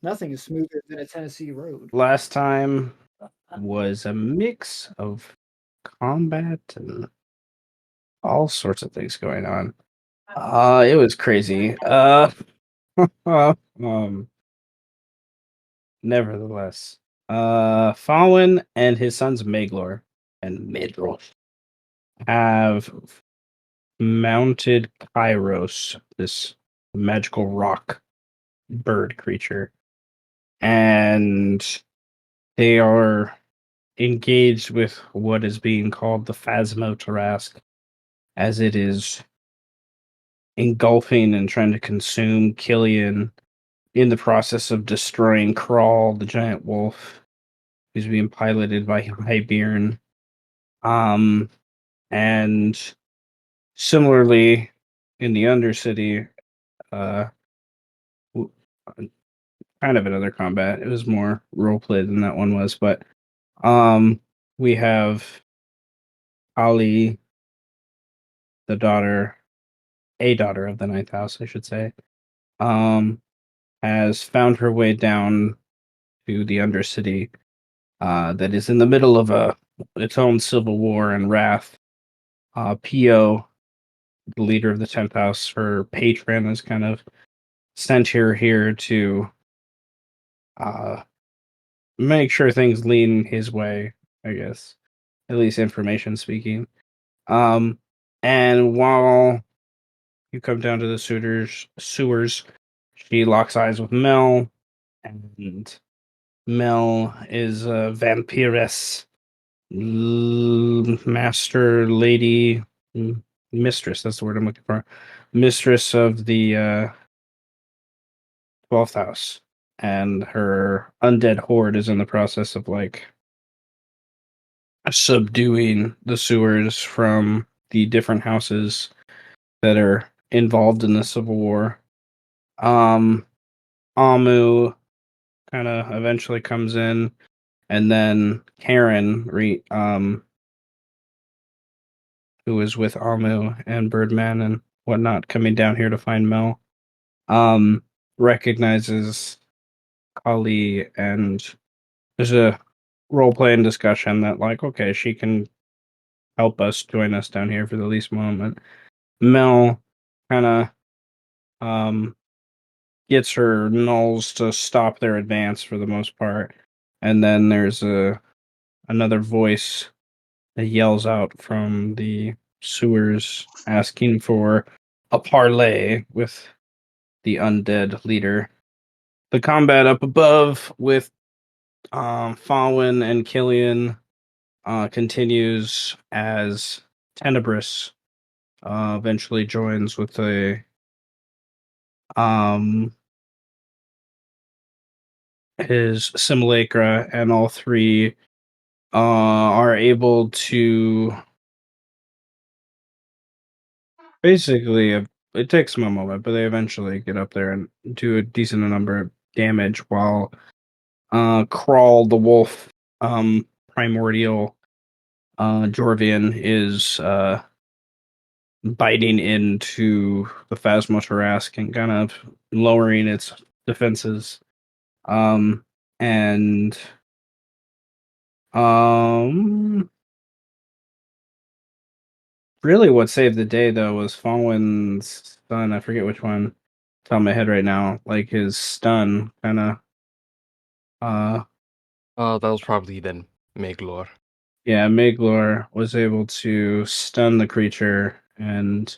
Nothing is smoother than a Tennessee road. Last time was a mix of combat and all sorts of things going on. It was crazy. Um, nevertheless, Faurwiin and his sons Maglor and Midrol have mounted Kairos, this magical rock bird creature, and they are engaged with what is being called the Phasmotarask, as it is engulfing and trying to consume Killian in the process of destroying Crawl, the giant wolf, who's being piloted by Hybearn. Um, and similarly, in the Undercity, uh, kind of another combat. It was more roleplay than that one was, but um, we have Kaly, the daughter, a daughter of the ninth house, I should say, um, has found her way down to the Undercity, that is in the middle of its own civil war and wrath. Pio, the leader of the 10th house, her patron, has kind of sent her here to uh, make sure things lean his way, I guess, at least information speaking. Um, and while you come down to the sewers, she locks eyes with Mel, and Mel is a vampiress, master lady, mistress. That's the word I'm looking for. Mistress of the 12th house, and her undead horde is in the process of like subduing the sewers from the different houses that are involved in the civil war. Um, Amu kind of eventually comes in, and then Karen, who is with Amu and Birdman and whatnot, coming down here to find Mel, um, recognizes Kaly, and there's a role playing discussion that like, okay, she can help us, join us down here for the least moment. Mel kind of um gets her nulls to stop their advance for the most part, and then there's another voice that yells out from the sewers asking for a parley with the undead leader. The combat up above with Faurwiin and Killian continues as Tenebris eventually joins with a um his simulacra, and all three are able to basically. It takes them a moment, but they eventually get up there and do a decent number of damage while Crawl the wolf, primordial Jorvian, is biting into the Phasmotarask and kind of lowering its defenses. Um, and um, really, what saved the day though was Faurwiin's stun. I forget which one. It's on my head right now. Like his stun, kind of. Uh, That was probably then Meglor. yeah, Maglor was able to stun the creature and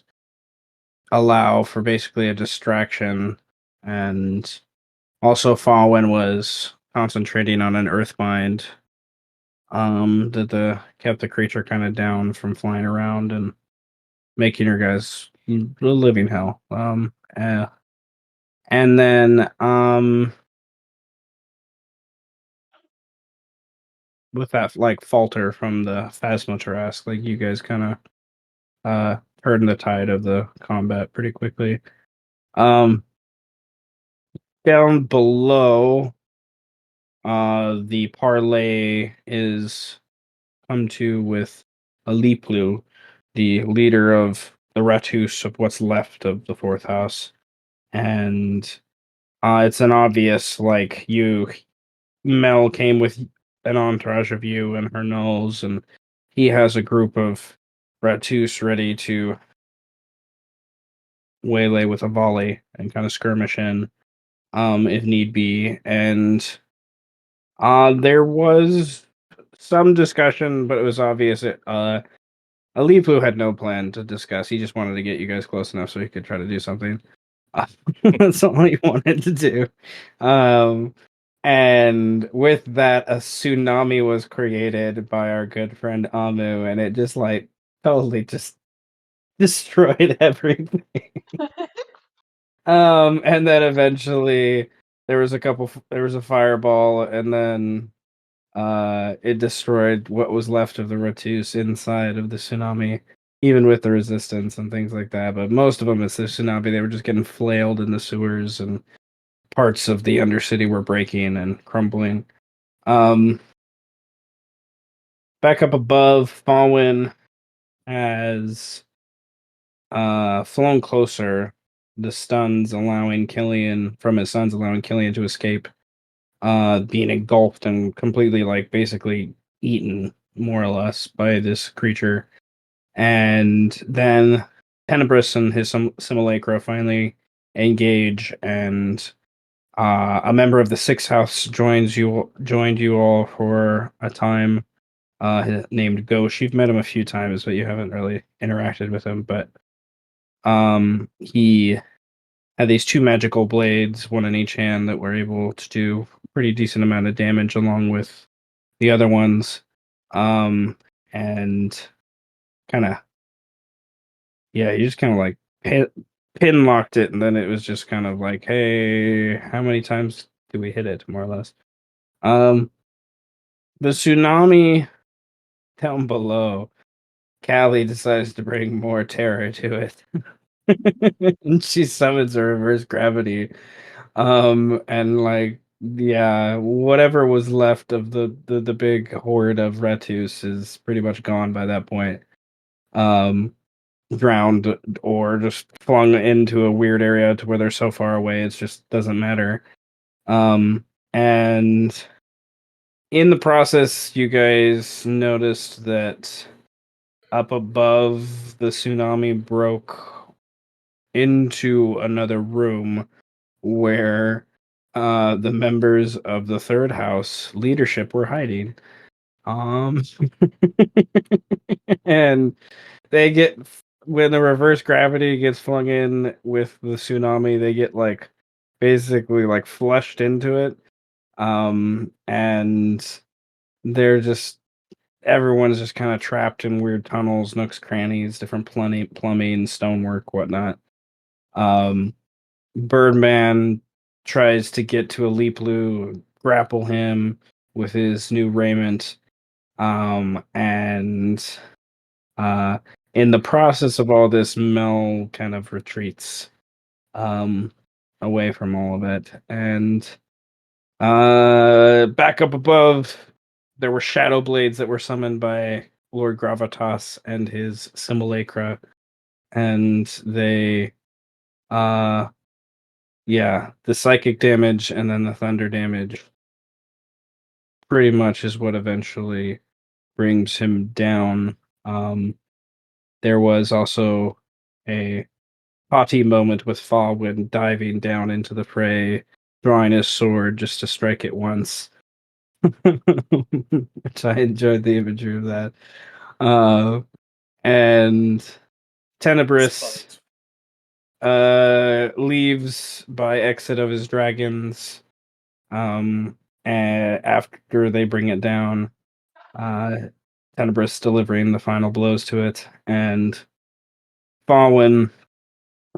allow for basically a distraction, and also Faurwiin was concentrating on an earthbind that the kept the creature kind of down from flying around and making her guys a living hell. And then with that like falter from the Phasmotarask, like you guys kind of turned the tide of the combat pretty quickly. Um, down below, the parlay is come to with Aliplu, the leader of the Ratus, of what's left of the fourth house, and It's an obvious, like, Mel came with an entourage of you and her gnolls, and he has a group of Ratus ready to waylay with a volley and kind of skirmish in, if need be. And there was some discussion, but it was obvious Alipu had no plan to discuss. He just wanted to get you guys close enough so he could try to do something. That's all he wanted to do. And with that, a tsunami was created by our good friend Amu, and it just like totally just destroyed everything. And then eventually there was there was a fireball, and then it destroyed what was left of the Ratus inside of the tsunami, even with the resistance and things like that. But most of them, it's the tsunami. They were just getting flailed in the sewers, and parts of the Undercity were breaking and crumbling. Back up above, Faurwiin has flown closer. The stuns allowing Killian from his sons, allowing Killian to escape, being engulfed and completely, like, basically eaten, more or less, by this creature. And then Tenebris and his simulacra finally engage, and a member of the Sixth House joined you all for a time. Named Ghosh. You've met him a few times, but you haven't really interacted with him. But he had these two magical blades, one in each hand, that were able to do a pretty decent amount of damage, along with the other ones. And kind of, yeah, you just kind of like pin locked it, and then it was just kind of like, hey, how many times do we hit it, more or less? The tsunami down below, Kaly decides to bring more terror to it. And she summons a reverse gravity. And like, yeah, whatever was left of the big horde of Ratus is pretty much gone by that point. Drowned or just flung into a weird area to where they're so far away, it just doesn't matter. And in the process, you guys noticed that up above, the tsunami broke into another room where the members of the third house leadership were hiding. Um, and they get, when the reverse gravity gets flung in with the tsunami, they get like basically like flushed into it. And they're just, everyone's just kind of trapped in weird tunnels, nooks, crannies, different plumbing, stonework, whatnot. Birdman tries to get to a Leaplu, grapple him with his new raiment, and in the process of all this, Mel kind of retreats um, away from all of it. And back up above, there were shadow blades that were summoned by Lord Gravitas and his simulacra, and they yeah, the psychic damage and then the thunder damage pretty much is what eventually brings him down. There was also a haughty moment with Faurwiin diving down into the fray, drawing his sword just to strike it once. Which I enjoyed the imagery of that. And Tenebris leaves by exit of his dragons. And after they bring it down, Tenebris delivering the final blows to it, and Faurwiin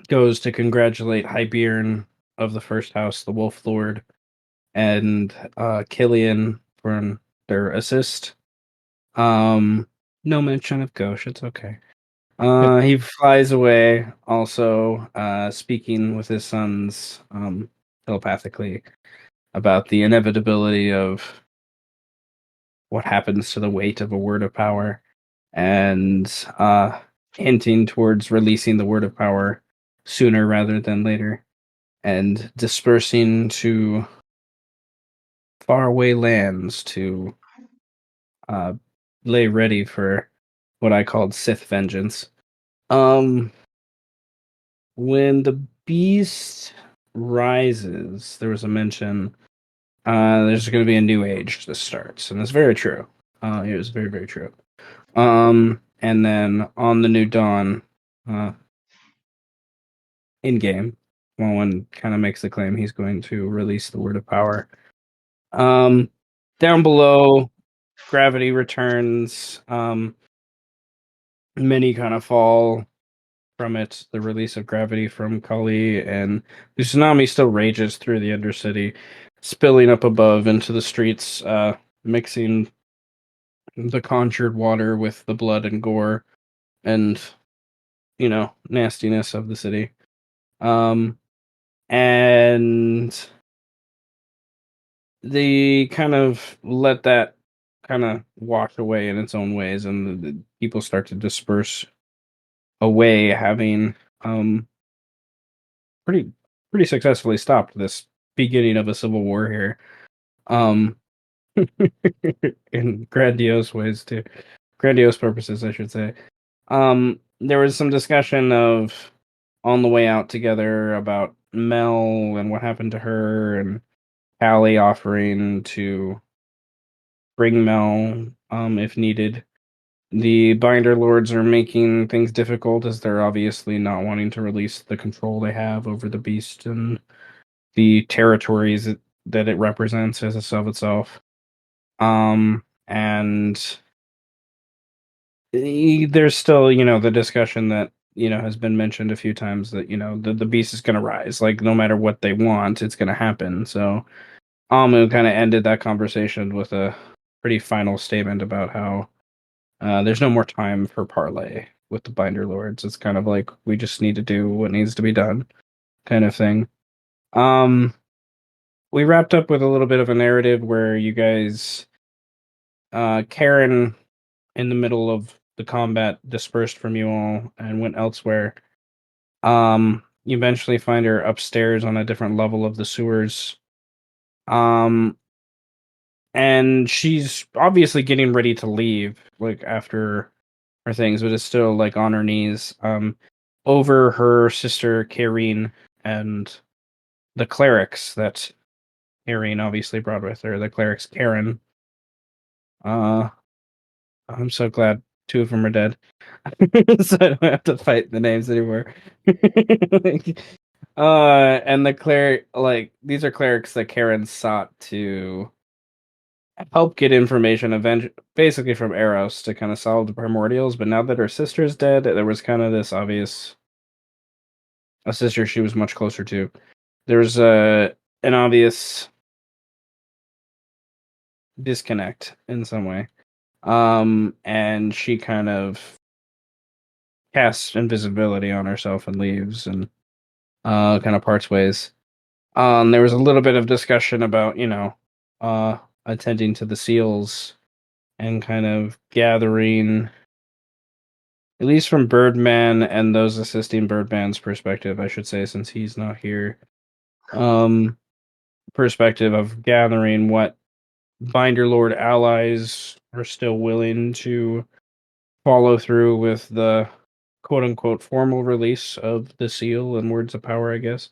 goes to congratulate Hybearn of the first house, the Wolf Lord, and Killian for their assist. No mention of Ghosh, it's okay. He flies away, also speaking with his sons telepathically about the inevitability of what happens to the weight of a word of power, and hinting towards releasing the word of power sooner rather than later. and dispersing to faraway lands to lay ready for what I called Sith vengeance. When the beast rises, there was a mention. There's going to be a new age that starts, and it's very true. It was very, very true. And then on the new dawn, in game, one kind of makes the claim he's going to release the word of power. Down below, gravity returns. Many kind of fall from it. The release of gravity from Kaly, and the tsunami still rages through the Undercity, spilling up above into the streets, mixing the conjured water with the blood and gore and nastiness of the city. And they kind of let that kind of wash away in its own ways, and the people start to disperse away, having pretty successfully stopped this beginning of a civil war here. In grandiose ways too. Grandiose purposes, I should say. There was some discussion of on the way out together about Mel and what happened to her, and Kaly offering to bring Mel if needed. The Binder Lords are making things difficult as they're obviously not wanting to release the control they have over the beast and the territories that it represents as of itself. And there's still, the discussion that, has been mentioned a few times that, the beast is going to rise. Like, no matter what they want, it's going to happen. So, Amu kind of ended that conversation with a pretty final statement about how there's no more time for parley with the Binder Lords. It's kind of like, we just need to do what needs to be done, kind of thing. We wrapped up with a little bit of a narrative where you guys, Karen, in the middle of the combat, dispersed from you all and went elsewhere. You eventually find her upstairs on a different level of the sewers. And she's obviously getting ready to leave, like, after her things, but is still, like, on her knees, over her sister, Kareen, and the clerics that Kareen obviously brought with her, the clerics Karen. I'm so glad two of them are dead. So I don't have to fight the names anymore. And the cleric, like, these are clerics that Karen sought to help get information basically from Eros to kind of solve the primordials, but now that her sister's dead, there was kind of this obvious a sister she was much closer to. There's an obvious disconnect in some way. And she kind of casts invisibility on herself and leaves and kind of parts ways. There was a little bit of discussion about, attending to the seals and kind of gathering, at least from Birdman and those assisting Birdman's perspective, I should say, since he's not here. Perspective of gathering what Binder Lord allies are still willing to follow through with the quote unquote formal release of the seal and words of power, I guess.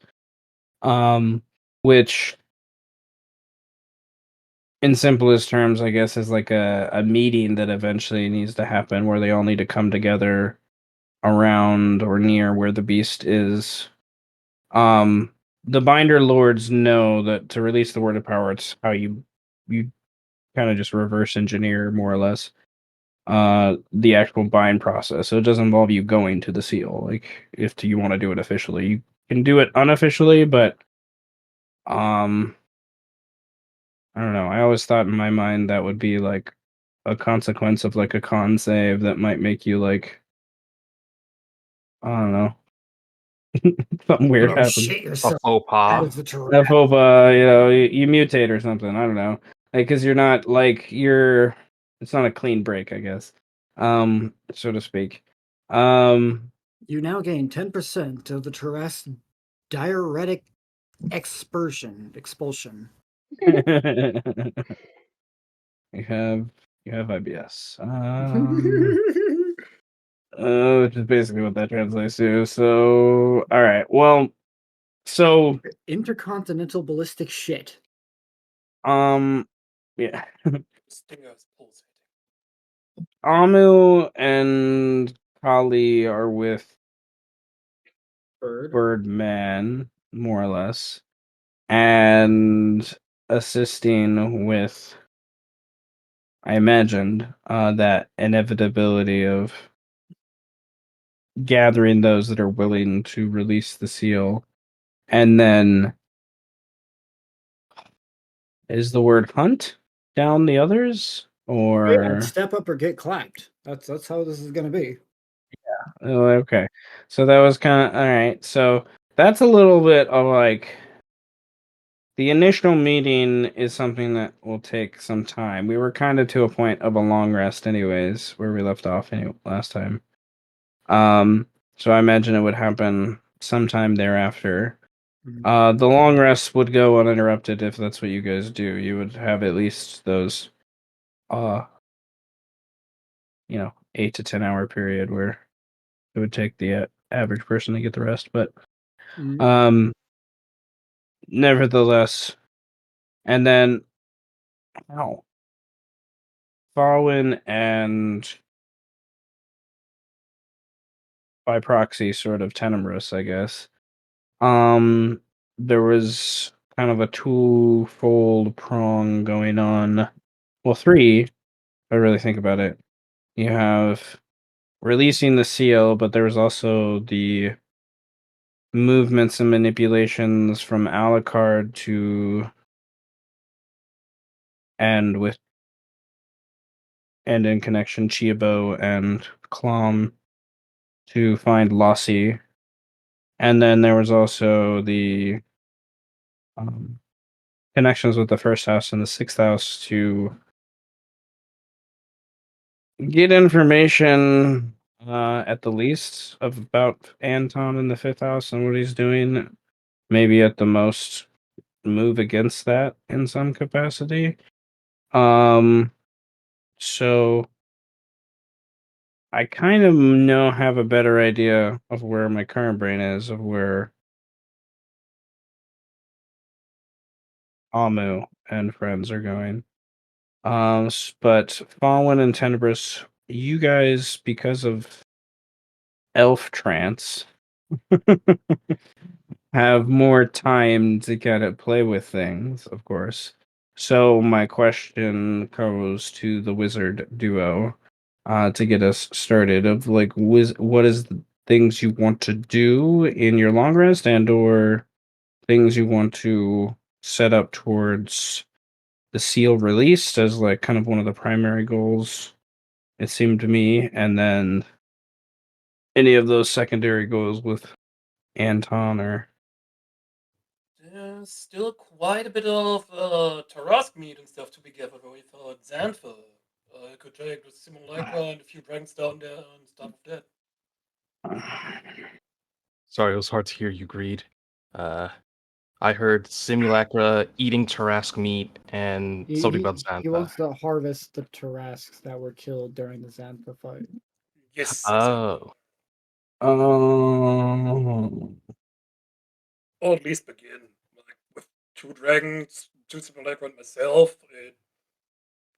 Which in simplest terms, I guess, is like a meeting that eventually needs to happen where they all need to come together around or near where the beast is. The Binder Lords know that to release the word of power, it's how you kind of just reverse engineer more or less the actual bind process. So it doesn't involve you going to the seal. Like, if you want to do it officially, you can do it unofficially, but I don't know. I always thought in my mind that would be like a consequence of like a con save that might make you like, I don't know, something weird happens. Shit A yourself faux out pas. of the terrain. I hope you mutate or something. I don't know, like, because you're not like it's not a clean break, I guess, so to speak. You now gain 10% of the Terras diuretic Expulsion. You have IBS. Which is basically what that translates to. So, all right. Well, so Intercontinental ballistic shit. yeah. Stinger's pulsating. Amu and Kaly are with Bird. Birdman, more or less, and assisting with, I imagined, that inevitability of gathering those that are willing to release the seal. And then is the word hunt down the others? Yeah, Or step up or get clapped. That's how this is gonna be. oh, okay. So that was kind of all right. So that's a little bit of like the initial meeting is something that will take some time. We were kind of to a point of a long rest, anyways, where we left off last time. So I imagine it would happen sometime thereafter. The long rest would go uninterrupted if that's what you guys do. You would have at least those, uh, 8 to 10 hour period where it would take the average person to get the rest. But, Mhm. nevertheless, and then, ow, Faurwiin and by proxy, sort of Tenebris, I guess. There was kind of a twofold prong going on. Well, three, if I really think about it. You have releasing the seal, but there was also the movements and manipulations from Alucard to and with and in connection Chiabo and Clom to find Lossie. And then there was also the um, connections with the first house and the sixth house to get information at the least about Anton in the fifth house and what he's doing. Maybe at the most move against that in some capacity. So I kind of have a better idea of where my current brain is, of where Amu and friends are going. But Fallen and Tenebris, you guys, because of elf trance, have more time to kind of play with things, of course. So my question goes to the wizard duo, to get us started. Of like, what is the things you want to do in your long rest, and or things you want to set up towards the seal released as like kind of one of the primary goals. It seemed to me, and then any of those secondary goals with Anton or. There's still quite a bit of Tarask meat and stuff to be gathered with Xantha. I could take the Simulacra and a few dragons down there and stuff like that. Sorry, it was hard to hear you, Greed. I heard Simulacra eating Tarask meat and He, something about he, he Xantha. wants to harvest the Tarasks that were killed during the Xantha fight. Yes. Oh. Um, Or at least begin. Like with 2 dragons, 2 Simulacra and myself, it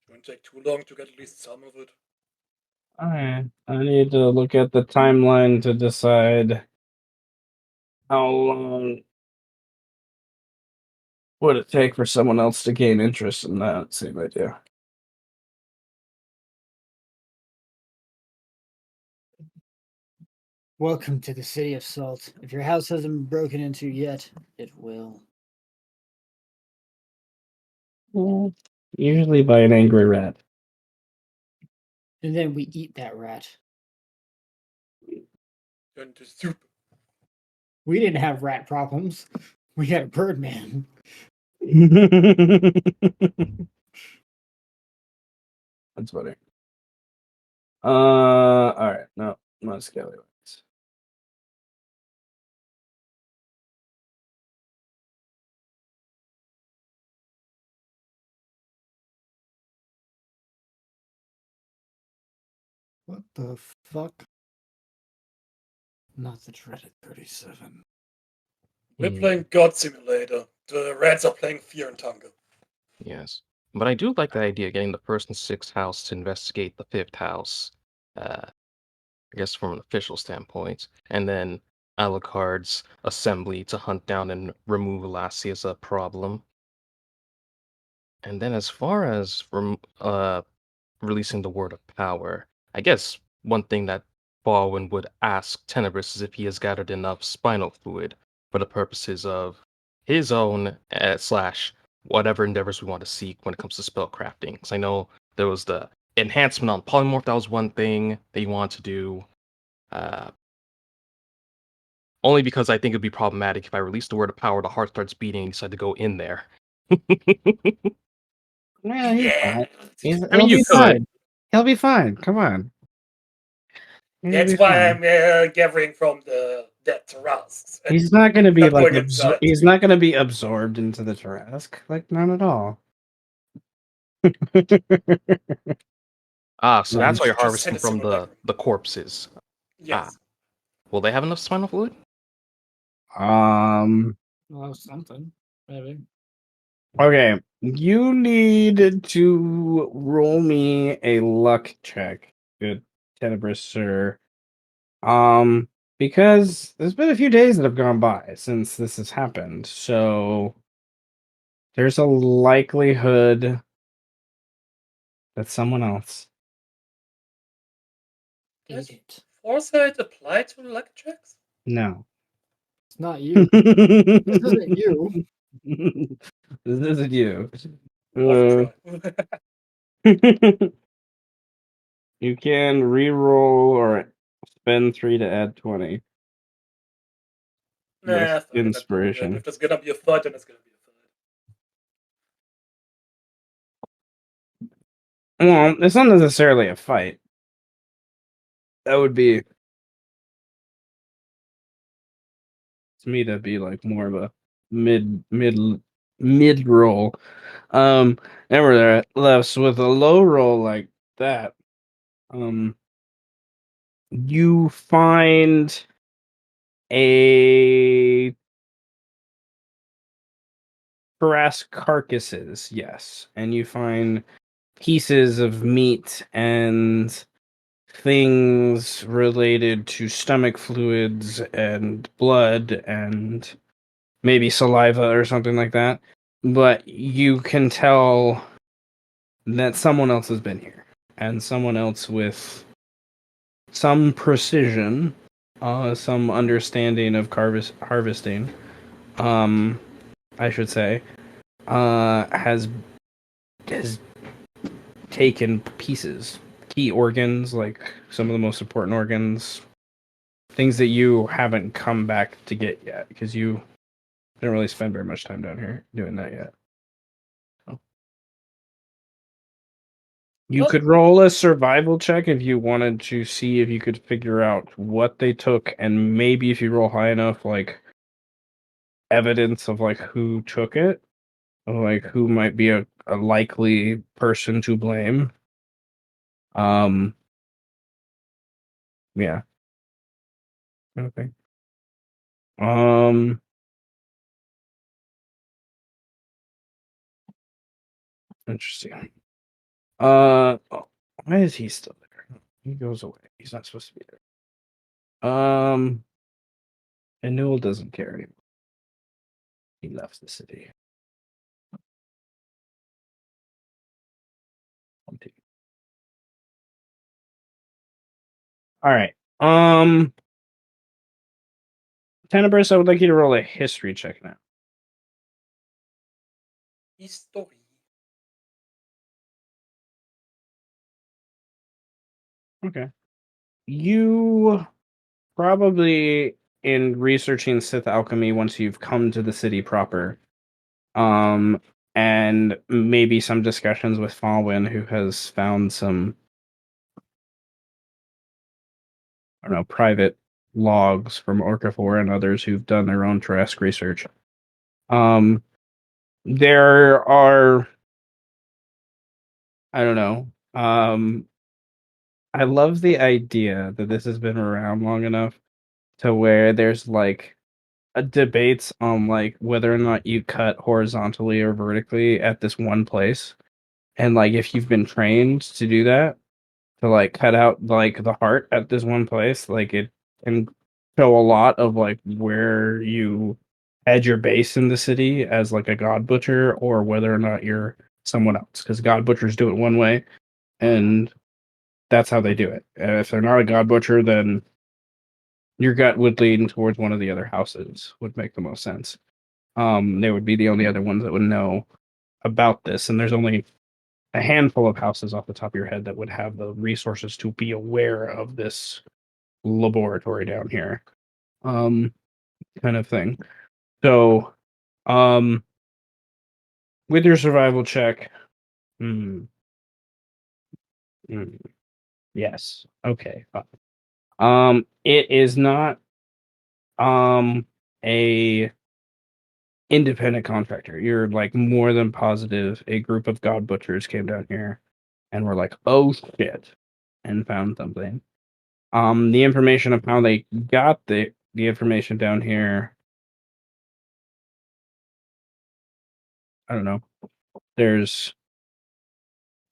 won't take too long to get at least some of it. Alright. I need to look at the timeline to decide how long would it take for someone else to gain interest in that same idea. Welcome to the city of salt. If your house hasn't been broken into yet, it will. Well, usually by an angry rat. And then we eat that rat. Into soup. We didn't have rat problems. We had a bird man. That's funny. Alright, no, not scallywags. What the fuck? Not the dreaded 37. We're playing God Simulator. The Reds are playing Fear and Hunger. Yes. But I do like the idea of getting the first and sixth house to investigate the fifth house, I guess from an official standpoint, and then Alucard's assembly to hunt down and remove Lassie as a problem. And then as far as releasing the word of power, I guess one thing that Baldwin would ask Tenebris is if he has gathered enough spinal fluid for the purposes of his own slash whatever endeavors we want to seek when it comes to spell crafting. Because I know there was the enhancement on polymorph, that was one thing that you want to do. Only because I think it'd be problematic if I release the word of power, the heart starts beating, and you decide to go in there. Yeah, he's fine. I mean, He'll you be could. fine. He'll be fine. Come on. He'll That's be why fine. I'm gathering from the dead Tarasks. and He's not going to be not like going inside. he's not going to be absorbed into the Tarrasque. Like, not at all. Ah, so that's why you're Just harvesting send a from simulacrum. the corpses. Yes. Will they have enough spinal fluid? Well, something. Maybe. Okay. You need to roll me a luck check, good Tenebris sir. Because there's been a few days that have gone by since this has happened, so there's a likelihood that someone else. Does Idiot. foresight apply to luck checks? No. It's not you. This isn't you. This isn't you. Worth Uh, a try. you can re-roll or spend 3 to add 20. Nah, With fuck it, I'm doing it. inspiration. If there's gonna be a fight, then it's gonna be a fight. Well, it's not necessarily a fight. That would be, to me, that'd be like more of a mid roll. Nevertheless, with a low roll like that, you find a Tarrasque carcasses, yes, and you find pieces of meat and things related to stomach fluids and blood and maybe saliva or something like that. But you can tell that someone else has been here, and someone else with some precision, some understanding of harvesting, I should say, has taken pieces, key organs, like some of the most important organs, things that you haven't come back to get yet because you didn't really spend very much time down here doing that yet. So. You could roll a survival check if you wanted to see if you could figure out what they took, and maybe if you roll high enough, like evidence of like who took it, or like who might be a likely person to blame. Yeah. Okay. Interesting. Oh, why is he still there? He goes away. He's not supposed to be there. And Newell doesn't care anymore. He left the city. All right. Tenebris, I would like you to roll a history check now. History. Okay. You probably, in researching Sith alchemy, once you've come to the city proper, and maybe some discussions with Faurwiin, who has found some, I don't know, private logs from Orcafor and others who've done their own Tarrasque research. There are, I don't know, I love the idea that this has been around long enough to where there's like debates on like whether or not you cut horizontally or vertically at this one place, and like if you've been trained to do that, to like cut out like the heart at this one place, like it can show a lot of like where you had your base in the city as like a god butcher, or whether or not you're someone else, because god butchers do it one way and that's how they do it. And if they're not a god butcher, then your gut would lean towards one of the other houses, would make the most sense. They would be the only other ones that would know about this, and there's only a handful of houses off the top of your head that would have the resources to be aware of this laboratory down here. Kind of thing. So, with your survival check, hmm, hmm, yes, okay, fine. It is not a independent contractor. You're like more than positive a group of god butchers came down here and were like, oh shit, and found something. The information of how they got the information down here, I don't know. There's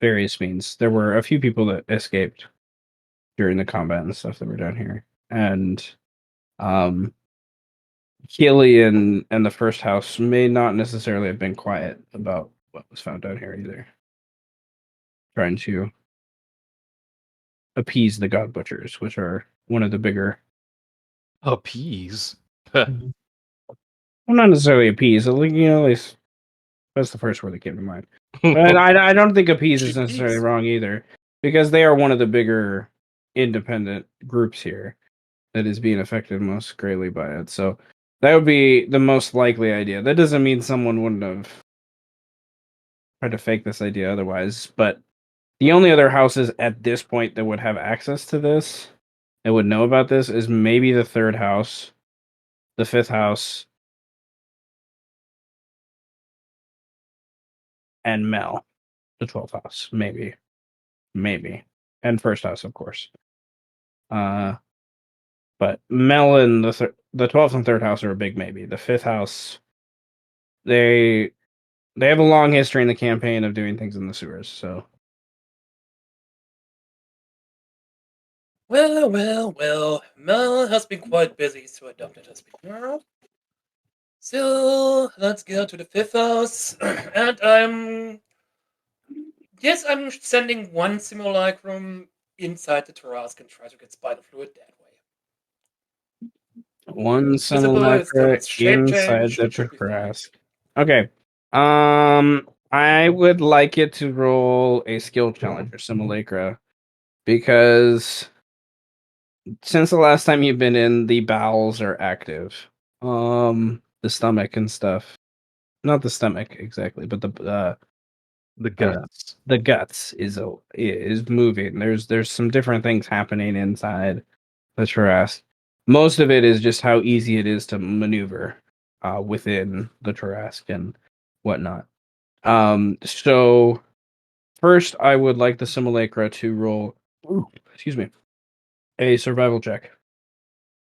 various means. There were a few people that escaped during the combat and stuff that were down here, and um, Kaly and the first house may not necessarily have been quiet about what was found down here either. Trying to appease the god butchers, which are one of the bigger. Appease. Well, not necessarily appease. Like, at least that's the first word that came to mind. But I don't think appease is necessarily Cheapies. wrong either, because they are one of the bigger independent groups here that is being affected most greatly by it. So that would be the most likely idea. That doesn't mean someone wouldn't have tried to fake this idea otherwise, but the only other houses at this point that would have access to this and would know about this is maybe the third house, the fifth house, and Mel, the 12th house, maybe, and first house, of course. But Mel and the 12th and third house are a big maybe. The fifth house, they have a long history in the campaign of doing things in the sewers. So Well. Mel has been quite busy, so I doubt it has been her. So let's go to the fifth house, and I'm sending one simulacrum inside the Tarask and try to get spider fluid that way. one It's visible, it still simulacra has shape inside change, the it should be fine. Trask. Okay. I would like it to roll a skill challenge or simulacra, because since the last time you've been in, the bowels are active. The stomach and stuff. Not the stomach exactly, but The guts. the guts is moving. There's some different things happening inside the Trask. Most of it is just how easy it is to maneuver within the Trask and whatnot. So first, I would like the simulacra to roll. Excuse me, a survival check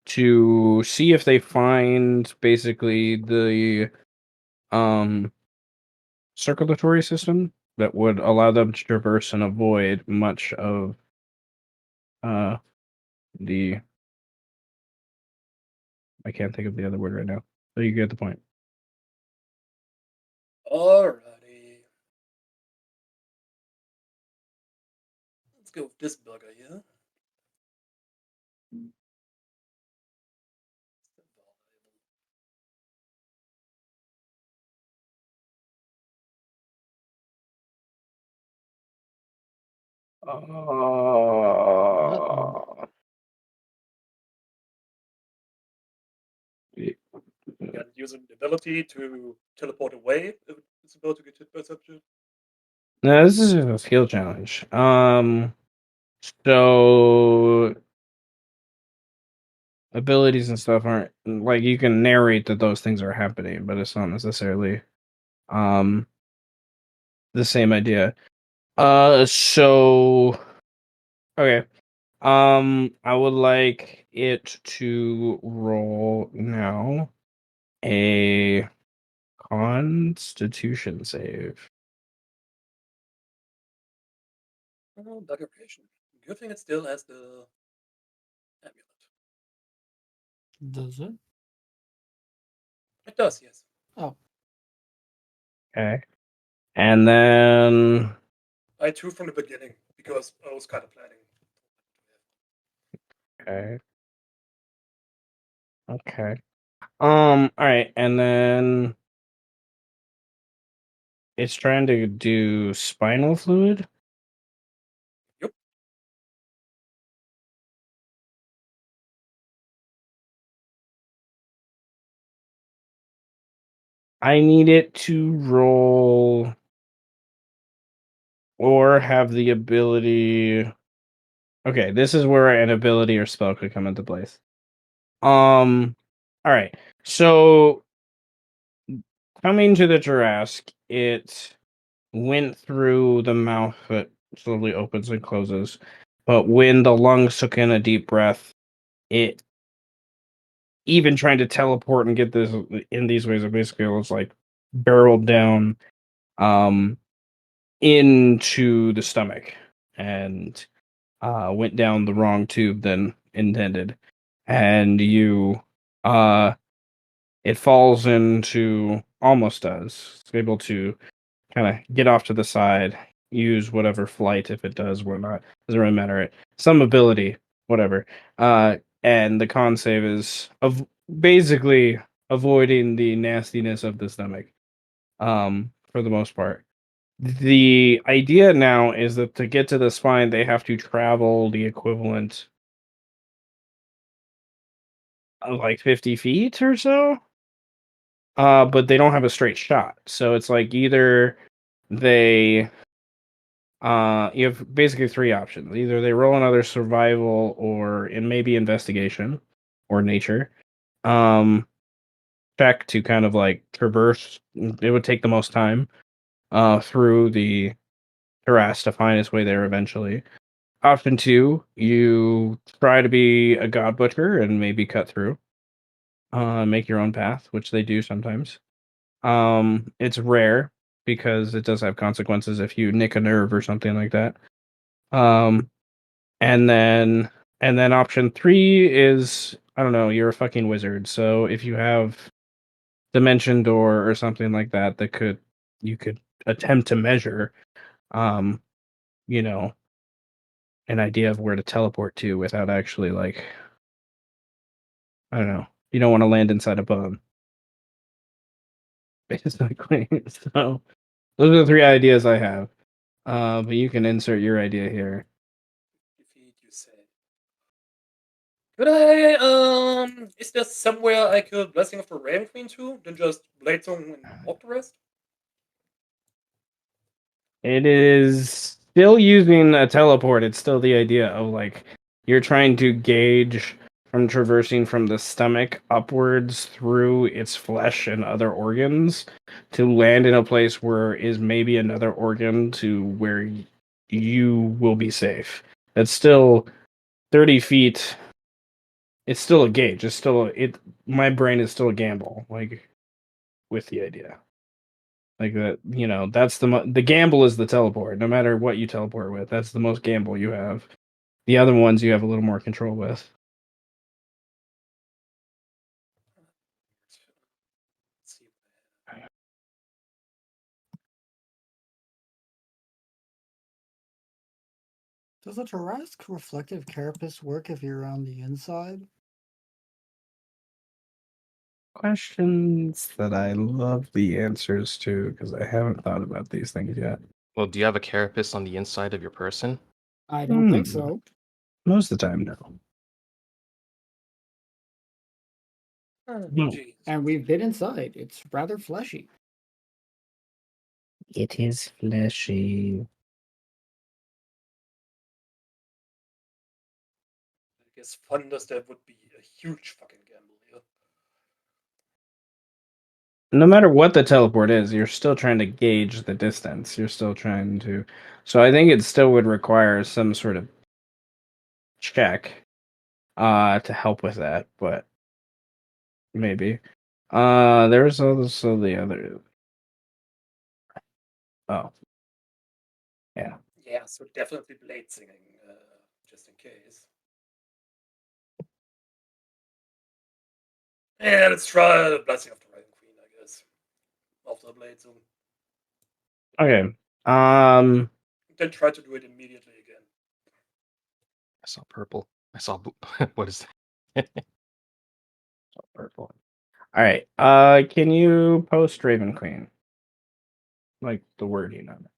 to see if they find basically the circulatory system that would allow them to traverse and avoid much of the I can't think of the other word right now. So you get the point. Alrighty. Let's go with this bugger here. And using the ability to teleport away if it's about to get hit by something. No, this is a skill challenge. So abilities and stuff aren't like you can narrate that those things are happening, but it's not necessarily um the same idea. So okay. I would like it to roll now a Constitution save. Oh, bugger patient. Good thing it still has the amulet. Does it? It does, yes. Oh, Okay. And then I too from the beginning because I was kind of planning. okay. Okay. All right, and then it's trying to do spinal fluid. Yep. I need it to roll or have the ability. Okay, this is where an ability or spell could come into place. All right. So coming to the Jurassic, it went through the mouth that slowly opens and closes. But when the lungs took in a deep breath, it even trying to teleport and get this in these ways, it basically was like barreled down into the stomach and went down the wrong tube than intended. And it falls into, almost does. It's able to kind of get off to the side, use whatever flight, if it does or not, doesn't really matter. Some ability, whatever. And the con save is of basically avoiding the nastiness of the stomach, for the most part. The idea now is that to get to the spine, they have to travel the equivalent of like 50 feet or so. But they don't have a straight shot. So it's like either they you have basically three options. Either they roll another survival or in maybe investigation or nature. Check to kind of like traverse. It would take the most time through the harass to find its way there eventually. Option two, you try to be a god butcher and maybe cut through. Make your own path, which they do sometimes. It's rare because it does have consequences if you nick a nerve or something like that. Um, and then option three is, I don't know, you're a fucking wizard. So if you have dimension door or something like that you could attempt to measure, um, you know, an idea of where to teleport to without actually like, I don't know. You don't want to land inside a bone. Basically. So those are the three ideas I have. But you can insert your idea here. Defeat, you say. Could I, is there somewhere I could Blessing of the Raven Queen to? Then just Blade Song and walk the rest? It is still using a teleport. It's still the idea of like you're trying to gauge from traversing from the stomach upwards through its flesh and other organs to land in a place where is maybe another organ to where you will be safe. That's still 30 feet. It's still a gauge. It's still it. My brain is still a gamble. Like with the idea. Like that, that's the gamble is the teleport. No matter what you teleport with, that's the most gamble you have. The other ones you have a little more control with. Let's see. does a Jurassic reflective carapace work if you're on the inside? Questions that I love the answers to because I haven't thought about these things yet. Well, do you have a carapace on the inside of your person? I don't think Hmm. so. Most of the time, no. No. Jeez. And we've been inside. It's rather fleshy. It is fleshy. I guess Funders, that would be a huge fucking gamble here. No matter what the teleport is, you're still trying to gauge the distance. You're still trying to. So I think it still would require some sort of check to help with that, but maybe. There's also the other. Oh, yeah. Yeah, so definitely blade singing, just in case. Yeah, let's try the blessing of the Raven Queen, I guess. After the blade zoom. Okay. Then try to do it immediately again. I saw purple. I saw what is that? Purple. All right. Can you post Raven Queen? Like the wording on it.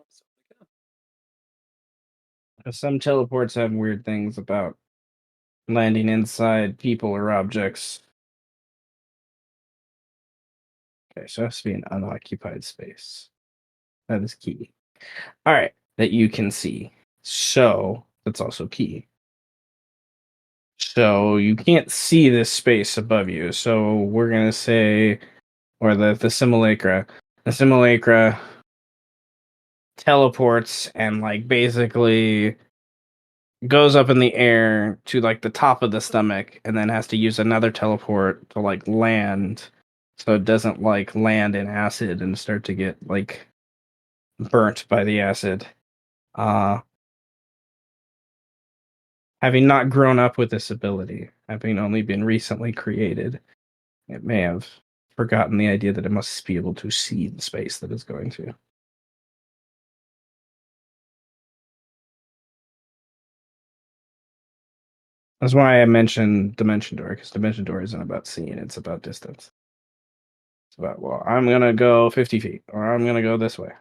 So, yeah. 'Cause some teleports have weird things about landing inside people or objects. Okay, so it has to be an unoccupied space. That is key. All right, that you can see. So that's also key. So you can't see this space above you. So we're gonna say, or the simulacra. The simulacra teleports and like basically goes up in the air to like the top of the stomach and then has to use another teleport to like land so it doesn't like land in acid and start to get like burnt by the acid. Having not grown up with this ability, having only been recently created, it may have forgotten the idea that it must be able to see the space that it's going to. That's why I mentioned Dimension Door, because Dimension Door isn't about seeing, it's about distance. It's about, well, I'm going to go 50 feet, or I'm going to go this way.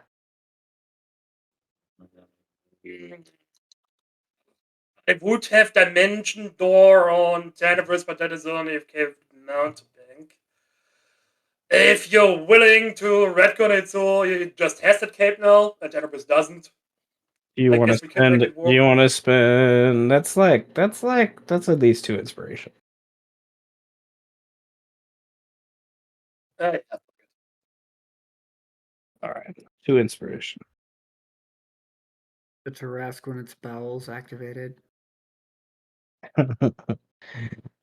I would have Dimension Door on Tenebris, but that is only if Cave Mountebank. If you're willing to retcon it so it just has that cape now, and Tenebris doesn't. Do you I want to guess we can make spend? it Do work. you want to spend? That's at least 2 inspiration. Yeah. All right, 2 inspiration. The Tarask when its bowels activated.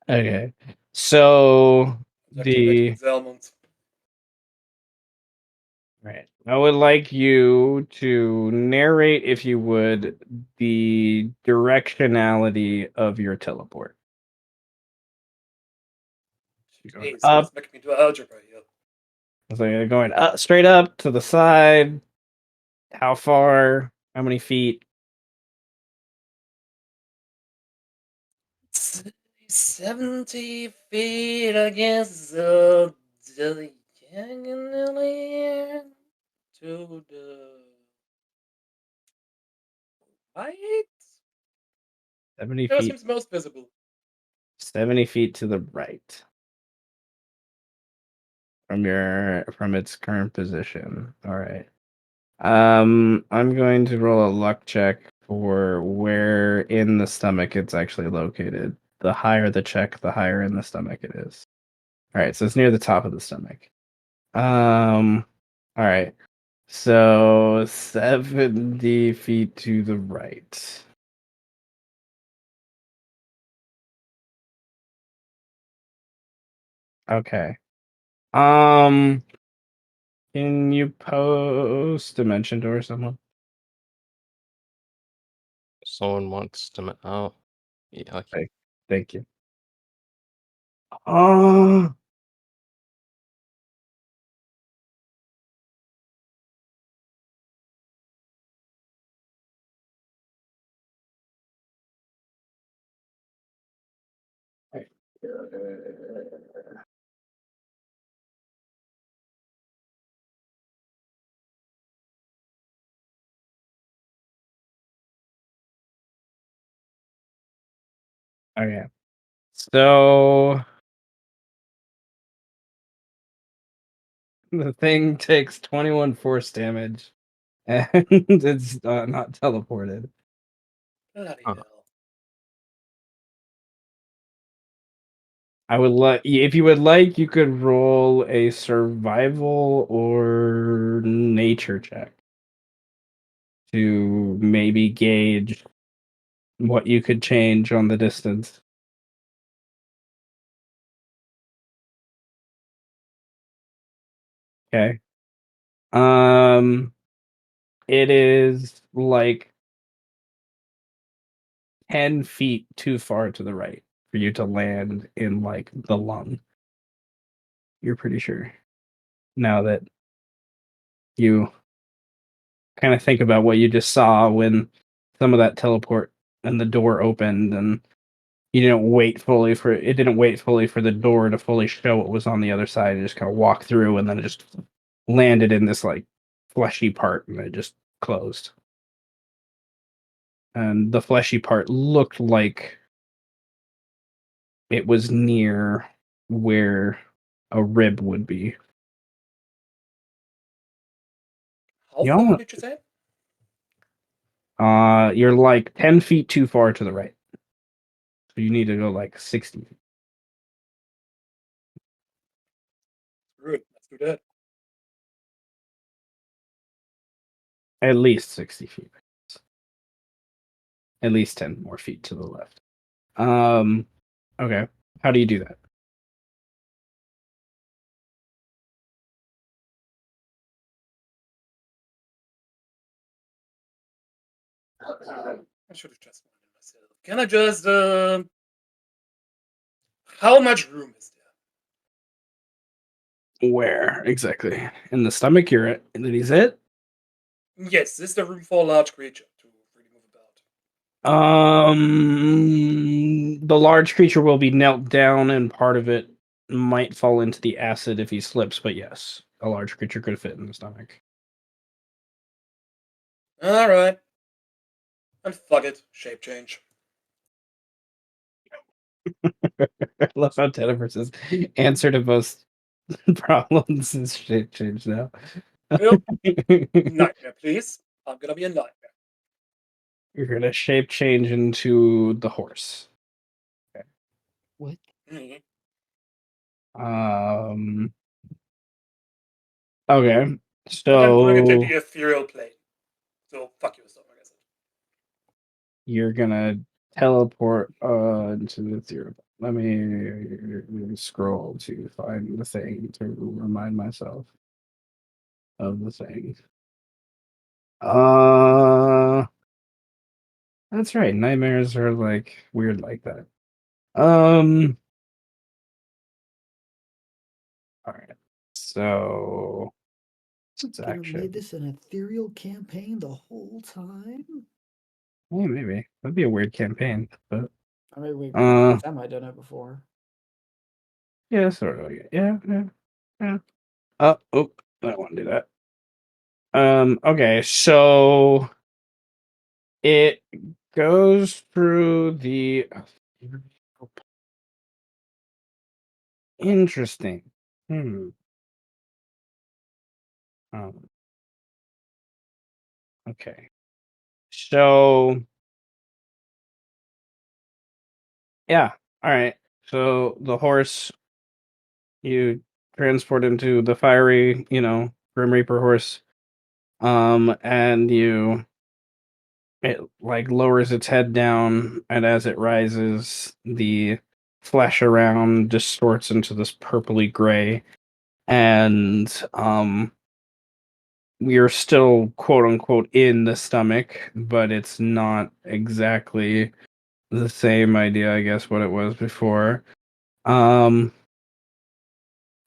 Okay, so Activated the Zelmont. right. I would like you to narrate, if you would, the directionality of your teleport. You're going Jeez, up. it's making me do algebra here. So you're going up, straight up to the side. How far? How many feet? 70 feet against the diagonally to the right? 70 That feet. seems most visible. 70 feet to the right from its current position. All right. I'm going to roll a luck check for where in the stomach it's actually located. The higher the check, the higher in the stomach it is. All right, so it's near the top of the stomach. All right. So 70 feet to the right. Okay. Um, can you post Dimension Door someone? Someone wants to. Oh, yeah. Okay. Thank you. Oh, okay. So the thing takes 21 force damage, and it's not teleported. Bloody Huh. hell. I would like, if you would like, you could roll a survival or nature check to maybe gauge what you could change on the distance. Okay. It is like 10 feet too far to the right for you to land in like the lung. You're pretty sure. Now that you kind of think about what you just saw when some of that teleport and the door opened, and you didn't wait fully for it didn't wait fully for the door to fully show what was on the other side. It just kind of walked through, and then it just landed in this like fleshy part, and it just closed. And the fleshy part looked like it was near where a rib would be. How Y'all, far did you say? you're like 10 feet too far to the right. So you need to go like 60 feet. Good. Let's do that. At least 60 feet. At least 10 more feet to the left. Okay. How do you do that? I should have just wanted myself. Can I just how much room is there? Where exactly? In the stomach you're at? That he's it? Yes, is there room for a large creature to really move about? The large creature will be knelt down, and part of it might fall into the acid if he slips, but yes, a large creature could fit in the stomach. Alright. And fuck it. Shape change. I love how Tenebris's answer to most problems is shape change now. Yep. Nightmare, please. I'm gonna be a nightmare. You're gonna shape change into the horse. What? Mhm. Okay. And I'm going into So the ethereal plane. So fuck you, stuff, I guess. you're gonna teleport into the zero. Let me scroll to find the thing to remind myself of the thing. Uh that's right. Nightmares are like weird like that. All right. So it's Could have made action. this an ethereal campaign the whole time. Yeah, maybe that'd be a weird campaign, but I mean, we uh, I might have done it before. yeah, sort of. Yeah, yeah, yeah. Oh, I don't want to do that. Okay, so it goes through the interesting. Hmm. Um, okay. So yeah, all right. So the horse you transport into the fiery, Grim Reaper horse. And it like lowers its head down, and as it rises, the flesh around distorts into this purpley gray, and we are still quote unquote in the stomach, but it's not exactly the same idea, I guess, what it was before. Um,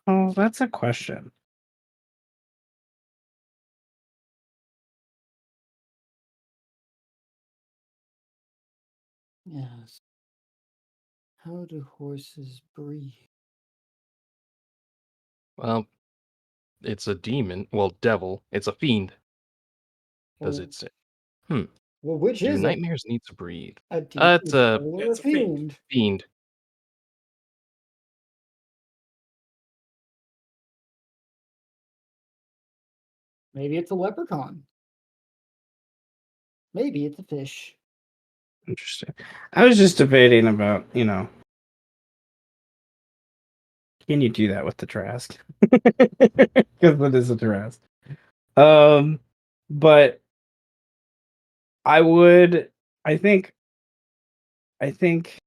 oh, that's a question. Yes. How do horses breathe? Well, it's a demon. Well, devil. It's a fiend. Does Well, it say? Hmm. well, which Do is it? nightmares need to breathe? A demon, It's a devil, Yeah, or a it's a fiend. fiend? fiend. Maybe it's a leprechaun. Maybe it's a fish. Interesting. I was just debating about, can you do that with the Trask? Because it is a Trask. But I would, I think I think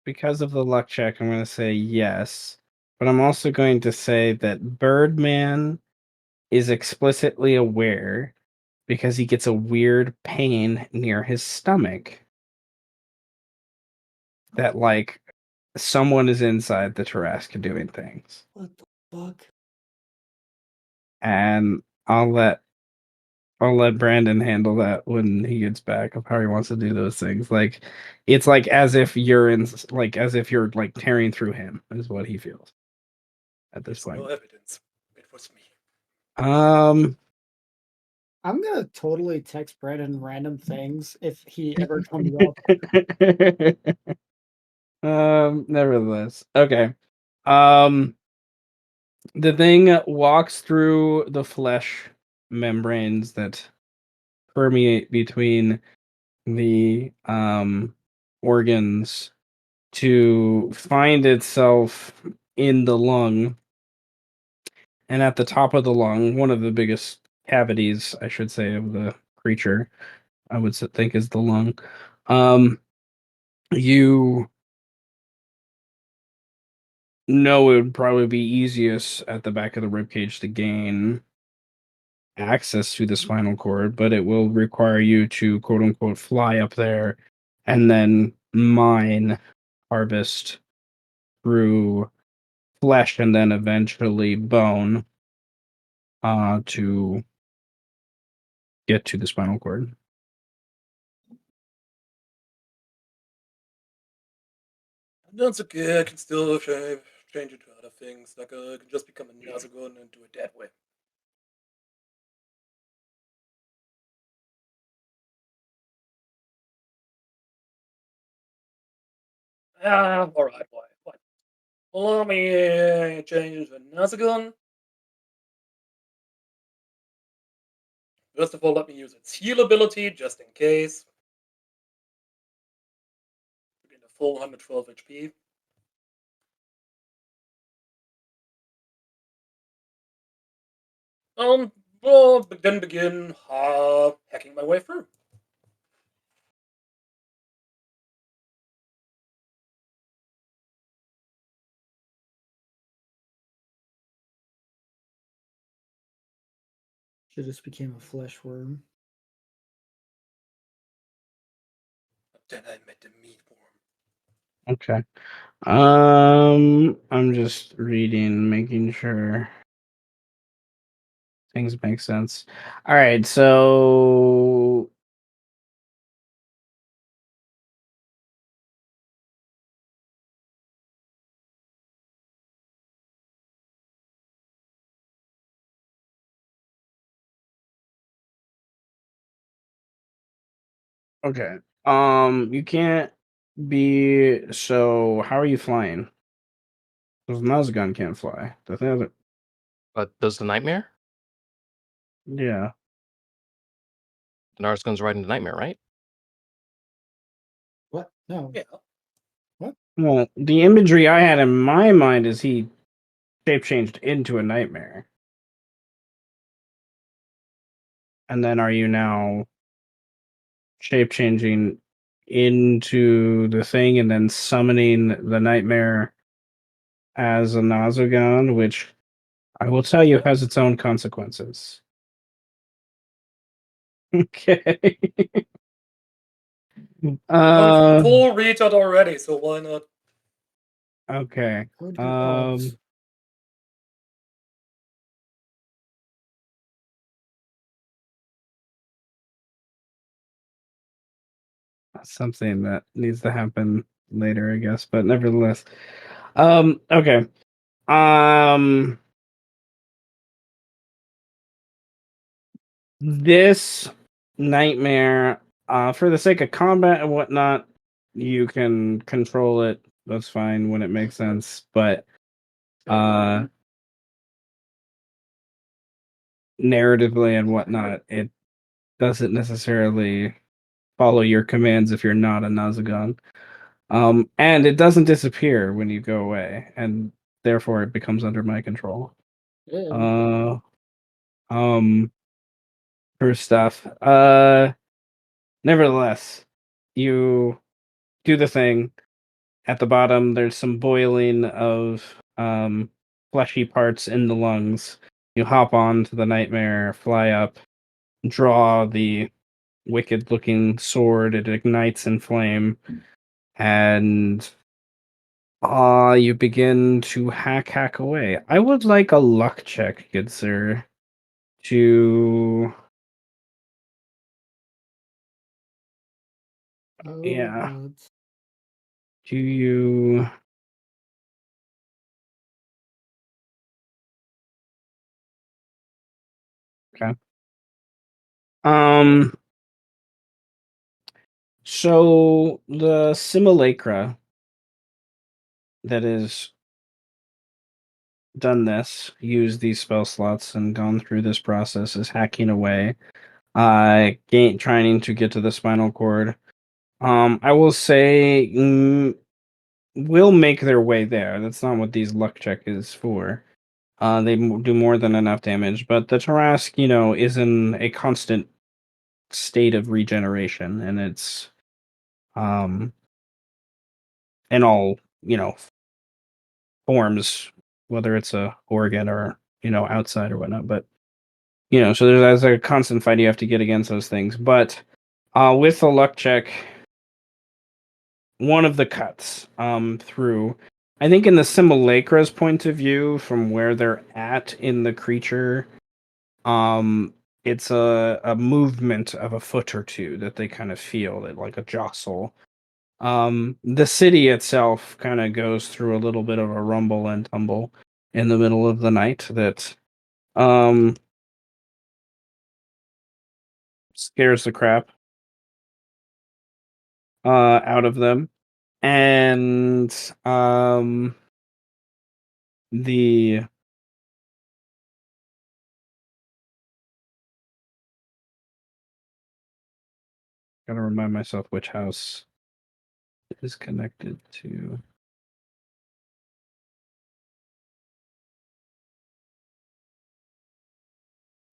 because of the luck check, I'm going to say yes. But I'm also going to say that Birdman is explicitly aware because he gets a weird pain near his stomach that, like, someone is inside the Tarrasque doing things. What the fuck? And I'll let Brandon handle that when he gets back of how he wants to do those things. Like, it's like as if you're like tearing through him is what he feels at this There's no point. evidence. It was me. I'm gonna totally text Brandon random things if he ever comes up. Nevertheless, okay. The thing walks through the flesh membranes that permeate between the organs to find itself in the lung, and at the top of the lung, one of the biggest cavities, I should say, of the creature, I would think is the lung. You know it would probably be easiest at the back of the ribcage to gain access to the spinal cord, but it will require you to quote unquote fly up there and then harvest through flesh and then eventually bone to get to the spinal cord. That's okay. I can still change it to other things. Like I can just become a Nazagon and do it that way. All right. Why? Let me change the Nazagon. First of all, let me use its heal ability just in case. Again, a full 112 HP. Well, then begin hacking my way through. She just became a flesh worm. Then I met the meat worm. Okay. I'm just reading, making sure things make sense. All right, so okay. You can't be so. How are you flying? Because Nazgûl can't fly. The thing that, But does the nightmare? yeah. The Narsgun's riding the nightmare, right? What? No. Yeah. Well, the imagery I had in my mind is he shape changed into a nightmare. And then are you now shape changing into the thing and then summoning the nightmare as a Nazugan, which I will tell you has its own consequences. Okay. I'm full retard already, so why not? Okay. Code evolves. Something that needs to happen later, I guess, but nevertheless. Okay. This nightmare, for the sake of combat and whatnot, you can control it. That's fine when it makes sense, but narratively and whatnot, it doesn't necessarily follow your commands if you're not a Nazagon. And it doesn't disappear when you go away, and therefore it becomes under my control. Yeah. For stuff. Nevertheless, you do the thing. At the bottom, there's some boiling of fleshy parts in the lungs. You hop on to the nightmare, fly up, draw the wicked-looking sword. It ignites in flame, and you begin to hack away. I would like a luck check, good sir, to Oh, yeah. God. Do you? Okay. So the simulacra that is done this, used these spell slots and gone through this process is hacking away, trying to get to the spinal cord. I will say, will make their way there. That's not what these luck check is for. They do more than enough damage, but the Tarask, is in a constant state of regeneration, and it's in all forms, whether it's a organ or outside or whatnot. But so there's a constant fight you have to get against those things. But with the luck check, one of the cuts through, I think in the simulacra's point of view, from where they're at in the creature, it's a movement of a foot or two that they kind of feel, that like a jostle. The city itself kind of goes through a little bit of a rumble and tumble in the middle of the night that scares the crap out of them. And the gotta remind myself which house is connected to.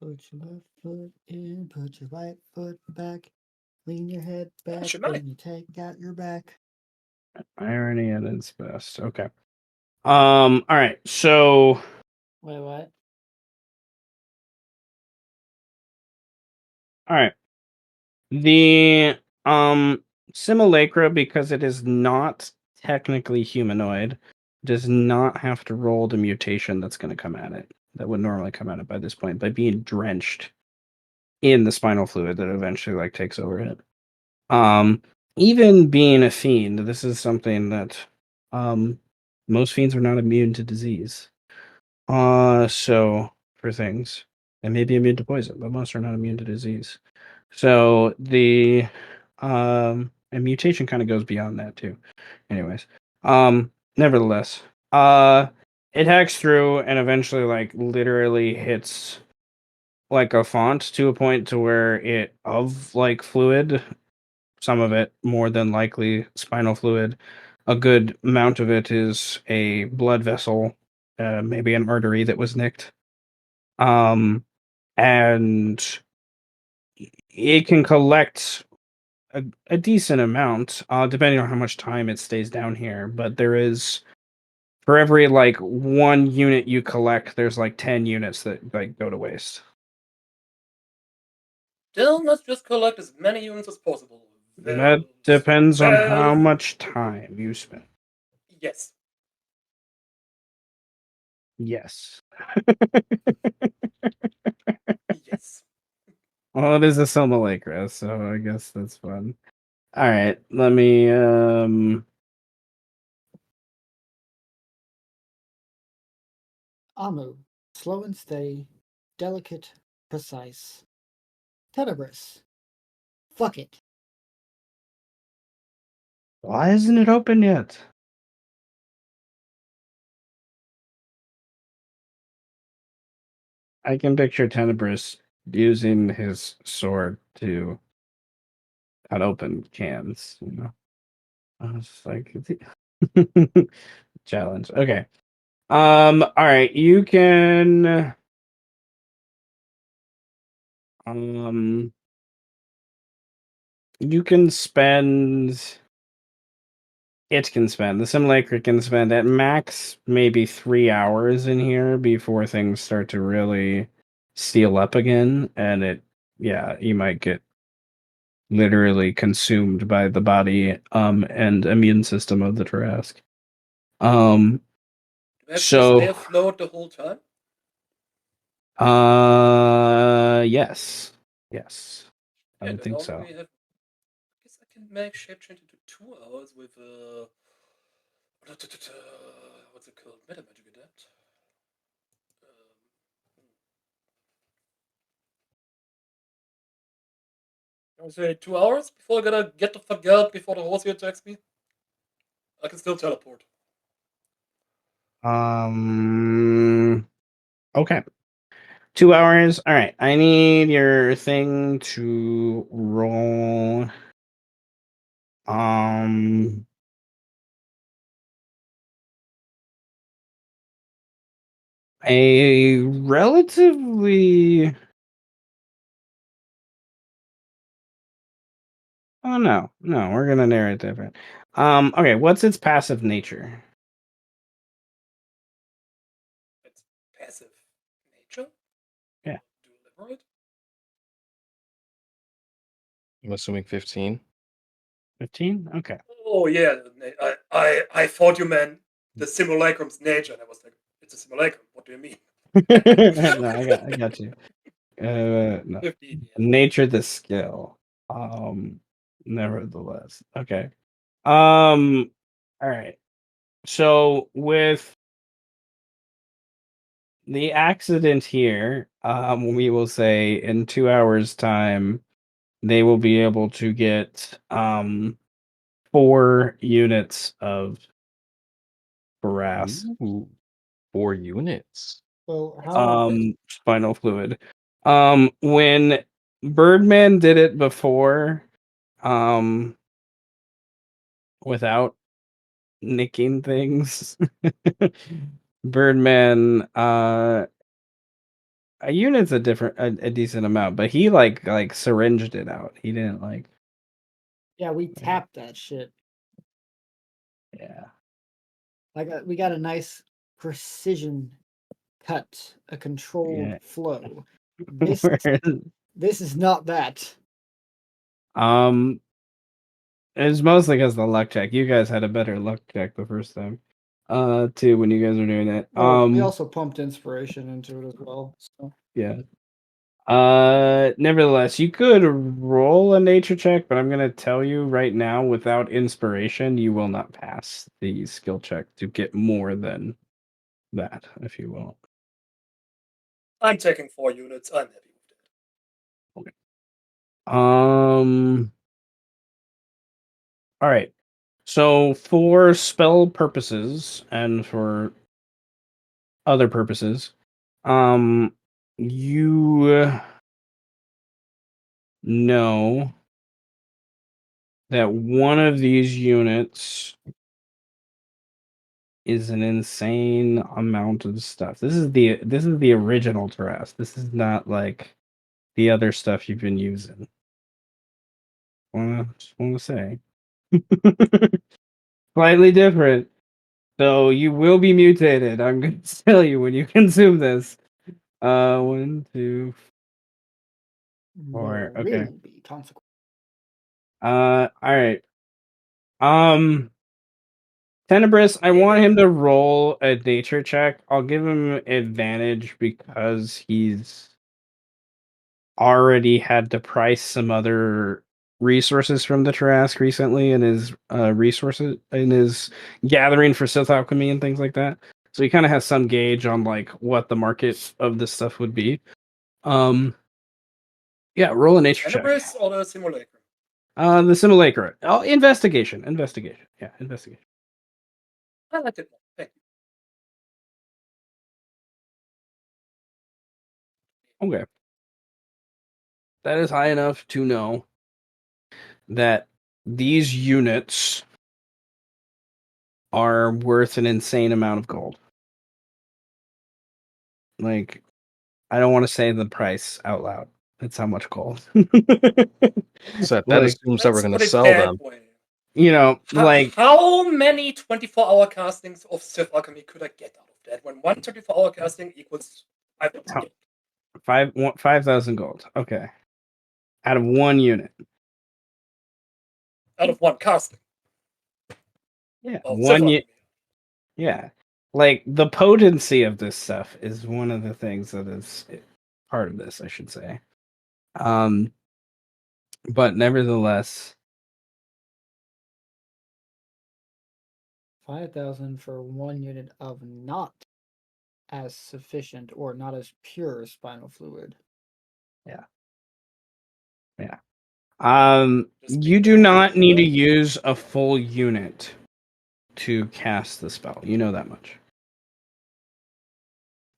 Put your left foot in, put your right foot back, lean your head back should I? when you take out your back. Irony at its best. Okay. All right. So Wait, what? all right. The simulacra, because it is not technically humanoid, does not have to roll the mutation that's going to come at it. That would normally come at it by this point, by being drenched in the spinal fluid that eventually takes over it. Even being a fiend, this is something that most fiends are not immune to disease. So for things, they may be immune to poison, but most are not immune to disease. So the and mutation kind of goes beyond that too. Anyways, nevertheless, it hacks through and eventually literally hits a font to a point to where it of fluid, some of it more than likely spinal fluid. A good amount of it is a blood vessel, maybe an artery that was nicked. And it can collect a decent amount, depending on how much time it stays down here. But there is, for every 1 unit you collect, there's 10 units that go to waste. Still, let's just collect as many units as possible. That depends on how much time you spend. Yes. Yes. Yes. Well, it is a simulacra, so I guess that's fun. All right, let me Amu, slow and steady, delicate, precise. Tenebris, fuck it. Why isn't it open yet? I can picture Tenebris using his sword to cut open cans, I was like, challenge. Okay. All right, you can um you can spend. It can spend. The simulacra can spend at max maybe 3 hours in here before things start to really seal up again, and you might get literally consumed by the body and immune system of the Trask. Do I have to stay So afloat the whole time? yes. Yes. I Yeah, would then think I'll so. only have. I guess I can make shape change into 2 hours with what's it called? Meta Magic Adapt. I say 2 hours before I gotta get the fuck out before the horse here attacks me. I can still teleport. Okay. 2 hours. All right. I need your thing to roll. A relatively. Oh no, we're gonna narrate different. Okay. What's its passive nature? It's passive nature. Yeah. Do you elaborate? I'm assuming 15. 15. Okay. Oh yeah, I thought you meant the simulacrum's nature, and I was like, it's a simulacrum. What do you mean? No, I got you. No. 15, yeah. Nature the skill. Nevertheless. Okay. All right. So with the accident here, we will say in 2 hours' time, they will be able to get 4 units of Baras. Ooh, 4 units. So That's pretty good. Spinal fluid. When Birdman did it before, um, without nicking things, Birdman, a unit's a decent amount, but he like syringed it out. He didn't like, yeah, we tapped that shit. yeah. Like we got a nice precision cut, a controlled Yeah. flow. This is not that. um, it's mostly because the luck check. You guys had a better luck check the first time, too, when you guys were doing it. Well, we also pumped inspiration into it as well. So Yeah. Nevertheless, you could roll a nature check, but I'm gonna tell you right now, without inspiration, you will not pass the skill check to get more than that, if you will. I'm taking 4 units. I'm happy with that. Okay. All right. So for spell purposes and for other purposes, you know that one of these units is an insane amount of stuff. This is the original Taras. This is not like the other stuff you've been using. Just wanna say. Slightly different. So you will be mutated. I'm gonna tell you when you consume this. 1, 2, 4. there Okay. will be consequences. Alright. Tenebris, I want him to roll a nature check. I'll give him advantage because he's already had to price some other resources from the Trask recently in his resources in his gathering for Sith alchemy and things like that. So he kind of has some gauge on like what the market of this stuff would be. Yeah, roll a nature check. Tenebris or the simulacrum? The simulacra. Oh, investigation. Yeah, investigation. I like it. Thank you. Okay. That is high enough to know that these units are worth an insane amount of gold. Like, I don't want to say the price out loud. That's how much gold. So that Like, assumes that we're Let's going to put it sell that them. way. you know, like How many 24-hour castings of Sith Alchemy could I get out of that when one 24-hour casting equals 5,000 gold? 5,000 gold. Okay. Out of one unit. Out of one casting Yeah. of Sith Alchemy. Yeah. Like the potency of this stuff is one of the things that is part of this, I should say. But nevertheless, 5,000 for one unit of not as sufficient or not as pure spinal fluid. yeah. Just You being do not completely need to honest. use a full unit to cast the spell. You know that much.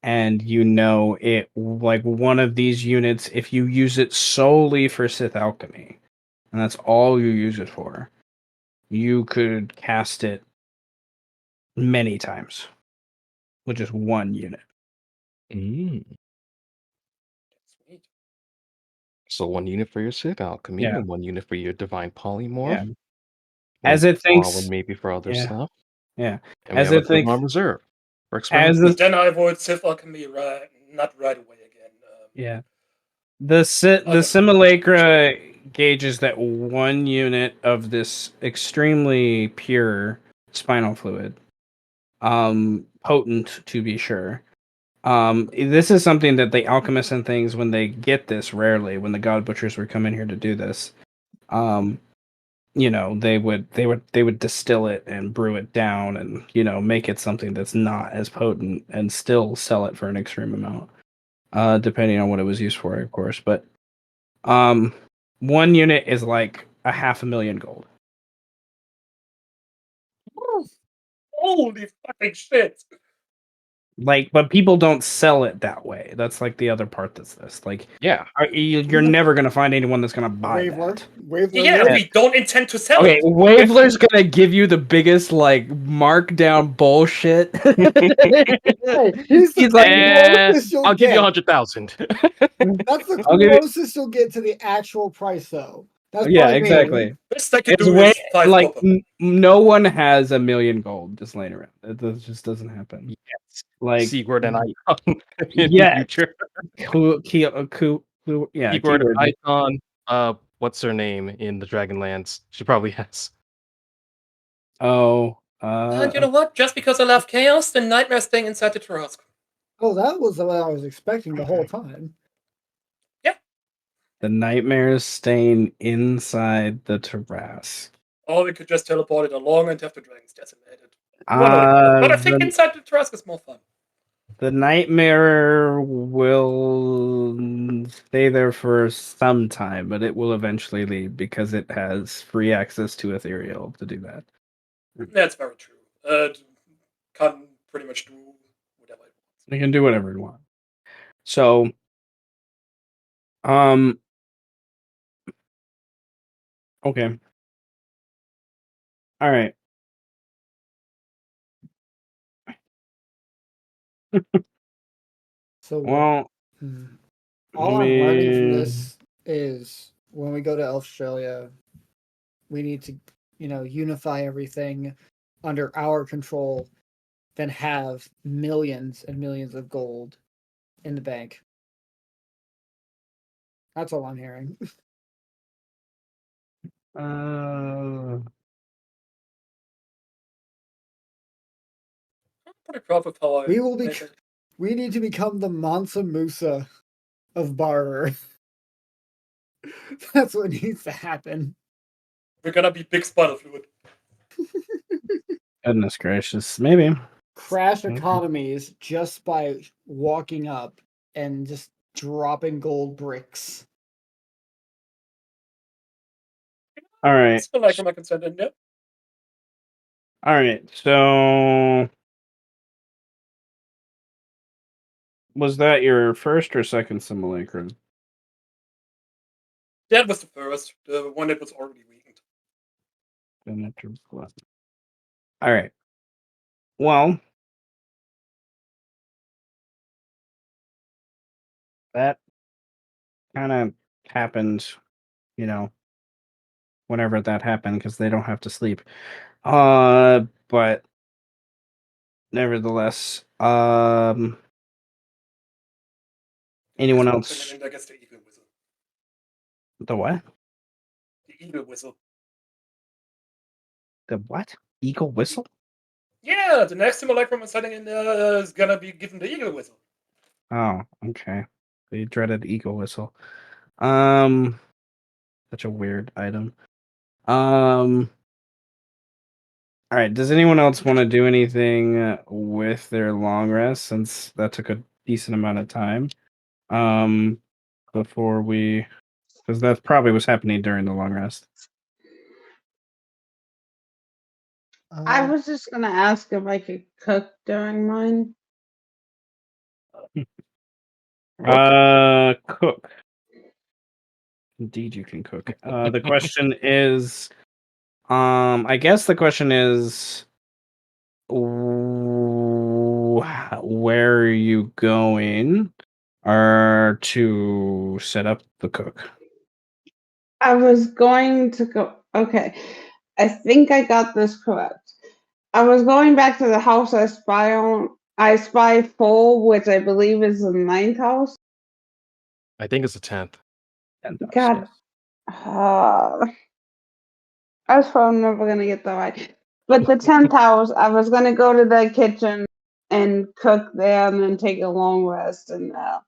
And you know it, like one of these units, if you use it solely for Sith Alchemy, and that's all you use it for, you could cast it many times with just one unit. Sweet. So 1 unit for your Sith Alchemy, Yeah. and 1 unit for your Divine Polymorph. Yeah. 1 As for it thinks, Faurwiin maybe for other yeah, stuff. yeah. And we As have a it good one thinks, on reserve for as experimentation. the, But then I would Sith Alchemy not right away again. yeah, the Other simulacra gauges that one unit of this extremely pure spinal fluid, potent to be sure. This is something that the alchemists and things, when they get this, rarely when the god butchers were coming here to do this, you know, they would distill it and brew it down and, you know, make it something that's not as potent and still sell it for an extreme amount, depending on what it was used for, of course. But one unit is like 500,000 gold. Holy fucking shit! Like, but people don't sell it that way. That's like the other part that's this. Like, Yeah. you're never gonna find anyone that's gonna buy Wavler. that. Wavler. Yeah, Lord. we don't intend to sell Okay, it. Wavler's gonna give you the biggest like markdown bullshit. Hey, he's the He's like, closest you'll I'll give you get. 100,000. That's the I'll give you, closest you'll get to the actual price, though. That's yeah, probably me. exactly. Best I could It's do way is 5 like copper. no one has 1,000,000 gold just laying around. It just doesn't happen. Yes. Like, Keyword and icon in the yeah, future. yeah, Keyword keyword. icon. What's her name in the Dragonlance? She probably has. Oh, And you know what? Just because I love chaos, the nightmare staying inside the Tarrasque. Oh, that was what I was expecting the whole time. the nightmares staying inside the Tarrasque. Or we could just teleport it along and have the dragons decimated. One or the other. But I think inside the Tarrasque is more fun. The nightmare will stay there for some time, but it will eventually leave because it has free access to ethereal to do that. That's very true. Can pretty much do whatever it wants. They can do whatever it wants. So, okay, all right. So, Well, all I I'm learning from mean, this is when we go to Australia, we need to, unify everything under our control, then have millions and millions of gold in the bank. That's all I'm hearing. uh, I'm pretty proud of how I We will be. made it. We need to become the Mansa Musa of barter. That's what needs to happen. We're gonna be big spider fluid. goodness gracious, maybe. Crash Okay. economies just by walking up and just dropping gold bricks. All right. It's still like my consent in there. All right. So, was that your first or second simulacrum? That was the first, the one that was already weakened. All right. Well, that kind of happened, you know, whenever that happened, because they don't have to sleep. But nevertheless, anyone There's one else? thing, and I guess the eagle whistle. The what? The eagle whistle. The what? Eagle whistle? Yeah, the next simulacrum is setting in is gonna be given the eagle whistle. Oh, okay. The dreaded eagle whistle. Such a weird item. All right. Does anyone else want to do anything with their long rest, since that took a decent amount of time? Before we, because that probably was happening during the long rest. I was just gonna ask if I could cook during mine. Cook. Indeed, you can cook. The question is, I guess the question is, where are you going, or to set up the cook? I was going to go. Okay, I think I got this correct. I was going back to the house I spy on. I spy full, which I believe is the 9th house. I think it's the 10th. 10th house, God. yes. I was probably never gonna get that right. But the 10th house, I was gonna go to the kitchen and cook there, and then take a long rest and I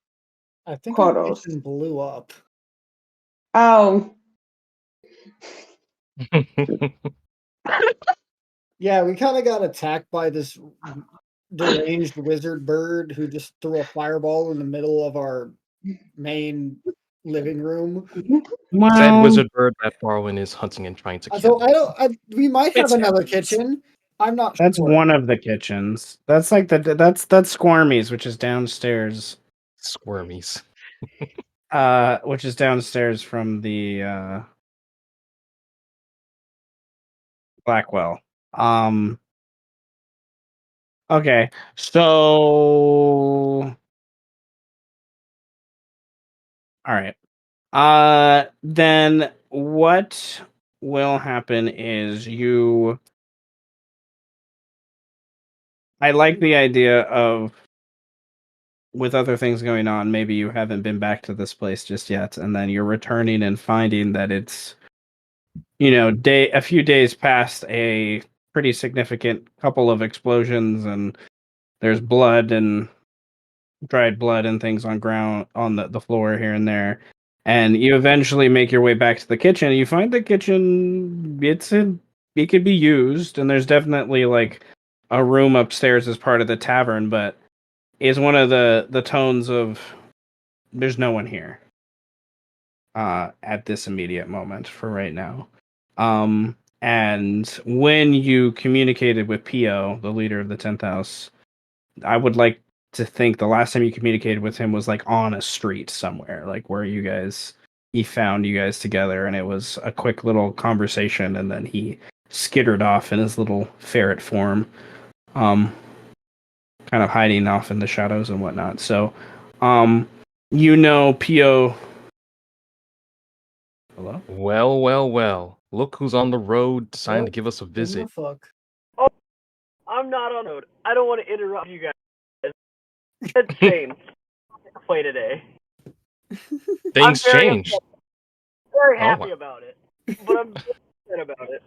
think our quarters. kitchen blew up. Oh, Yeah, we kind of got attacked by this deranged wizard bird who just threw a fireball in the middle of our main living room. Said wizard bird that Faurwiin is hunting and trying to kill. So we might have It's another happens. kitchen. I'm not That's sure. one of the kitchens. That's like that's Squirmies, which is downstairs. Squirmies. Which is downstairs from the Blackwell. Okay, so all right. Then what will happen is I like the idea of, with other things going on, maybe you haven't been back to this place just yet, and then you're returning and finding that it's, a few days past a pretty significant couple of explosions, and there's blood and dried blood and things on the floor here and there. And you eventually make your way back to the kitchen, and you find the kitchen, it could be used, and there's definitely like a room upstairs as part of the tavern, but is one of the tones of there's no one here at this immediate moment for right now. And when you communicated with Pio, the leader of the 10th house, I would like to think the last time you communicated with him was like on a street somewhere, like where he found you guys together, and it was a quick little conversation, and then he skittered off in his little ferret form, kind of hiding off in the shadows and whatnot. So, Pio. Hello? Well. Look who's on the road deciding to give us a What the visit. fuck? Oh, I'm not on road. I don't want to interrupt you guys. It's changed. Play today. Things I'm very changed. upset. Very Oh, happy wow. about it, but I'm upset about it.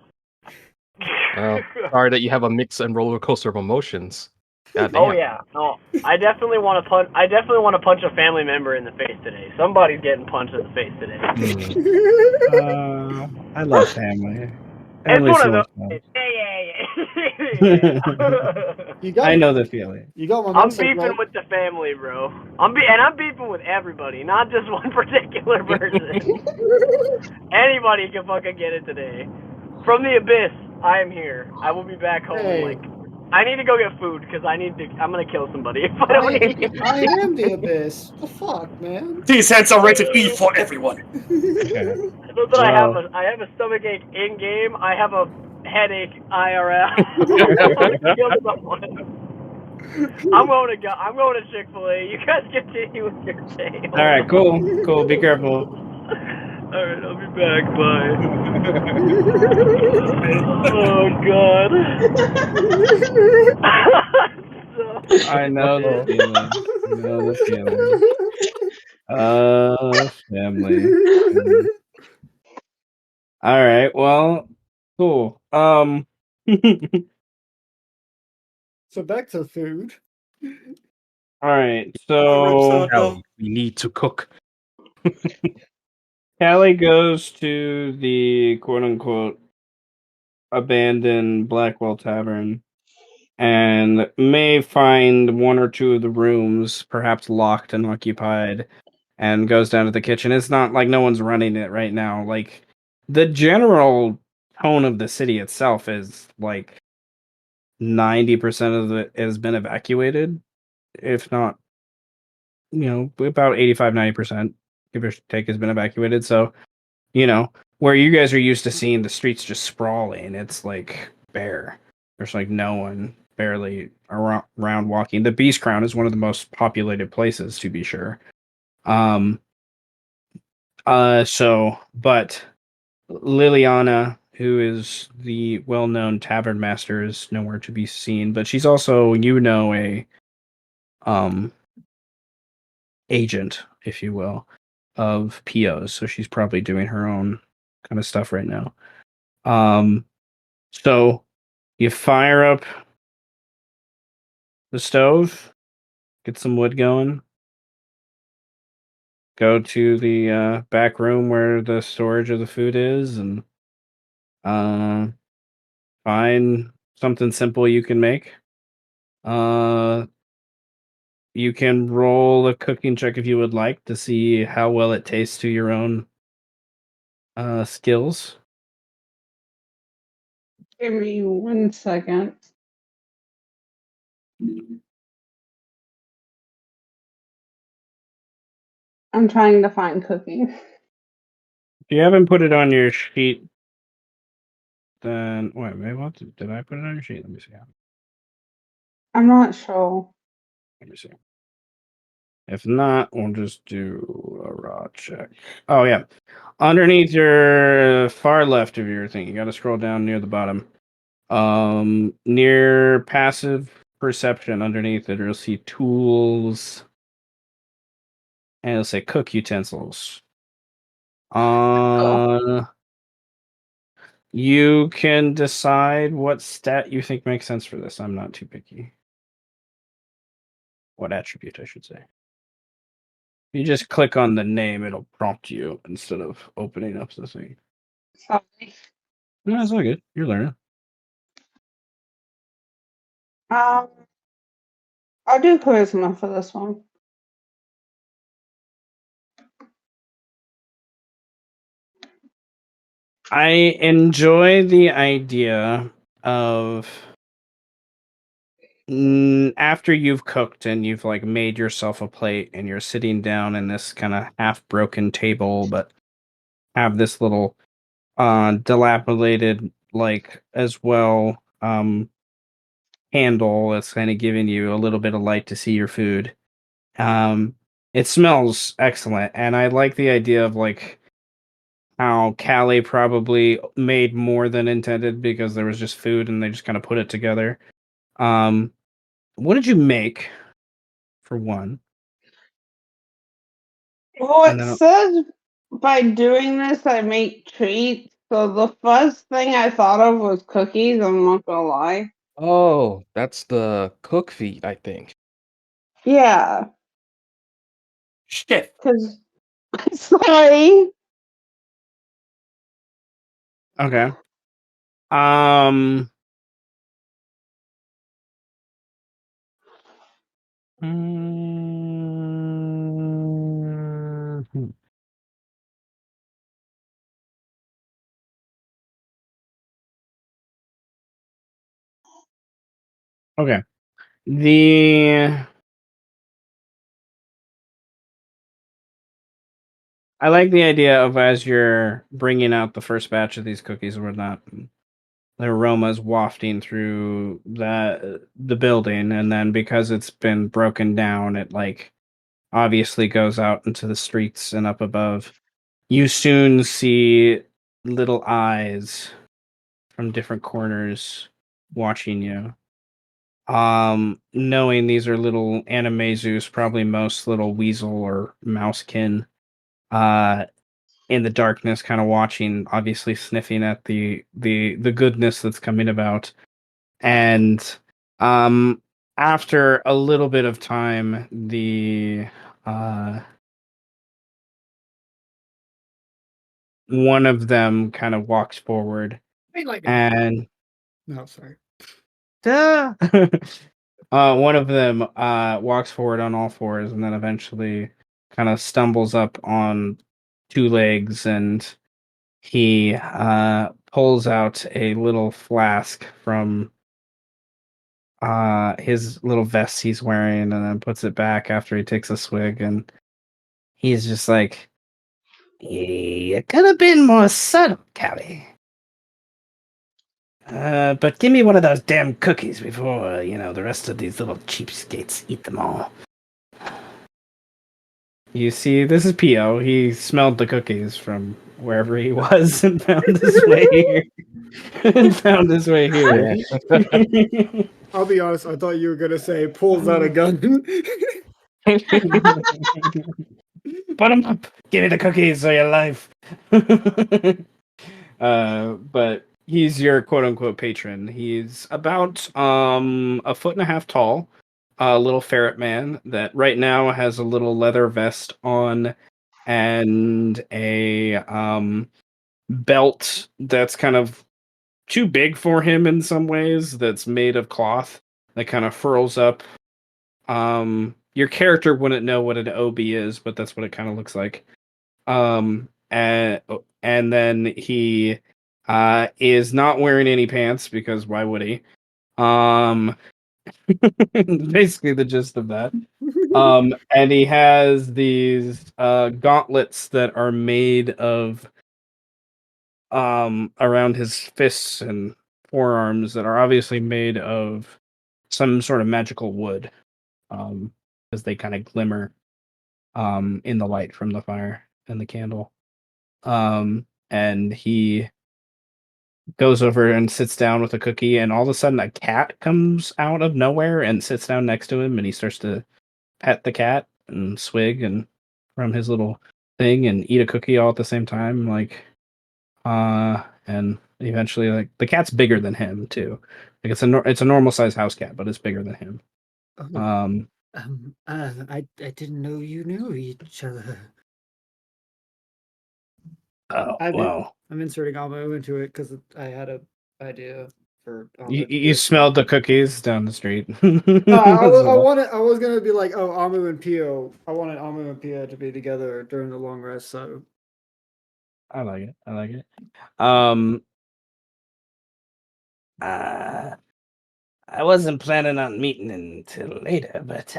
Sorry that you have a mix and roller coaster of emotions. God damn. Oh yeah, no. I definitely want to punch. I definitely want to punch a family member in the face today. Somebody's getting punched in the face today. I love family. It's Family's one so of much those. fun. Yeah. I know the feeling. You got my I'm message, beefing right? with the family, bro. I'm beefing with everybody, not just one particular person. Anybody can fucking get it today. From the abyss, I am here. I will be back home in like. I need to go get food because I'm gonna kill somebody if I don't eat. I am the abyss. What the fuck, man? These hands are rated E for everyone. Okay. Look that I have a stomach ache in game. I have a headache IRL. I want to kill someone. I'm going to Chick-fil-A. You guys continue with your day. All right, cool. Be careful. All right, I'll be back. Bye. Oh God. I know the Uh-oh. feeling. Family. All right. Well, cool. So back to food. All right. Rips So out though. Kaly, we need to cook. Kaly goes to the quote unquote abandoned Blackwell Tavern and may find one or two of the rooms perhaps locked and occupied, and goes down to the kitchen. It's not like no one's running it right now. Like the general tone of the city itself is like 90% of it has been evacuated, if not, about 85-90%, give or take, has been evacuated. So, where you guys are used to seeing the streets just sprawling, it's like bare. There's like no one barely around walking. The Beast Crown is one of the most populated places, to be sure. But Liliana, who is the well-known tavern master, is nowhere to be seen. But she's also, a um agent, if you will, of POs. So she's probably doing her own kind of stuff right now. So you fire up the stove, get some wood going, go to the back room where the storage of the food is, and find something simple you can make. You can roll a cooking check if you would like to see how well it tastes to your own skills. Give me 1 second. I'm trying to find cooking. If you haven't put it on your sheet, then wait, maybe did I put it on your sheet? Let me see. I'm not sure. Let me see. If not, we'll just do a raw check. Oh yeah, underneath your far left of your thing, you got to scroll down near the bottom. Near passive perception, underneath it, you'll see tools, and it'll say cook utensils. You can decide what stat you think makes sense for this. I'm not too picky. What attribute, I should say. You just click on the name, it'll prompt you instead of opening up the thing. Sorry. No, it's all good. You're learning. I'll do charisma for this one. I enjoy the idea of after you've cooked and you've like made yourself a plate and you're sitting down in this kind of half broken table, but have this little dilapidated like as well handle that's kind of giving you a little bit of light to see your food. It smells excellent, and I like the idea of like how Kaly probably made more than intended because there was just food and they just kind of put it together. What did you make for one? Well, And it then says by doing this, I make treats. So the first thing I thought of was cookies. I'm not gonna lie. Oh, that's the cook feat, I think. Yeah, Chef. because sorry. okay. Um. hmm. Okay. The I like the idea of as you're bringing out the first batch of these cookies or whatnot, the aromas wafting through the building, and then because it's been broken down, it like obviously goes out into the streets and up above. You soon see little eyes from different corners watching you. Knowing these are little Animaesus, probably most little weasel or mousekin, in the darkness, kind of watching, obviously sniffing at the goodness that's coming about. And after a little bit of time, the one of them kind of walks forward and no, sorry. One of them walks forward on all fours and then eventually kind of stumbles up on two legs, and he pulls out a little flask from his little vest he's wearing and then puts it back after he takes a swig, and he's just like, "You could have been more subtle, Kaly. But give me one of those damn cookies before, the rest of these little cheapskates eat them all." You see, this is Pio. He smelled the cookies from wherever he was and found his way here. I'll be honest, I thought you were gonna say pulls out a gun. Put them up. Give me the cookies or your life. But he's your quote unquote patron. He's about a foot and a half tall, a little ferret man that right now has a little leather vest on and a belt that's kind of too big for him in some ways, that's made of cloth that kind of furls up. Your character wouldn't know what an obi is, but that's what it kind of looks like. And then he is not wearing any pants because why would he? Basically the gist of that. And he has these gauntlets that are made of around his fists and forearms that are obviously made of some sort of magical wood, as they kind of glimmer in the light from the fire and the candle. And he goes over and sits down with a cookie, and all of a sudden a cat comes out of nowhere and sits down next to him, and he starts to pet the cat and swig and from his little thing and eat a cookie all at the same time, and eventually, like, the cat's bigger than him too. Like, it's a normal sized house cat, but it's bigger than him. I didn't know you knew each other. I'm inserting Almo into it because I had an idea for. You smelled the cookies down the street. I was gonna be like, oh, Amu and Pio. I wanted Amu and Pio to be together during the long rest. So I like it. I wasn't planning on meeting until later, but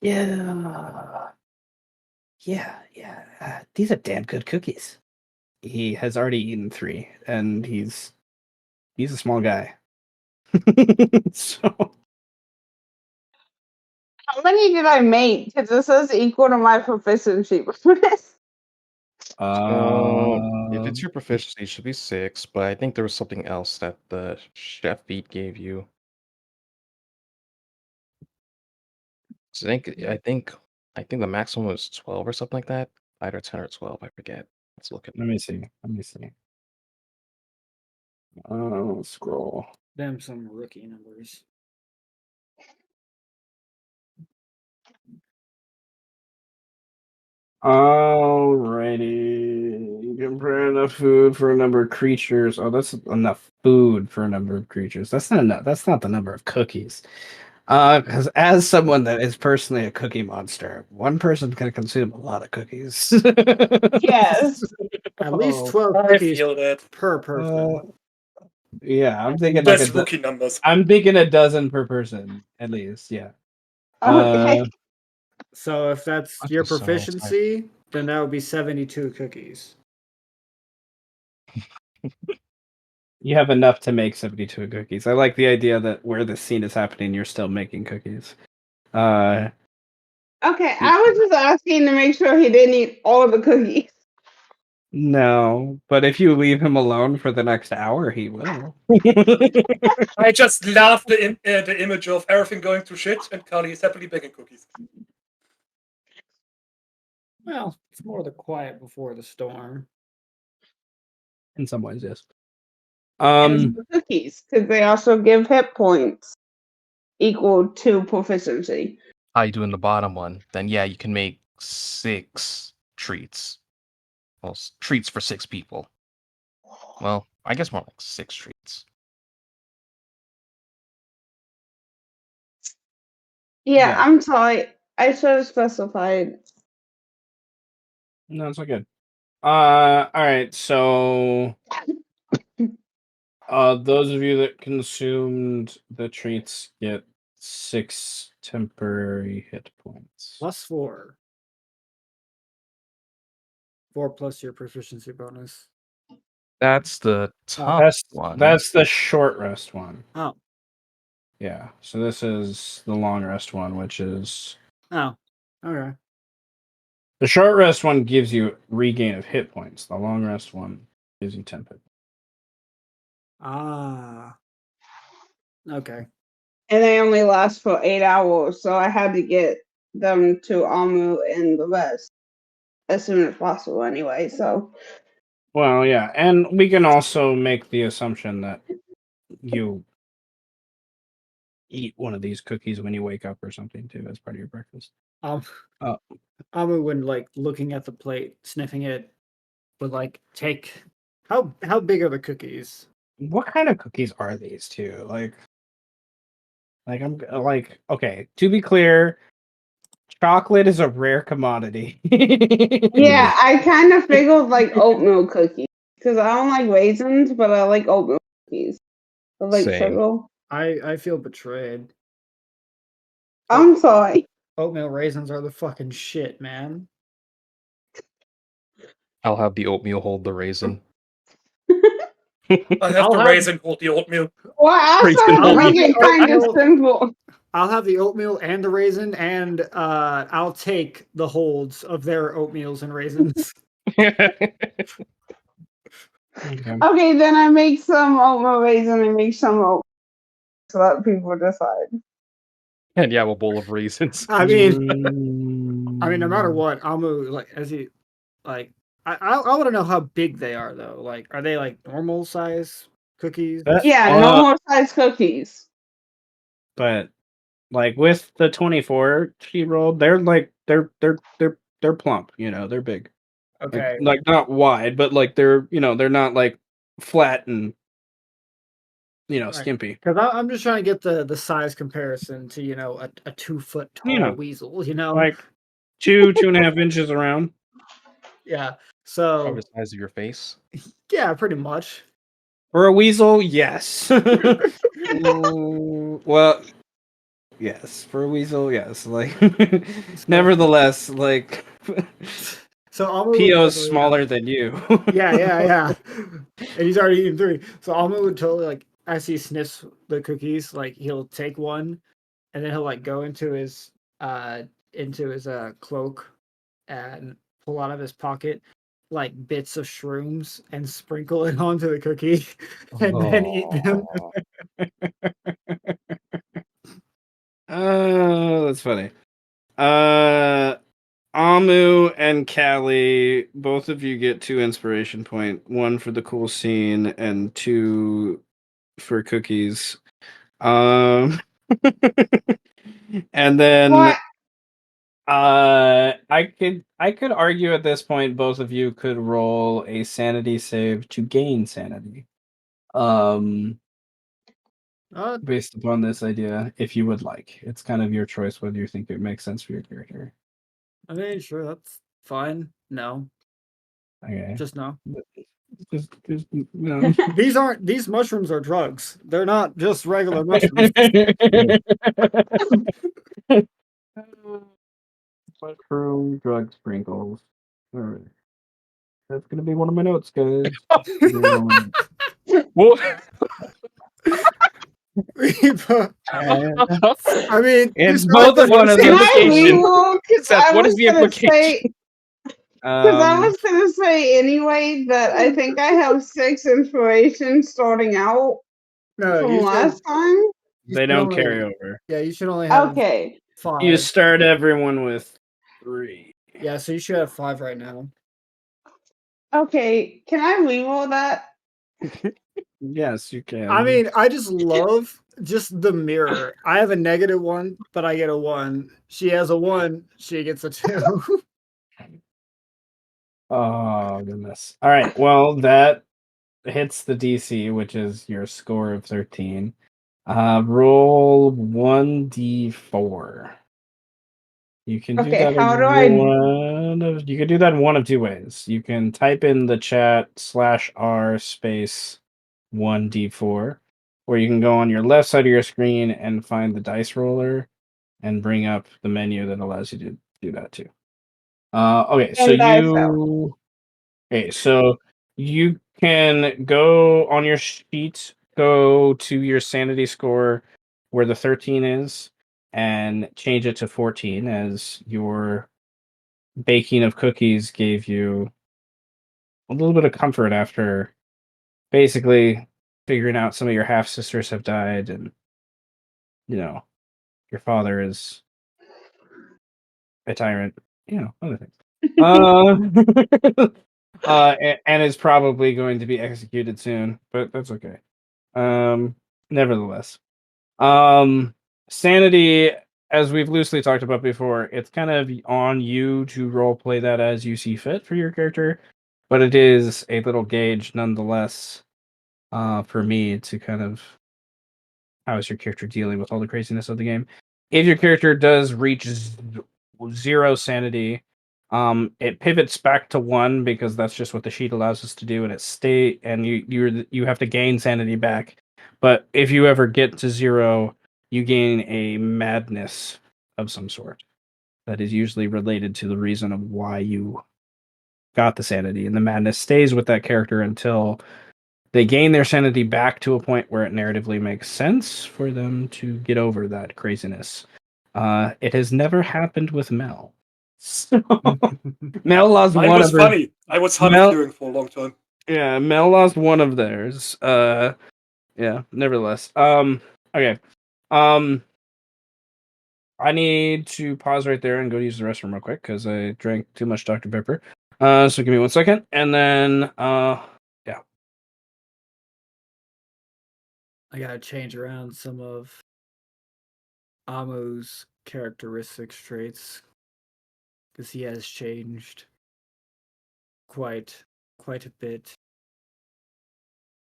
yeah. These are damn good cookies. He has already eaten 3, and he's a small guy. So How many did I make? Because this says equal to my proficiency. If it's your proficiency, it should be 6, but I think there was something else that the chef feat gave you. So I think the maximum was 12 or something like that. Either 10 or 12, I forget. Let's look at let me see. Scroll. them some rookie numbers. Alrighty. You can prepare enough food for a number of creatures. Oh, that's enough food for a number of creatures. That's not enough. That's not the number of cookies. Because as someone that is personally a cookie monster, one person can consume a lot of cookies. Yes. At least 12 I cookies feel that. per person. Yeah, I'm thinking That's rookie numbers. I'm thinking a dozen per person at least. Yeah. Okay. So if that's Okay, your so proficiency, then that would be 72 cookies. You have enough to make 72 cookies. I like the idea that where the scene is happening, you're still making cookies. Okay, I was just asking to make sure he didn't eat all the cookies. No, but if you leave him alone for the next hour, he will. I just love the image of everything going to shit and Kaly is happily baking cookies. Well, it's more the quiet before the storm. In some ways, yes. And the cookies, because they also give hit points equal to proficiency. How you doing the bottom one? Then yeah, you can make 6 treats. Well, treats for 6 people. Well, I guess more like 6 treats. Yeah, Yeah. I'm sorry. I should have specified. No, it's all good. All right. So, those of you that consumed the treats get 6 temporary hit points. +4. 4 plus your proficiency bonus. That's the top one. That's the short rest one. Oh. Yeah. So this is the long rest one, which is Oh. Okay. the short rest one gives you regain of hit points. The long rest one gives you 10 hit points. Ah. Okay. And they only last for 8 hours, so I had to get them to Amu and the rest as soon as possible anyway, so. Well, yeah, and we can also make the assumption that you eat one of these cookies when you wake up or something too as part of your breakfast. Amu, when like looking at the plate, sniffing it, would like take how big are the cookies? What kind of cookies are these too? Like I'm like, okay, to be clear, chocolate is a rare commodity. Yeah, I kind of figured like oatmeal cookies, because I don't like raisins, but I like oatmeal cookies. I like Same. sugar. I feel betrayed. I'm sorry. Oatmeal raisins are the fucking shit, man. I'll have the oatmeal hold the raisin. I have the raisin hold the oatmeal. Well, I Raisin started to hold make it kind of I'll- simple. I'll have the oatmeal and the raisin, and I'll take the holds of their oatmeals and raisins. Okay. Okay, then I make some oatmeal raisin and make some oatmeal. So let people decide. And yeah, a bowl of raisins. I mean, no matter what, Amu like as he like I want to know how big they are though. Like, are they like normal size cookies? Yeah, normal size cookies. But like with the 24 she rolled, they're like they're plump, you know, they're big. Okay. Like not wide, but like they're, you know, they're not like flat and, you know, Right. skimpy. Because I'm just trying to get the size comparison to, you know, a 2 foot tall You know, weasel, you know? like 2.5 inches around. Yeah. Probably So the size of your face. yeah, pretty much. For a weasel, yes. Well, yes. For a weasel, yes. Like, nevertheless, like, So Amu P.O.'s smaller than you. yeah. And he's already eaten 3. So Amu would totally like as he sniffs the cookies, like he'll take one and then he'll like go into his cloak and pull out of his pocket like bits of shrooms and sprinkle it onto the cookie and then eat them. Oh, that's funny. Amu and Kaly, both of you get 2 inspiration point. 1 for the cool scene and 2 for cookies. And then What? I could argue at this point both of you could roll a sanity save to gain sanity. Based upon this idea, if you would like. It's kind of your choice whether you think it makes sense for your character. I mean, sure, that's fine. No. Okay. Just no. Just no. These mushrooms are drugs. They're not just regular mushrooms. Mushroom drug sprinkles. All right. That's gonna be one of my notes, guys. Well, I mean, It's you both of started one of Can those. I implication? reroll? Because Seth, I what is was the gonna implication? say. Because I Um, was gonna say anyway that I think I have 6 inspiration starting out No, from you last should. time. they don't carry over. Yeah, you should only have Okay. 5. You start everyone with 3. Yeah, so you should have 5 right now. Okay. Can I reroll that? Yes, you can. I mean, I just love just the mirror. I have a -1, but I get a 1. She has a 1, she gets a 2. Oh goodness. All right. Well, that hits the DC, which is your score of 13. Roll 1d4. You can do Okay, that how in do I- you can do that in one of 2 ways. You can type in the chat /r space 1d4, or you can go on your left side of your screen and find the dice roller and bring up the menu that allows you to do that too. Okay, so And dice roll. you can go on your sheet, go to your sanity score where the 13 is, and change it to 14 as your baking of cookies gave you a little bit of comfort after basically figuring out some of your half sisters have died and your father is a tyrant, other things. And is probably going to be executed soon, but that's okay. Nevertheless, sanity, as we've loosely talked about before, it's kind of on you to role play that as you see fit for your character, but it is a little gauge nonetheless. For me to kind of how is your character dealing with all the craziness of the game. If your character does reach 0 sanity, it pivots back to 1 because that's just what the sheet allows us to do, and you have to gain sanity back. But if you ever get to 0, you gain a madness of some sort that is usually related to the reason of why you got the sanity, and the madness stays with that character until they gain their sanity back to a point where it narratively makes sense for them to get over that craziness. It has never happened with Mel. So, Mel lost Mine one was of her. funny. I was honey Mel, queuing for a long time. yeah, Mel lost one of theirs. Yeah. Nevertheless, okay. I need to pause right there and go use the restroom real quick because I drank too much Dr. Pepper. So give me 1 second, and then yeah. I gotta change around some of Amu's characteristic traits because he has changed quite a bit.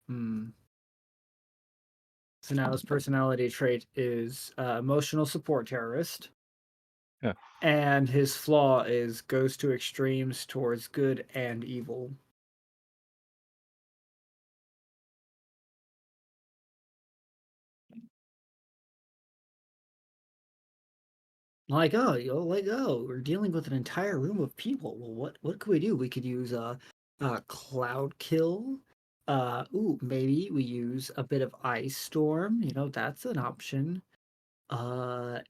So now his personality trait is emotional support terrorist. Yeah. And his flaw is goes to extremes towards good and evil. Like, we're dealing with an entire room of people. Well, what could we do? We could use cloud kill. Maybe we use a bit of ice storm. That's an option. Have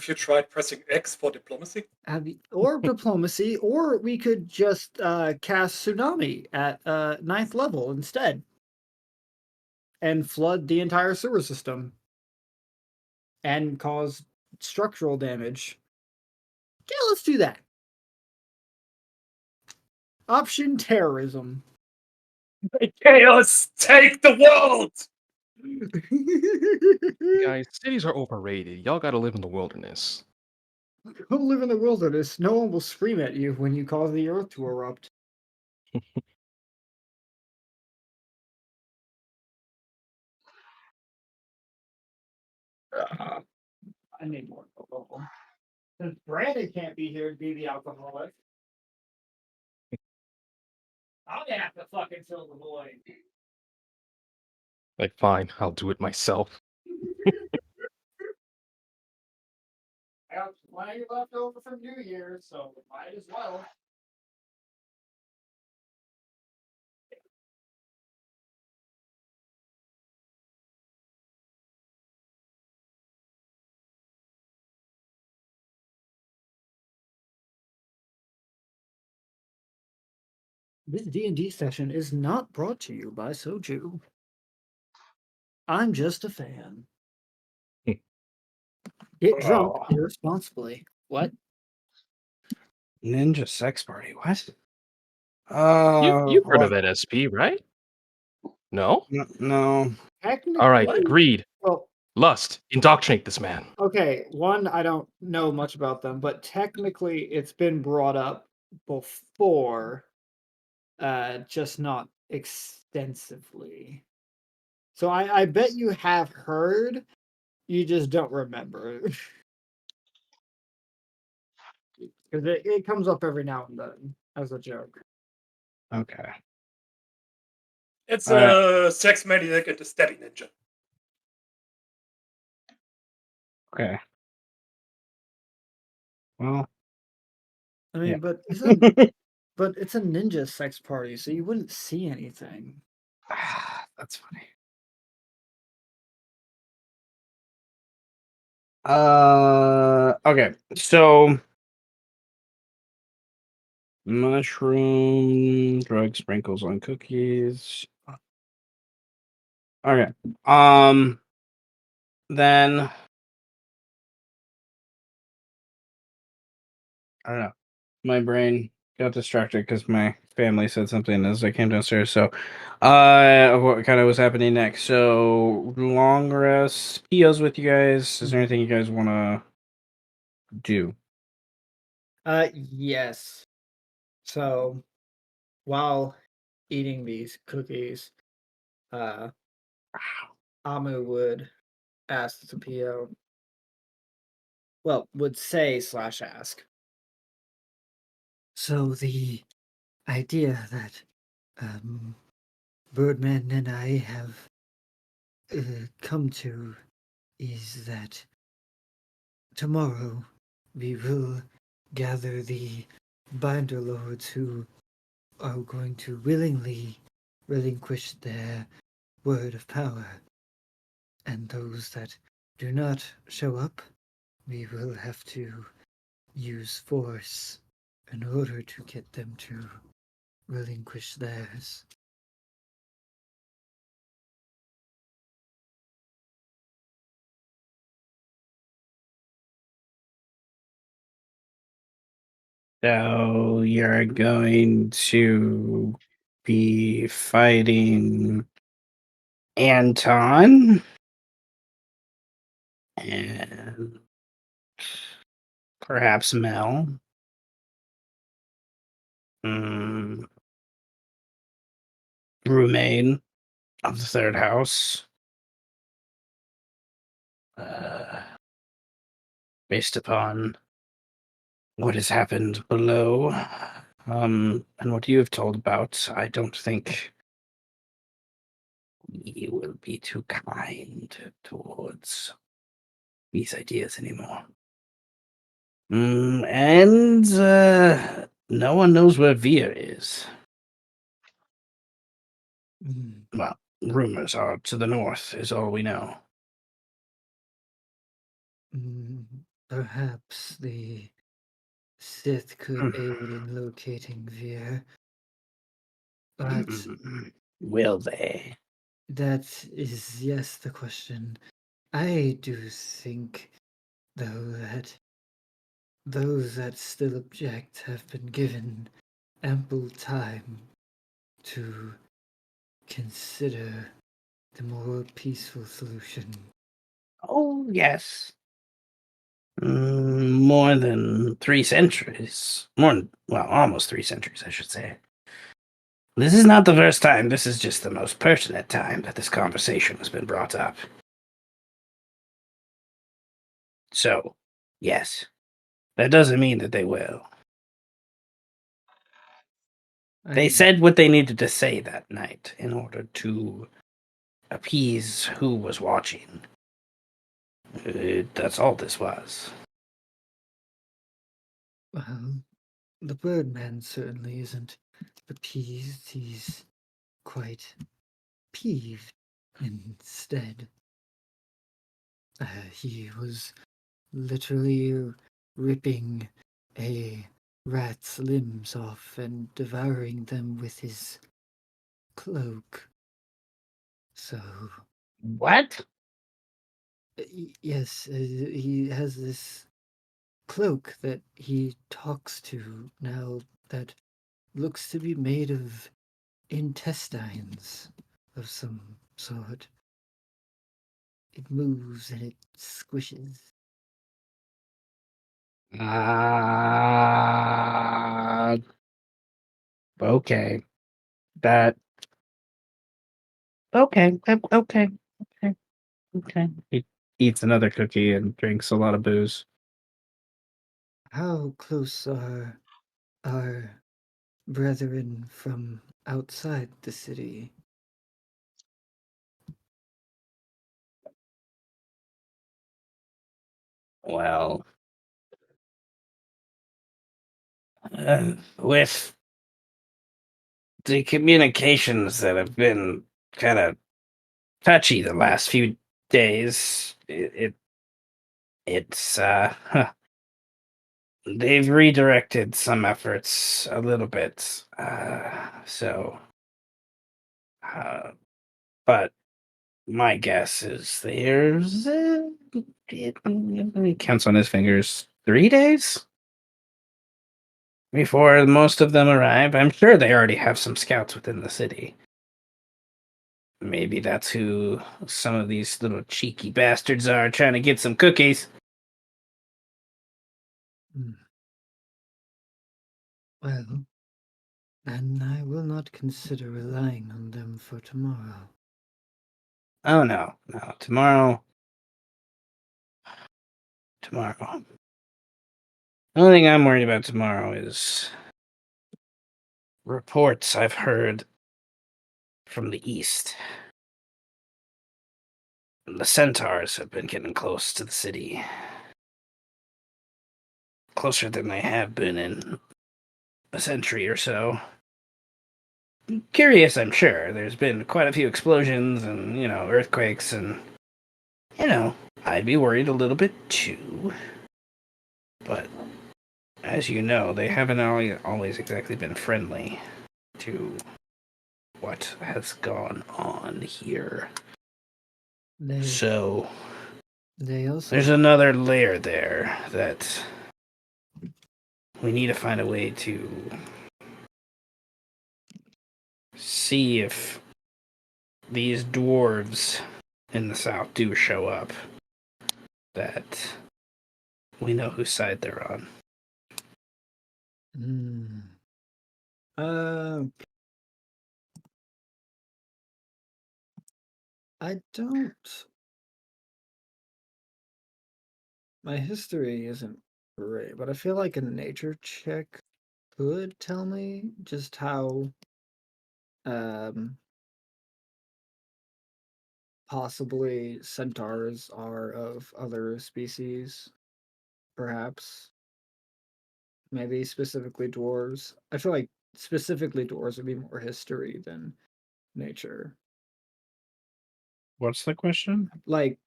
you tried pressing X for diplomacy? Or diplomacy, or we could just cast tsunami at 9th level instead, and flood the entire sewer system, and cause structural damage. Yeah, let's do that. Option terrorism. Chaos, take the world! Guys, cities are overrated. Y'all gotta live in the wilderness. Go live in the wilderness. No one will scream at you when you cause the earth to erupt. I need more alcohol. Since Brandon can't be here to be the alcoholic, I'm gonna have to fucking fill the void. Like, fine, I'll do it myself. I got plenty left over from New Year's, so might as well. This D&D session is not brought to you by Soju. I'm just a fan. Get drunk Oh. irresponsibly. What? Ninja sex party. What? You've heard of What? NSP, right? No? No. All right, Technically, agreed. well, Lust, indoctrinate this man. okay, one, I don't know much about them, but technically it's been brought up before, just not extensively. So I bet you have heard, you just don't remember. Because it comes up every now and then as a joke. Okay. It's All right. a sex maniac and a steady ninja. Okay. Well. I mean, Yeah. but it's a ninja sex party, so you wouldn't see anything. That's funny. Okay. So mushroom drug sprinkles on cookies. Okay. Then I don't know. My brain got distracted because my family said something as I came downstairs. So, what kind of was happening next? So, long rest. Pio's with you guys. Is there anything you guys want to do? Yes. So while eating these cookies, Amu would ask Tapio, well, would say slash ask. So the idea that Birdman and I have come to is that tomorrow we will gather the Binder Lords who are going to willingly relinquish their word of power. And those that do not show up, we will have to use force in order to get them to relinquish theirs. So, you're going to be fighting Anton and perhaps Mel. Mm, roommate of the third house. Based upon what has happened below, and what you have told about, I don't think we will be too kind towards these ideas anymore. And no one knows where Via is. Well, rumors are to the north is all we know. Perhaps the Sith could aid in locating Veer, but Will they? that is, yes, the question. I do think, though, that those that still object have been given ample time to consider the more peaceful solution. Oh, yes. More than 3 centuries. Almost 3 centuries, I should say. This is not the first time. This is just the most pertinent time that this conversation has been brought up. So, yes. That doesn't mean that they will. They said what they needed to say that night in order to appease who was watching. That's all this was. Well, the Birdman certainly isn't appeased. He's quite peeved instead. He was literally ripping a rats' limbs off and devouring them with his cloak. So, What? yes, he has this cloak that he talks to now that looks to be made of intestines of some sort. It moves and it squishes. Okay. That. Okay. Okay. Okay. Okay. He eats another cookie and drinks a lot of booze. How close are our brethren from outside the city? Well, with the communications that have been kind of touchy the last few days, it's they've redirected some efforts a little bit. But my guess is there's he counts on his fingers 3 days before most of them arrive. I'm sure they already have some scouts within the city. Maybe that's who some of these little cheeky bastards are, trying to get some cookies. Well, then I will not consider relying on them for tomorrow. Oh no, no, tomorrow. The only thing I'm worried about tomorrow is reports I've heard from the east. The centaurs have been getting close to the city. Closer than they have been in a century or so. Curious, I'm sure. There's been quite a few explosions and, earthquakes, and, I'd be worried a little bit too. But, as you know, they haven't always exactly been friendly to what has gone on here. So, They also there's another layer there that we need to find a way to see if these dwarves in the south do show up, that we know whose side they're on. I don't. My history isn't great, but I feel like a nature check could tell me just how um possibly centaurs are of other species, perhaps. Maybe specifically dwarves. I feel like specifically dwarves would be more history than nature. What's the question? Like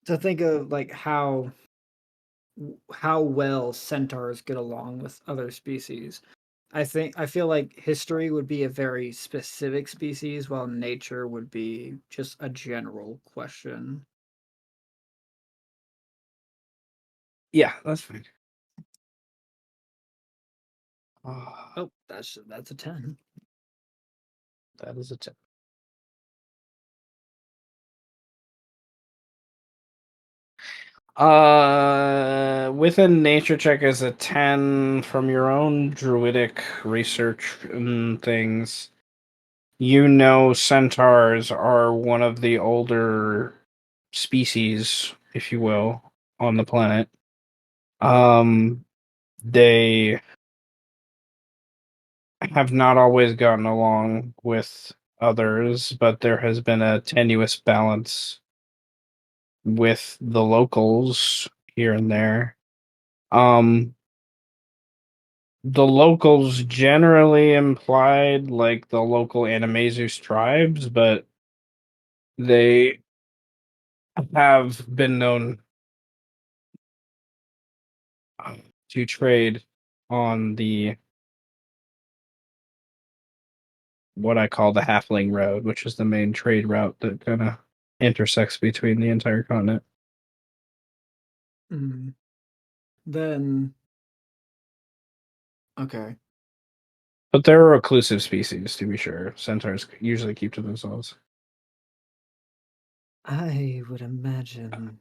to think of like how well centaurs get along with other species. I feel like history would be a very specific species, while nature would be just a general question. Yeah, that's fine. Oh, that's a 10. That is a 10. With a nature check as a 10 from your own druidic research and things, centaurs are one of the older species, if you will, on the planet. They have not always gotten along with others, but there has been a tenuous balance with the locals here and there. The locals generally implied like the local Animaesus tribes, but they have been known to trade on the what I call the Halfling Road, which is the main trade route that kind of intersects between the entire continent. Then, okay. But they're a reclusive species, to be sure. Centaurs usually keep to themselves. I would imagine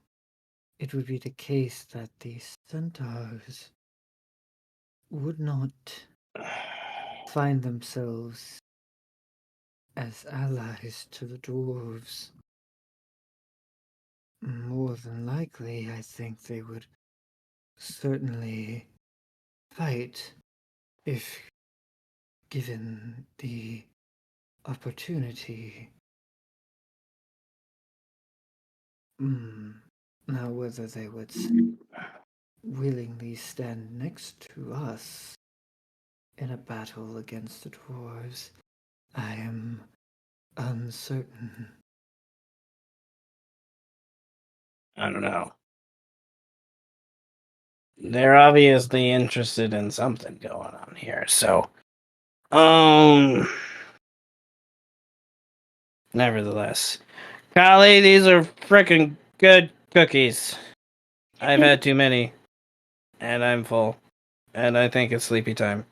it would be the case that the centaurs would not find themselves as allies to the dwarves. More than likely, I think they would certainly fight if given the opportunity. Now, whether they would willingly stand next to us in a battle against the dwarves, I am uncertain. I don't know. They're obviously interested in something going on here, so nevertheless. Kaly, these are frickin' good cookies. I've had too many. And I'm full. And I think it's sleepy time.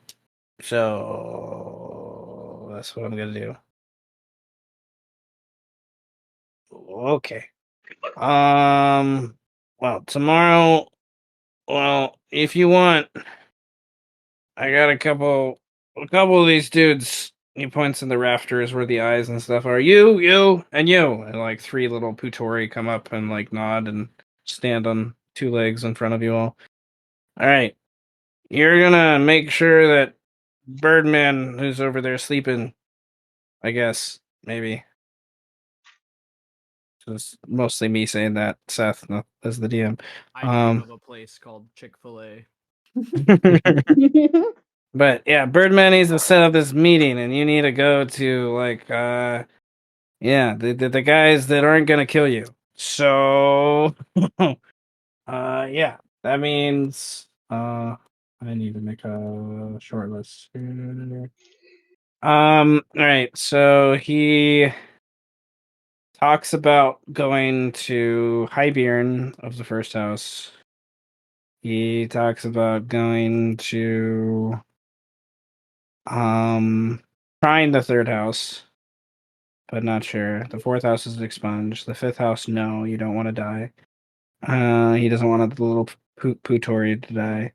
So that's what I'm gonna do. Okay. Well, tomorrow, if you want, I got a couple of these dudes. He points in the rafters where the eyes and stuff are. You, and you. And like 3 little Putori come up and like nod and stand on 2 legs in front of you all. All right. You're gonna make sure that Birdman, who's over there sleeping, I guess, maybe. It's mostly me saying that, Seth, no, as the DM. I dream of a place called Chick-fil-A. But yeah, Birdman needs to set up this meeting, and you need to go to like, the guys that aren't gonna kill you. So, yeah, that means I need to make a short list. All right, so he talks about going to Highbearn of the first house. He talks about going to trying the third house, but not sure. The fourth house is expunged. The fifth house, no, you don't want to die. He doesn't want the little Putori to die.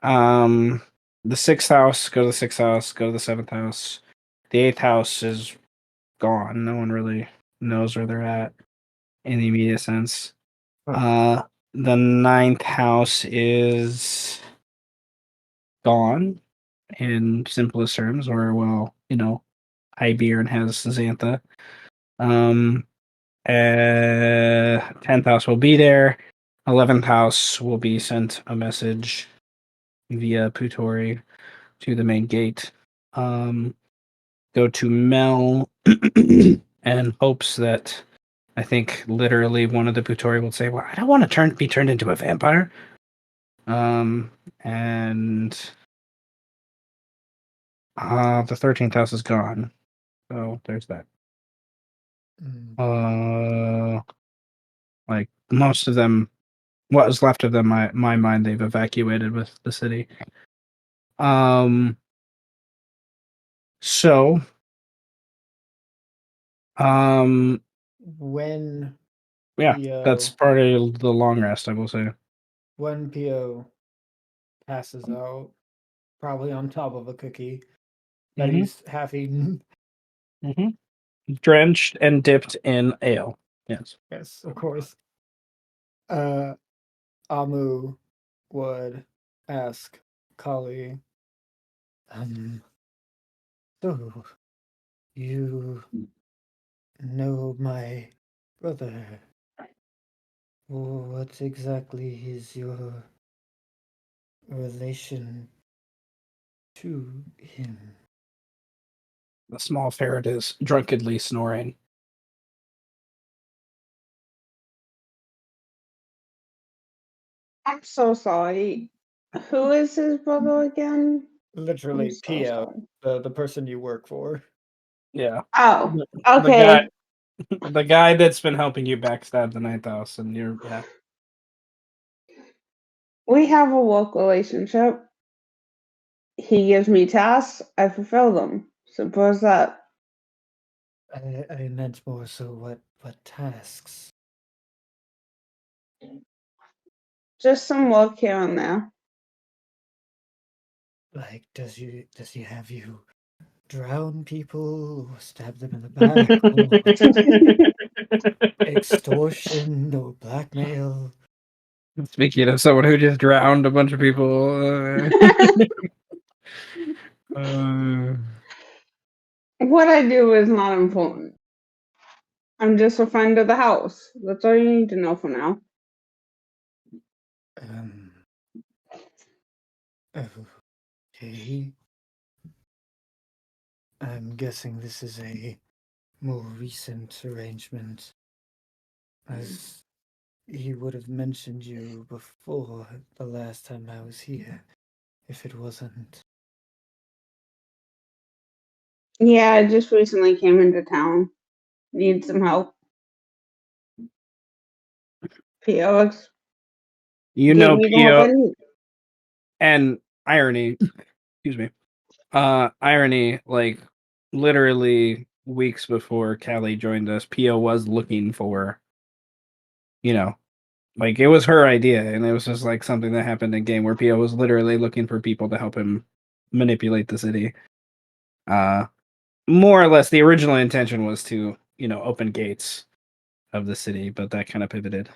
The sixth house, go to the sixth house, go to the seventh house. The eighth house is gone. No one really knows where they're at in the immediate sense. The ninth house is gone in simplest terms, or Highbearn has Xantha. 10th house will be there. 11th house will be sent a message via Putori to the main gate. Go to Mel and hopes that I think literally one of the Putori will say, "Well, I don't want to be turned into a vampire." And the 13th house is gone. So there's that. Like most of them, what is left of them, my mind, they've evacuated with the city. So, When yeah, Pio, that's part of the long rest, I will say. when Pio passes out, probably on top of a cookie that he's half eaten. Drenched and dipped in ale. Yes. Yes, of course. Amu would ask Kaly, so you know my brother. What exactly is your relation to him? The small ferret is drunkenly snoring. I'm so sorry. Who is his brother again? I'm Literally, so Pio, sorry. the person you work for. Yeah. Oh, The okay. the guy that's been helping you backstab the Ninth House, and yeah. We have a work relationship. He gives me tasks, I fulfill them. Suppose that. I meant more so what tasks? Just some work here and there. Like, does he have you drown people or stab them in the back or extortion or blackmail? Speaking of someone who just drowned a bunch of people. What I do is not important. I'm just a friend of the house. That's all you need to know for now. Okay. I'm guessing this is a more recent arrangement, as he would have mentioned you before the last time I was here, if it wasn't. Yeah, I just recently came into town. Need some help. Felix You gave know, me the help I Pio, need. and irony, excuse me, irony, like, literally weeks before Kaly joined us, Pio was looking for, like, it was her idea, and it was just, like, something that happened in game where Pio was literally looking for people to help him manipulate the city. More or less, the original intention was to, open gates of the city, but that kind of pivoted.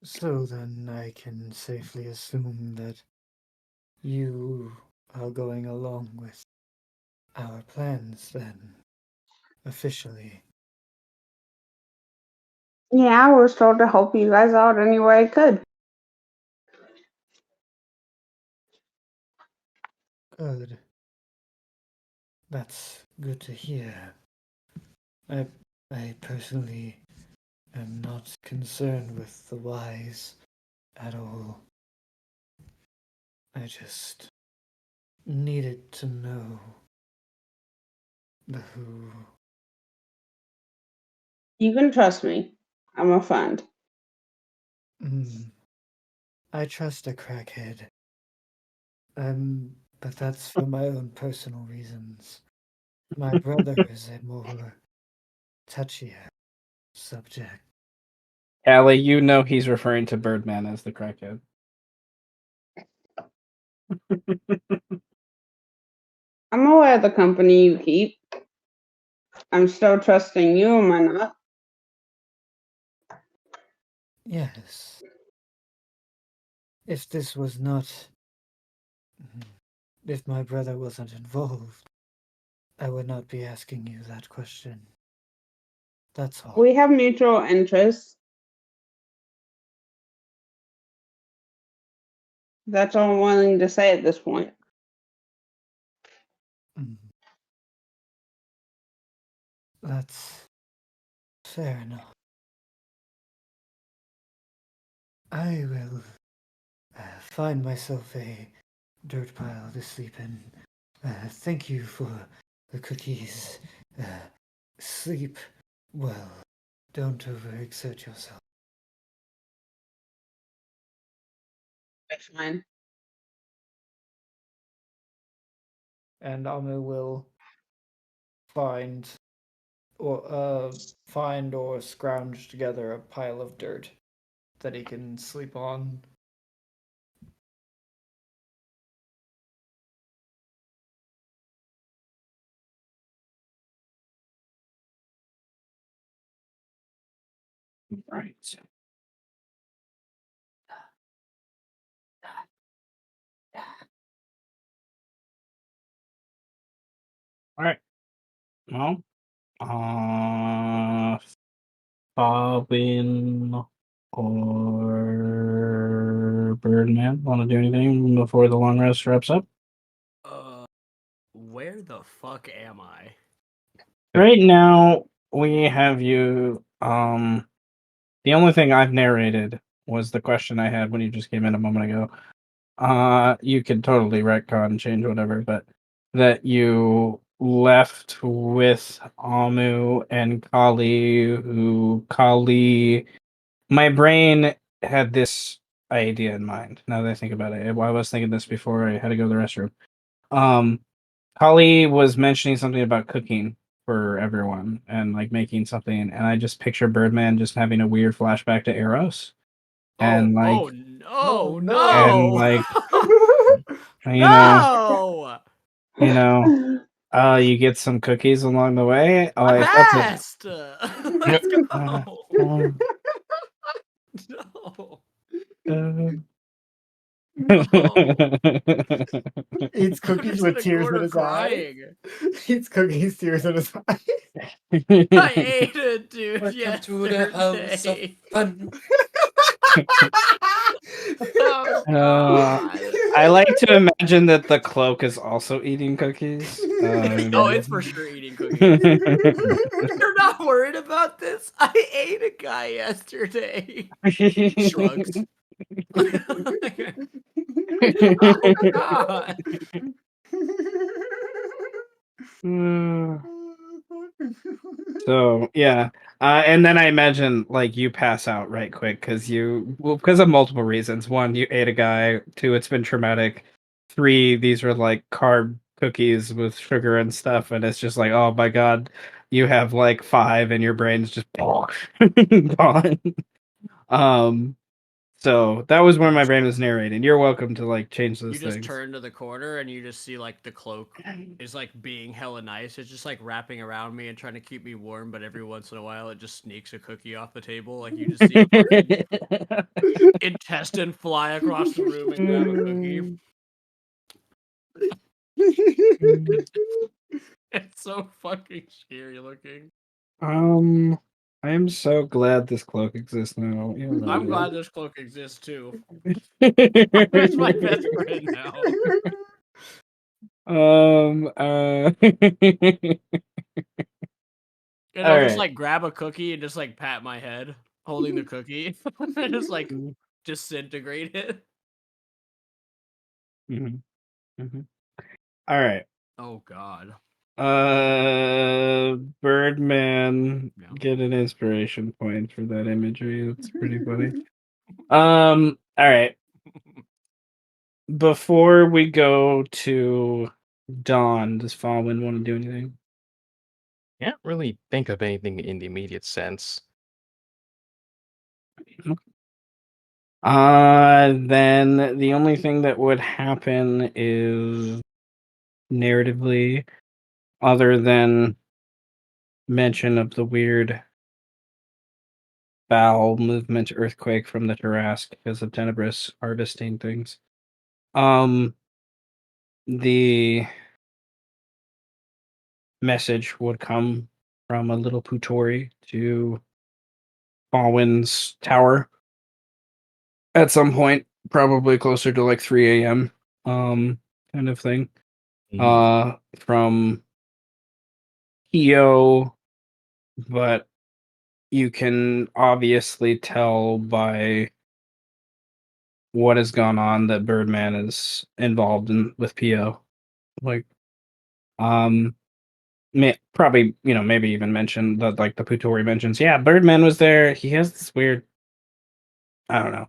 So then I can safely assume that you are going along with our plans then, officially. Yeah, I was told to help you guys out any way I could. Good. That's good to hear. I personally am not concerned with the whys at all. I just needed to know the who. You can trust me. I'm a friend. I trust a crackhead. But that's for my own personal reasons. My brother is a more touchier subject. Kaly, you know he's referring to Birdman as the crackhead. I'm aware of the company you keep. I'm still trusting you, am I not? Yes. If this was not. If my brother wasn't involved, I would not be asking you that question. That's all. We have mutual interests. That's all I'm willing to say at this point. That's fair enough. I will find myself a dirt pile to sleep in. Thank you for the cookies. Sleep well. Don't overexert yourself. That's fine. And Amu will find or scrounge together a pile of dirt that he can sleep on. Right. All right. Well, Bobbin or Birdman want to do anything before the long rest wraps up? Where the fuck am I? Right now, we have you the only thing I've narrated was the question I had when you just came in a moment ago. You could totally retcon, change whatever, but that you left with Amu and Kaly. My brain had this idea in mind. Now that I think about it, I was thinking this before I had to go to the restroom. Kaly was mentioning something about cooking for everyone and like making something, and I just picture Birdman just having a weird flashback to Eros, and like, Oh no, no. and no, like, you no! know, you get some cookies along the way. I Like that's a. passed. Let's Uh, go. uh, No, uh, no. Eats I'm cookies just in with a tears in corner his eyes. crying. Eats cookies, tears in his eyes. I ate it, dude. Welcome to the house of Yesterday. fun. Oh Uh, God. I like to imagine that the cloak is also eating cookies. Oh, it's for sure eating cookies. You're not worried about this? I ate a guy yesterday. Shrugs. Oh God. So yeah, and then I imagine like you pass out right quick because of multiple reasons. One, you ate a guy. Two, it's been traumatic. Three, these are like carb cookies with sugar and stuff, and it's just like, oh my god, you have like five, and your brain's just gone. Um, so that was when my brain was narrating. You're welcome to like change those You just things. turn to the corner and you just see like the cloak is like being hella nice. It's just like wrapping around me and trying to keep me warm, but every once in a while it just sneaks a cookie off the table. Like you just see a fucking intestine fly across the room and grab a cookie. It's so fucking scary looking. I am so glad this cloak exists now. I'm glad this cloak exists too. It's my best friend now. Um. And All I'll just right. like grab a cookie and just like pat my head holding the cookie and just like disintegrate it. Mhm, mhm. All right. Oh God. Birdman, Yeah. get an inspiration point for that imagery. That's pretty funny. All right. Before we go to Dawn, does Faurwiin want to do anything? Can't really think of anything in the immediate sense. Then the only thing that would happen is narratively, other than mention of the weird bowel movement earthquake from the Tarrasque because of Tenebris harvesting things. The message would come from a little Putori to Baldwin's tower at some point, probably closer to like 3 a.m. Kind of thing. From Kyo, but you can obviously tell by what has gone on that Birdman is involved in with Pio. Like, um, probably maybe even mention that like the Putori mentions. Yeah, Birdman was there. He has this weird. I don't know.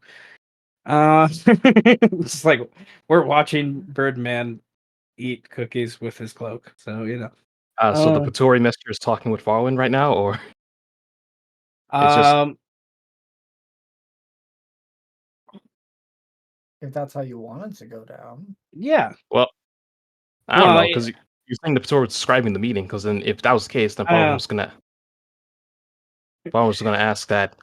It's like we're watching Birdman eat cookies with his cloak. So So the Patori Messenger is talking with Faurwiin right now, or it's just If that's how you want it to go down. yeah. well, I don't know because you're saying the Patori was describing the meeting. Because then, if that was the case, then Faurwiin was gonna ask that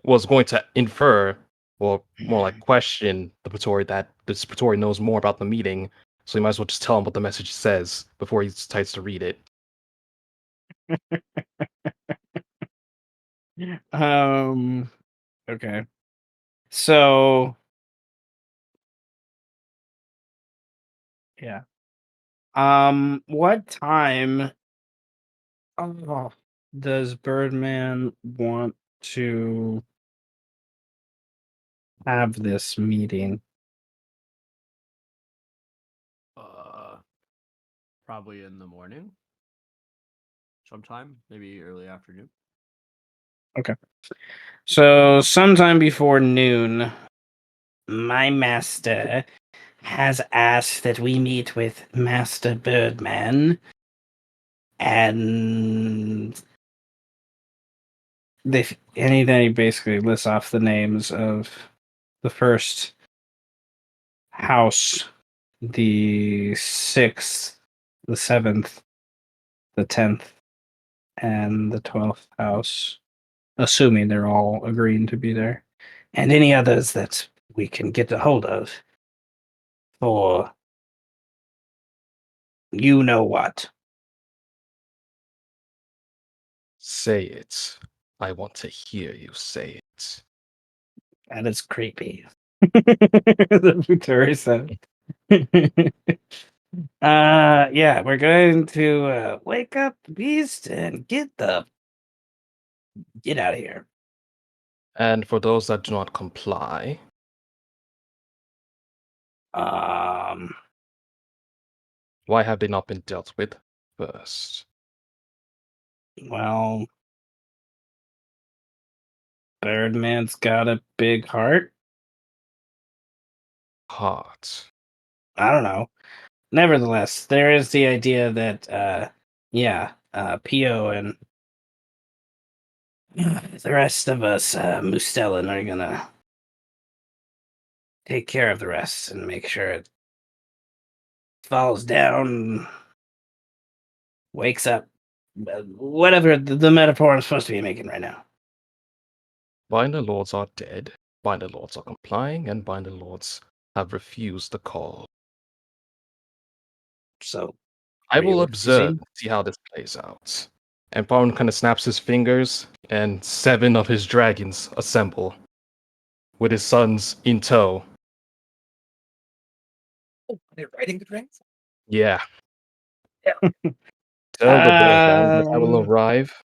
was going to infer, or more like question the Patori that this Patori knows more about the meeting. So you might as well just tell him what the message says before he decides to read it. Okay. So yeah. What time does Birdman want to have this meeting? Probably in the morning. Sometime, maybe early afternoon. Okay. So sometime before noon, my master has asked that we meet with Master Birdman, and then he basically lists off the names of the first house, the 6th, the 7th, the 10th, and the 12th house, assuming they're all agreeing to be there, and any others that we can get a hold of for you know what. Say it. I want to hear you say it. That is creepy. The Futuri said. Yeah, we're going to wake up the beast and get out of here. And for those that do not comply, Um, why have they not been dealt with first? well, Birdman's got a big heart. Heart. I don't know. Nevertheless, there is the idea that, Pio and the rest of us, Mustellan, are gonna take care of the rest and make sure it falls down, wakes up, whatever the metaphor I'm supposed to be making right now. Binder lords are dead, binder lords are complying, and binder lords have refused the call. So, I are you will observe refusing? and see how this plays out. And Faurwiin kind of snaps his fingers, and 7 of his dragons assemble, with his sons in tow. Oh, they're riding the drinks? Yeah. Yeah. Tell the Bearman that I will Um, arrive,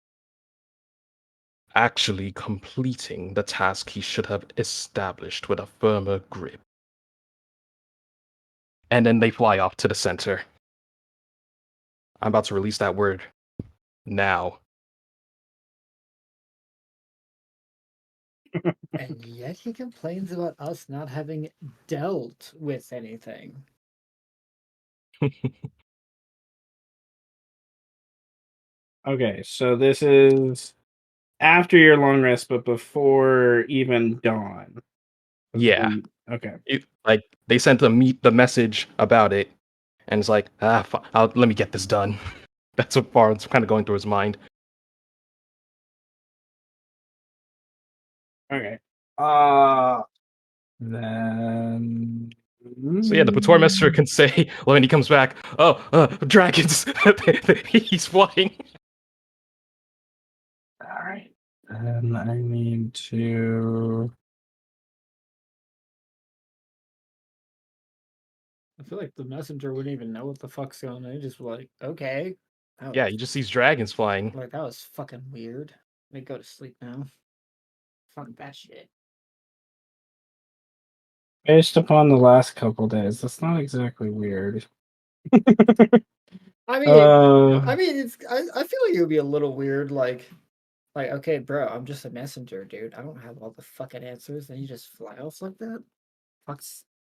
actually completing the task he should have established with a firmer grip. And then they fly off to the center. I'm about to release that word now. And yet he complains about us not having dealt with anything. Okay, so this is after your long rest, but before even dawn. Yeah. Okay. Like they sent the message about it, and it's like, let me get this done. That's what Faurwiin's kind of going through his mind. Okay. Then. So yeah, the Praetor Messenger can say when he comes back, dragons, he's flying. All right. Then I need to. I feel like the messenger wouldn't even know what the fuck's going on. He just like, okay. Yeah, he just sees dragons flying. Like, that was fucking weird. Let me go to sleep now. Fuck that shit. Based upon the last couple days, that's not exactly weird. I Uh, mean, I feel like it would be a little weird, like, okay, bro, I'm just a messenger, dude. I don't have all the fucking answers, and you just fly off like that.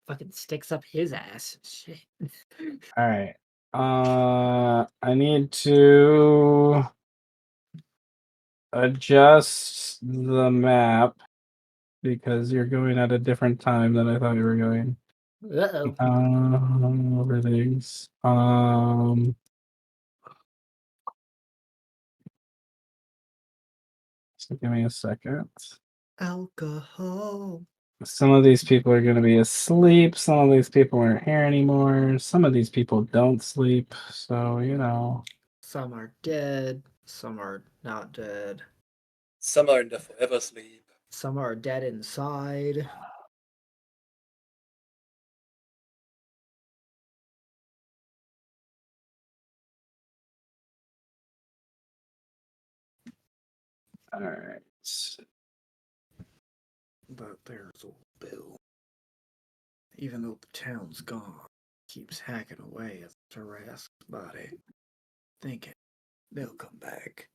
Fucking sticks up his ass. Shit. all right. I need to adjust the map because you're going at a different time than I thought you were going. Uh-oh. Everything's. So give me a second. Alcohol. Some of these people are going to be asleep. Some of these people aren't here anymore. Some of these people don't sleep. So, you know. Some are dead. Some are not dead. Some are in the forever sleep. Some are dead inside. All right. But there's Bill. Even though the town's gone, keeps hacking away at the Tarask's body, thinking they'll come back,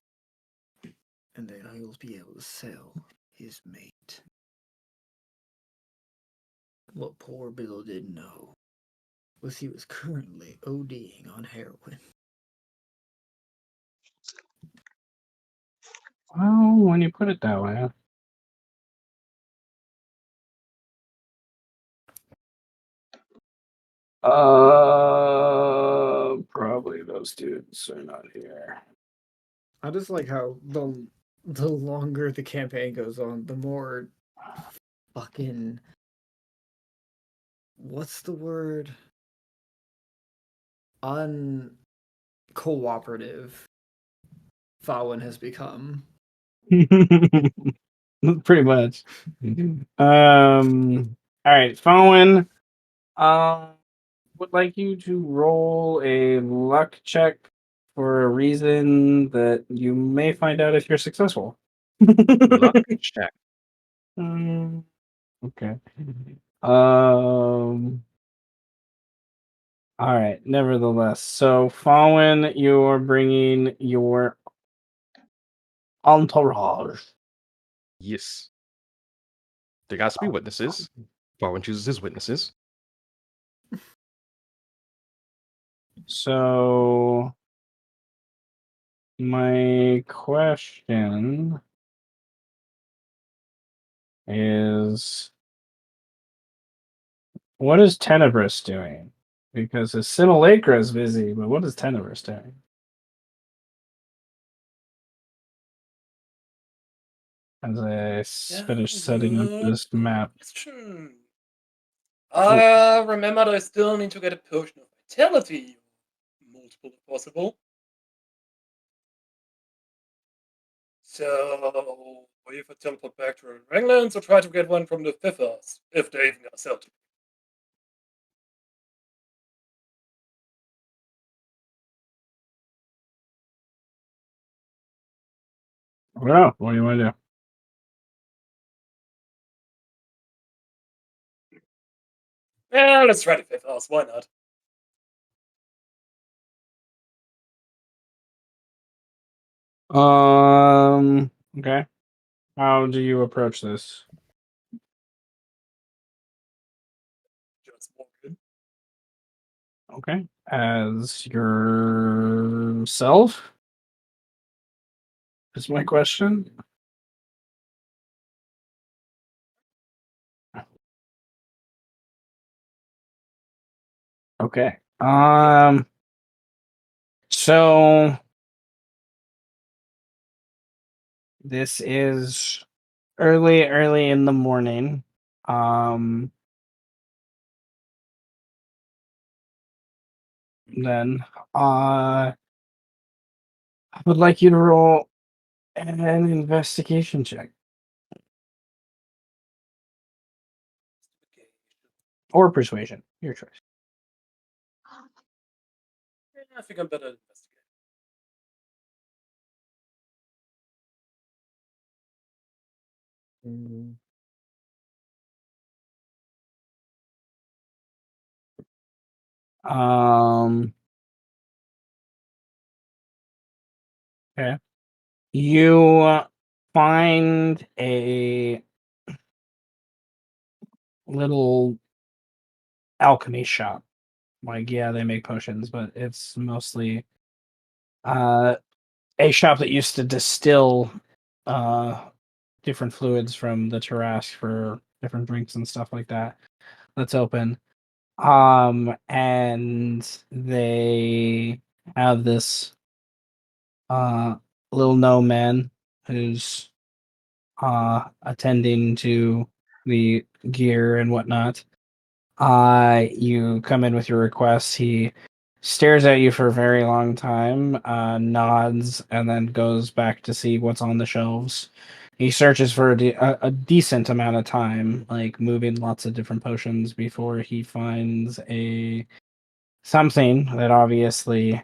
and then he'll be able to sell his mate. What poor Bill didn't know was he was currently ODing on heroin. Well, when you put it that way. Probably those dudes are not here. I just like how the longer the campaign goes on, the more fucking, what's the word? Uncooperative Faurwiin has become. Pretty much. All right, Faurwiin. Would like you to roll a luck check for a reason that you may find out if you're successful. Luck check. Okay. All right. Nevertheless, so Faurwiin, you're bringing your entourage. Yes. There has to be witnesses. Farwin chooses his witnesses. So my question is, what is Tenebris doing? Because his simulacra is busy, but what is Tenebris doing? As I finish setting up this map. Question. I remembered I still need to get a potion of vitality. Multiple if possible. So, if I teleport back to Ranglands or try to get one from the Fifthers, if they even gonna sell to me. Well, what do you want to Yeah, let's try the Fifthers, why not? do? Okay. How do you approach this? Just walk in. Okay. As yourself? Is my question. Okay. So this is early in the morning. Then I would like you to roll an investigation check. Or persuasion. Your choice. Yeah, I think I'm better at investigating. Okay. You find a little alchemy shop. Like, yeah, they make potions, but it's mostly a shop that used to distill different fluids from the Tarask for different drinks and stuff like that. That's open. And they have this little gnome man who's attending to the gear and whatnot. You come in with your request. He stares at you for a very long time, nods, and then goes back to see what's on the shelves. He searches for a decent amount of time, like moving lots of different potions before he finds a something that obviously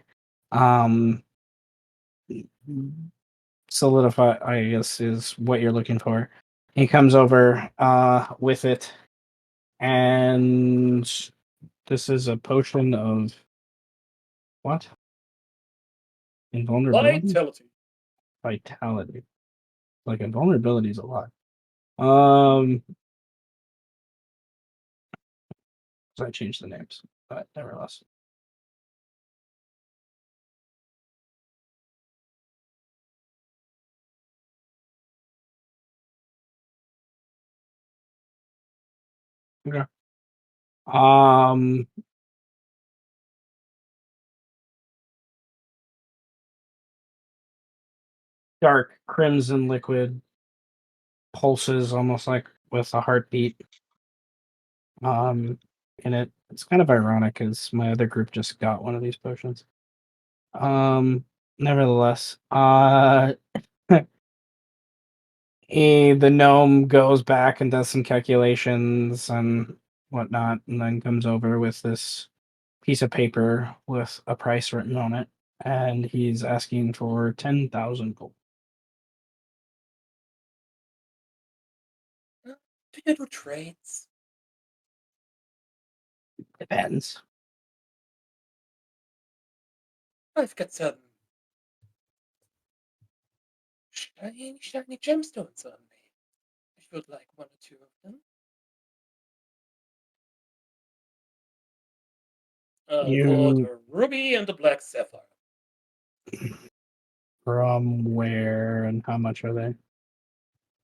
um solidify, I guess, is what you're looking for. He comes over with it And this is a potion of what? Invulnerability? Vitality. Vitality. Like invulnerability is a lot. So I changed the names, but nevertheless. Okay. Dark crimson liquid pulses almost like with a heartbeat. In it. It's kind of ironic because my other group just got one of these potions. Nevertheless, the gnome goes back and does some calculations and whatnot, and then comes over with this piece of paper with a price written on it, and he's asking for 10,000 gold. Do you do trades? Depends. I've got some shiny gemstones on me. If you'd like one or two of them. For You the ruby and the black sapphire. from where and how much are they?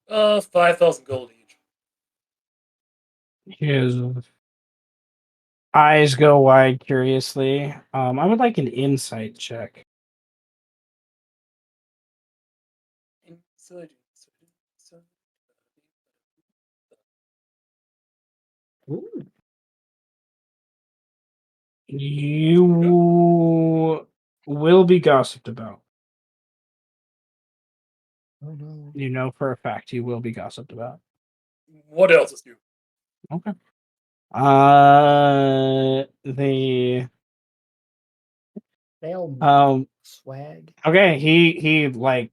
5,000 gold each. His eyes go wide curiously. I would like an insight check. Inside. Ooh. You will be gossiped about. Oh no. You know for a fact you will be gossiped about. What else is new? Okay. The They'll swag. okay, he like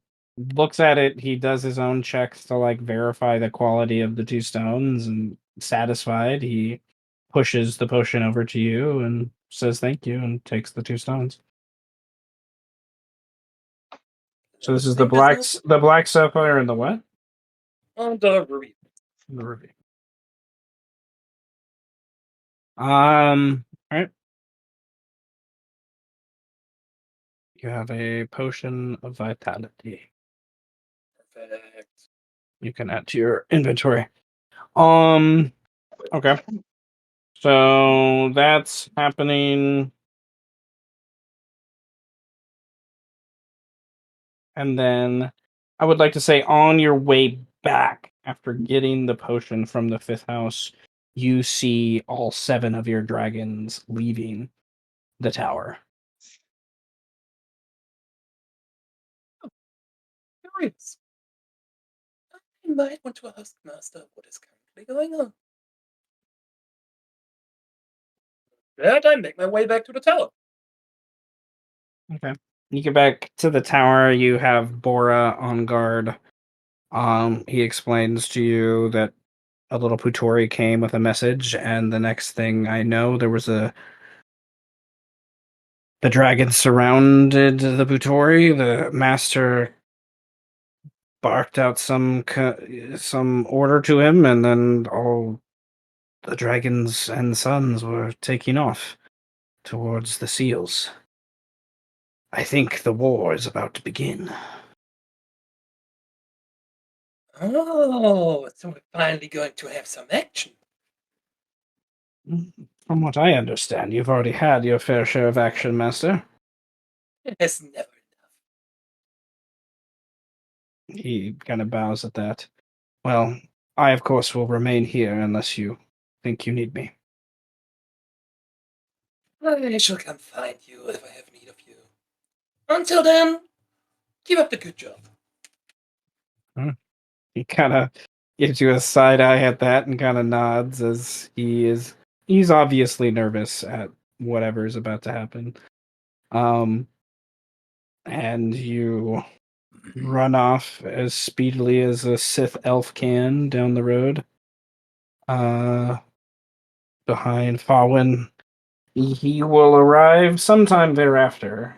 looks at it, he does his own checks to like verify the quality of the two stones, and satisfied, he pushes the potion over to you and says thank you and takes the two stones. So this is the black sapphire and the what? The ruby. The ruby. Alright. You have a potion of vitality. Perfect. You can add to your inventory. Okay. So that's happening. And then I would like to say on your way back after getting the potion from the fifth house, you see all 7 of your dragons leaving the tower. Curious. I might want to ask Master what is currently going on. That I make my way back to the tower. Okay. You get back to the tower, you have Bora on guard. He explains to you that a little Putori came with a message, and the next thing I know, the dragons surrounded the Putori. The master barked out some order to him, and then all the dragons and sons were taking off towards the seals. I think the war is about to begin. Oh, so we're finally going to have some action. From what I understand, you've already had your fair share of action, Master. It's never enough. He kind of bows at that. Well, I, of course, will remain here unless you think you need me. I shall come find you if I have need of you. Until then, keep up the good job. He kind of gives you a side eye at that and kind of nods as he's obviously nervous at whatever's about to happen. And you run off as speedily as a Sith elf can down the road. behind Faurwiin. He will arrive sometime thereafter.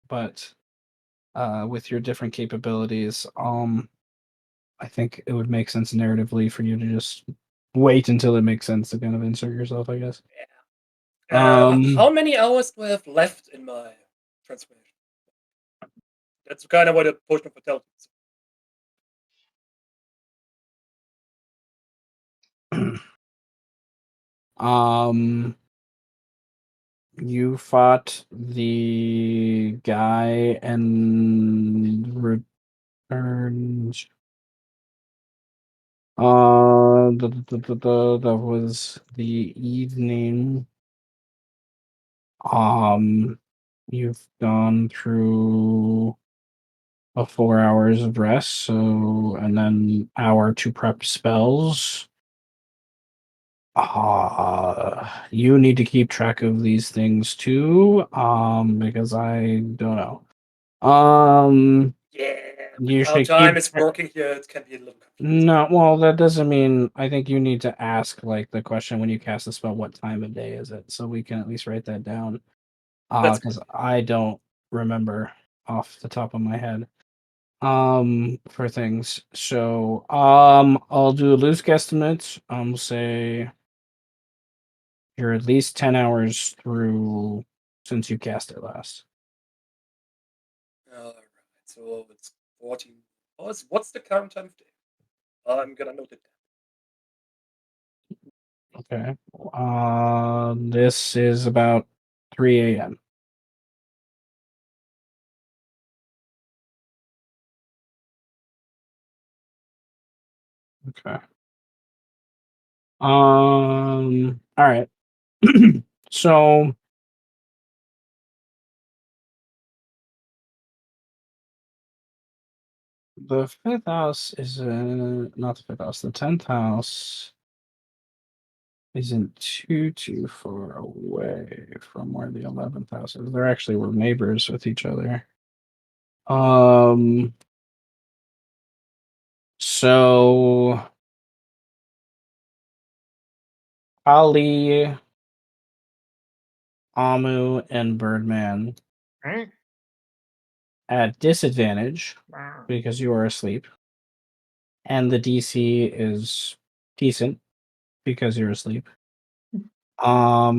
But with your different capabilities, I think it would make sense narratively for you to just wait until it makes sense to kind of insert yourself, I guess. How many hours do I have left in my transformation? That's kind of what a potion of vitality is. You fought the guy and returned. That was the evening. You've gone through a 4 hours of rest, so and then hour to prep spells. You need to keep track of these things too, because I don't know. Yeah, You with how should time keep is working here, it can be a little confusing. No, well, that doesn't mean. I think you need to ask like the question when you cast the spell, what time of day is it? So we can at least write that down. That's Because I don't remember off the top of my head. For things. So I'll do a loose guesstimate. Say you're at least 10 hours through since you cast it last. Alright, so it's 14 hours. What's the current time of day? I'm gonna note it down. Okay. This is about 3 a.m. Okay. All right. So the fifth house is not the fifth house. The 10th house isn't too far away from where the 11th house is. They're actually were neighbors with each other. So Ali, Amu, and Birdman at disadvantage because you are asleep, and the DC is decent because you're asleep. I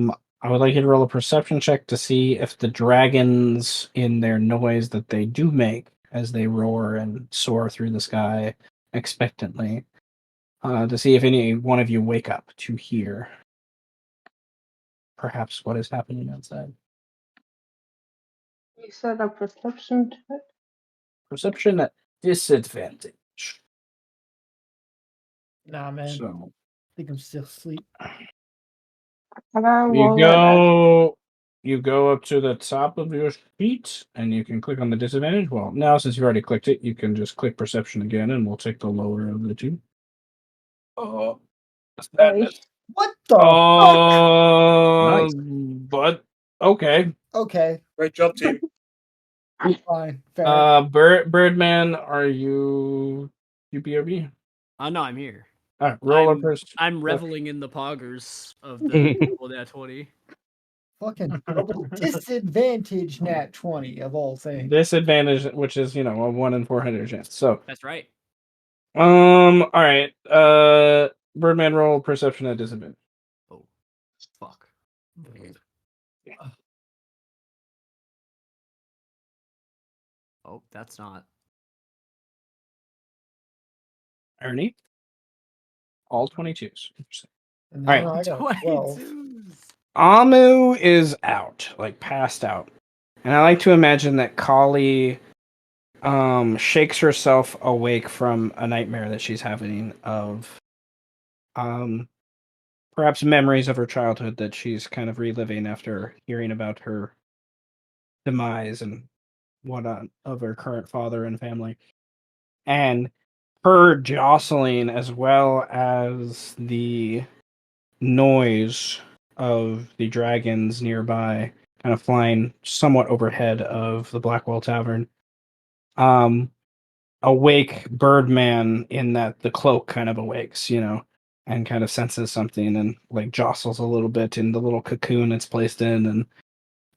would like you to roll a perception check to see if the dragons, in their noise that they do make as they roar and soar through the sky expectantly, to see if any one of you wake up to hear perhaps what is happening outside. You said a perception check? Perception at disadvantage. Nah, man. So I think I'm still asleep. you go up to the top of your sheet and you can click on the disadvantage. Well, now since you already clicked it, you can just click perception again and we'll take the lower of the two. Oh, Sorry. What the fuck? Nice. But okay. Okay, Great job, team. fine. Fair. Birdman, are you UPOB? No, I'm here. All right, roll a I'm reveling in the poggers of the double nat 20. Fucking double disadvantage nat 20 of all things. Disadvantage, which is a 1 in 400 chance. So That's right. all right. Birdman, roll perception at disadvantage. Oh, fuck. Oh, that's not. Ernie, all 22s. And All then right. I got 12. 22s. Amu is out, like passed out. And I like to imagine that Kaly shakes herself awake from a nightmare that she's having of perhaps memories of her childhood that she's kind of reliving after hearing about her demise and whatnot of her current father and family. And her jostling as well as the noise of the dragons nearby kind of flying somewhat overhead of the Blackwell Tavern. Awake Birdman in that the cloak kind of awakes, and kind of senses something and like jostles a little bit in the little cocoon it's placed in. And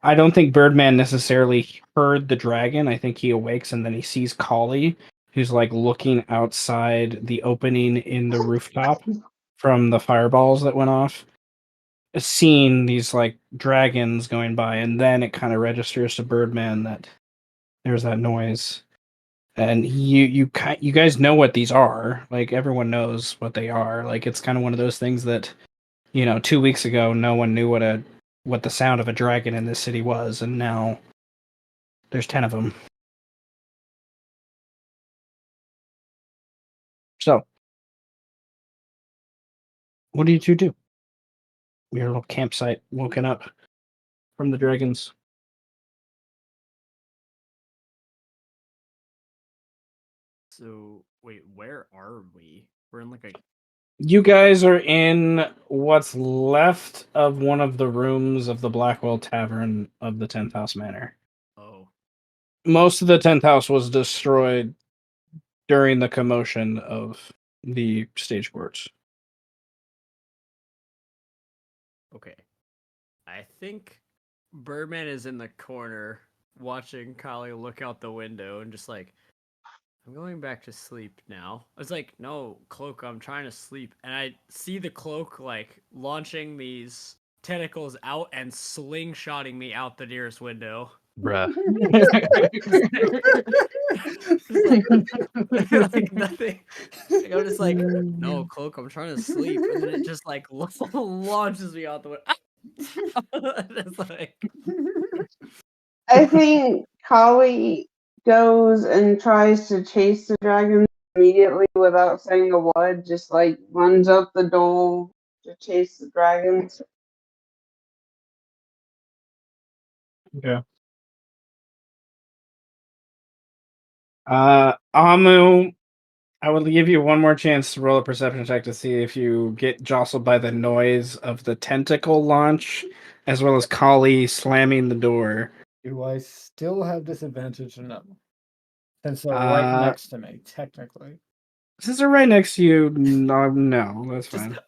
I don't think Birdman necessarily heard the dragon. I think he awakes and then he sees Kaly, who's like looking outside the opening in the rooftop from the fireballs that went off, seeing these like dragons going by, and then it kind of registers to Birdman that there's that noise. And you guys know what these are. Like everyone knows what they are. Like it's kind of one of those things that 2 weeks ago no one knew what the sound of a dragon in this city was, and now there's 10 of them. So, what do you two do? Your little campsite woken up from the dragons. So wait, where are we? We're in like a You guys are in what's left of one of the rooms of the Blackwell Tavern of the 10th House Manor. oh. Most of the 10th house was destroyed during the commotion of the stage courts. Okay. I think Birdman is in the corner watching Kaly look out the window and just like, I'm going back to sleep now. I was like, no, Cloak, I'm trying to sleep. And I see the Cloak like launching these tentacles out and slingshotting me out the nearest window. Bruh. Just like, like nothing. Like, I'm just like, no, Cloak, I'm trying to sleep. And then it just like launches me out the window. It's like, I think Kaly goes and tries to chase the dragon immediately without saying a word, just like runs out the door to chase the dragons. Yeah. Amu, I will give you one more chance to roll a perception check to see if you get jostled by the noise of the tentacle launch, as well as Kaly slamming the door. Do I still have disadvantage or no? Since they're right next to me, technically. Since they're right next to you, no, that's Just- fine.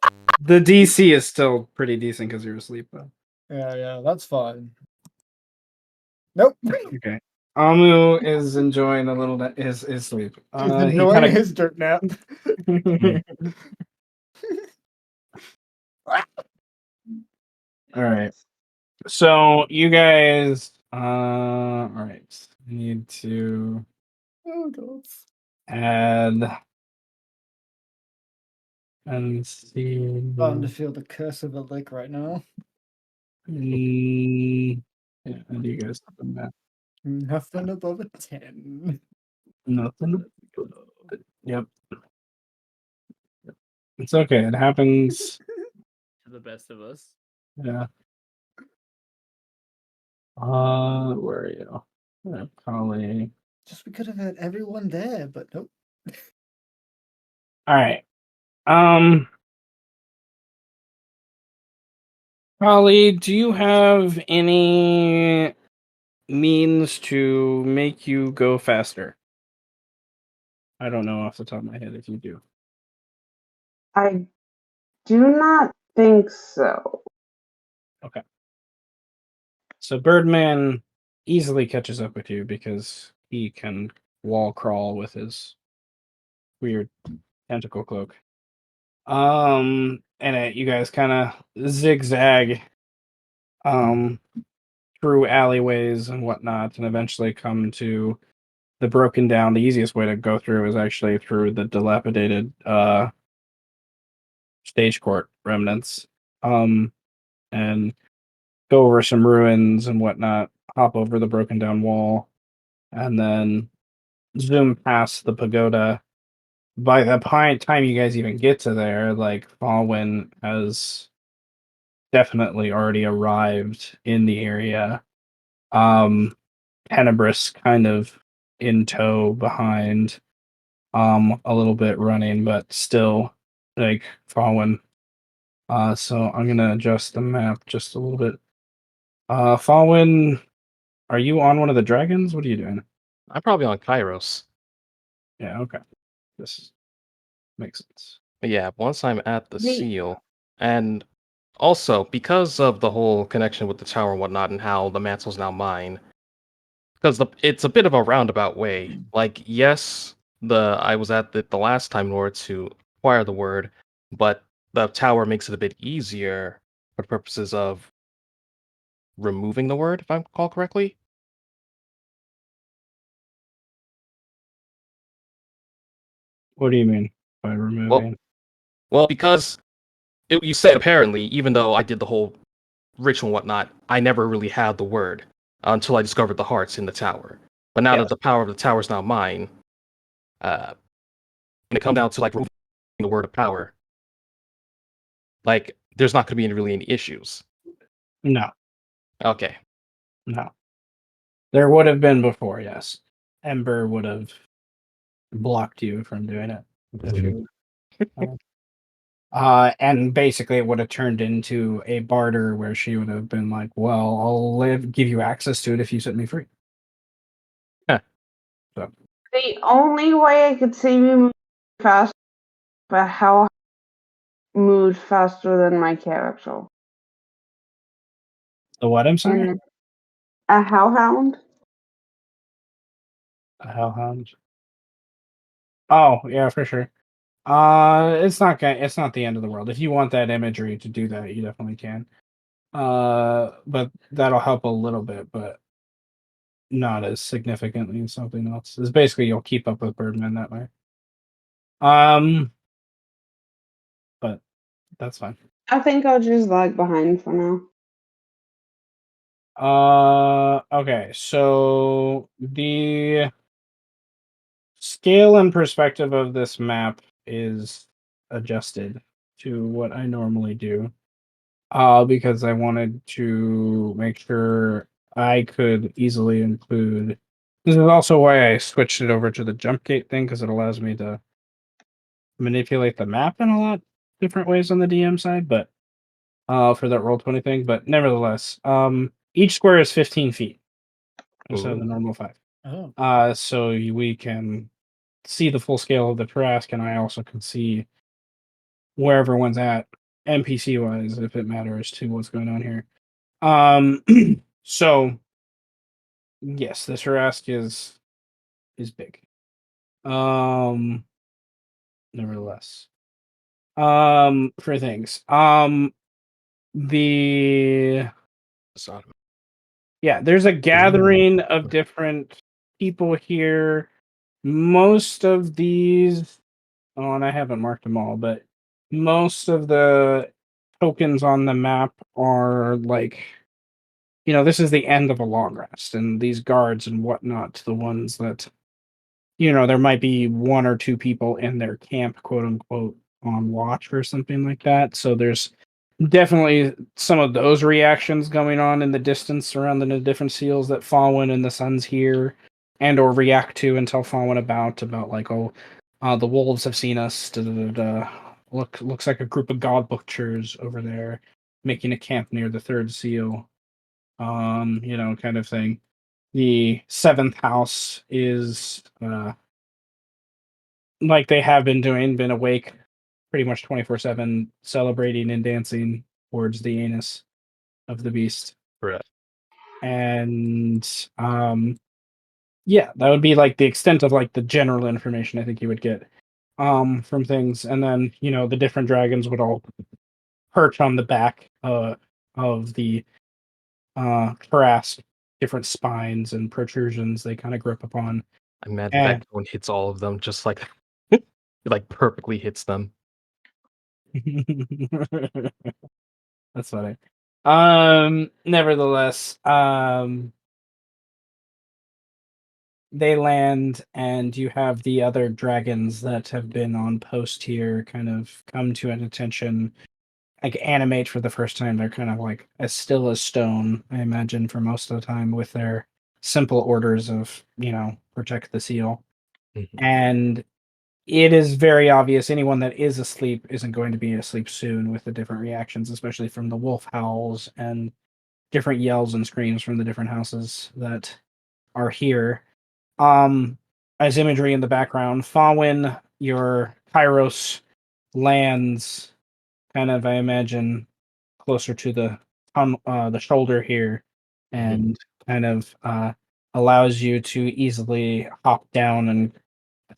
The DC is still pretty decent because you're asleep, though. Yeah, that's fine. Nope. Okay. Amu is enjoying a little his sleep. He's enjoying his dirt nap. All right. So you guys, all right. Need to Oh god. add and see. Starting to feel the curse of a lick right now. Yeah, how do you guys do that? Nothing above a 10. Nothing. Yep. It's okay. It happens. to the best of us. Yeah. Where are you? Kaly. Just we could have had everyone there, but nope. All right. Kaly, do you have any means to make you go faster? I don't know off the top of my head if you do. I do not think so. Okay. So Birdman easily catches up with you because he can wall crawl with his weird tentacle cloak. And you guys kind of zigzag through alleyways and whatnot, and eventually come to the broken down. The easiest way to go through is actually through the dilapidated stage court remnants, and go over some ruins and whatnot. Hop over the broken down wall, and then zoom past the pagoda. By the time you guys even get to there, like Faurwiin has definitely already arrived in the area. Tenebris kind of in tow behind, a little bit running, but still like Faurwiin. So I'm gonna adjust the map just a little bit. Faurwiin, are you on one of the dragons? What are you doing? I'm probably on Kairos. Yeah, okay. This makes sense. Yeah, once I'm at the The seal, and also because of the whole connection with the tower and whatnot, and how the mantle's now mine, because it's a bit of a roundabout way. Like, yes, I was at the last Time Lord to acquire the word, but the tower makes it a bit easier for purposes of removing the word, if I recall correctly. What do you mean by Well, removing? well, because you said apparently, even though I did the whole ritual and whatnot, I never really had the word until I discovered the hearts in the tower. But now that Yes. the power of the tower is now mine, uh, when it comes down to like removing the word of power, like there's not going to be really any issues. No, Okay. no. There would have been before, yes. Ember would have blocked you from doing it. Because you- and basically it would have turned into a barter where she would have been like, well, I'll give you access to it if you set me free. Huh. So, the only way I could see you move fast, but how moved faster than my character. the what, I'm sorry? And a hellhound? A hellhound. Oh, yeah, for sure. It's not the end of the world. If you want that imagery to do that, you definitely can. But that'll help a little bit, but not as significantly as something else. It's basically you'll keep up with Birdman that way. But that's fine. I think I'll just lag behind for now. Okay, so the scale and perspective of this map is adjusted to what I normally do. Because I wanted to make sure I could easily include. This is also why I switched it over to the jump gate thing, because it allows me to manipulate the map in a lot different ways on the DM side, but for that Roll20 thing. But nevertheless, each square is 15 feet instead of the Ooh. normal 5. Oh. So we can see the full scale of the Trask, and I also can see where everyone's at NPC wise, if it matters to what's going on here. So yes, this Rask is big. Nevertheless. For things. The Sodom. Yeah, there's a gathering of different people here. Most of these, oh, and I haven't marked them all, but most of the tokens on the map are like, this is the end of a long rest, and these guards and whatnot, the ones that, there might be one or two people in their camp, quote unquote, on watch or something like that. So there's definitely some of those reactions going on in the distance around the different seals that Faurwiin and the Sons hear and or react to and tell Faurwiin about like, oh, the wolves have seen us. Da, da, da, da. Looks like a group of god butchers over there making a camp near the third seal. Kind of thing. The seventh house is like they have been awake pretty much 24/7, celebrating and dancing towards the anus of the beast. Right. And yeah, that would be like the extent of like the general information I think you would get from things. And then, the different dragons would all perch on the back of the Trask, different spines and protrusions they kind of grip upon. I'm mad And that one hits all of them just like it like perfectly hits them. that's funny. Nevertheless, they land, and you have the other dragons that have been on post here kind of come to an attention, like animate for the first time. They're kind of like as still as stone, I imagine, for most of the time with their simple orders of, protect the seal. Mhm. And it is very obvious anyone that is asleep isn't going to be asleep soon with the different reactions, especially from the wolf howls and different yells and screams from the different houses that are here. As imagery in the background, Faurwiin, your Kairos lands kind of, I imagine, closer to the shoulder here, and kind of allows you to easily hop down and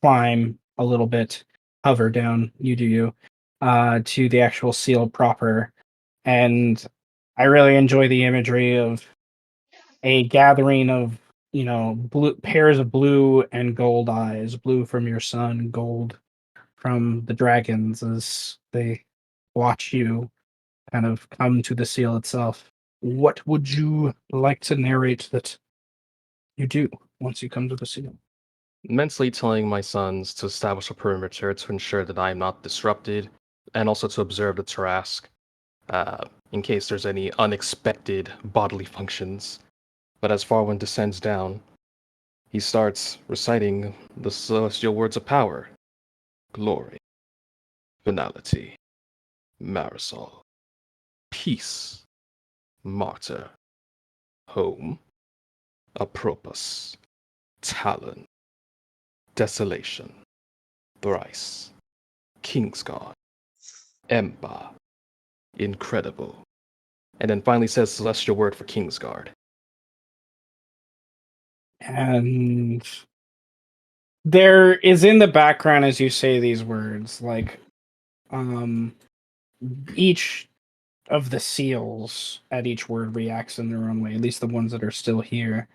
climb a little bit, hover down, you do you, to the actual seal proper. And I really enjoy the imagery of a gathering of, blue pairs of blue and gold eyes, blue from your sun, gold from the dragons as they watch you kind of come to the seal itself. What would you like to narrate that you do once you come to the seal? Mentally telling my sons to establish a perimeter to ensure that I am not disrupted, and also to observe the Tarask, in case there's any unexpected bodily functions. But as Faurwiin descends down, he starts reciting the celestial words of power: glory, finality, marisol, peace, martyr, home, apropos, talon, desolation, thrice, Kingsguard, Emba, incredible. And then finally says celestial word for Kingsguard. And there is in the background as you say these words, like each of the seals at each word reacts in their own way, at least the ones that are still here.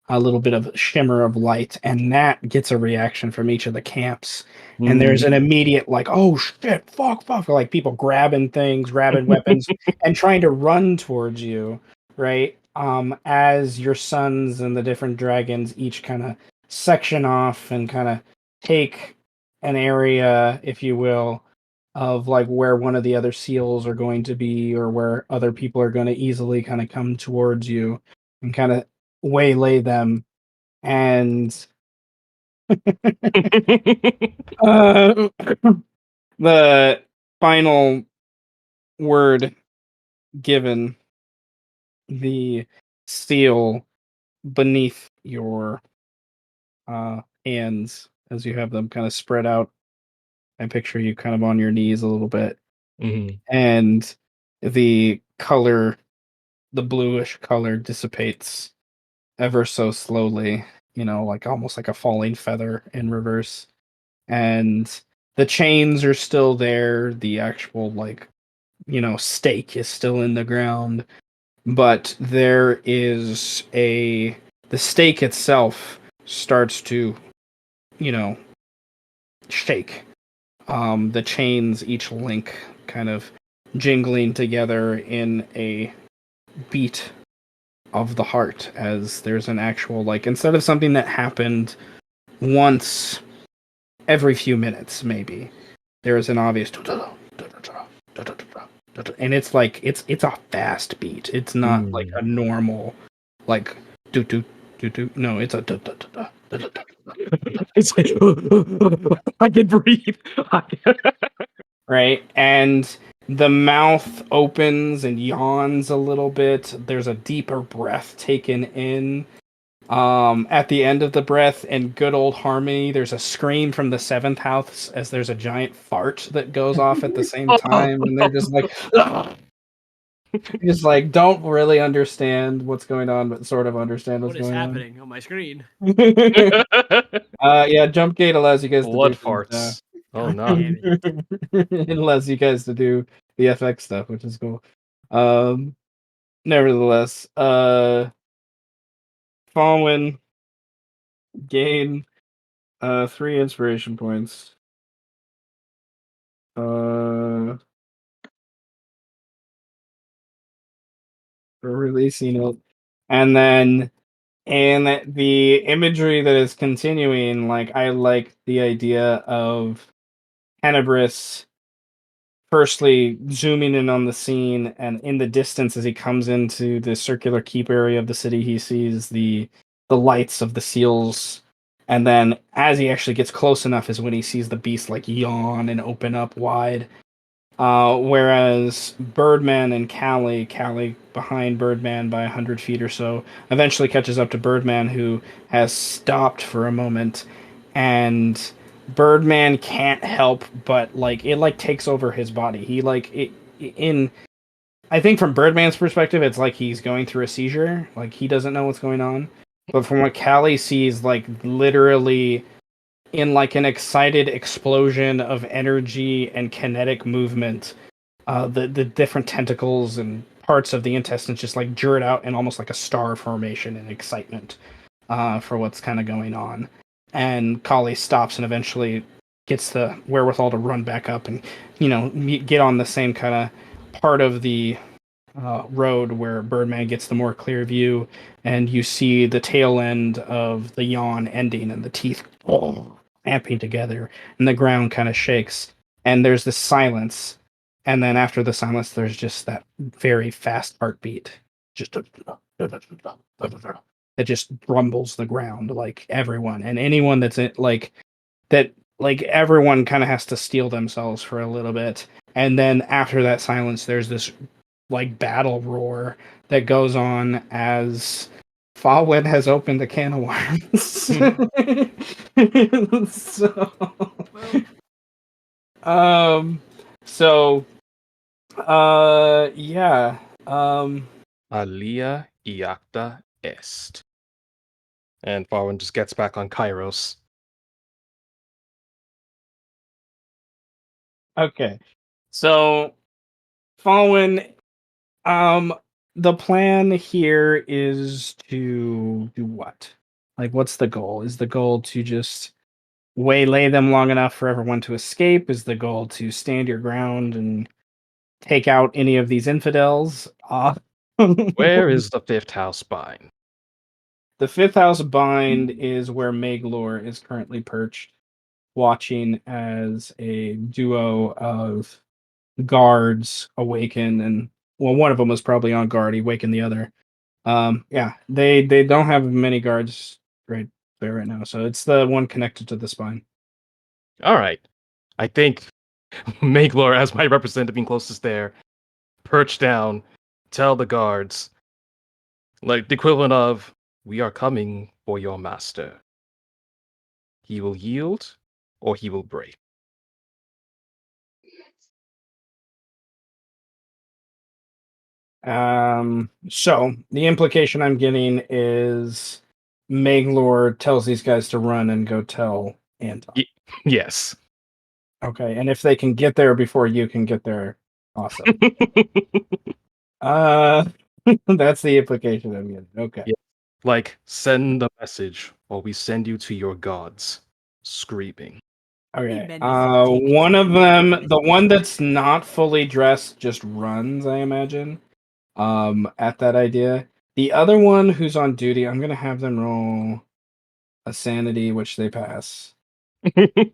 A little bit of shimmer of light, and that gets a reaction from each of the camps. And there's an immediate like, oh shit, fuck, like people grabbing things, grabbing weapons, and trying to run towards you, right? As your sons and the different dragons each kind of section off and kind of take an area, if you will, of like where one of the other seals are going to be, or where other people are going to easily kind of come towards you and kind of waylay them. And the final word given, the seal beneath your hands as you have them kind of spread out. I picture you kind of on your knees a little bit. And the color, the bluish color, dissipates ever so slowly, like almost like a falling feather in reverse. And the chains are still there. The actual, stake is still in the ground. But there is the stake itself starts to, shake. The chains, each link kind of jingling together in a beat of the heart, as there's an actual, instead of something that happened once every few minutes, maybe, there is an obvious, and it's like it's a fast beat. It's not like a normal do do do do. No, it's a It's like, I can breathe. Right, and the mouth opens and yawns a little bit. There's a deeper breath taken in. At the end of the breath, in good old harmony, there's a scream from the seventh house as there's a giant fart that goes off at the same time, and they're just like, just like don't really understand what's going on, but sort of understand what's What is going happening on my screen? on. Yeah, jump gate allows you guys to Blood do farts. Oh God no. damn it. it allows you guys to do the FX stuff, which is cool. Nevertheless, Faurwiin gain 3 inspiration points. For releasing it. And then in the imagery that is continuing, I like the idea of Tenebris firstly zooming in on the scene, and in the distance as he comes into the circular keep area of the city, he sees the lights of the seals, and then as he actually gets close enough is when he sees the beast yawn and open up wide. Whereas Birdman and Kaly behind Birdman by 100 feet or so, eventually catches up to Birdman, who has stopped for a moment, and Birdman can't help but like it like takes over his body. He like it in I think from Birdman's perspective, it's like he's going through a seizure. Like he doesn't know what's going on. But from what Kaly sees, like literally in like an excited explosion of energy and kinetic movement, the different tentacles and parts of the intestines just like jurt out in almost like a star formation in excitement for what's kind of going on. And Kaly stops and eventually gets the wherewithal to run back up and get on the same kind of part of the road where Birdman gets the more clear view, and you see the tail end of the yawn ending and the teeth amping together, and the ground kind of shakes, and there's this silence, and then after the silence, there's just that very fast heartbeat, just it just rumbles the ground like everyone and anyone that's in, like everyone kind of has to steel themselves for a little bit, and then after that silence, there's this like battle roar that goes on as Faurwiin has opened a can of worms. Yeah. Alia iacta est. And Faurwiin just gets back on Kairos. Okay. So Faurwiin, the plan here is to do what? Like, what's the goal? Is the goal to just waylay them long enough for everyone to escape? Is the goal to stand your ground and take out any of these infidels? Where is the fifth house bind? The fifth house bind is where Maglor is currently perched, watching as a duo of guards awaken, and well, one of them was probably on guard. He awakened the other. Yeah, they don't have many guards right there right now, so it's the one connected to the spine. All right. I think Maglor, as my representative being closest there, perch down, tell the guards, like the equivalent of, we are coming for your master. He will yield or he will break. So the implication I'm getting is Maglor tells these guys to run and go tell Anton. Yes. Okay, and if they can get there before you can get there, awesome. That's the implication I'm getting. Okay. Yeah. Like, send a message or we send you to your gods, screaming. Okay. One of them, the one that's not fully dressed, just runs, I imagine. At that idea. The other one who's on duty, I'm gonna have them roll a sanity, which they pass. And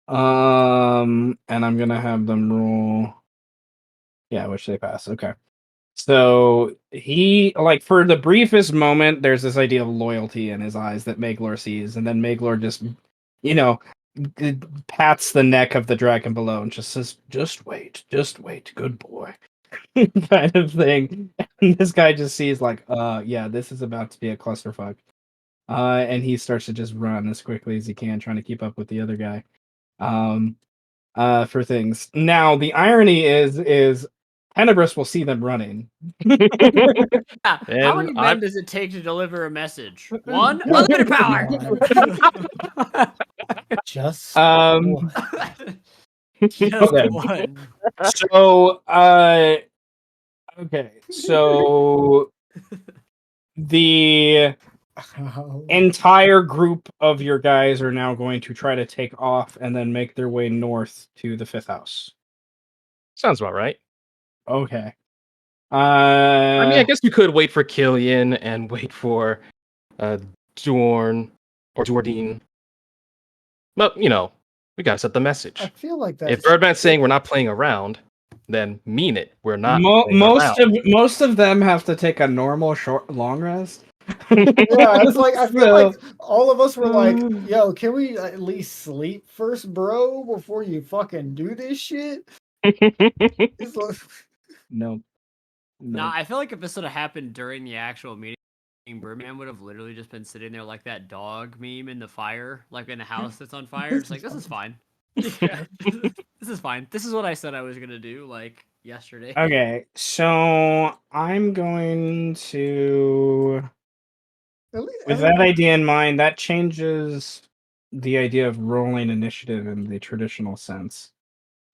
I'm gonna have them roll, yeah, which they pass. Okay. So he, like, for the briefest moment, there's this idea of loyalty in his eyes that Maglor sees, and then Maglor just, pats the neck of the dragon below and just says, just wait, good boy. Kind of thing. And this guy just sees like, yeah, this is about to be a clusterfuck. And he starts to just run as quickly as he can, trying to keep up with the other guy. For things. Now, the irony is Tenebris will see them running. How many men does it take to deliver a message? One? Unlimited power! Just one. Just Okay. one. So, okay, so the entire group of your guys are now going to try to take off and then make their way north to the fifth house. Sounds about right. Okay. I mean, I guess you could wait for Killian and wait for Dorn or Jordine. But, we gotta set the message. I feel like that. If Birdman's saying we're not playing around, then mean it. We're not most of them have to take a normal long rest. Yeah, it's like I feel like all of us were like, "Yo, can we at least sleep first, bro, before you fucking do this shit?" No. Nah, I feel like if this would have happened during the actual meeting, Birdman would have literally just been sitting there like that dog meme in the fire, like in a house that's on fire. It's like, this is fine. Yeah, this is fine. This is what I said I was gonna do, like yesterday. Okay, so I'm going to, with that idea in mind, that changes the idea of rolling initiative in the traditional sense.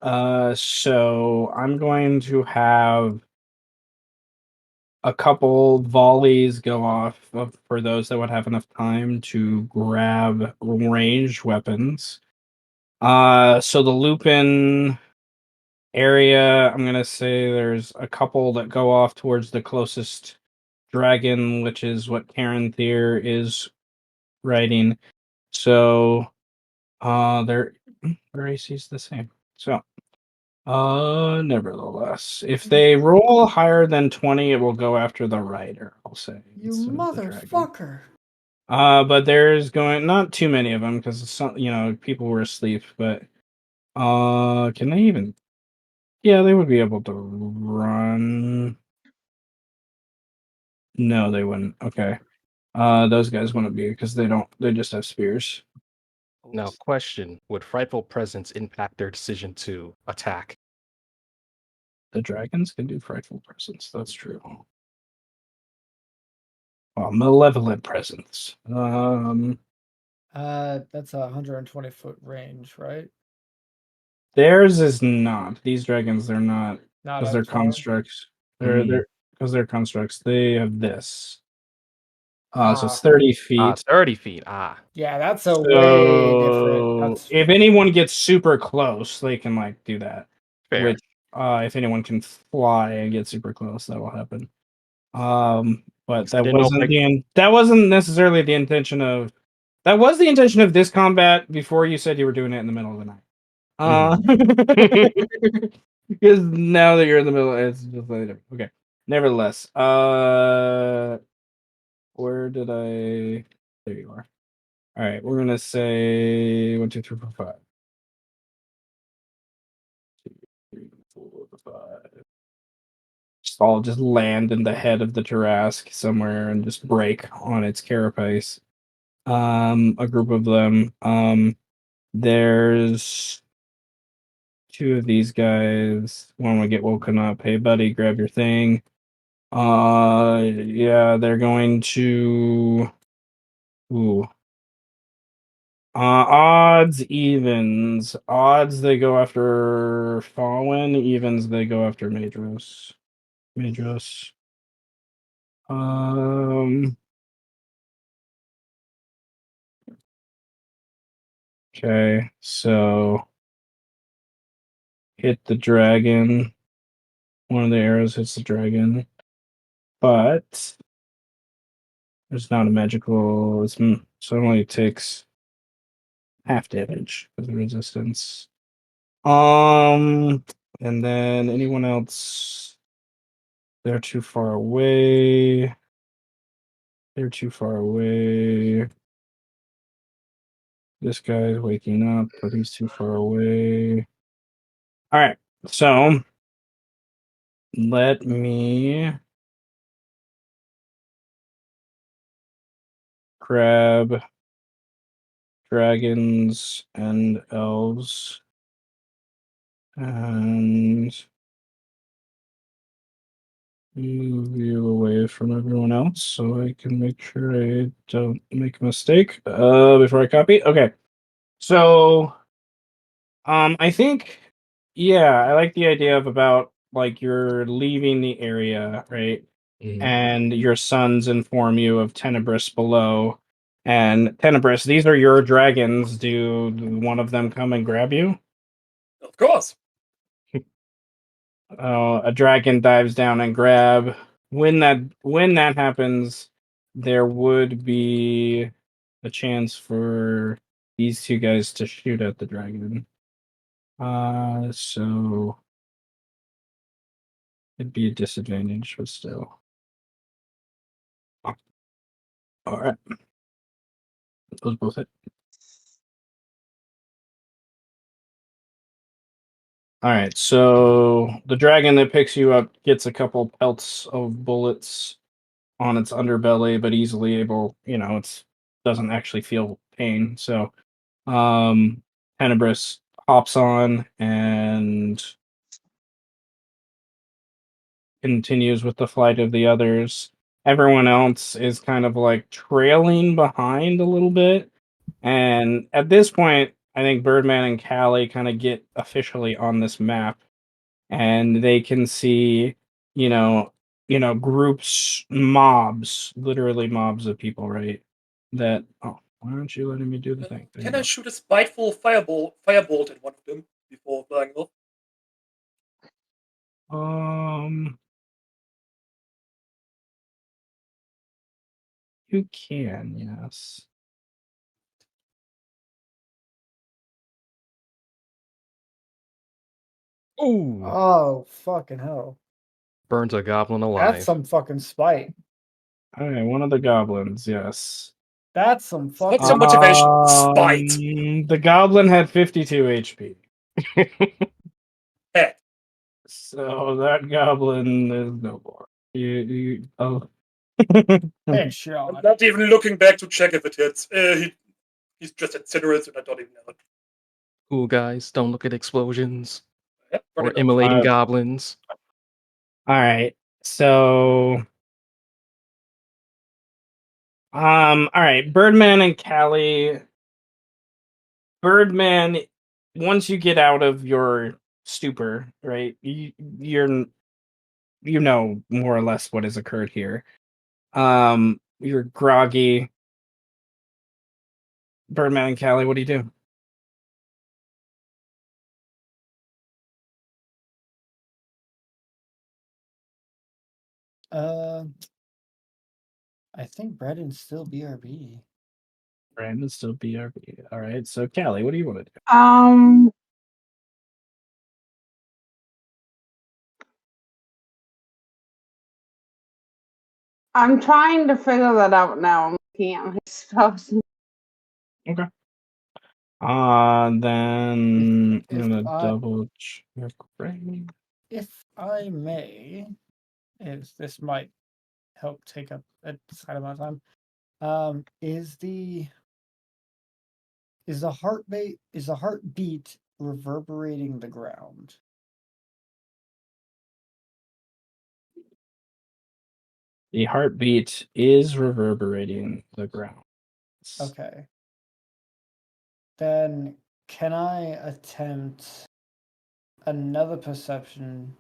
So I'm going to have a couple volleys go off for those that would have enough time to grab ranged weapons. So the Lupin area, I'm gonna say there's a couple that go off towards the closest dragon, which is what Karen Thier is riding. So their AC is the same. So nevertheless, if they roll higher than 20, it will go after the rider, I'll say. You instead of the dragon. motherfucker. But there's going not too many of them because some, people were asleep, but can they even? Yeah, they would be able to run. No, they wouldn't. Okay. Those guys wouldn't be because they just have spears. Now, question: would frightful presence impact their decision to attack? The dragons can do frightful presence. That's true. Well, malevolent presence. That's a 120-foot range, right? Theirs is not. These dragons, they're not Not because as they're far. constructs. They're because they're constructs. They have this. So it's Ah. 30 feet. 30 feet. Ah, Yeah, that's a way different. So That's if anyone gets super close, they can do that. fair. Which, if anyone can fly and get super close, that will happen. But I didn't know if that wasn't necessarily the intention of. That was the intention of this combat before you said you were doing it in the middle of the night. Because now that you're in the middle, it's just okay. Nevertheless, where did I? There you are. All right, we're gonna say 1, 2, 3, 4, 5. 2, 3, 4, 5. Just all just land in the head of the Tarrasque somewhere and just break on its carapace. A group of them. There's two of these guys. One would get woken up. Hey, buddy, grab your thing. Yeah, they're going to. Ooh. Odds, evens. Odds, they go after Faurwiin. Evens, they go after Madros. Madros. Okay, so hit the dragon. One of the arrows hits the dragon, but there's not a magical. So it only takes half damage for the resistance. And then anyone else? They're too far away. They're too far away. This guy's waking up, but he's too far away. All right, so let me grab dragons and elves and move you away from everyone else so I can make sure I don't make a mistake before I copy. Okay. So I think I like the idea of about you're leaving the area, right? And your sons inform you of Tenebris below. And Tenebris, these are your dragons. Do one of them come and grab you? Of course. A dragon dives down and grab. When that happens, there would be a chance for these two guys to shoot at the dragon. So it'd be a disadvantage, but still. All right. Those both hit. All right, so the dragon that picks you up gets a couple pelts of bullets on its underbelly, but easily able, it's doesn't actually feel pain. So, Tenebris hops on and continues with the flight of the others. Everyone else is kind of like trailing behind a little bit. And at this point, I think Birdman and Kaly kind of get officially on this map, and they can see, you know, groups, mobs, literally mobs of people, right? That why aren't you letting me do the thing? There Can you I shoot a spiteful firebolt at one of them before flying off? go. You can, yes. Ooh, Oh, fucking hell. burns a goblin That's alive. some fucking spite. All right, one of the goblins, yes. That's some fucking. What's your motivation? Spite. The goblin had 52 HP. Head. So that goblin is no more. Oh. I'm Headshot. not even looking back to check if it hits. He's just incinerate, and I don't even know it. Cool guys, don't look at explosions Yep, or pretty much. immolating goblins. All right. So all right, Birdman and Kaly. Birdman, once you get out of your stupor, right? You know more or less what has occurred here. You're groggy. Birdman and Kaly, what do you do? I think Brennan's still BRB. Brandon's still BRB. All right, so Kaly, what do you want to do? I'm trying to figure that out now. I'm looking at my spells. Okay. Then If I'm gonna I- double check. Right. If I may, is this might help take up a side amount of time. Is the heartbeat reverberating the ground? The heartbeat is reverberating the ground. Okay. Then can I attempt another perception,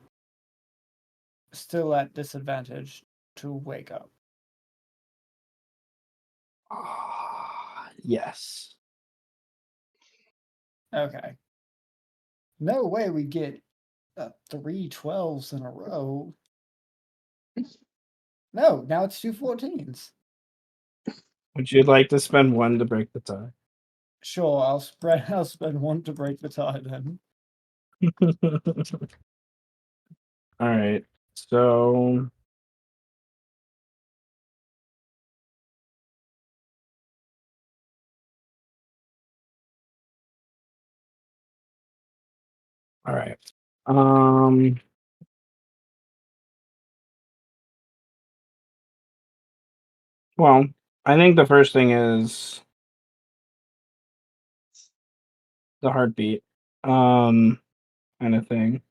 still at disadvantage, to wake up? Yes. Okay. No way we get 3 12s in a row. No, now it's 2 14s. Would you like to spend one to break the tie? Sure, I'll spend 1 to break the tie then. All right. So all right. Well, I think the first thing is the heartbeat, kind of thing,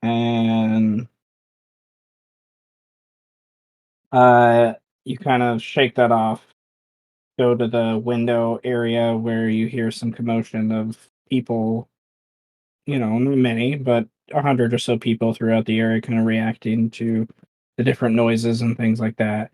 and you kind of shake that off. Go to the window area where you hear some commotion of people. Many, but 100 or so people throughout the area, kind of reacting to the different noises and things like that.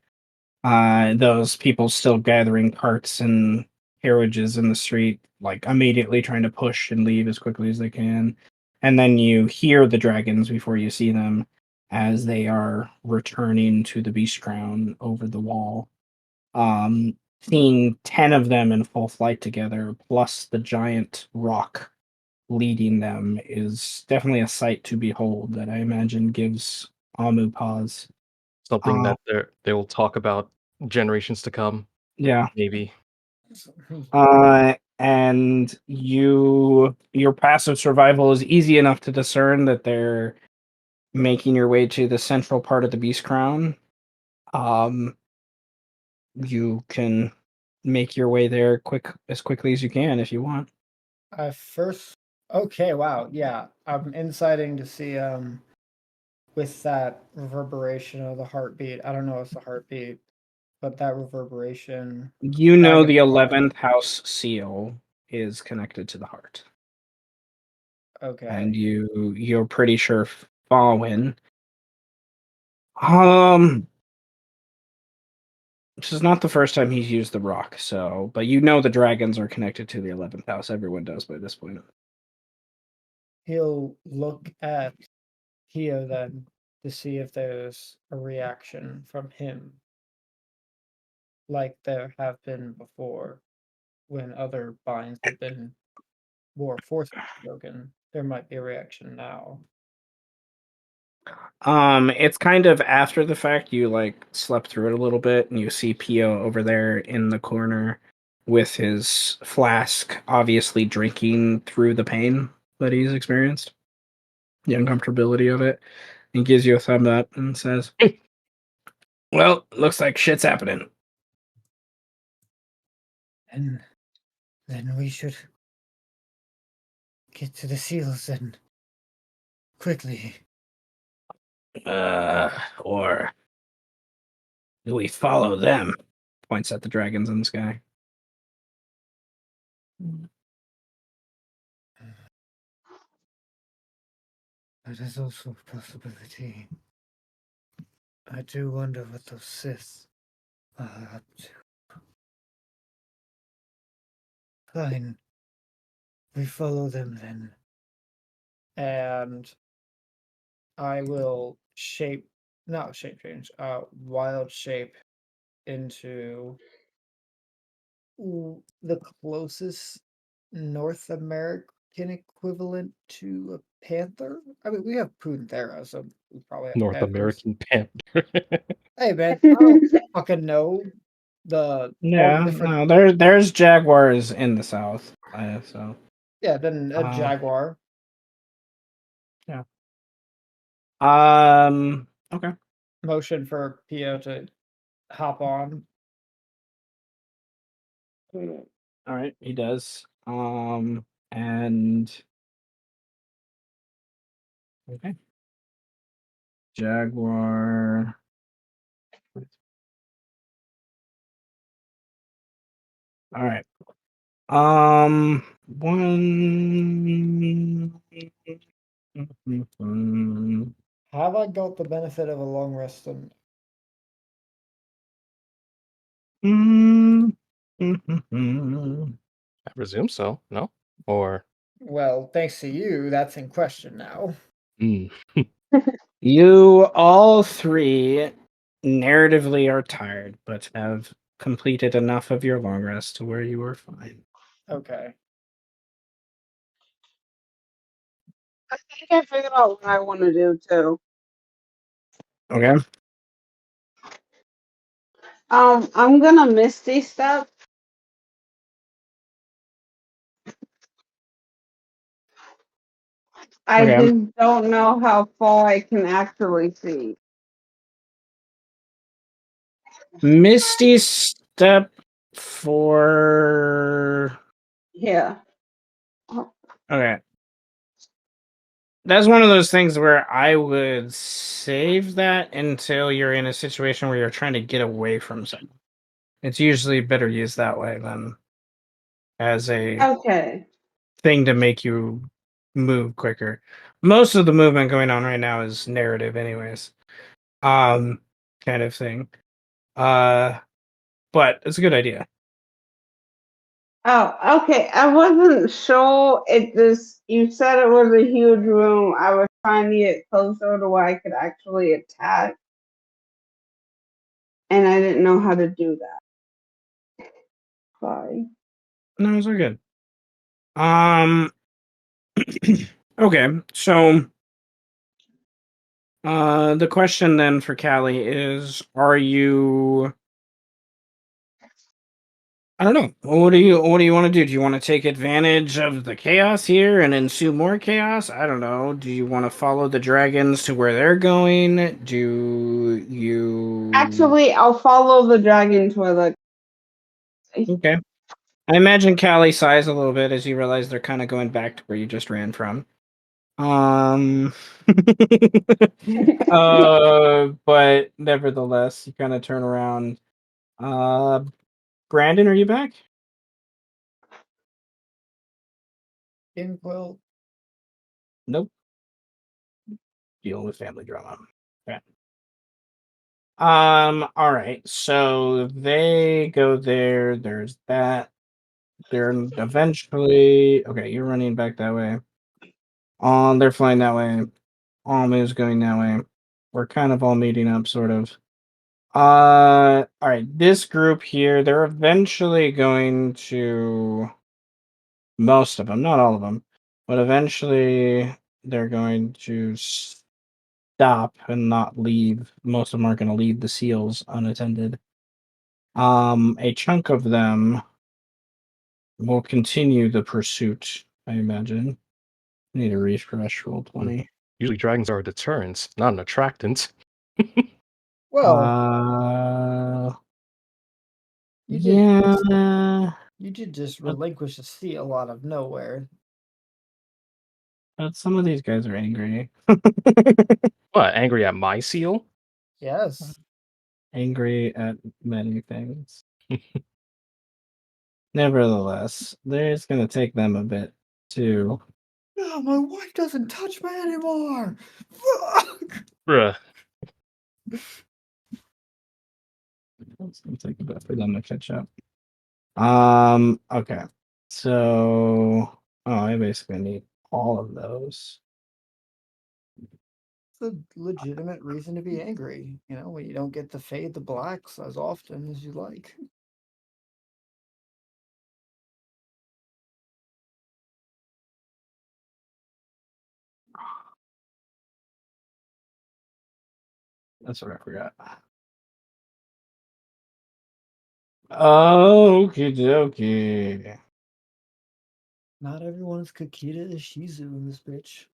Those people still gathering carts and carriages in the street, like immediately trying to push and leave as quickly as they can. And then you hear the dragons before you see them as they are returning to the Beast Crown over the wall. Seeing 10 of them in full flight together, plus the giant rock leading them, is definitely a sight to behold that I imagine gives Amu pause. Something that they will talk about generations to come. Yeah. Maybe. And your passive survival is easy enough to discern that they're making your way to the central part of the Beast Crown. You can make your way there as quickly as you can if you want. I first. Okay, wow, yeah. I'm inciting to see with that reverberation of the heartbeat. I don't know if it's the heartbeat, but that reverberation. You know the Dragonfly. 11th house seal is connected to the heart. Okay. And you're pretty sure Faurwiin. This is not the first time he's used the rock, so but you know the dragons are connected to the 11th house. Everyone does by this point. He'll look at Hio then to see if there's a reaction from him, like there have been before when other binds have been more forcefully broken. There might be a reaction now. It's kind of after the fact. You like slept through it a little bit, and you see Pio over there in the corner with his flask, obviously drinking through the pain that he's experienced, the uncomfortability of it, and gives you a thumb up and says, "Well, looks like shit's happening." And then we should get to the seals then quickly. Or do we follow them? Points at the dragons in the sky. That is also a possibility. I do wonder what those Sith are up to. Fine. We follow them then. And I will wild shape into the closest North American equivalent to a panther. I mean, we have Punthera, so we probably have North panthers. American panther. Hey, man, I don't fucking know all Yeah, the different. no, there's jaguars in the south. So Yeah, then a jaguar. yeah. Okay. Motion for Pio to hop on. All right, he does. And okay, jaguar. All right. One. Have I got the benefit of a long rest? And I presume so. No? Or well, thanks to you, that's in question now. You all three narratively are tired, but have completed enough of your long rest to where you are fine. Okay. I think I figured out what I want to do too. Okay. I'm gonna Misty Step. I Okay. just don't know how far I can actually see. Misty step for. Yeah. Okay. That's one of those things where I would save that until you're in a situation where you're trying to get away from something. It's usually better used that way than as a Okay. thing to make you move quicker. Most of the movement going on right now is narrative anyways. Kind of thing. But it's a good idea. Oh, okay. I wasn't sure. You said it was a huge room. I was trying to get closer to where I could actually attack, and I didn't know how to do that. Sorry. No, it's all good. Okay, so the question then for Kaly is, are you I don't know. What do you want to do? Do you want to take advantage of the chaos here and ensue more chaos? I don't know. Do you want to follow the dragons to where they're going? Do you Actually, I'll follow the dragon to the. Okay. I imagine Kaly sighs a little bit as you realize they're kind of going back to where you just ran from. But nevertheless, you kind of turn around. Brandon, are you back? Inquill. Nope. Dealing with family drama. Okay. All right. So they go there. There's that. They're eventually okay. You're running back that way. They're flying that way. Alma's going that way. We're kind of all meeting up, sort of. All right. This group here, they're eventually going to. Most of them, not all of them, but eventually they're going to stop and not leave. Most of them aren't going to leave the seals unattended. A chunk of them will continue the pursuit, I imagine. I need a refresh roll 20. Usually dragons are a deterrent, not an attractant. Well, you did. Yeah, You did just relinquish a seal out of nowhere. but some of these guys are angry. What, angry at my seal? Yes. Angry at many things. Nevertheless, it's going to take them a bit to. No, my wife doesn't touch me anymore. Bruh. It's going to take a bit for them to catch up. Okay. So, I basically need all of those. It's a legitimate reason to be angry, when you don't get to fade the blacks as often as you like. That's what I forgot. Okie dokie. Not everyone is Kakita Ishizu in this bitch.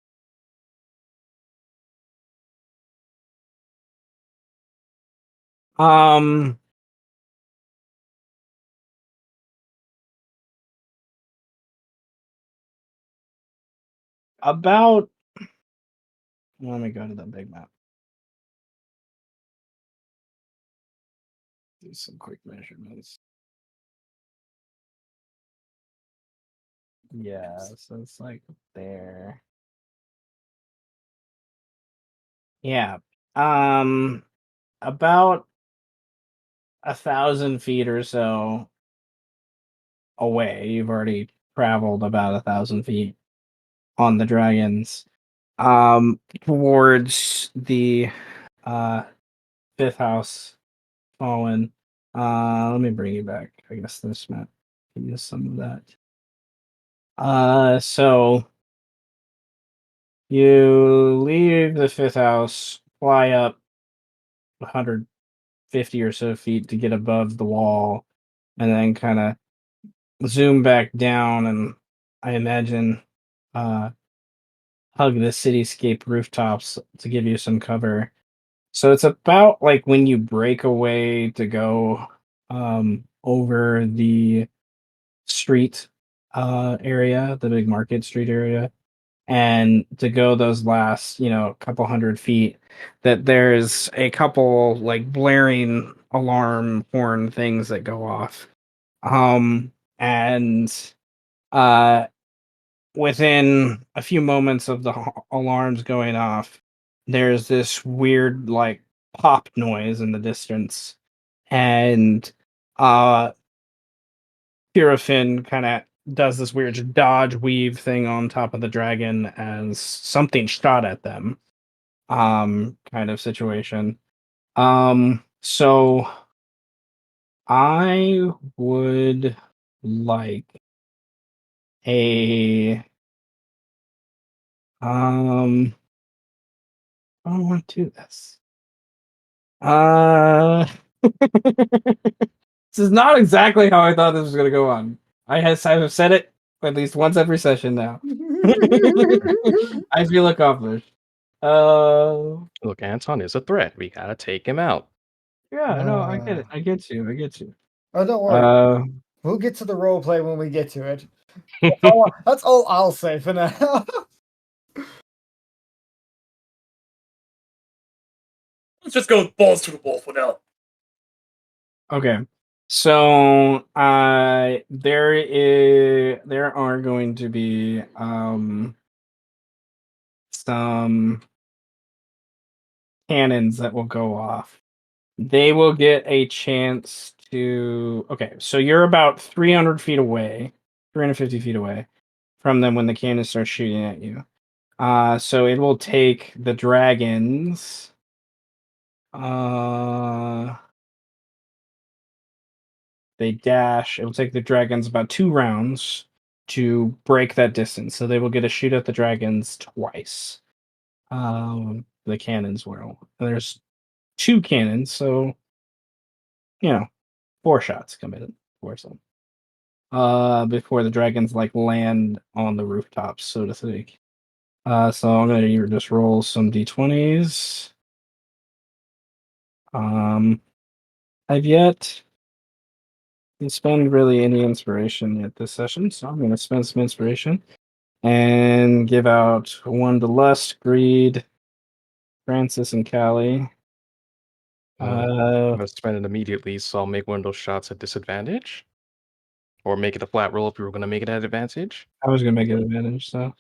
About. Let me go to the big map. Do some quick measurements. Yeah, so it's like there. Yeah. About 1,000 feet or so away. You've already traveled about 1,000 feet on the dragons. Towards the fifth house fallen. Let me bring you back. I guess this map can use some of that. So you leave the fifth house, fly up 150 or so feet to get above the wall, and then kind of zoom back down, and I imagine hug the cityscape rooftops to give you some cover. So it's about like when you break away to go over the street area, the big market street area, and to go those last, couple 100 feet, that there's a couple like blaring alarm horn things that go off. And within a few moments of the alarms going off, there's this weird like pop noise in the distance, and Purifin kind of does this weird dodge weave thing on top of the dragon as something shot at them, kind of situation. So I would like a I don't want to do this. This is not exactly how I thought this was going to go on. I have said it at least once every session now. I feel accomplished. Look, Anton is a threat. We gotta take him out. Yeah, no, I get it. I get you. Oh, don't worry. We'll get to the role play when we get to it. That's all I'll say for now. Let's just go balls to the wall for now. Okay. So there are going to be some cannons that will go off. They will get a chance to. Okay, so you're about 300 feet away, 350 feet away from them when the cannon starts shooting at you. So it will take the dragons. They dash. It will take the dragons about 2 rounds to break that distance. So they will get a shoot at the dragons twice. The cannons will. There's 2 cannons, so 4 shots come in. 4 some. Before the dragons land on the rooftops, so to speak. So I'm gonna just roll some d20s. I've yet to spend really any inspiration yet this session, so I'm gonna spend some inspiration and give out 1 to Lust, Greed, Francis, and Kaly. I'm gonna spend it immediately, so I'll make one of those shots at disadvantage. Or make it a flat roll if you were gonna make it at advantage. I was gonna make it advantage, so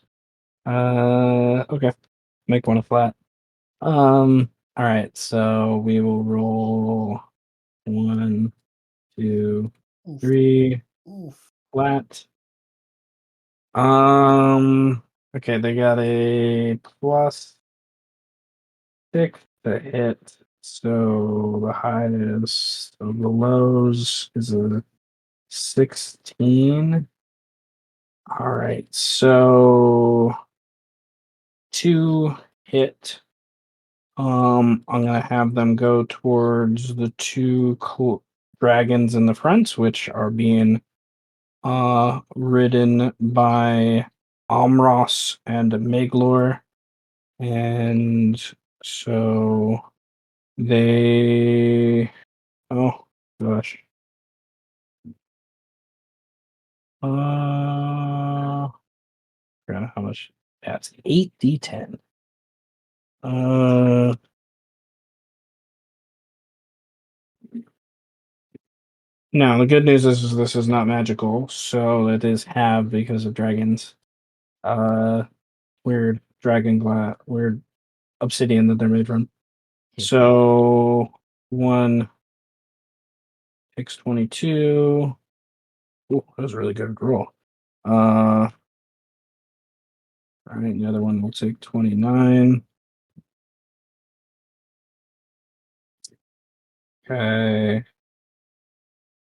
okay. Make one a flat. Alright, so we will roll 1, 2, 3 flat. Okay, they got a +6 to hit. So the highest of the lows is a 16. Alright, so 2 hit. I'm gonna have them go towards the 2 dragons in the front, which are being ridden by Amros and Meglor. And so they oh gosh. Forgot how much that's 8d10. No, the good news is this is not magical, so it is halved because of dragons. Weird weird obsidian that they're made from. So 1 takes 22. Ooh, that was a really good roll. All right, the other one will take 29. Okay.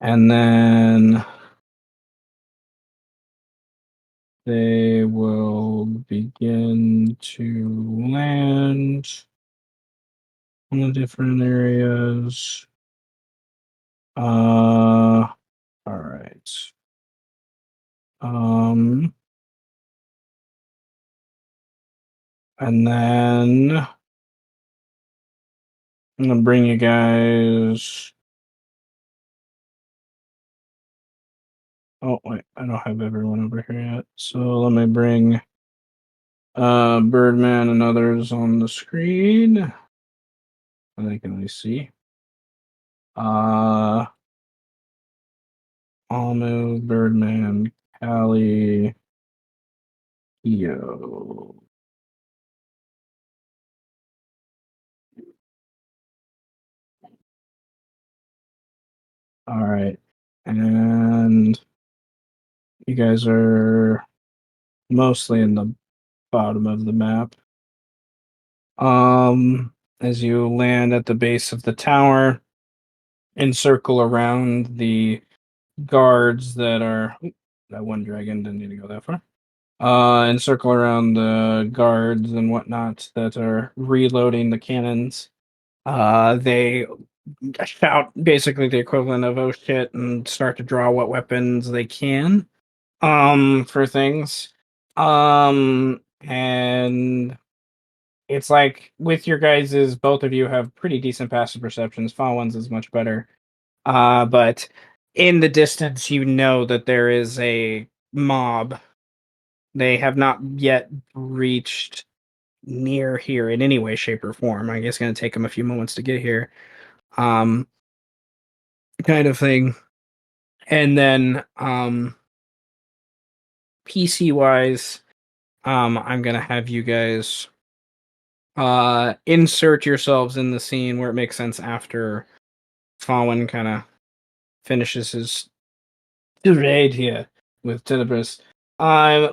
And then they will begin to land on the different areas. All right. And then I'm gonna bring you guys. Oh wait, I don't have everyone over here yet. So let me bring Birdman and others on the screen. So they can at least see. Almu, Birdman, Kaly, Yo. All right, and you guys are mostly in the bottom of the map. As you land at the base of the tower and circle around the guards that are that one dragon didn't need to go that far. And circle around the guards and whatnot that are reloading the cannons. They shout basically the equivalent of "oh shit" and start to draw what weapons they can for things. And it's like with your guys's, both of you have pretty decent passive perceptions. Faurwiin's is much better. But in the distance, you know that there is a mob. They have not yet reached near here in any way, shape, or form. I guess it's going to take them a few moments to get here. Kind of thing. And then PC wise, I'm going to have you guys insert yourselves in the scene where it makes sense after Faurwiin kind of finishes his raid here with Tenebris.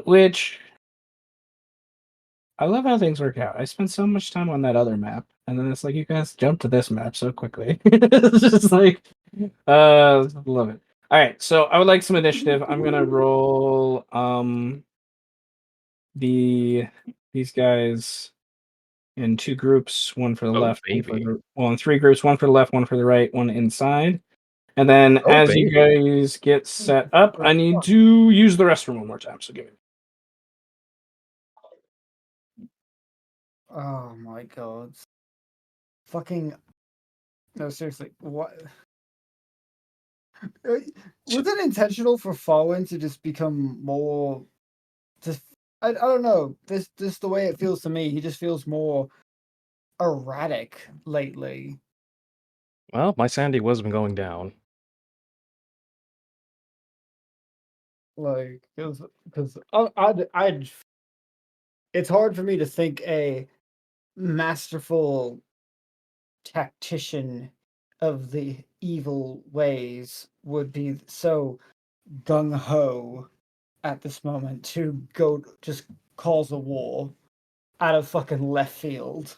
Which I love how things work out. I spent so much time on that other map, and then it's like you guys jump to this map so quickly. It's just like, love it. All right, so I would like some initiative. I'm gonna roll these guys in two groups, one for the Oh, left, one for baby. in three groups, one for the left, one for the right, one inside. And then Oh, as you baby. guys get set up, I need to use the restroom one more time. So give me. Oh my god. Fucking. No, seriously. What? Was it intentional for Faurwiin to just become more. Just. I don't know. This the way it feels to me. He just feels more erratic lately. Well, my sanity wasn't going down. Like, because I'd. It's hard for me to think a masterful tactician of the evil ways would be so gung ho at this moment to go just cause a war out of fucking left field.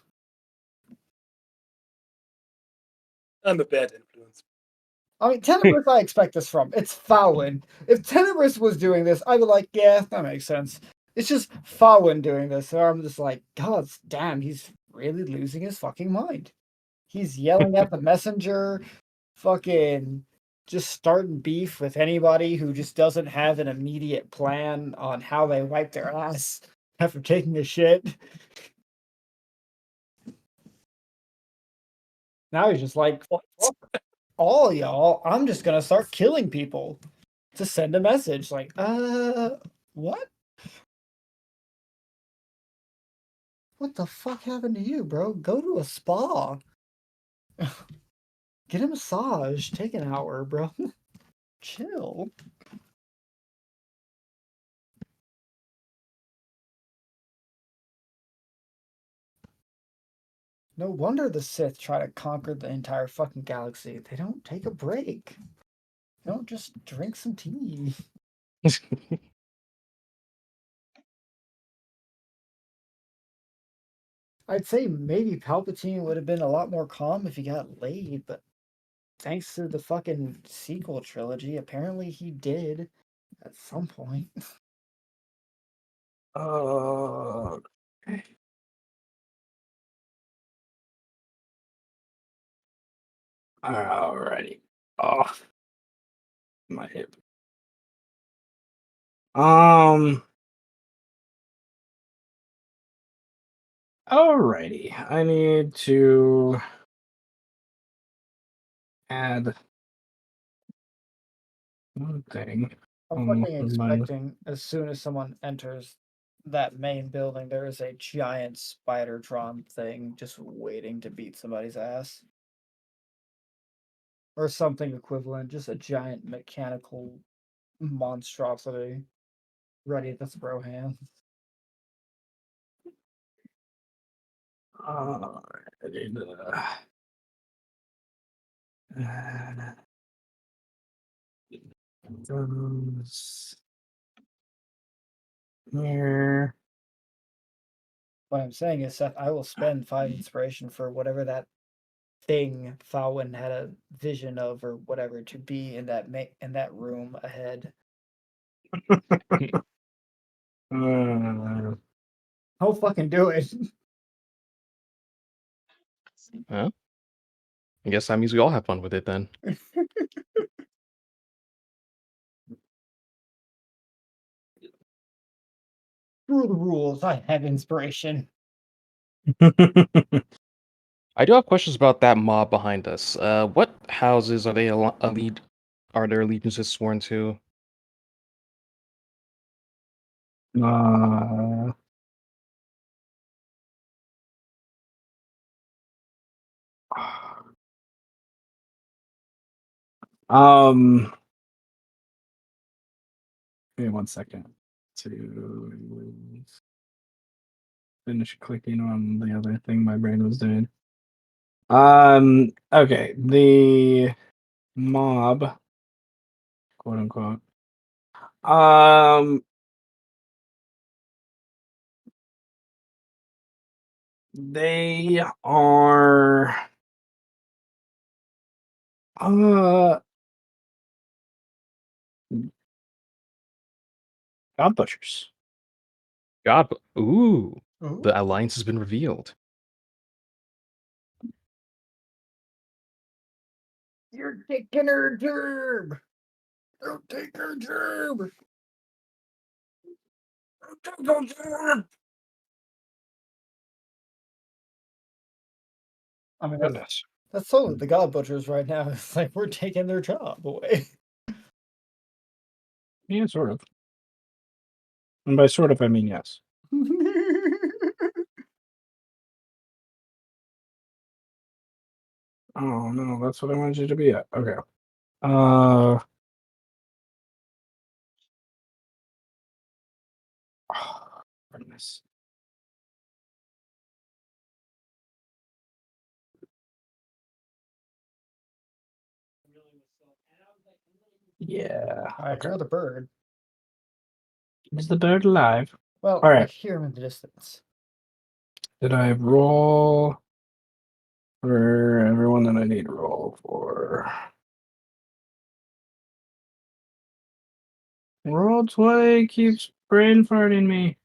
I'm a bad influence. I mean, Tenebris, I expect this from. It's Faurwiin. If Tenebris was doing this, I'd be like, yeah, that makes sense. It's just Faurwiin doing this, so I'm just like, God damn, he's really losing his fucking mind. He's yelling at the messenger, fucking just starting beef with anybody who just doesn't have an immediate plan on how they wipe their ass after taking a shit. Now he's just like, fuck all y'all, I'm just gonna start killing people to send a message. Like, what? What the fuck happened to you, bro? Go to a spa. Get a massage. Take an hour, bro. Chill. No wonder the Sith try to conquer the entire fucking galaxy. They don't take a break. They don't just drink some tea. I'd say maybe Palpatine would have been a lot more calm if he got laid, but thanks to the fucking sequel trilogy, apparently he did at some point. Oh. Alrighty. Oh, my hip. Alrighty. I need to add one thing. I'm fucking expecting as soon as someone enters that main building, there is a giant Spider-Tron thing just waiting to beat somebody's ass. Or something equivalent, just a giant mechanical monstrosity ready to throw hands. Those here. What I'm saying is, Seth, I will spend 5 inspiration for whatever that thing Faurwiin had a vision of or whatever to be in that room ahead. I'll fucking do it. Huh? I guess that means we all have fun with it then. Screw the rules. I have inspiration. I do have questions about that mob behind us. What houses are they are their allegiances sworn to? Uh, um, give me 1 second to finish clicking on the other thing my brain was doing. Okay, the mob, quote unquote. They are god butchers. God, ooh, Ooh. the alliance has been revealed. You're taking her gerb. You're taking her gerb. You're taking her gerb. I mean, that's totally the god butchers right now. It's like we're taking their job away. Yeah, sort of. And by sort of, I mean yes. Oh no, that's what I wanted you to be at. Okay. Oh, goodness. Yeah. I hear the bird. Is the bird alive? Well, All right. I hear him in the distance. Did I roll for everyone that I need to roll for? Roll 20 keeps brain farting me.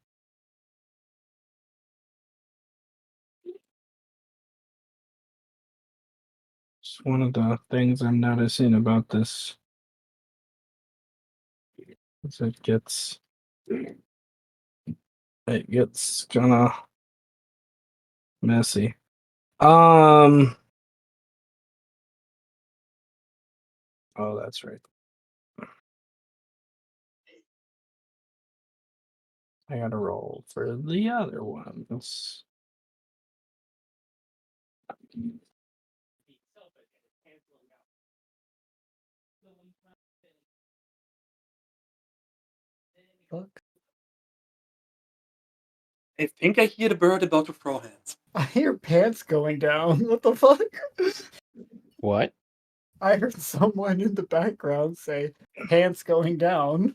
It's one of the things I'm noticing about this. Is it gets kinda messy. Oh, that's right. I gotta roll for the other ones. Fuck. I think I hear the bird about to throw hands. I hear pants going down. What the fuck? What? I heard someone in the background say pants going down.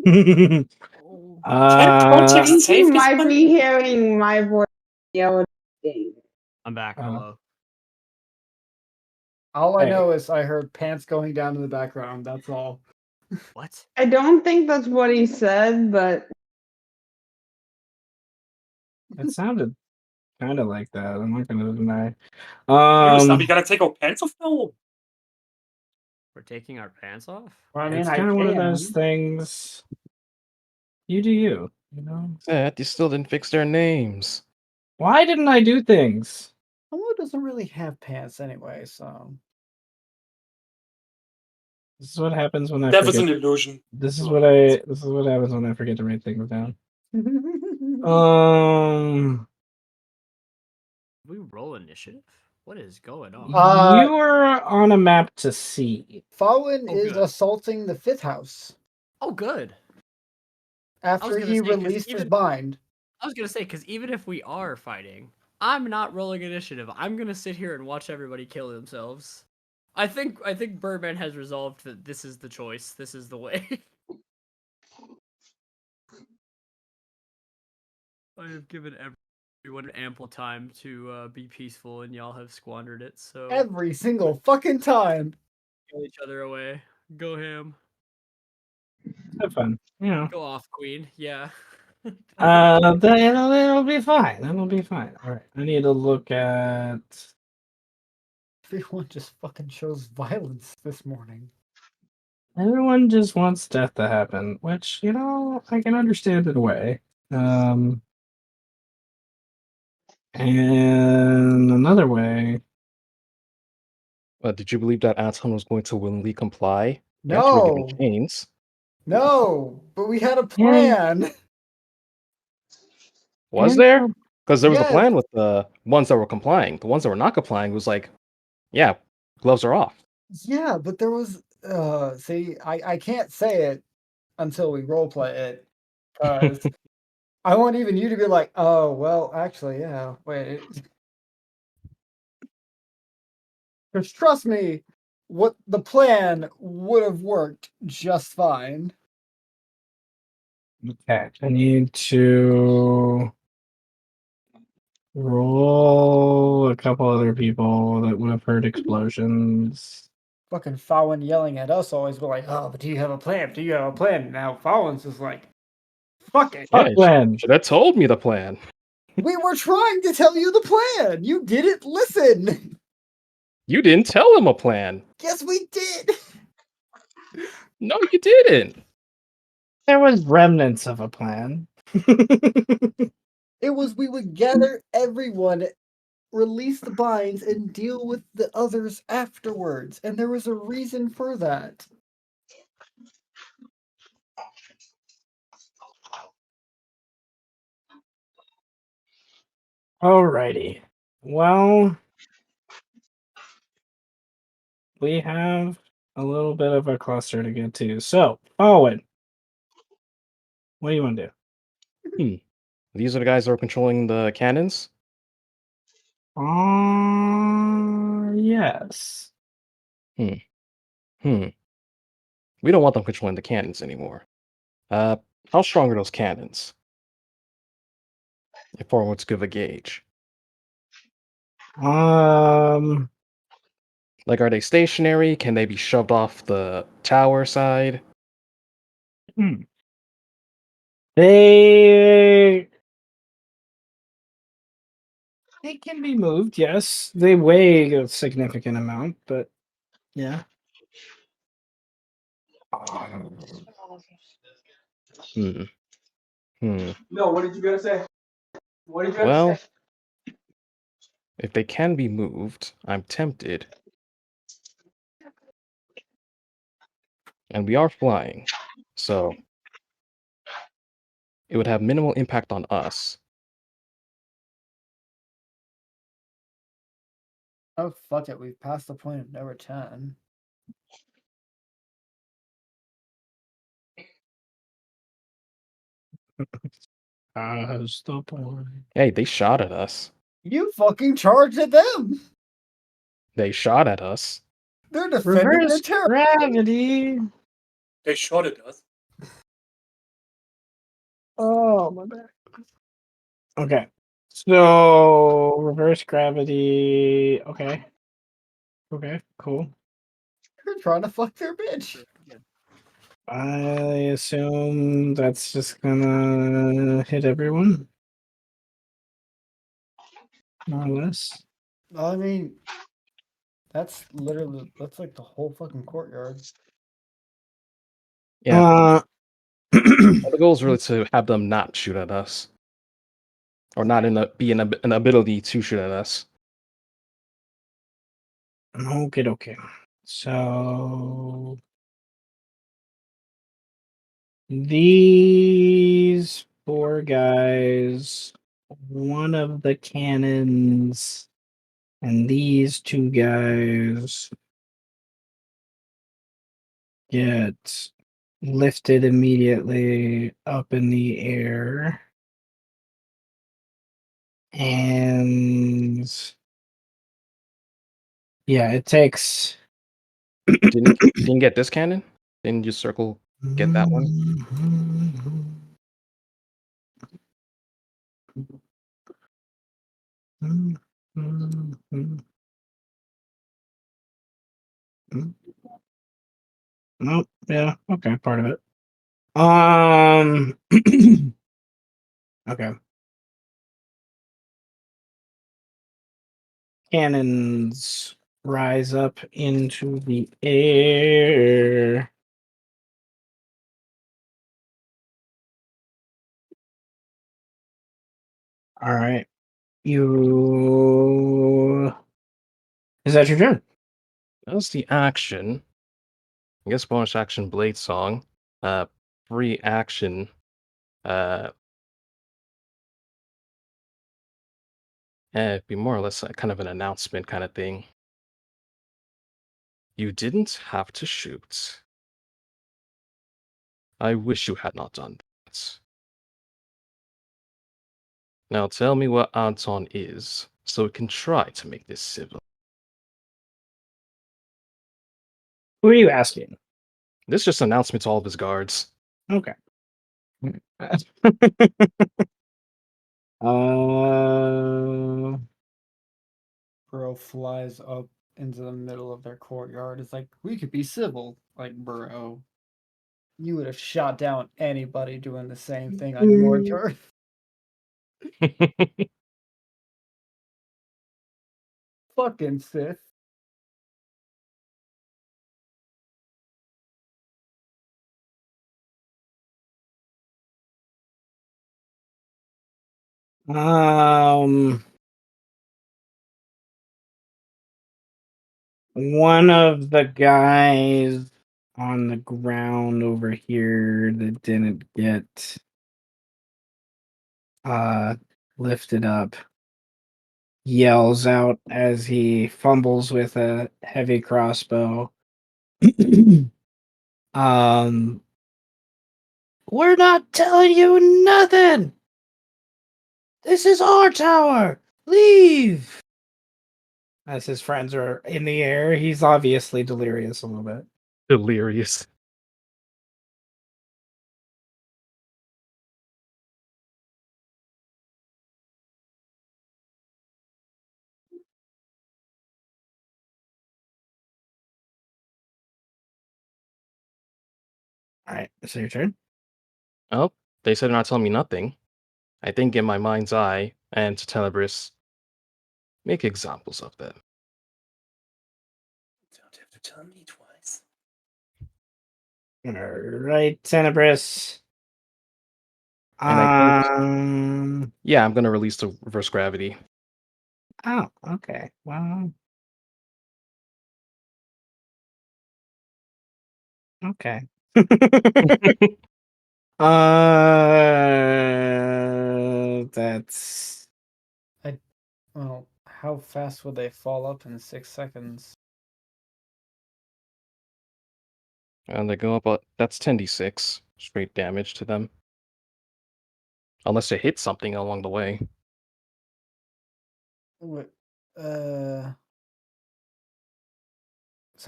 Don't I just think save you this might one? be hearing my voice yell at the game. I'm back. Hello. All I Hey. know is I heard pants going down in the background. That's all. What? I don't think that's what he said, but It sounded kind of like that. I'm not gonna deny. Are we gonna take our pants off now? We're taking our pants off? Well, I mean, It's I kind of one of those can. things. You do you. You know. You still didn't fix their names. Why didn't I do things? Hello doesn't really have pants anyway, so. This is what happens when I That was forget. an illusion. This is what happens when I forget to write things down. We roll initiative? What is going on? You're on a map to see. Faurwiin Oh, is good. assaulting the fifth house Oh, good. after gonna he say, 'cause released his even- bind. I was gonna say, because even if we are fighting, I'm not rolling initiative. I'm gonna sit here and watch everybody kill themselves. I think Birdman has resolved that this is the choice. This is the way. I have given everyone ample time to be peaceful, and y'all have squandered it. So Every single fucking time. kill each other away. Go ham. Have fun. You know. Go off, Queen. Yeah. It'll be fine. It'll be fine. All right. I need to look at. Everyone just fucking shows violence this morning. Everyone just wants death to happen, which I can understand in a way. And another way. Did you believe that Anton was going to willingly comply? Yes, you were given No, chains. no, but we had a Yeah. plan. Was there? Anton, Because there was a Yes. plan with the ones that were complying. The ones that were not complying was like, yeah, gloves are off. Yeah, but there was see, I can't say it until we roleplay it, because I want even you to be like, oh well, actually, yeah, wait. Because trust me, what the plan would have worked just fine. Okay, I need to roll a couple other people that would have heard explosions. Fucking Faurwiin yelling at us always be like, oh, but do you have a plan? Do you have a plan? Now Faurwin's is like, fuck it. Fuck plan. Should have told me the plan. We were trying to tell you the plan. You didn't listen. You didn't tell him a plan. Yes, we did. No, you didn't. There was remnants of a plan. It was we would gather everyone, release the binds, and deal with the others afterwards. And there was a reason for that. Alrighty. Well, we have a little bit of a cluster to get to. So, Owen, what do you want to do? These are the guys that are controlling the cannons. Yes. We don't want them controlling the cannons anymore. How strong are those cannons? If I were to give a gauge, Um, like, are they stationary? Can they be shoved off the tower side? They can be moved, yes. They weigh a significant amount, but yeah. Hmm. No, what did you gotta say? What did you Well, gotta say? if they can be moved, I'm tempted. And we are flying, so it would have minimal impact on us. Oh, fuck it. We've passed the point of no return. That's the point. Hey, they shot at us. You fucking charged at them. They shot at us. They're defending their Reverse territory. gravity. They shot at us. Oh, my bad. Okay. So, reverse gravity. Okay. Okay, cool. You're trying to fuck their bitch. I assume that's just gonna hit everyone. More or less. I mean, that's like the whole fucking courtyard. Yeah. The goal is really to have them not shoot at us, or not be in an ability to shoot at us. Okay. So these four guys, one of the cannons, and these two guys get lifted immediately up in the air. And yeah, it takes. Didn't get this cannon? Didn't you circle get that one? Nope. Yeah. Okay. Part of it. Okay. Cannons rise up into the air. All right. You. Is that your turn? That was the action. I guess bonus action blade song. Free action. It'd be more or less kind of an announcement kind of thing. You didn't have to shoot. I wish you had not done that. Now tell me what Anton is, so we can try to make this civil. Who are you asking? This is just an announcement to all of his guards. Okay. Bro flies up into the middle of their courtyard. It's like, we could be civil. Like, bro, you would have shot down anybody doing the same thing on your turf. Fucking Sith. One of the guys on the ground over here that didn't get lifted up yells out as he fumbles with a heavy crossbow. We're not telling you nothing. This is our tower. Leave. As his friends are in the air, he's obviously delirious a little bit. Delirious. All right, so your turn. Oh, they said they're not telling me nothing. I think in my mind's eye, and to Tenebris, make examples of them. Don't have to tell me twice. All right, Tenebris. And I think, yeah, I'm gonna release the reverse gravity. Oh, okay. Well, okay. That's Well, how fast would they fall up in 6 seconds? And they go up, that's 10d6 straight damage to them. Unless they hit something along the way. What? So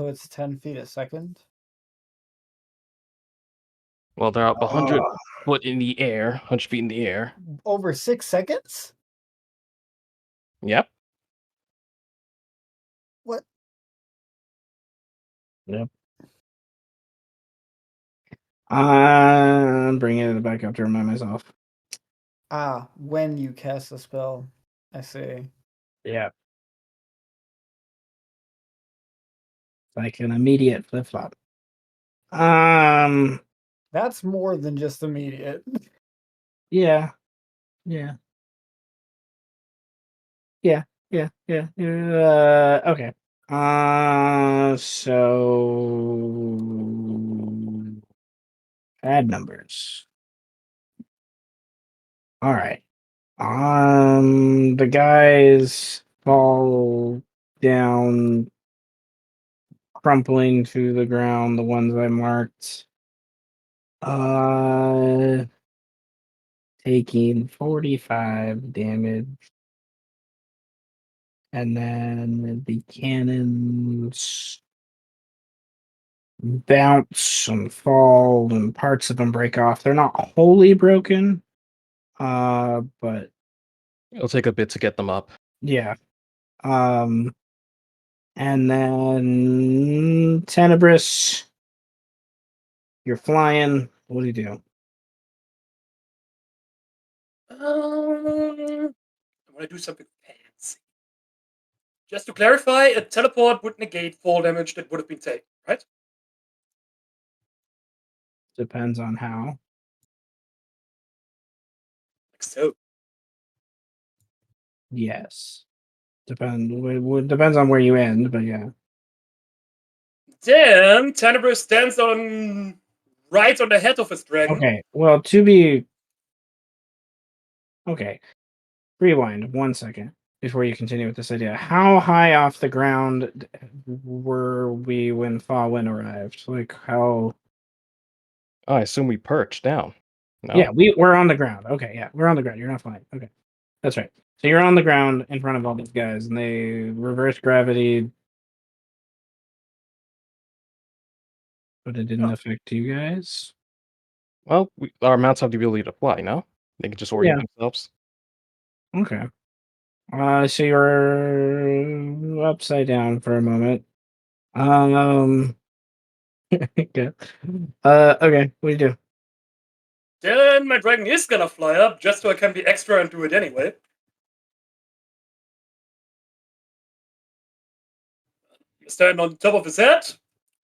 it's 10 feet a second? Well, they're up 100 foot in the air, 100 feet in the air. Over 6 seconds? Yep. What? Yep. I'm bringing it back up to remind myself. Ah, when you cast a spell. I see. Yeah. Like an immediate flip flop. That's more than just immediate. Yeah. Yeah. Yeah. Yeah. Yeah. Okay. So add numbers. All right. The guys fall down, crumpling to the ground. The ones I marked. Taking 45 damage. And then the cannons bounce and fall, and parts of them break off. They're not wholly broken, but It'll take a bit to get them up. yeah. And then Tenebris, you're flying. What do you do? I want to do something fancy. Just to clarify, a teleport would negate fall damage that would have been taken, right? Depends on how. Like so. Yes. Depends on where you end, but yeah. Then Tenebris stands right on the head of his dragon. Okay. Well, okay. Rewind 1 second before you continue with this idea. How high off the ground were we when Faurwiin arrived? Like how? Oh, I assume we perched down. No? Yeah, we're on the ground. Okay, yeah, we're on the ground. You're not flying. Okay, that's right. So you're on the ground in front of all these guys, and they reverse gravity, but it didn't affect you guys. Well, our mounts have the ability to fly, no? They can just orient themselves. Okay. So you're upside down for a moment. Okay. Okay. What do you do? Then my dragon is gonna fly up, just so I can be extra and do it anyway. Stand on top of his head,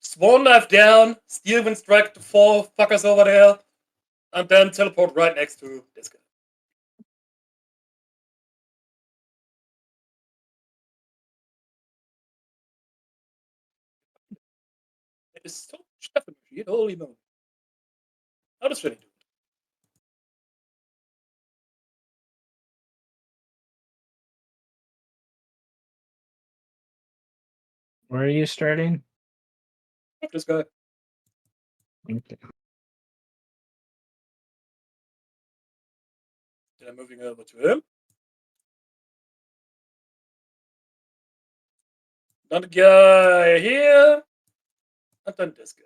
Swan Dive down, Steel Wind Strike to 4 fuckers over there, and then teleport right next to this guy. It is so definitely holy moly. How does Finny do it? Where are you starting? This guy. Okay. Then I'm moving over to him. Another guy here. And then this guy.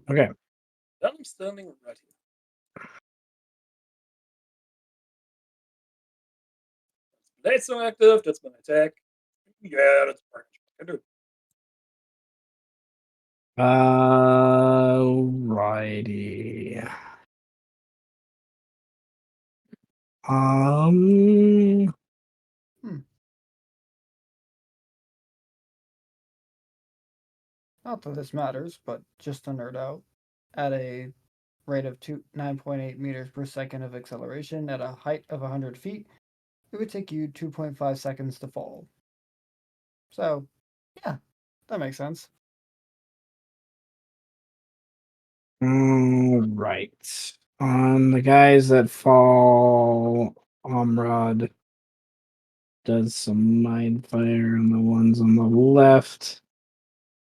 Okay. Then I'm standing right here. Blade Song active, that's my attack. Yeah, that's pretty much what I can do. Righty. Um. Not that this matters, but just to nerd out, at a rate of 9.8 meters per second of acceleration at a height of 100 feet, it would take you 2.5 seconds to fall. So, yeah, that makes sense. Right. On the guys that fall, Omrod does some mind fire on the ones on the left.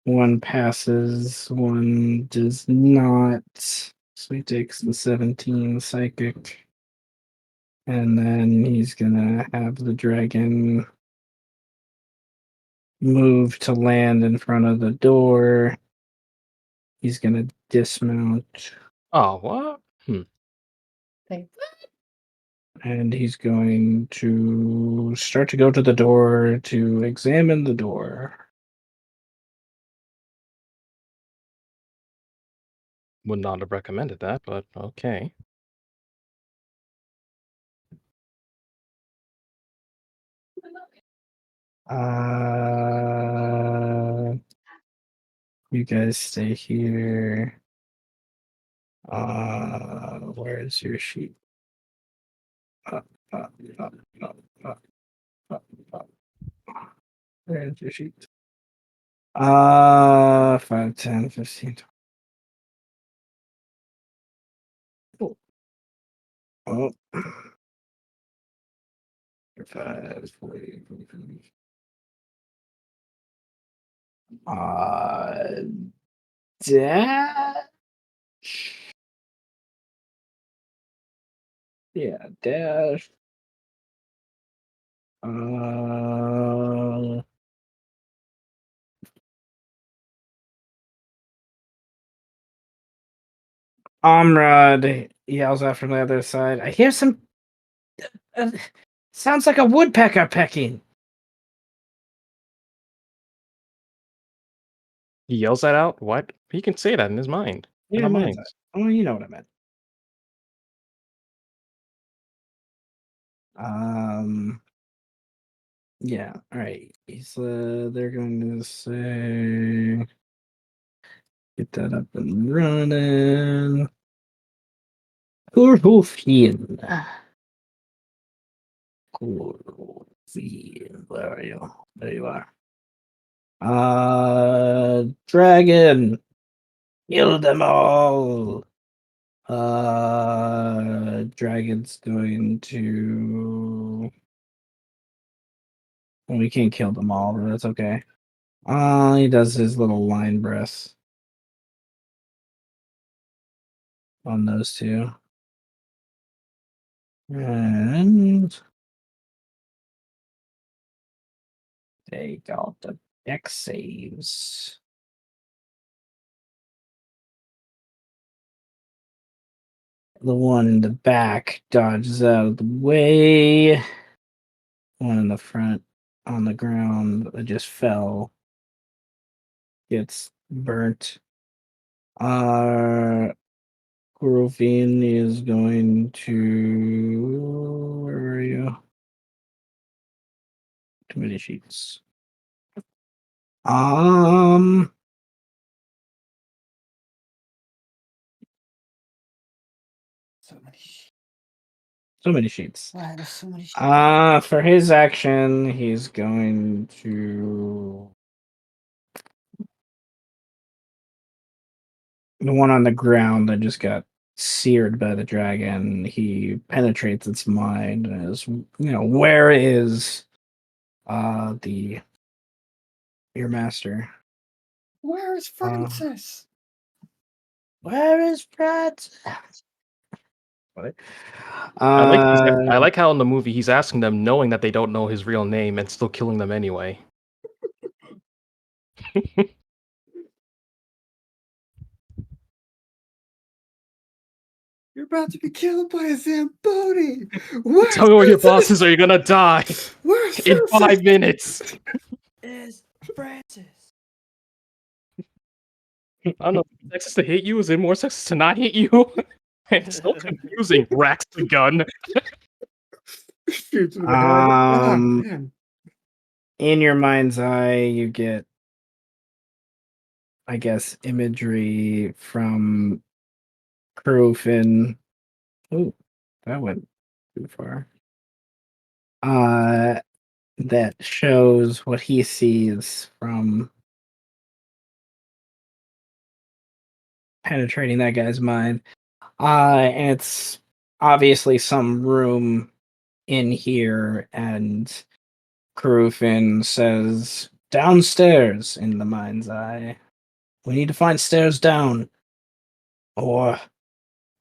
One passes, one does not. So he takes the 17 psychic. And then he's gonna have the dragon move to land in front of the door. He's gonna dismount. Oh, what? And he's going to start to go to the door to examine the door. Would not have recommended that, but okay. You guys stay here. Where's your sheet? Up, up, up, up, up, up, up. Where's your sheet? 5, 10, 15. Oh. 5, 40, 45. Dash. Yeah, dash. Amrad yells out from the other side. I hear some. Sounds like a woodpecker pecking. He yells that out. What? He can say that in his mind. In Yeah, our mine's minds. that. Oh, you know what I meant. Yeah. All right. They're going to say, get that up and running. Faurwiin. Faurwiin. Where are you? There you are. Dragon. Kill them all. Dragon's going to. Well, we can't kill them all, but that's okay. He does his little line breath on those two. And they got the deck saves. The one in the back dodges out of the way. One in the front on the ground that just fell gets burnt. Faurwiin is going to. Where are you? Too many sheets. So many sheets. Wow, there's so many. For his action, he's going to. The one on the ground that just got seared by the dragon, he penetrates its mind and is, where is the your master? Where is Francis? Where is Francis? What? I like how in the movie he's asking them knowing that they don't know his real name and still killing them anyway. You're about to be killed by a Zamboni. Where's Tell me where your Francis? boss is or you're gonna die Where's in Francis? 5 minutes. Is Francis? I don't know. Is it sexist to hit you? Is it more sexist to not hit you? It's so confusing. Racks the gun. Shoots in the head. Oh, man. In your mind's eye, you get, I guess, imagery from Crowfin. Oh, that went too far. That shows what he sees from penetrating that guy's mind. And it's obviously some room in here, and Crowfin says, downstairs in the mind's eye. We need to find stairs down. Or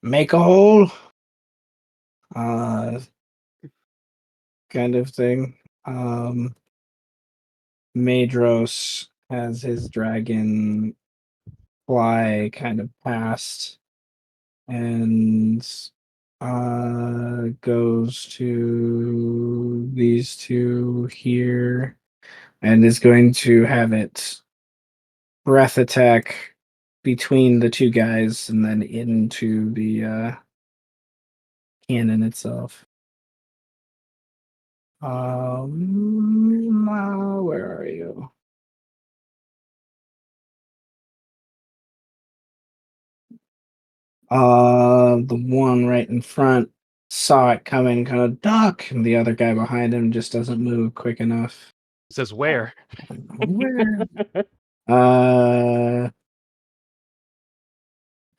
make a hole. Kind of thing. Madros has his dragon fly kind of past and goes to these two here and is going to have it breath attack between the two guys and then into the cannon itself. Where are you? The one right in front saw it coming, kind of duck, and the other guy behind him just doesn't move quick enough. It says where? Where?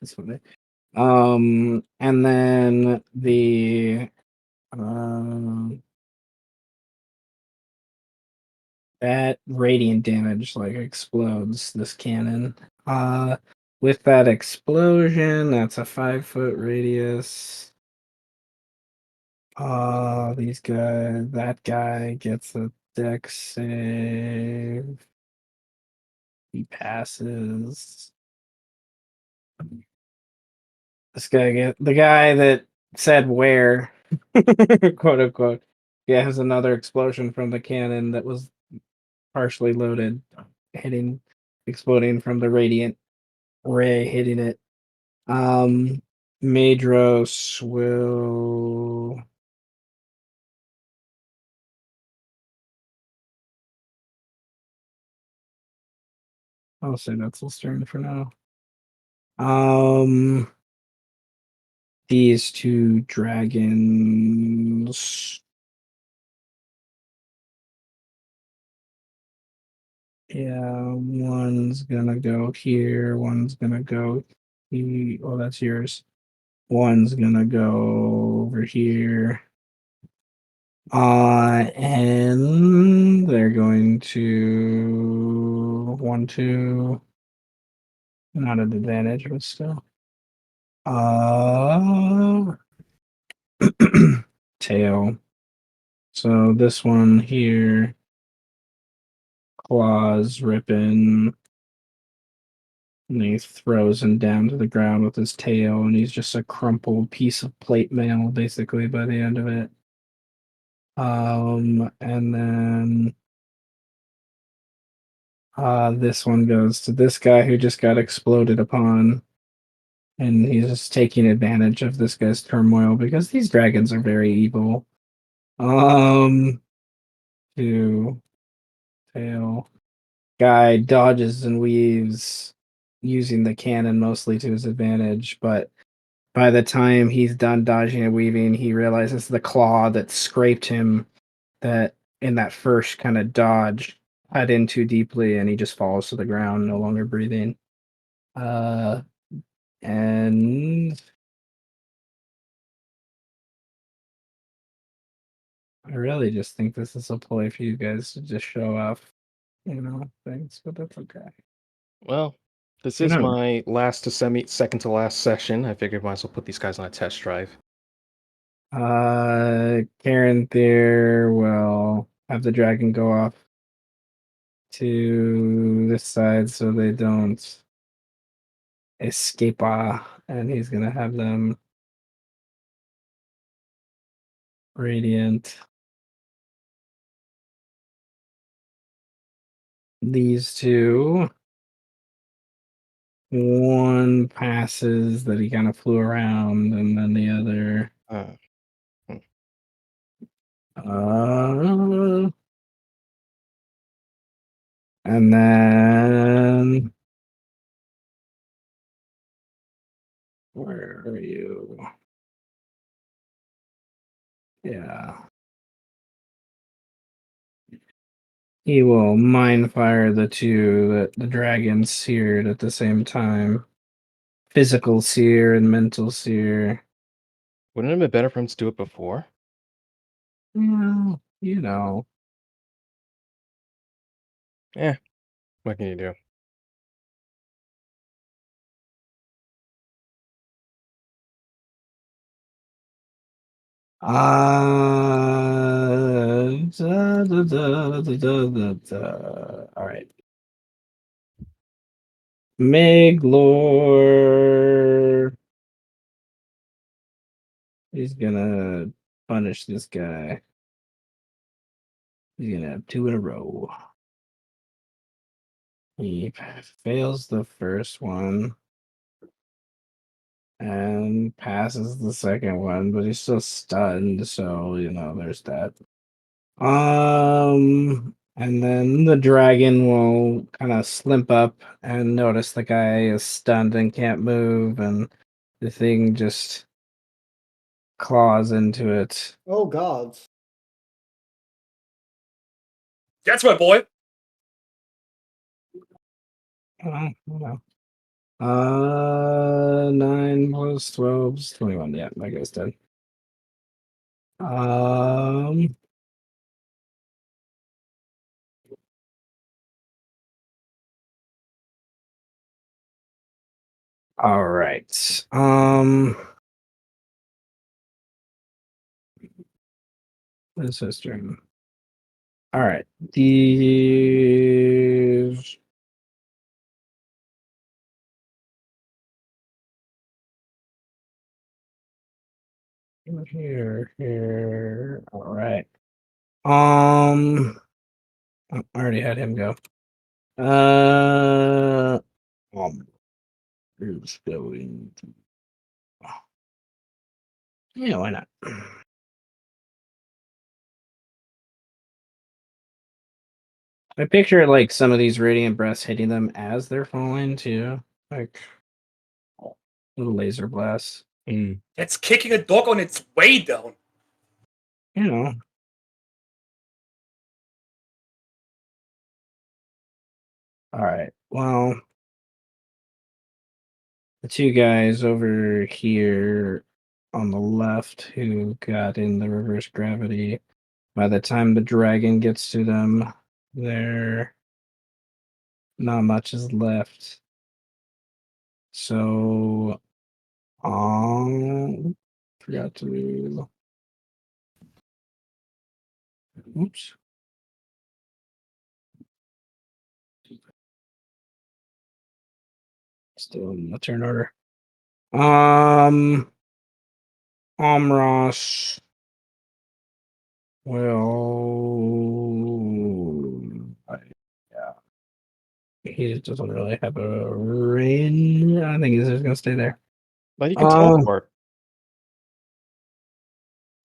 This one. And then the that radiant damage explodes this cannon. With that explosion, that's a 5-foot radius. These guys. That guy gets a dex save. He passes. The guy that said where, quote unquote, yeah, has another explosion from the cannon that was partially loaded, exploding from the radiant ray hitting it. Madros will. I'll say that's his turn for now. These two dragons. Yeah, one's gonna go here, one's gonna go here. Oh, that's yours. One's gonna go over here. And they're going to 1, 2. Not an advantage, but still. Tail. So this one here, claws ripping, and he throws him down to the ground with his tail, and he's just a crumpled piece of plate mail, basically, by the end of it. And then this one goes to this guy who just got exploded upon, and he's just taking advantage of this guy's turmoil because these dragons are very evil. To tail. Guy dodges and weaves using the cannon mostly to his advantage, but by the time he's done dodging and weaving, he realizes the claw that scraped him that in that first kind of dodge cut in too deeply, and he just falls to the ground, no longer breathing. And I really just think this is a play for you guys to just show off, things, but that's okay. Well, this You is know. my second to last session. I figured might as well put these guys on a test drive. Karen there will have the dragon go off to this side so they don't escape, and he's gonna have them radiant. These two. One passes that he kind of flew around, and then the other. And then where are you? Yeah. He will mind fire the two that the dragon seared at the same time. Physical sear and mental sear. Wouldn't it have been better for him to do it before? Yeah, What can you do? All right. Meglor. He's gonna punish this guy. He's gonna have 2 in a row. He fails the first one and passes the second one, but he's still stunned, so there's that. And then the dragon will kind of slimp up and notice the guy is stunned and can't move, and the thing just claws into it. Oh gods. That's my boy. 9 plus 12 is 21. Yeah, that guy's dead. All right. This is true. All right. These. Here. All right. I already had him go. Who's going to? Yeah, why not? I picture like some of these radiant breaths hitting them as they're falling too, like little laser blasts. That's kicking a dog on its way down. You know. All right. Well, the two guys over here on the left who got in the reverse gravity. By the time the dragon gets to them, there not much is left. So, forgot to. Oops. Still in the turn order. Amros yeah. He doesn't really have a range. I think he's just gonna stay there. But you can teleport.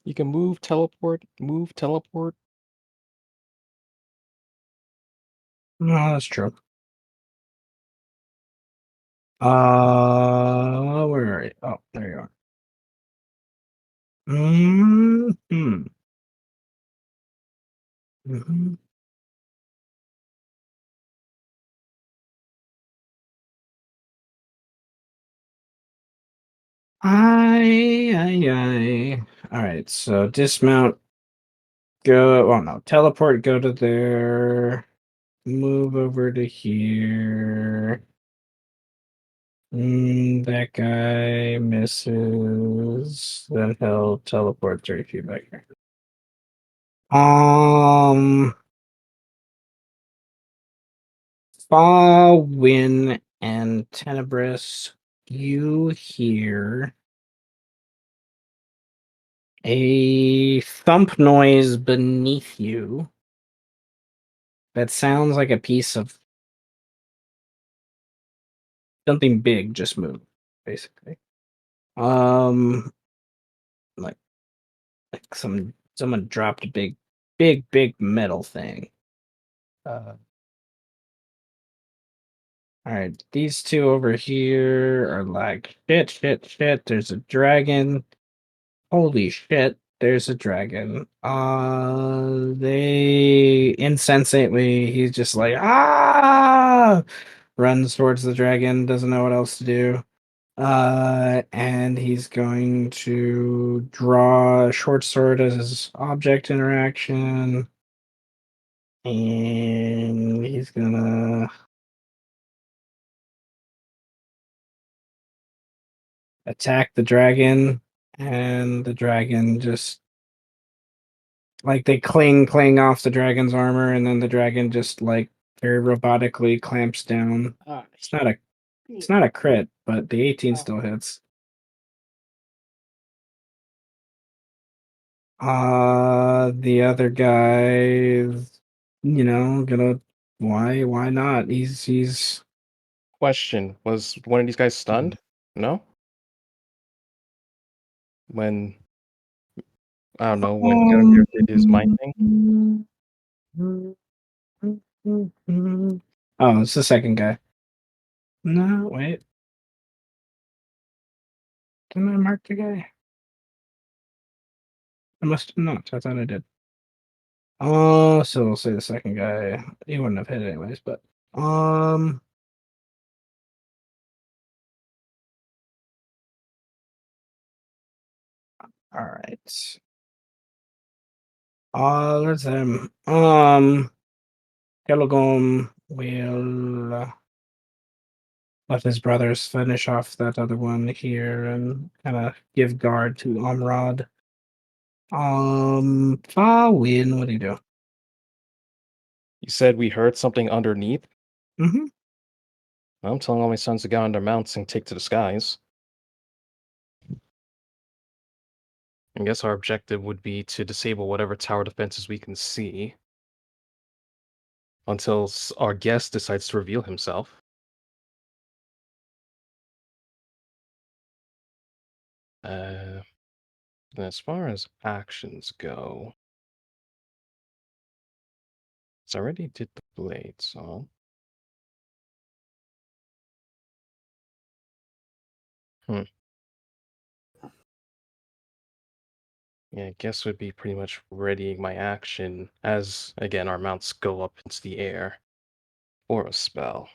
You can move, teleport. No, that's true. Where are you? Oh, there you are. Mm-hmm. Mm-hmm. Aye. All right, so dismount. Go. Oh no, teleport. Go to there. Move over to here. That guy misses. Then he'll teleport 30 feet back here. Faurwiin and Tenebris, you hear a thump noise beneath you that sounds like a piece of something big just moved, basically. Like someone dropped a big metal thing. All right, these two over here are like shit. There's a dragon. Holy shit, there's a dragon. They insensately, he's just like runs towards the dragon, doesn't know what else to do. And he's going to draw a short sword as his object interaction. And he's gonna attack the dragon, and the dragon just like they cling off the dragon's armor, and then the dragon just like very robotically clamps down. It's not a crit, but the 18 still hits. The other guy is, gonna why not? He's Question: was one of these guys stunned? No. When I don't know when Ganondorf did his mind thing. Oh, it's the second guy. No, wait. Didn't I mark the guy? I must have not. I thought I did. Oh, so we'll say the second guy. He wouldn't have hit anyways, but all right. Let's him. Kelagom will let his brothers finish off that other one here and kind of give guard to Amrod. Faurwiin, what do you do? You said we heard something underneath? Mm-hmm. I'm telling all my sons to get on their mounts and take to the skies. I guess our objective would be to disable whatever tower defenses we can see until our guest decides to reveal himself. As far as actions go, I already did the blade, so yeah, I guess would be pretty much readying my action as, again, our mounts go up into the air for a spell.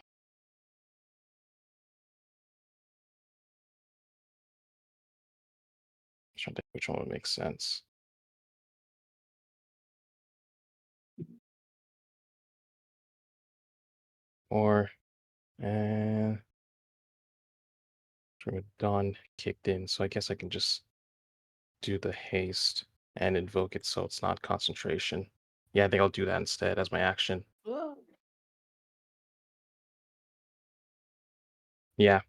Trying to think which one would make sense. Or, Dawn kicked in, so I guess I can just do the haste and invoke it so it's not concentration. Yeah, I think I'll do that instead as my action. Yeah.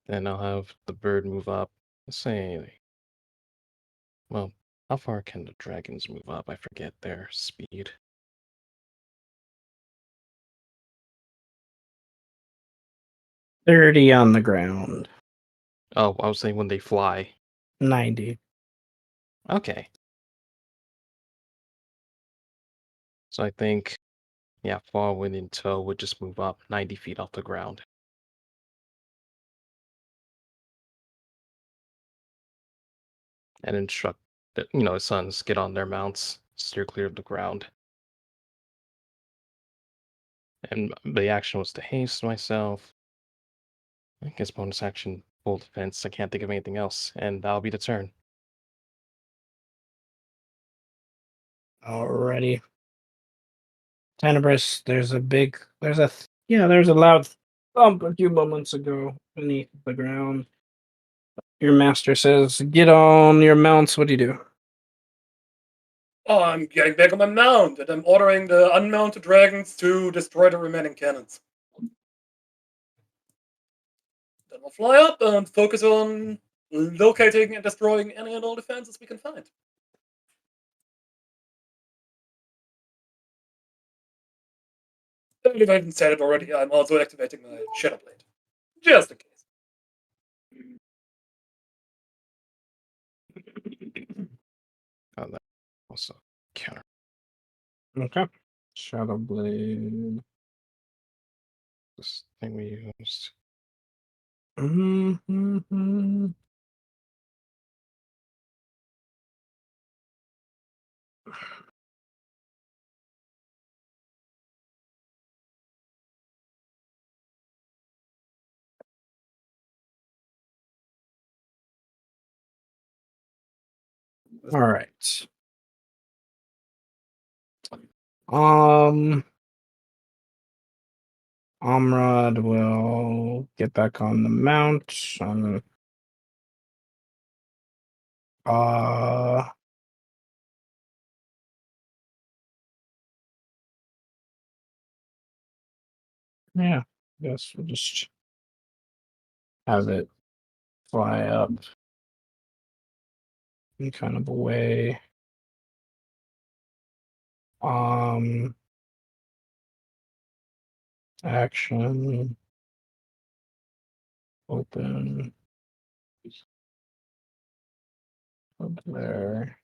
Then I'll have the bird move up. Let's say, well, how far can the dragons move up? I forget their speed. $30 on the ground. Oh, I was saying when they fly. 90. Okay. So I think, yeah, Faurwiin in tow would just move up 90 feet off the ground. And instruct his sons get on their mounts, steer clear of the ground. And the action was to haste myself. I guess bonus action, full defense. I can't think of anything else, and that'll be the turn. Alrighty. Tenebris, there's a loud thump a few moments ago beneath the ground. Your master says, get on your mounts. What do you do? Oh, I'm getting back on my mount, and I'm ordering the unmounted dragons to destroy the remaining cannons. Then we'll fly up and focus on locating and destroying any and all defenses we can find. And if I haven't said it already, I'm also activating my Shadow Blade. Just in case. Oh, that also counter. Okay. Shadow Blade. This thing we used. Mm-hmm. All right. Amrad will get back on the mount. Yeah, I guess we'll just have it fly up in kind of a way. Action. Open. Up there.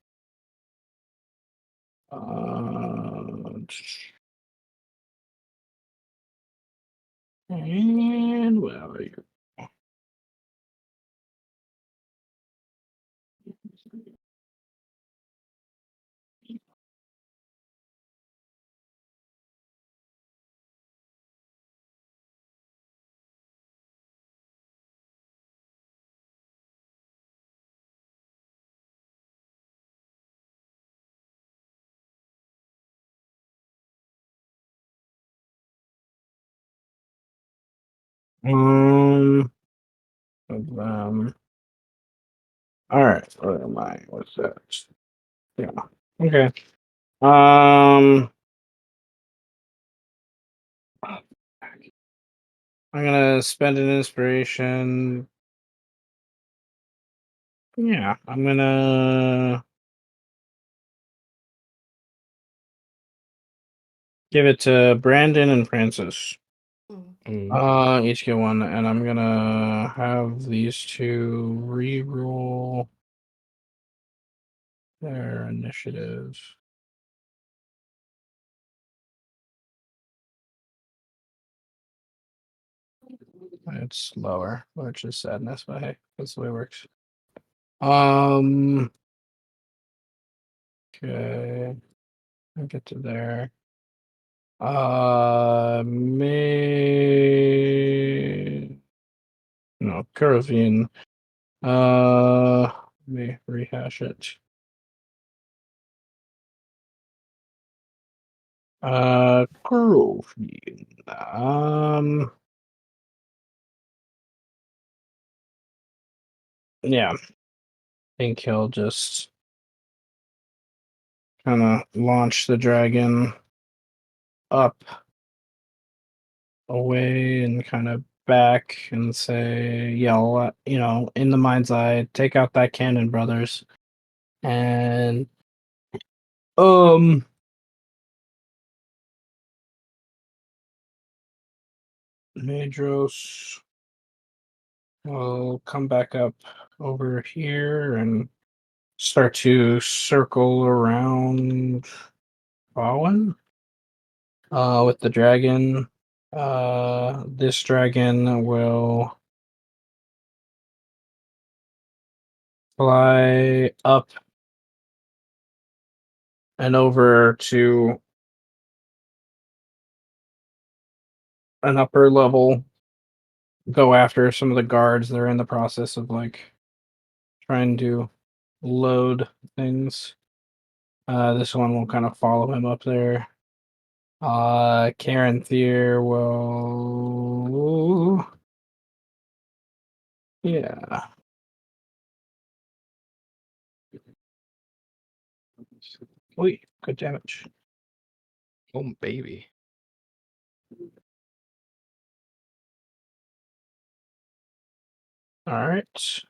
And well, you Of all right, where am I? What's that? Yeah. Okay. I'm gonna spend an inspiration. Yeah, I'm gonna give it to Brandon and Francis. Each get one, and I'm gonna have these two re-roll their initiative. It's lower, which is sadness, but hey, that's the way it works. Okay, I get to there. Me. No, Caravine. Let me rehash it. Caravine. Yeah. I think he'll just kind of launch the dragon up, away, and kind of back and say, yell, in the mind's eye, take out that cannon, brothers. And, Madros will come back up over here and start to circle around Faurwiin, with the dragon. This dragon will fly up and over to an upper level, go after some of the guards. They're in the process of trying to load things. This one will kind of follow him up there. Karen Thier will, yeah. Wait, good damage. Oh, baby. All right.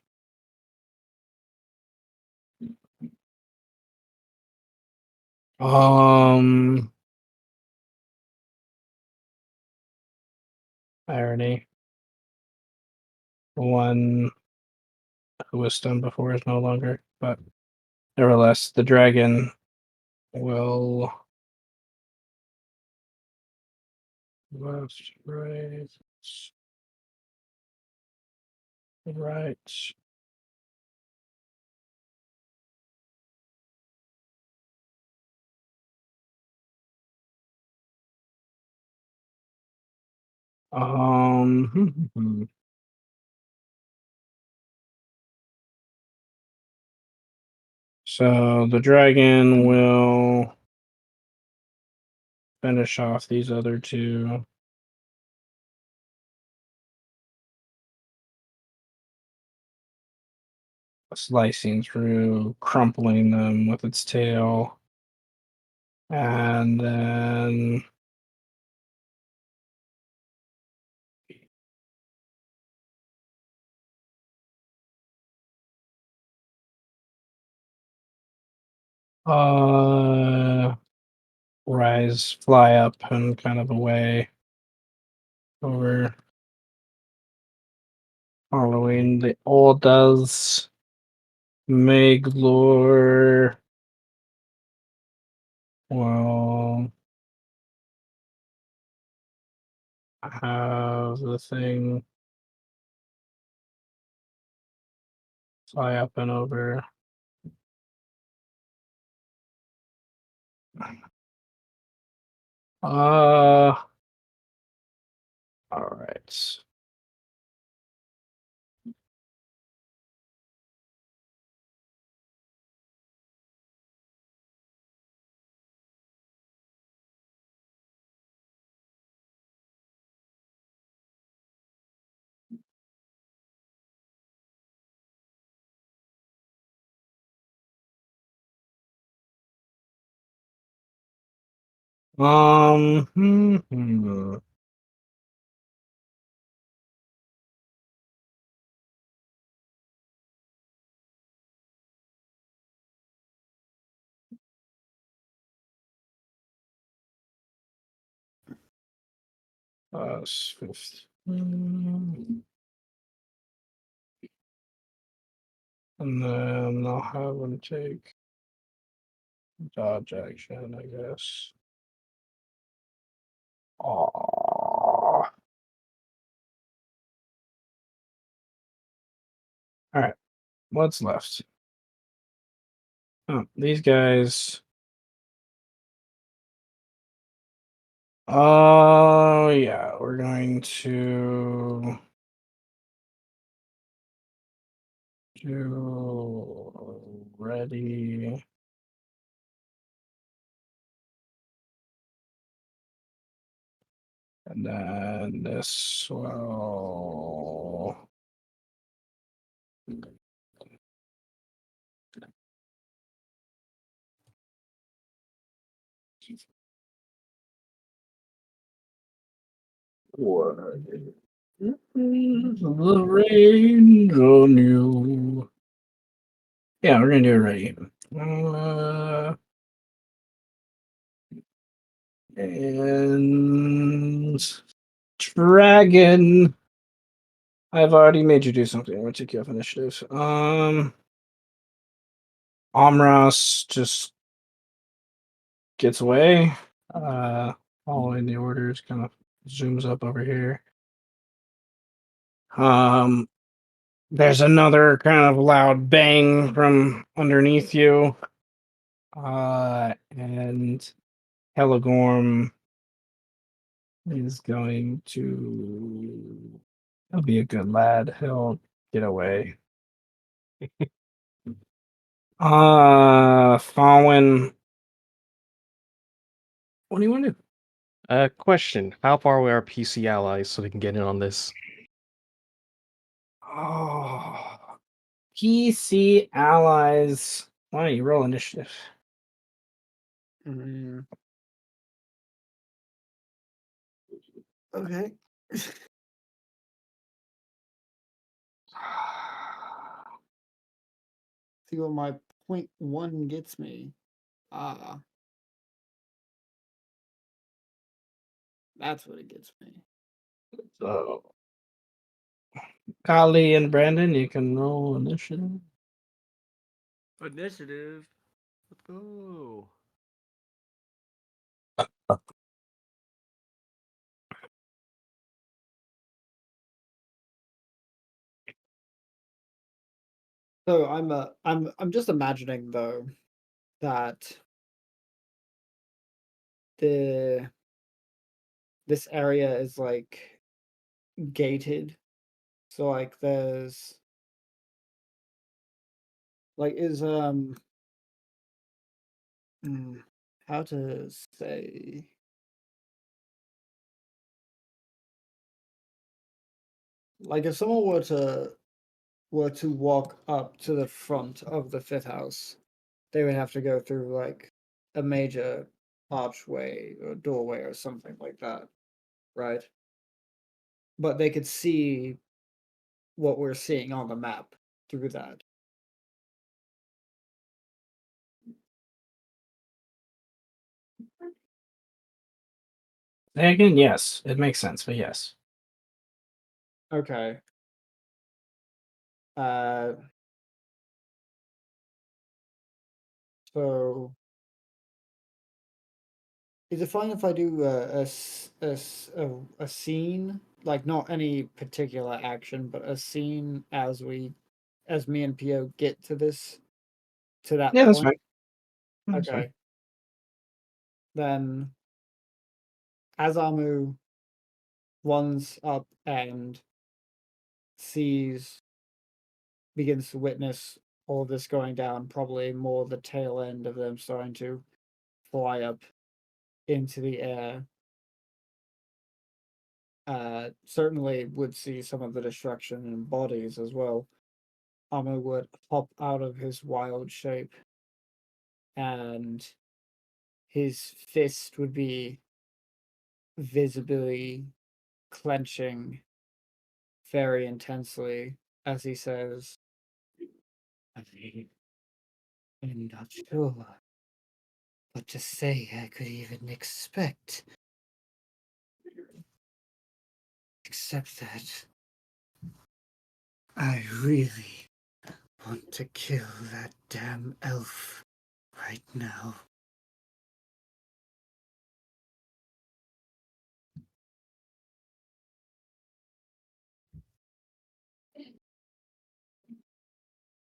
Irony. One who was stunned before is no longer, but nevertheless, the dragon will left, right, right. So the dragon will finish off these other two. Slicing through, crumpling them with its tail. And then fly up and kind of away over, following the orders. Meglor will have the thing fly up and over. All right. Hmm. Fifth. And then I'll have him take dodge action, I guess. Aww. Alright. What's left? Oh, these guys. Oh, yeah. We're going to do ready. And then this will. The rain on you. Yeah, we're gonna do it ready. And dragon. I've already made you do something. I'm gonna take you off initiative. Amras just gets away. Following the orders, kind of zooms up over here. There's another kind of loud bang from underneath you. And Helagorm is going to. He'll be a good lad. He'll get away. Faurwiin. What do you want to do? Question: how far away are PC allies so they can get in on this? Oh, PC allies. Why don't you roll initiative? Okay. See what my 0.1 gets me. That's what it gets me. So, Kaly and Brandon, you can roll initiative. Initiative. Let's go. So I'm just imagining though that this area is like gated. So like there's like is how to say, like if someone were to walk up to the front of the fifth house, they would have to go through like a major archway or doorway or something like that, right? But they could see what we're seeing on the map through that. Again, yes, it makes sense, but yes. Okay. So is it fine if I do a scene, like not any particular action, but a scene as me and Pio get to that Yeah, that's point? fine. That's fine. Okay. Then Azamu runs up and begins to witness all this going down, probably more the tail end of them starting to fly up into the air. Certainly would see some of the destruction in bodies as well. Amo would hop out of his wild shape and his fist would be visibly clenching very intensely as he says, I'm not sure what to say I could even expect. Except that I really want to kill that damn elf right now.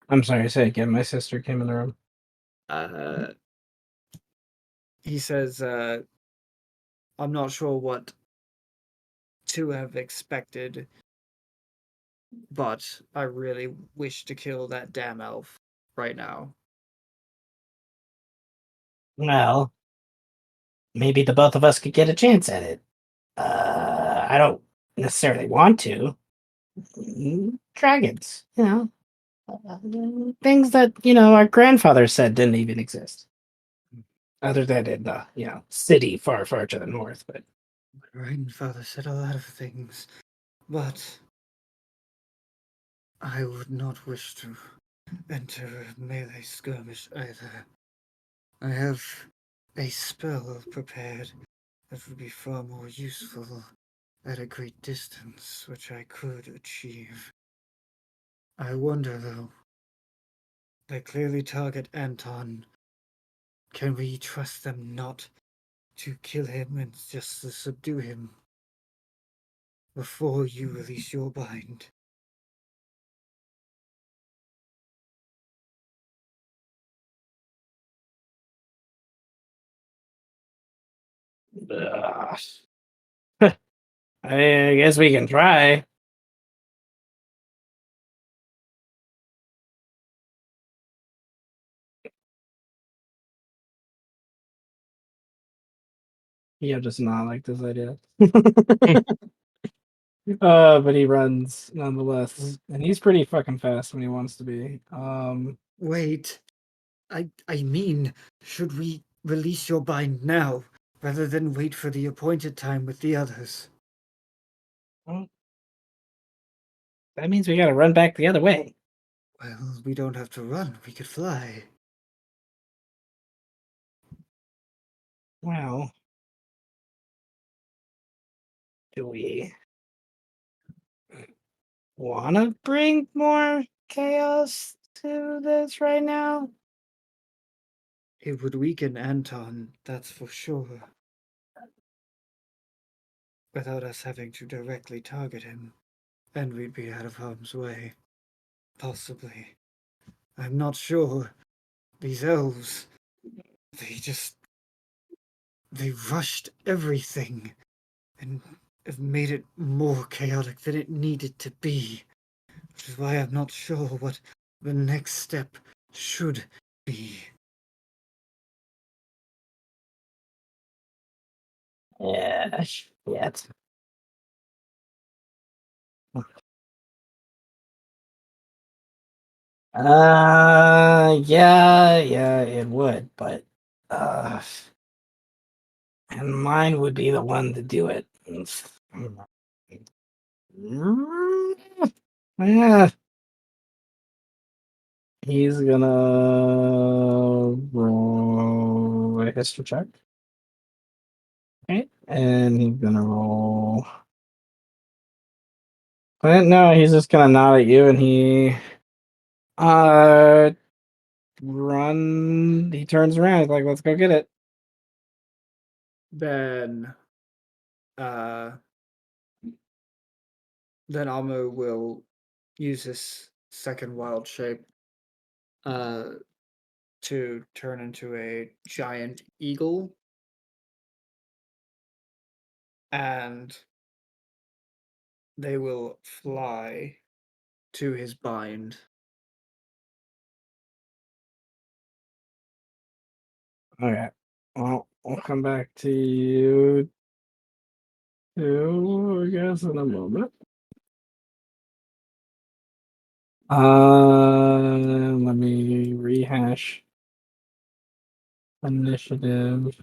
I'm sorry, say again. My sister came in the room. He says, I'm not sure what to have expected, but I really wish to kill that damn elf right now. Well, maybe the both of us could get a chance at it. I don't necessarily want to. Dragons, things that, our grandfather said didn't even exist. Other than in the, city far, far to the north, but. My grandfather said a lot of things, but I would not wish to enter a melee skirmish either. I have a spell prepared that would be far more useful at a great distance, which I could achieve. I wonder, though. They clearly target Anton. Can we trust them not to kill him and just to subdue him before you release your bind? I guess we can try. Yeah, just not like this idea. But he runs nonetheless, and he's pretty fucking fast when he wants to be. Wait, I mean, should we release your bind now, rather than wait for the appointed time with the others? Well, that means we gotta run back the other way. Well, we don't have to run, we could fly. Well, do we wanna bring more chaos to this right now? It would weaken Anton, that's for sure. Without us having to directly target him, and we'd be out of harm's way. Possibly. I'm not sure. These elves, they rushed everything and have made it more chaotic than it needed to be. Which is why I'm not sure what the next step should be. Yeah, shit. Yeah, it would, but and mine would be the one to do it. Yeah. He's gonna roll a history check. Okay, and he's gonna roll. But no, he's just gonna nod at you, and he he turns around. He's like, "Let's go get it." Then, then Amo will use his second wild shape, to turn into a giant eagle. And they will fly to his bind. Okay. Well, I'll come back to you too, I guess, in a moment. Let me rehash Initiative.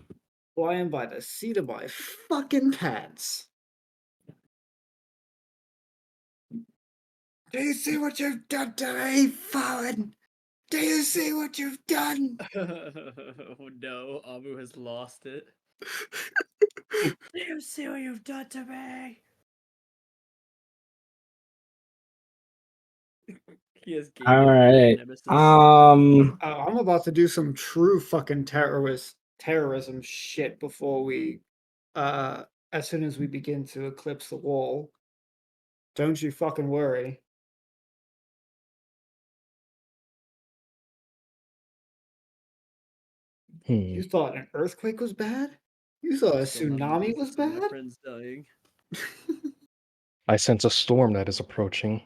Flying by the seat of my fucking pants. Do you see what you've done to me, Faurwiin? Do you see what you've done? Oh no, Amu has lost it. Do you see what you've done to me? He has gained All a right. nemesis. I'm about to do some true fucking terrorism shit before we, as soon as we begin to eclipse the wall. Don't you fucking worry. You thought an earthquake was bad? You thought a Still have tsunami was visits of my bad? friends dying. I sense a storm that is approaching.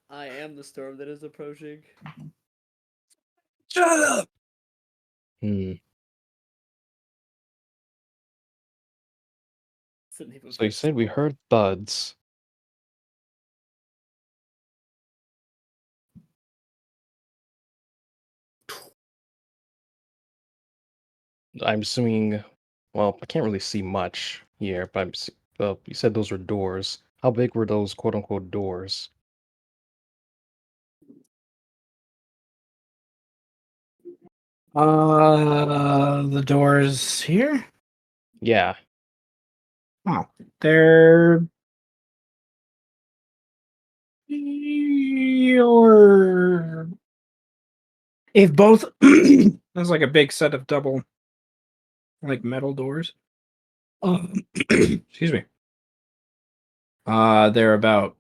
I am the storm that is approaching. Shut up! Hmm. It's the name of So you the said we storm. heard thuds. I'm assuming. Well, I can't really see much here, but you said those were doors. How big were those quote unquote doors? The doors here. Yeah. Oh, they're your. If both, that's like a big set of double, like metal doors. Excuse me. They're about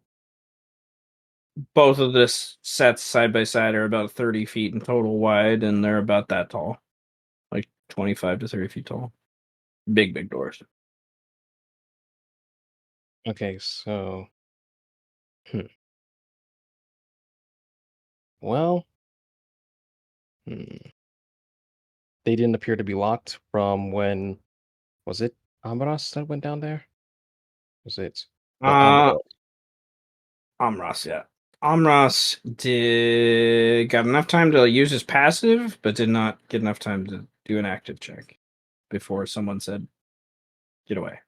both of this sets side by side are about 30 feet in total wide, and they're about that tall, like 25 to 30 feet tall. Big doors. Okay, so. Well. They didn't appear to be locked from when. Was it Amaras that went down there? Was it? No, Uh, Amaral. Amras, yeah. Amras got enough time to use his passive, but did not get enough time to do an active check before someone said, "Get away."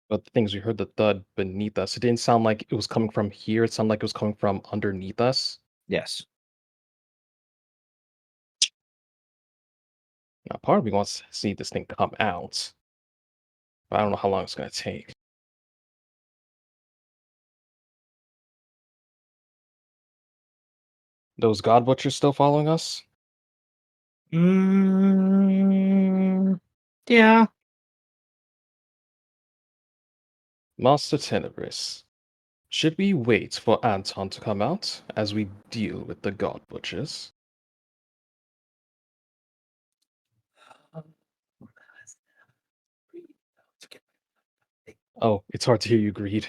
But the things we heard the thud beneath us. It didn't sound like it was coming from here. It sounded like it was coming from underneath us. Yes. Now, part of me wants to see this thing come out, but I don't know how long it's gonna take. Those God Butchers still following us? Yeah. Master Tenebris, should we wait for Anton to come out as we deal with the God Butchers? Oh, it's hard to hear you, Greed.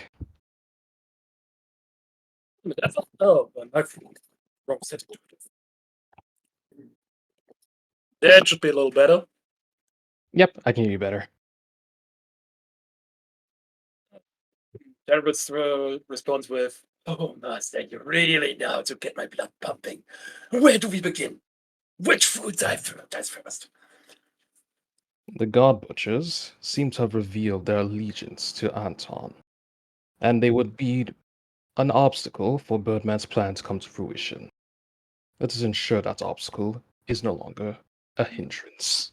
Oh, my fault. Wrong setting. That should be a little better. Yep, I can hear you better. Tenebris responds with, "Oh, Master, you really know how to get my blood pumping. Where do we begin? Which foods I prioritize first?" The God Butchers seem to have revealed their allegiance to Anton, and they would be an obstacle for Birdman's plan to come to fruition. Let us ensure that obstacle is no longer a hindrance.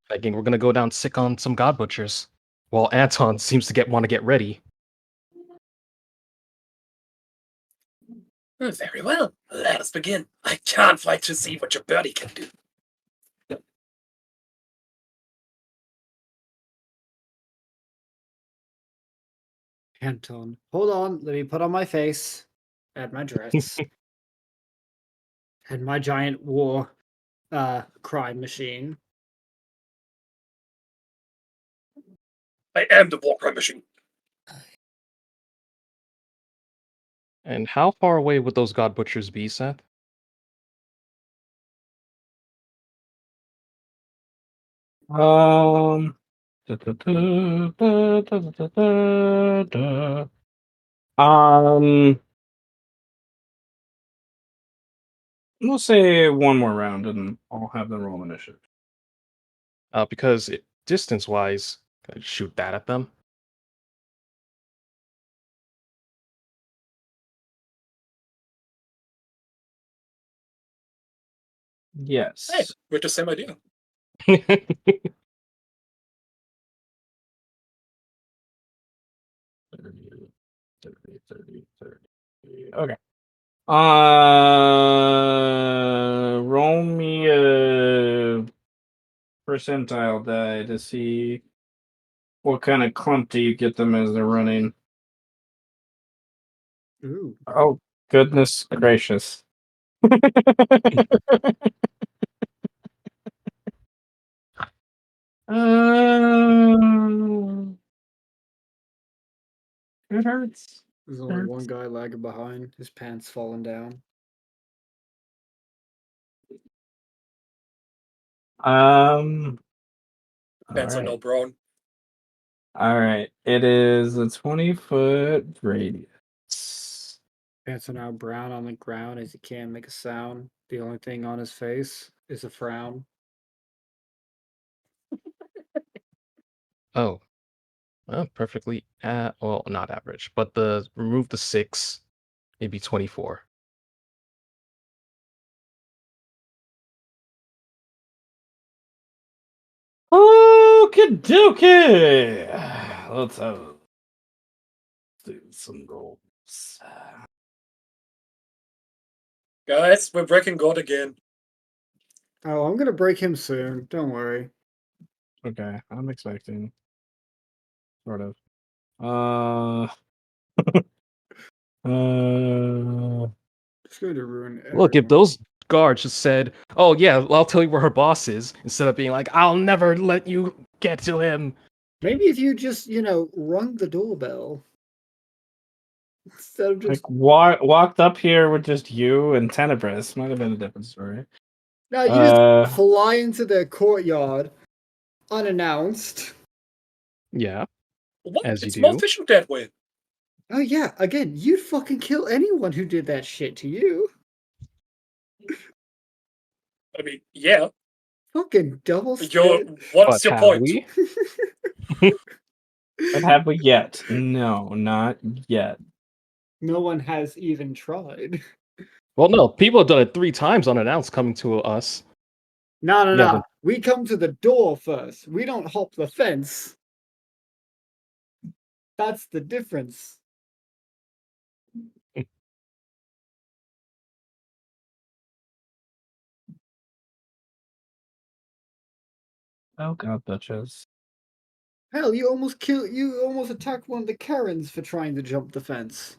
Thinking we're gonna go down sick on some God Butchers, while Anton seems to want to get ready. Very well. Let us begin. I can't wait to see what your birdie can do. Anton, hold on. Let me put on my face, add my dress, and my giant war crime machine. I am the war crime machine. And how far away would those God Butchers be, Seth? Um. da, da, da, da, da, da, da, da. We'll say one more round, and I'll have them roll initiative. Because distance-wise, can I shoot that at them? Yes. Hey, with the same idea. Okay. Roll me a percentile die to see what kind of clumpy you get them as they're running. Ooh. Oh, goodness gracious. It hurts. There's only one guy lagging behind. His pants falling down. All Pants are right. no brown. All right. It is a 20-foot radius. Pants are now brown on the ground as he can't make a sound. The only thing on his face is a frown. Oh. Well, perfectly, well, not average, but remove the 6, it'd be 24. Okie dokie. Let's do some rolls. Guys, we're breaking God again. Oh, I'm gonna break him soon. Don't worry. Okay, I'm expecting. Sort of. Uh. It's going to ruin Look, if everyone. those guards just said, "Oh yeah, I'll tell you where her boss is," instead of being like, "I'll never let you get to him." Maybe if you just, rung the doorbell. Instead of just. Like walked up here with just you and Tenebris. Might have been a different story. No, you just fly into the courtyard unannounced. Yeah, What? as you It's more do. efficient that way. Oh, yeah. Again, you'd fucking kill anyone who did that shit to you. I mean, yeah. Fucking double What's But your have point? we? But have we yet? No, not yet. No one has even tried. Well, no, people have done it 3 times unannounced coming to us. No. Yeah, We come to the door first. We don't hop the fence. That's the difference. Oh god, bitches. Hell, you almost attacked one of the Karens for trying to jump the fence.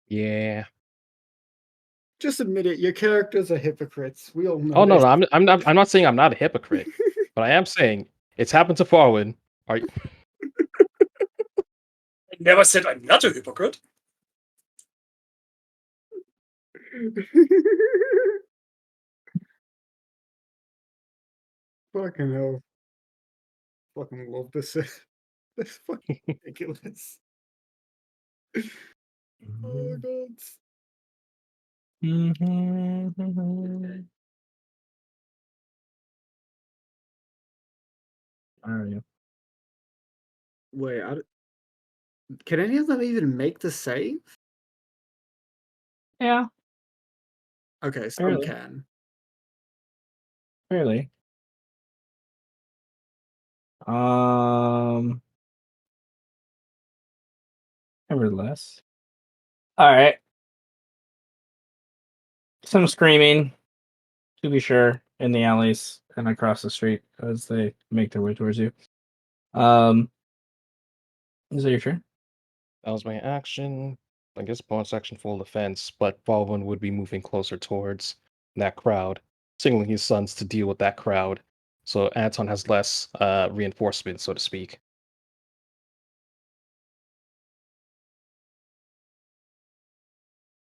Yeah. Just admit it, your characters are hypocrites. We all know Oh no, this. no, I'm not saying I'm not a hypocrite, but I am saying it's happened to Faurwiin. Are you? I never said I'm not a hypocrite. Fucking hell. Fucking love this. That's fucking ridiculous. Oh god. Alright. Wait, can any of them even make the save? Yeah, Okay, some Really? can. fairly. Um Nevertheless. Alright. Some screaming, to be sure, in the alleys and across the street as they make their way towards you. Is that your turn? That was my action. I guess bonus action full defense, but Faurwiin would be moving closer towards that crowd, signaling his sons to deal with that crowd. So Anton has less reinforcement, so to speak.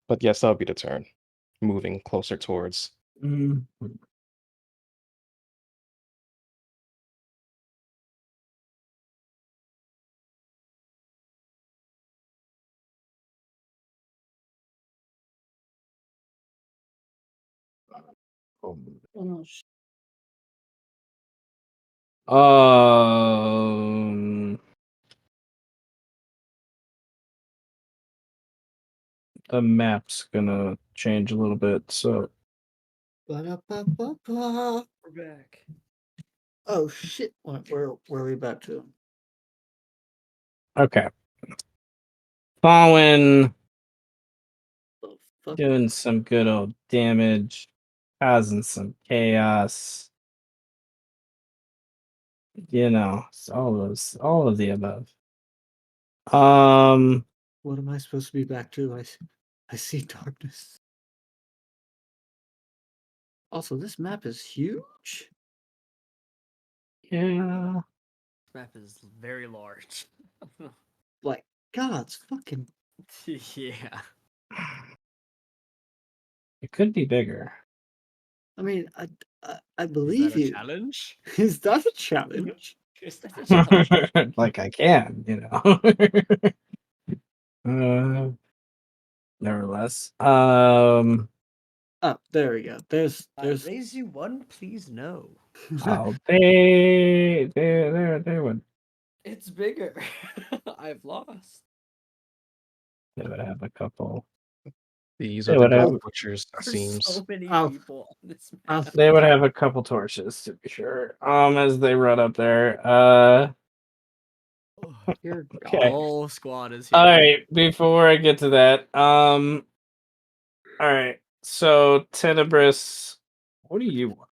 But yes, that would be the turn. Moving closer towards. Mm. Oh, shit. The map's gonna change a little bit, so Ba-da-ba-ba-ba. We're back. Oh shit! Where are we back to? okay. Faurwiin The fuck? doing some good old damage, causing some chaos. You know, it's all of the above. What am I supposed to be back to? I see darkness. Also, this map is huge. Yeah. This map is very large. Like God's fucking. Yeah. It could be bigger. I mean, I Is believe that a you. challenge? Is that a challenge? Is that a challenge? Like I can, you know. Nevertheless. Oh, there we go. There's. Raise you one, please no. Oh, they would It's bigger. I've lost. have a couple. These They are the would have good butchers, it There's seems. so many Oh. people on this Oh. map. They would have a couple torches to be sure. As they run up there. Dear Okay. The whole squad is here. All right, before I get to that, all right. So Tenebris, what do you want?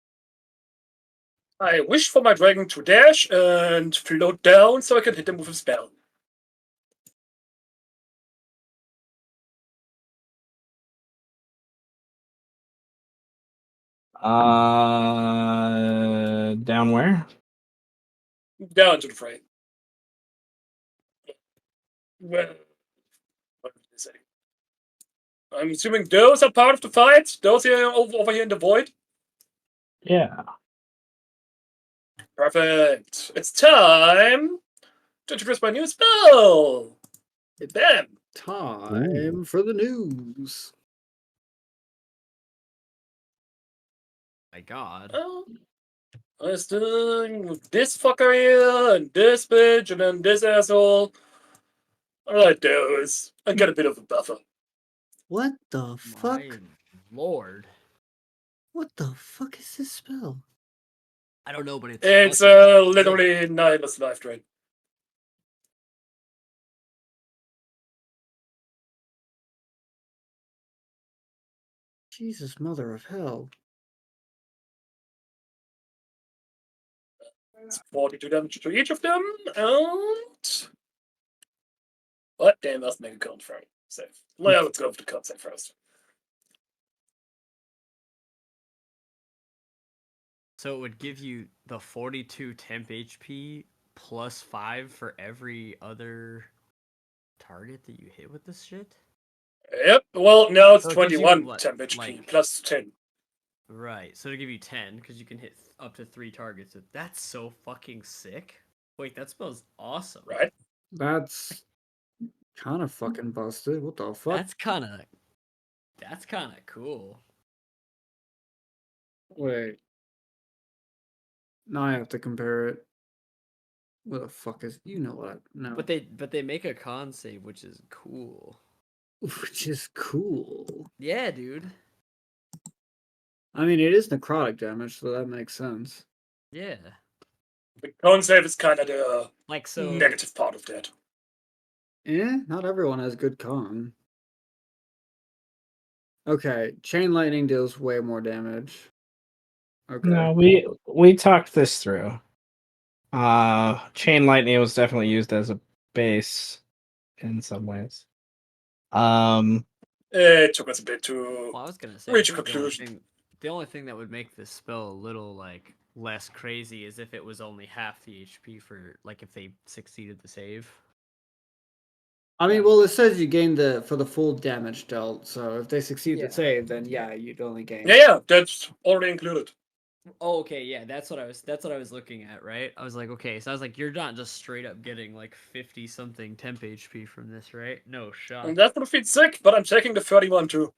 I wish for my dragon to dash and float down so I can hit him with a spell. Down where? Down to the fray. Well, what did I say? I'm assuming those are part of the fight? Those here over here in the void? Yeah. Perfect. It's time to introduce my new spell. Bam. Time for the news. My God. Oh, I was doing with this fucker here, and this bitch, and then this asshole. I like those. I get a bit of a buffer. What the fuck? My Lord. What the fuck is this spell? I don't know, but it's It's fucking sick. literally nihilist life drain. Jesus, mother of hell. It's 42 damage to each of them, and what? Damn, let's make a con for it. Save. Well, let's go for the con save first. So it would give you the 42 temp HP plus 5 for every other target that you hit with this shit? Yep. Well, now it's So it gives you, 21 what, temp HP like- plus 10. Right, so to give you 10, because you can hit up to 3 targets. That's so fucking sick. Wait, that spell's awesome. Right. That's kind of fucking busted. What the fuck? That's kind of cool. Wait. Now I have to compare it. What the fuck is? You know what? No. But they make a con save, which is cool. Which is cool. Yeah, dude. I mean, it is necrotic damage, so that makes sense. Yeah. The con save is kind of the Like, so negative part of that. Eh, not everyone has good con. Okay, chain lightning deals way more damage. Okay. No, we talked this through. Chain lightning was definitely used as a base in some ways. It took us a bit to Well, I was gonna say, reach a I think conclusion. the only thing that would make this spell a little like less crazy is if it was only half the HP for like if they succeeded the save. I mean, well, it says you gain for the full damage dealt, so if they succeed Yeah. the save, then yeah, you'd only gain. Yeah, that's already included. Oh, okay, yeah, that's what I was looking at, right? I was like, okay, so I was like, you're not just straight up getting like 50 something temp HP from this, right? No shot. And that would feel sick, but I'm taking the 31 too.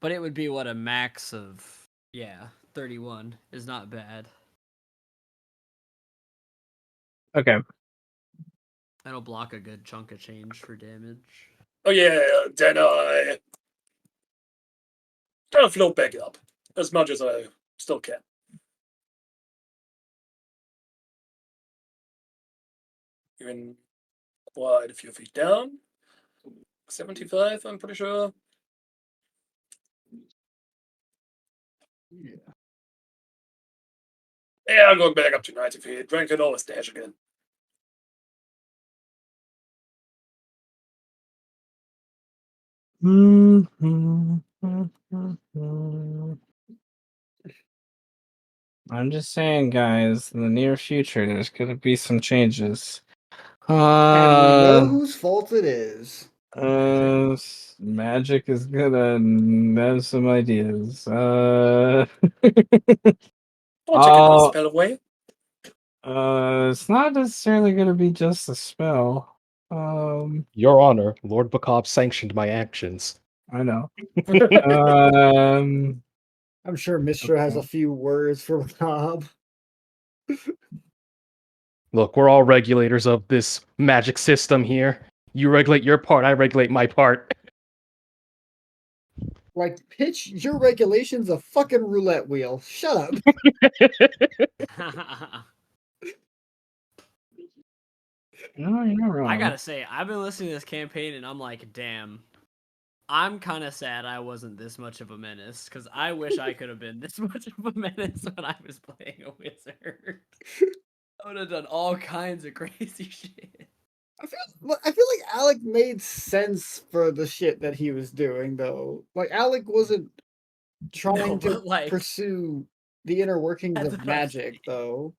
But it would be what, a max of Yeah, 31 is not bad. Okay. That'll block a good chunk of change for damage. Oh yeah, then I'll float back up as much as I still can. Even quite a few feet down. 75, I'm pretty sure. Yeah, I'm going back up to 90 feet. Drank can always dash again. I'm just saying, guys, in the near future, there's gonna be some changes. And we know whose fault it is. Magic is gonna have some ideas. Don't take another spell away. It's not necessarily gonna be just a spell. Your Honor, Lord Bakov sanctioned my actions. I know. I'm sure Mishra has a Okay. few words for Cobb. Look, we're all regulators of this magic system here. You regulate your part, I regulate my part. Like, pitch your regulations a fucking roulette wheel. Shut up. No, you're not wrong. I gotta say, I've been listening to this campaign and I'm like, damn. I'm kind of sad I wasn't this much of a menace, because I wish I could have been this much of a menace when I was playing a wizard. I would have done all kinds of crazy shit. I feel like Alec made sense for the shit that he was doing, though. Like, Alec wasn't trying to pursue the inner workings of magic, though.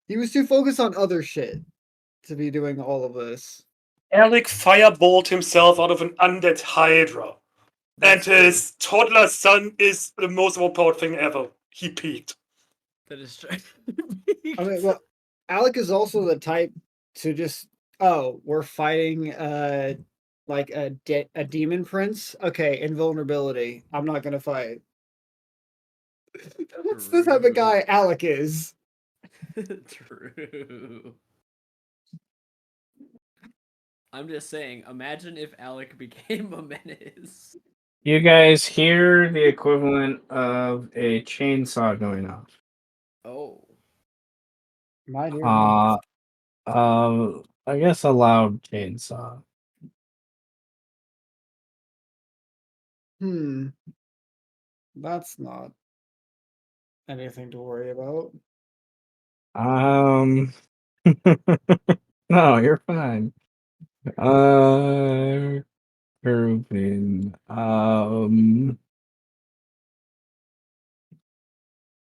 He was too focused on other shit to be doing all of this. Alec fireballed himself out of an undead hydra. And his toddler son is the most overpowered thing ever. He peaked. That is true. I mean, well, Alec is also the type to just, we're fighting like a demon prince. Okay, invulnerability. I'm not gonna fight. That's the type of guy Alec is. True. I'm just saying, imagine if Alec became a menace. You guys hear the equivalent of a chainsaw going off. Oh. Might hear I guess a loud chainsaw. That's not anything to worry about. No, you're fine. Curving.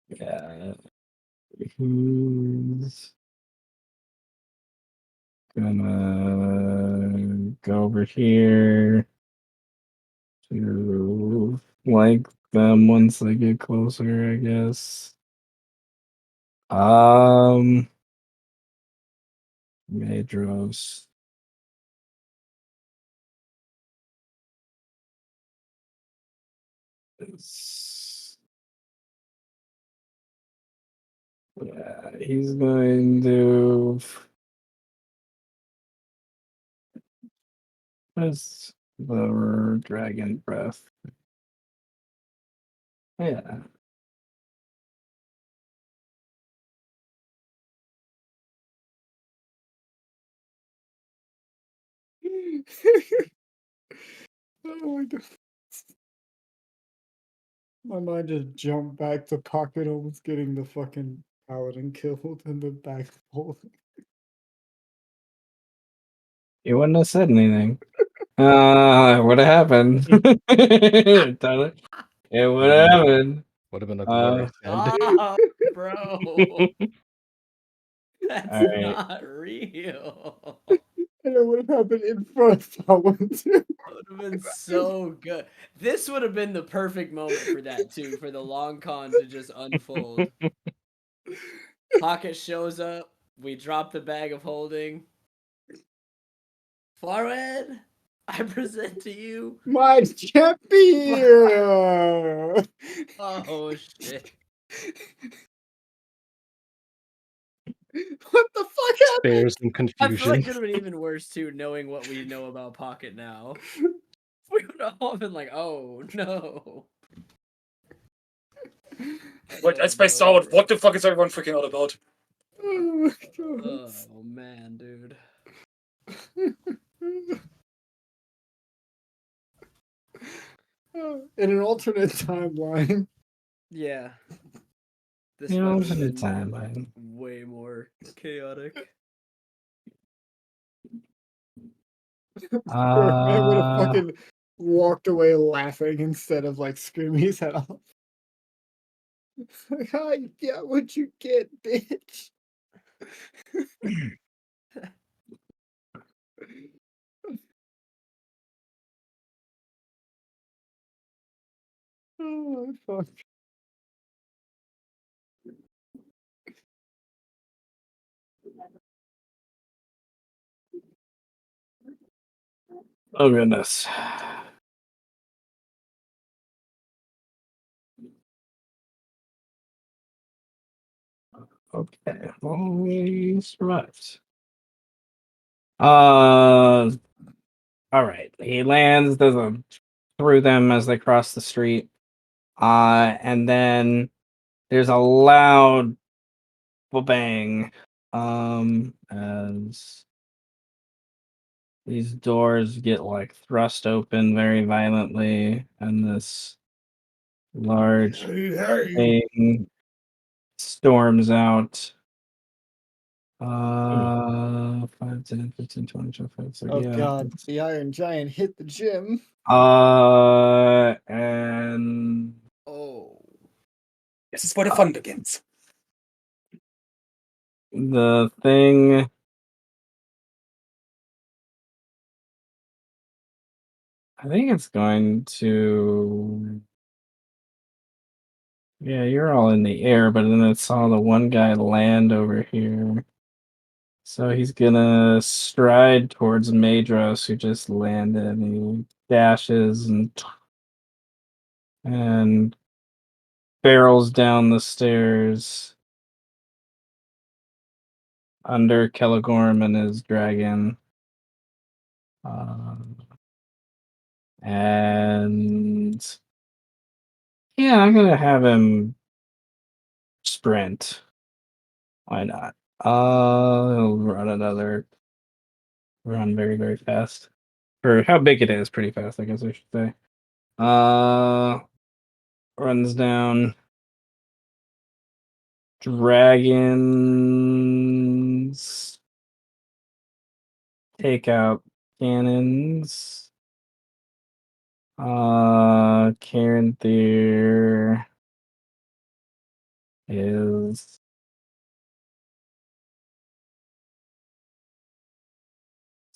Yeah. Who's gonna go over here to flank them once they get closer, I guess. Medros. Yeah, he's going to. What's the dragon breath? Yeah. Oh my god. My mind just jumped back to Pocket almost getting the fucking paladin killed in the back hole. You wouldn't have said anything. It would have happened. Tyler. It would have happened. Would have been a glorious end. Oh, bro. That's Alright. not real. And it would have happened in front of someone too. That would have been so good. This would have been the perfect moment for that too, for the long con to just unfold. Pocket shows up. We drop the bag of holding. Faurwiin, I present to you. my champion. Oh shit! What the fuck happened? There's some I feel confusion. like it would have been even worse too, knowing what we know about Pocket now. We would have all been like, "Oh no!" Wait, I spaced out. What the fuck is everyone freaking out about? Oh my god. Oh man, dude. In an alternate timeline. Yeah. This You might know, have the been timeline. way more chaotic. Man would have fucking walked away laughing instead of like screaming his head off. Like, ah, you get what you get, bitch. Oh fuck. Oh goodness. Okay, always right. All right. He lands. There's a through them as they cross the street. And then there's a loud bang. As these doors get like thrust open very violently, and this large thing storms out. 5, 10, 15, 20, 25, 30, Oh yeah. god, the Iron Giant hit the gym. And Oh. This is where the fun begins. the thing I think it's going to. Yeah, you're all in the air, but then it saw the one guy land over here. So he's gonna stride towards Madros, who just landed, and he dashes and barrels down the stairs under Kelegorm and his dragon. And yeah, I'm gonna have him sprint. Why not? He'll run very, very fast. For how big it is, pretty fast, I guess I should say. Runs down. Dragons take out cannons. Karen there is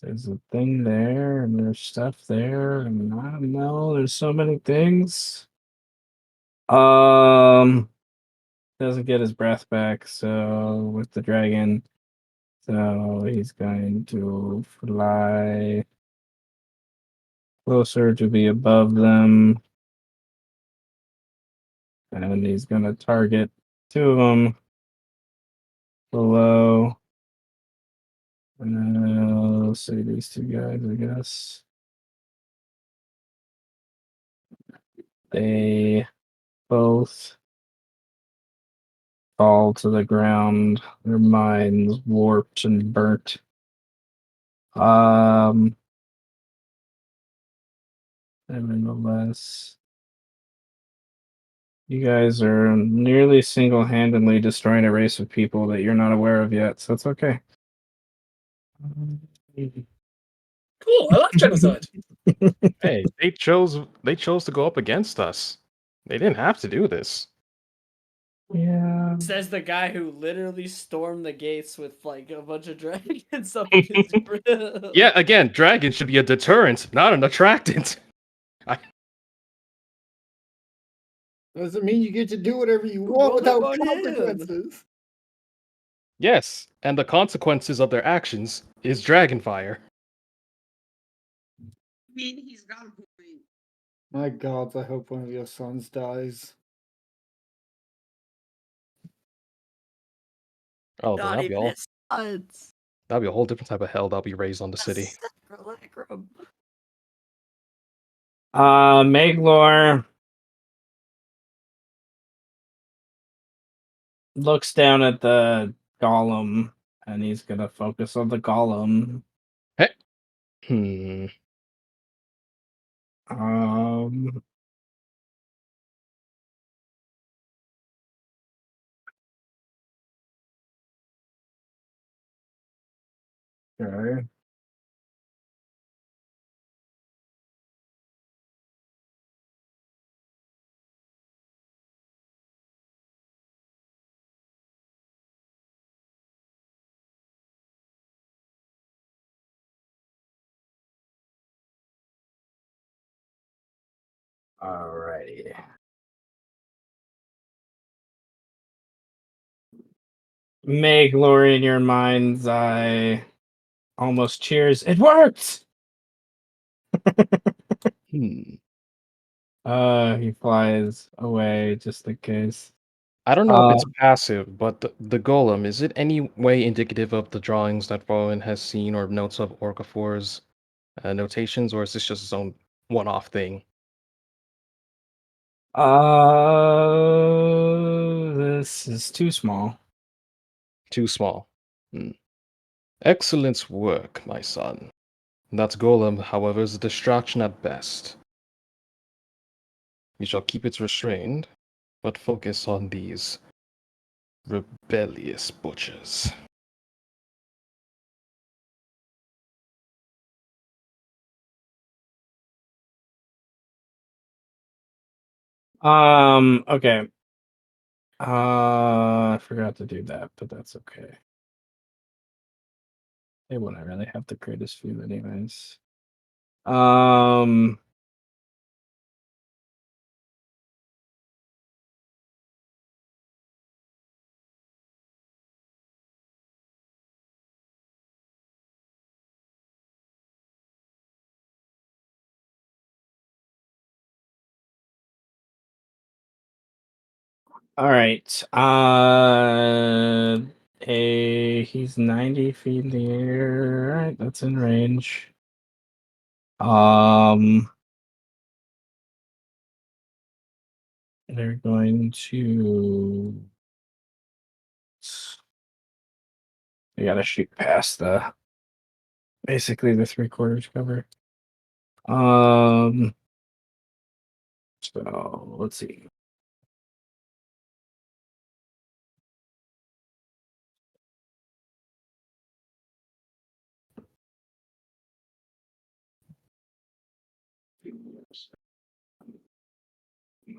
there's a thing there and there's stuff there and I don't know, there's so many things. Doesn't get his breath back, so with the dragon. So he's going to fly closer to be above them. And he's going to target two of them below. Let's see these two guys, I guess. They both fall to the ground, their minds warped and burnt. Nevertheless, you guys are nearly single-handedly destroying a race of people that you're not aware of yet, so it's okay. Cool, I love genocide. Hey, they chose to go up against us. They didn't have to do this. Yeah. Says the guy who literally stormed the gates with like a bunch of dragons up his grill. Yeah, again, dragons should be a deterrent, not an attractant. Doesn't mean you get to do whatever you Roll want without up on him. consequences. Yes, and the consequences of their actions is dragon fire. mean, he's got a point. My gods, I hope one of your sons dies. Oh, then Not that'll be even all. his sons. That'll be a whole different type of hell that'll be raised on the A city. sacrilege. Maglor looks down at the golem, and he's gonna focus on the golem. Hey. Hmm. Okay. Alrighty. Maglor, in your mind's eye, almost cheers. It worked! Hmm. He flies away just in case. I don't know if it's passive, but the golem, is it any way indicative of the drawings that Faurwiin has seen or notes of Orcafor's notations, or is this just his own one-off thing? This is too small. Too small. Hmm. Excellent work, my son. That golem, however, is a distraction at best. You shall keep it restrained, but focus on these rebellious butchers. Okay. I forgot to do that, but that's okay. They wouldn't really have the greatest view anyways. All right. He's 90 feet in the air. All right, that's in range. They're going to. They gotta shoot past basically the 3/4 cover. So let's see.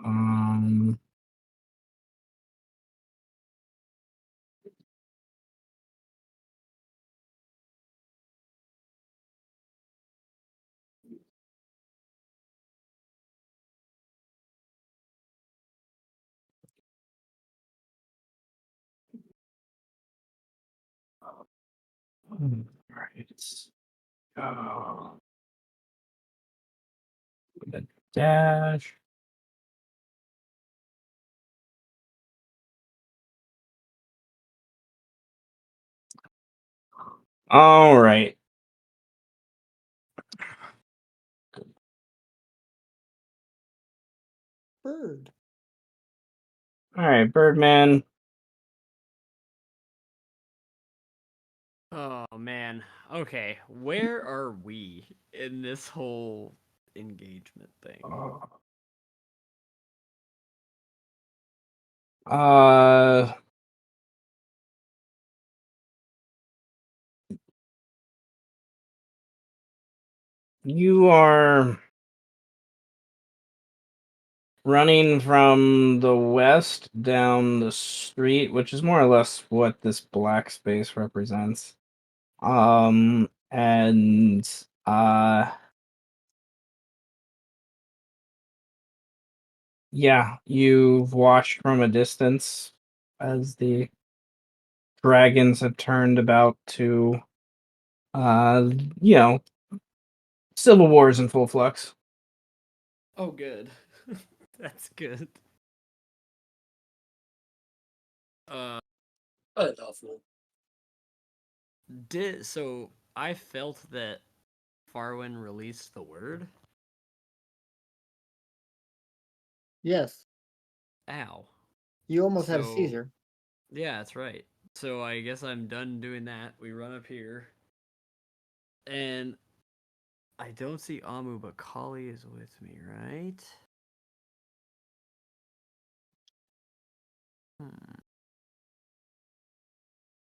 Um, right. The dash. All right. Bird. All right, Birdman. Oh man. Okay, where are we in this whole engagement thing? You are running from the west down the street, which is more or less what this black space represents. And yeah, you've watched from a distance as the dragons have turned about to, you know, Civil War is in full flux. Oh, good. That's good. I love war. So I felt that Faurwiin released the word. Yes. Ow. You almost had a So- seizure. Yeah, that's right. So I guess I'm done doing that. We run up here. And I don't see Amu, but Kaly is with me, right?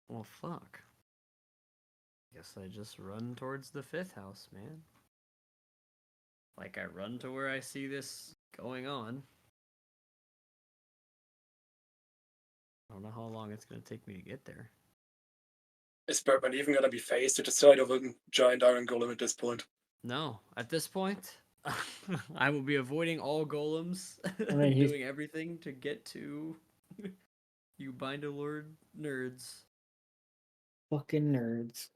Well, fuck. Guess I just run towards the 5th house, man. Like, I run to where I see this going on. I don't know how long it's gonna take me to get there. Is Birdman even gonna be faced with the side of a giant iron golem at this point? No, at this point, I will be avoiding all golems, I mean, he's- doing everything to get to you Binderlord nerds. Fucking nerds.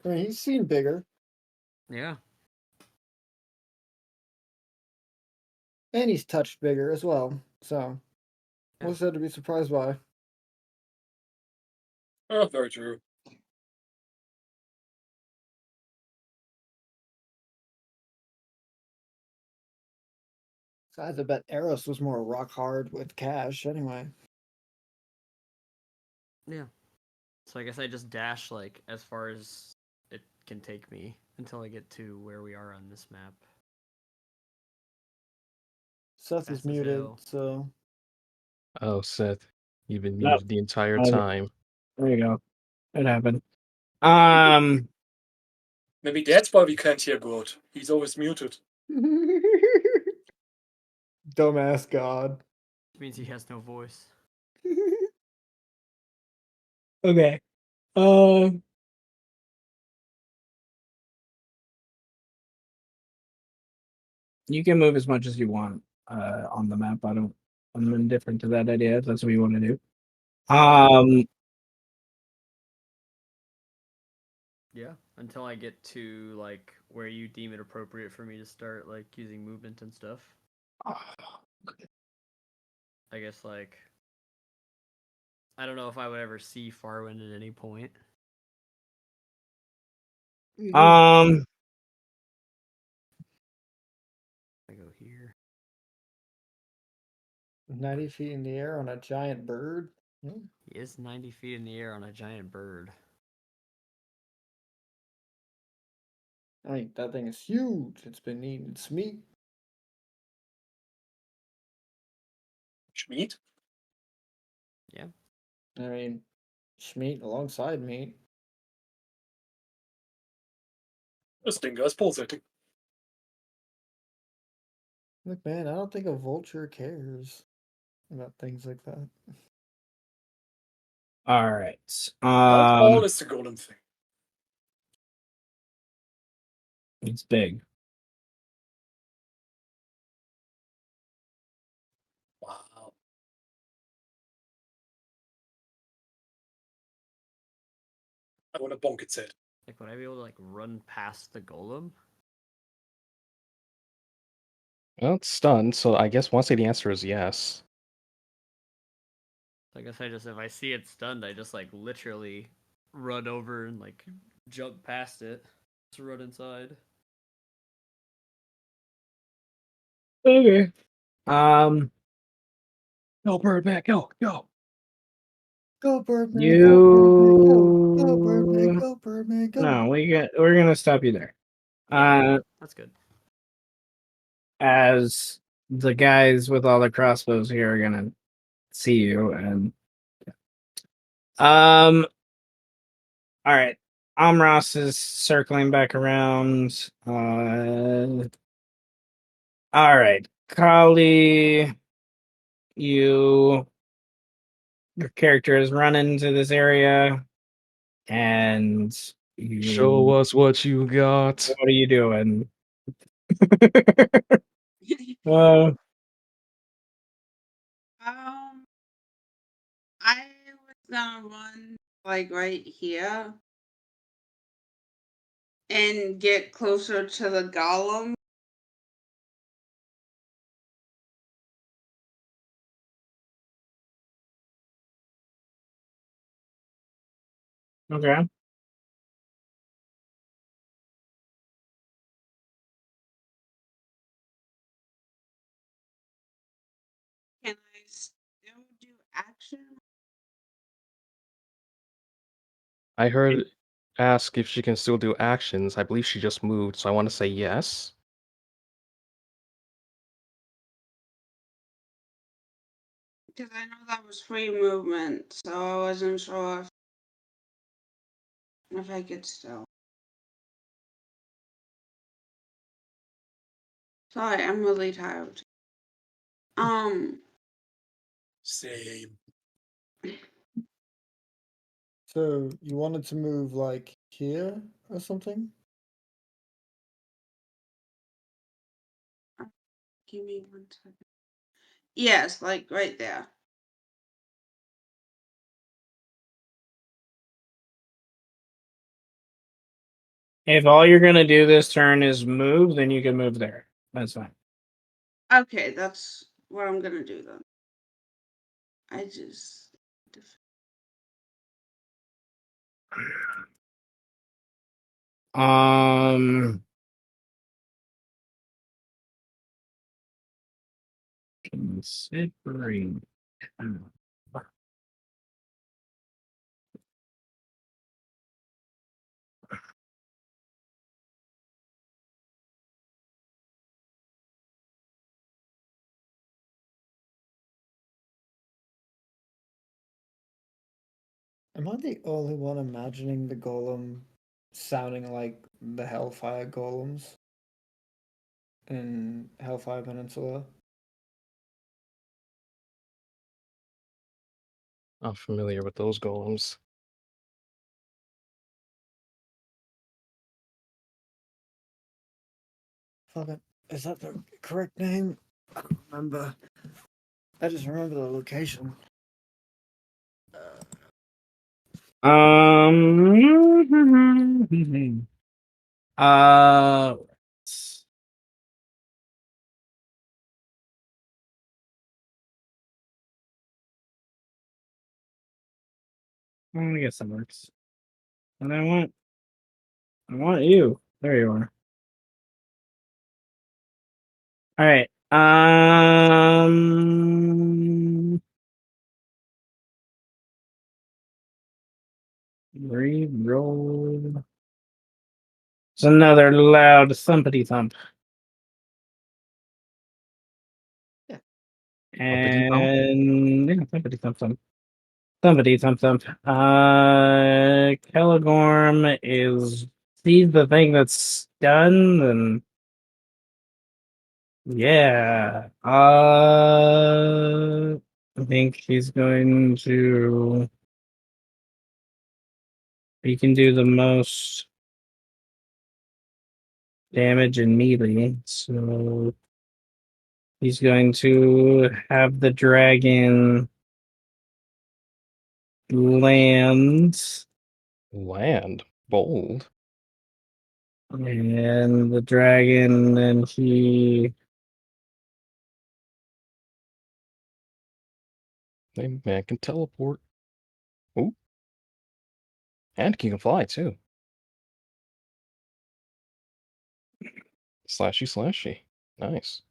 I mean, he's seen bigger. Yeah. And he's touched bigger as well. So, Yeah. what's that to be surprised by? Oh, very true. Besides, I bet Eros was more rock hard with cash anyway. Yeah. So I guess I just dash like as far as it can take me until I get to where we are on this map. Seth Fast is as muted, hell. so Oh, Seth, you've been Nope. muted the entire time. There you go. It happened. Maybe that's why we can't hear God. He's always muted. dumbass god. Which means he has no voice. Okay. You can move as much as you want on the map. I'm indifferent to that idea if that's what you want to do. Yeah, until I get to like where you deem it appropriate for me to start like using movement and stuff. I guess like I don't know if I would ever see Faurwiin at any point. I go here. 90 feet in the air on a giant bird? He is 90 feet in the air on a giant bird. I think that thing is huge. It's been eating its meat. Schmied? Yeah. I mean, Schmeat alongside meat. Das Ding ist pulsating. Look, man, I don't think a vulture cares about things like that. All right. How tall is the golem thing? It's big. Wow. I want to bonk its head. Like would I be able to like run past the golem? Well, it's stunned, so I guess once the answer is yes. So I guess I just if I see it stunned, I just like literally run over and like jump past it. Just run inside. Okay. Go Birdman, go. Go Birdman, You go Birdman, go Birdman, go. No, we're gonna stop you there. That's good. As the guys with all the crossbows here are gonna see you and all right. Amras is circling back around. All right. Kaly, your character is running into this area and Show us what you got. what are you doing? uh, I was gonna run like right here. and get closer to the golem. Okay. Can I still do action? I heard ask if she can still do actions. I believe she just moved, so I want to say yes. Because I know that was free movement, so I wasn't sure if I could still. Sorry, I'm really tired. Same. So you wanted to move like here or something? Give me 1 second. Yes, like right there. If all you're gonna do this turn is move, then you can move there. That's fine. Okay, that's what I'm gonna do then. I just. Considering. Am I the only one imagining the golem sounding like the Hellfire golems in Hellfire Peninsula? I'm familiar with those golems. Fuck it. Is that the correct name? I don't remember. I just remember the location. Uh, I guess that works. And I want you. There you are. All right. Reroll. It's another loud thumpity thump. Yeah. Thumpity thump? And yeah, thumpity thump thump. Thumpity thump thump. Caligorm sees the thing that's done, and yeah. I think he's going to. He can do the most damage in melee, so he's going to have the dragon land, Land. Bold. and the dragon, and he. Hey, man can teleport. Ooh. And he can fly too. Slashy slashy. Nice.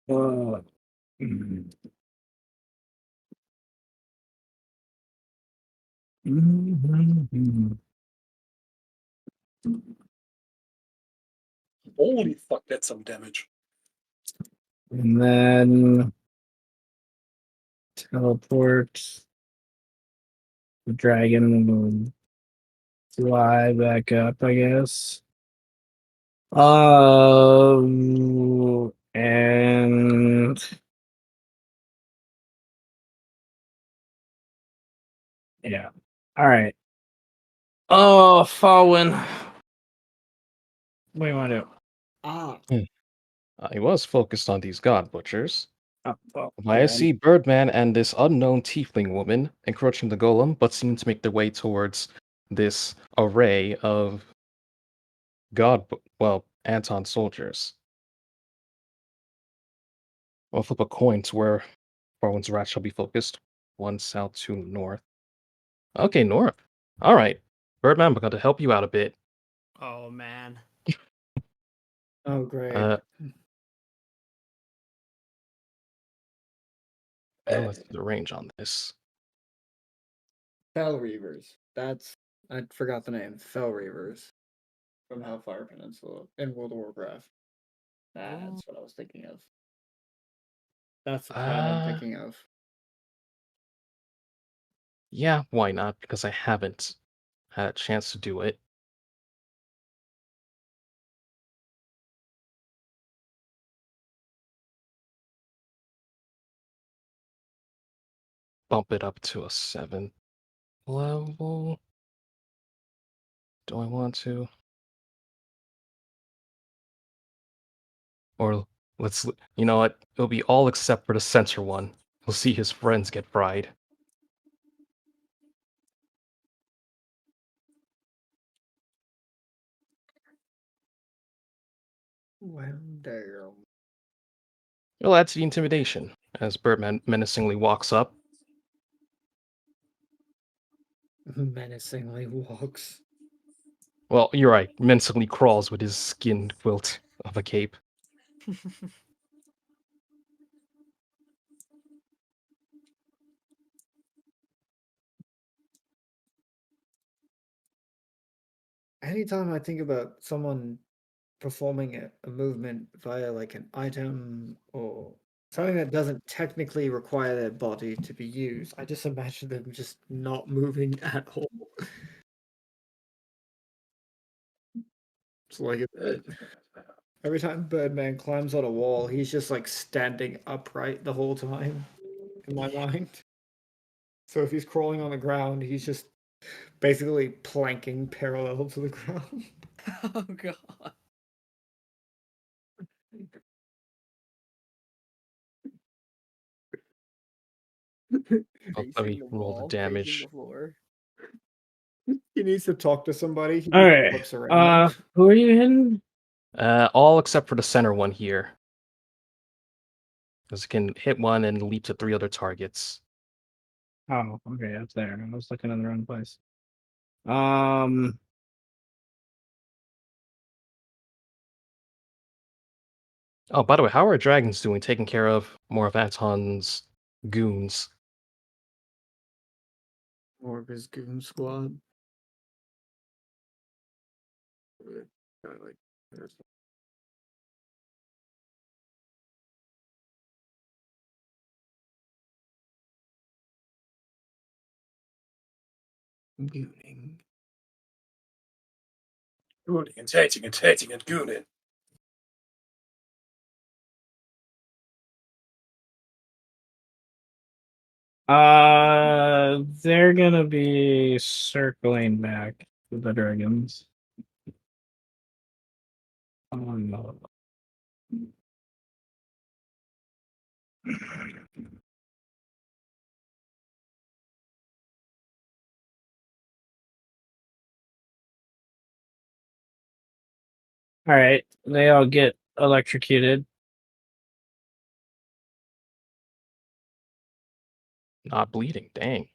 Mm. Holy fuck, that's some damage. And then teleport. The dragon will fly back up, I guess. And yeah. All right. Oh, Faurwiin. What do you want to do? He was focused on these god butchers. Oh, well, I yeah. see Birdman and this unknown tiefling woman encroaching the golem, but seem to make their way towards this array of Anton soldiers. I'll flip a coin to where Farwin's wrath shall be focused. One south, two north. Okay, north. All right. Birdman, I'm going to help you out a bit. Oh man. Oh, great. Let's do the range on this. Fell Reavers. I forgot the name. Fell Reavers from Hellfire Peninsula in World of Warcraft. That's what I was thinking of. That's the clan I'm thinking of. Yeah, why not? Because I haven't had a chance to do it. Bump it up to a 7th level. Do I want to? Or you know what? It'll be all except for the center one. We'll see his friends get fried. Well, damn. It'll add to the intimidation as Birdman menacingly walks up. Menacingly walks. Well, you're right. Menacingly crawls with his skin quilt of a cape. Anytime I think about someone performing a movement via like an item or something that doesn't technically require their body to be used, I just imagine them just not moving at all. It's like every time Birdman climbs on a wall, he's just like standing upright the whole time in my mind. So if he's crawling on the ground, he's just basically planking parallel to the ground. Oh god. Let me roll the damage. He needs to talk to somebody. He All right. flips around. Who are you hitting? All except for the center one here. Because it can hit one and leap to 3 other targets. Oh, okay, that's there. I was looking in the wrong place. Oh, by the way, how are our dragons doing taking care of more of Anton's goons? More of his goon squad. Gooning. Gooning and hating and hating and gooning. They're gonna be circling back to the dragons. Oh no. All right, they all get electrocuted. Not bleeding, dang.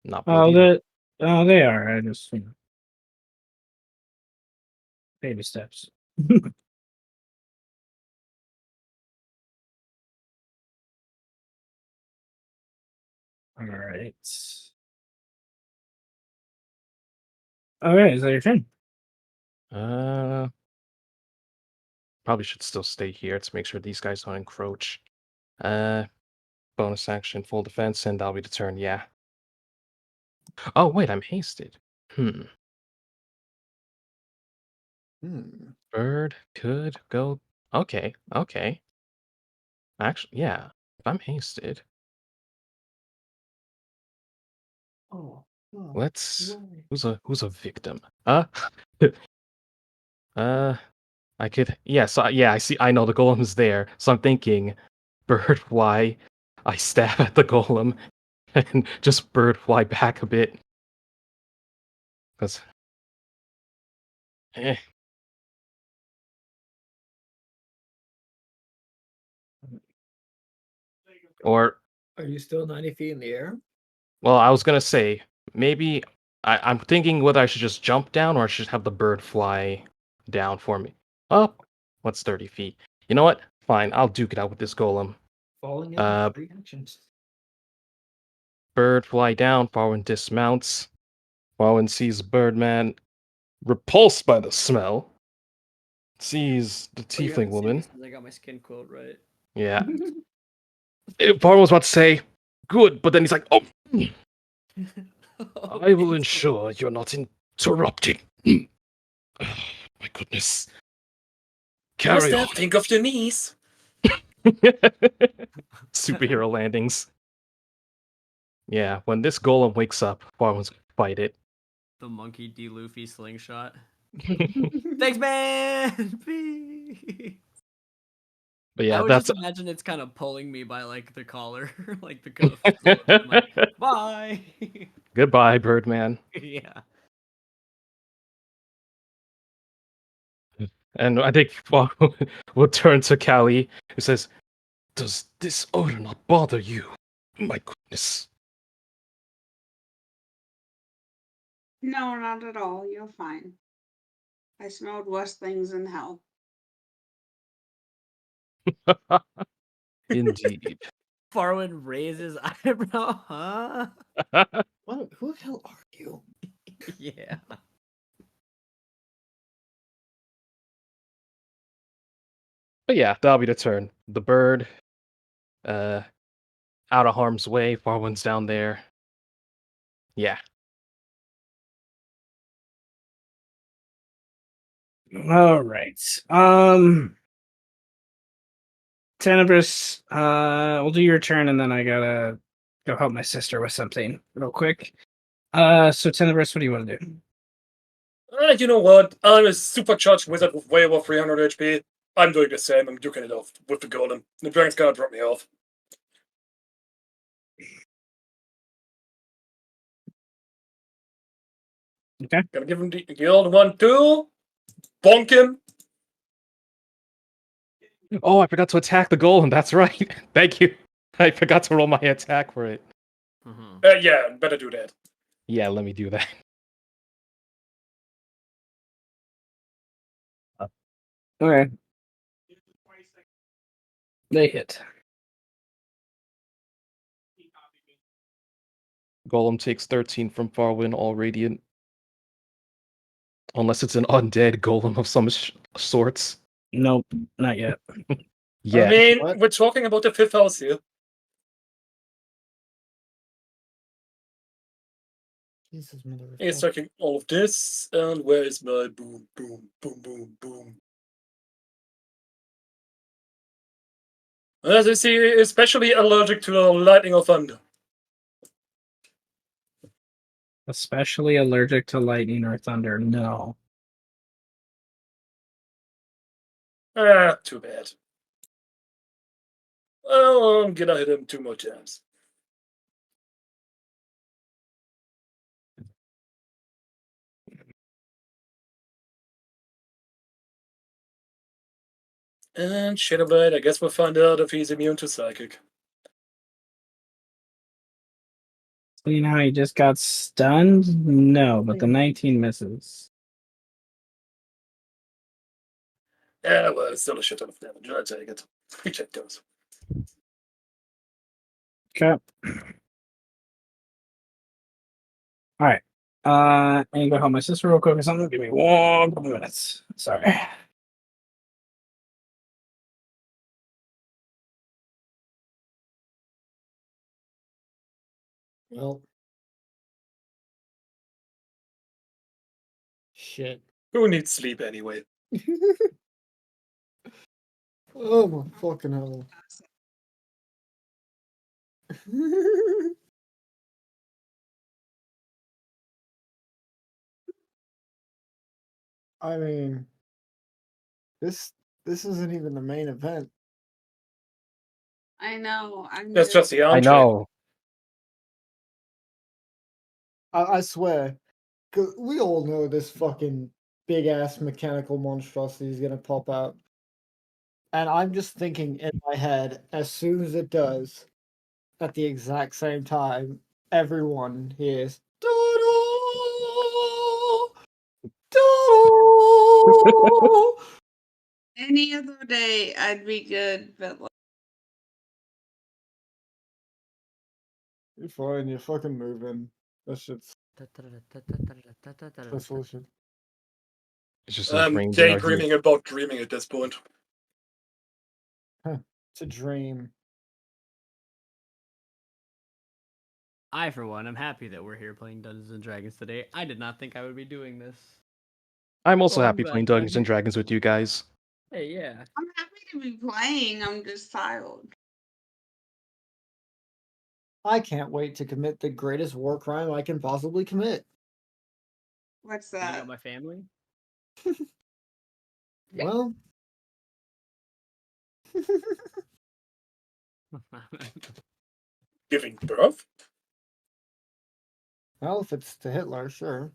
Not Oh, bleeding. they are. I just baby steps. All right. Okay, is that your turn? Probably should still stay here to make sure these guys don't encroach. Bonus action, full defense, and that'll be the turn, yeah. Oh, wait, I'm hasted. Bird could go. Okay. Actually, yeah. If I'm hasted, let's. Who's a victim? I could. Yeah. So yeah, I see. I know the golem is there. So I'm thinking, bird fly. I stab at the golem, and just bird fly back a bit. Because. Eh. Or, Are you still 90 feet in the air? well, I was gonna say, maybe I'm thinking whether I should just jump down or I should have the bird fly down for me. Oh, what's 30 feet? You know what? Fine, I'll duke it out with this golem. Falling in Uh, 3 actions. Bird fly down, Farwin dismounts. Farwin sees Birdman repulsed by the smell. Sees the Oh, you tiefling haven't seen me woman. since I got my skin quote right. Yeah. Farwin was about to say, good, but then he's like, oh, I will ensure you're not interrupting. My goodness. Carry Must on. have think of your knees. Superhero landings. Yeah, when this golem wakes up, Farwin's gonna fight it. The monkey D. Luffy slingshot. Thanks, man. But I yeah, would that's just imagine it's kind of pulling me by like the collar, like the cuff. I'm like, bye. Goodbye, Birdman. Yeah. And I think Farwin will turn to Kaly, who says, does this odor not bother you? My goodness. No, not at all. You're fine. I smelled worse things in hell. Indeed. Farwin raises eyebrow, huh? What? Who the hell are you? Yeah. But yeah, that'll be the turn. The bird, out of harm's way. Farwin's down there. Yeah. All right. Tenebris, we'll do your turn, and then I gotta go help my sister with something real quick. So Tenebris, what do you want to do? You know what? I'm a supercharged wizard with way over 300 HP. I'm doing the same. I'm duking it off with the golem. The dragon's gonna drop me off. Okay. Gonna give him the old 1-2. Bonk him. Oh, I forgot to attack the golem. That's right. Thank you. I forgot to roll my attack for it. Mm-hmm. Yeah, better do that. Yeah, let me do that. Okay. They hit. Golem takes 13 from Farwin, all radiant. Unless it's an undead golem of some sorts. Nope, not yet. Yeah. I mean, What? we're talking about the 5th house here. Jesus, motherfucker. He's taking all of this, and where is my boom, boom, boom, boom, boom? As you see, especially allergic to lightning or thunder. Especially allergic to lightning or thunder. No. Ah, too bad. Oh, I'm gonna hit him 2 more times. And Shadowblade, I guess we'll find out if he's immune to psychic. So you know how he just got stunned? No, but the 19 misses. Yeah, well, it's still a shit ton of damage. I'll take it. We check those. Okay. All right. I need to go help my sister real quick or something. Give me 1 couple minutes. Sorry. Well. Shit. Who needs sleep anyway? Oh my fucking hell. I mean, this isn't even the main event. I know. I'm That's just the I entree. know. I swear, 'Cause we all know this fucking big ass mechanical monstrosity is gonna pop out. And I'm just thinking in my head, as soon as it does, at the exact same time, everyone hears "Doodle! Doodle!" Any other day, I'd be good, but like, You're fine, you're fucking moving. That shit's that's bullshit. It's just I'm ingrained in our daydreaming about dreaming at this point. It's a dream. I, for one, am happy that we're here playing Dungeons and Dragons today. I did not think I would be doing this. I'm also Well, happy playing Dungeons and Dragons with you guys. Hey, yeah. I'm happy to be playing. I'm just tired. I can't wait to commit the greatest war crime I can possibly commit. What's Beating that? up my family? Well, Giving birth? well, if it's to Hitler, sure.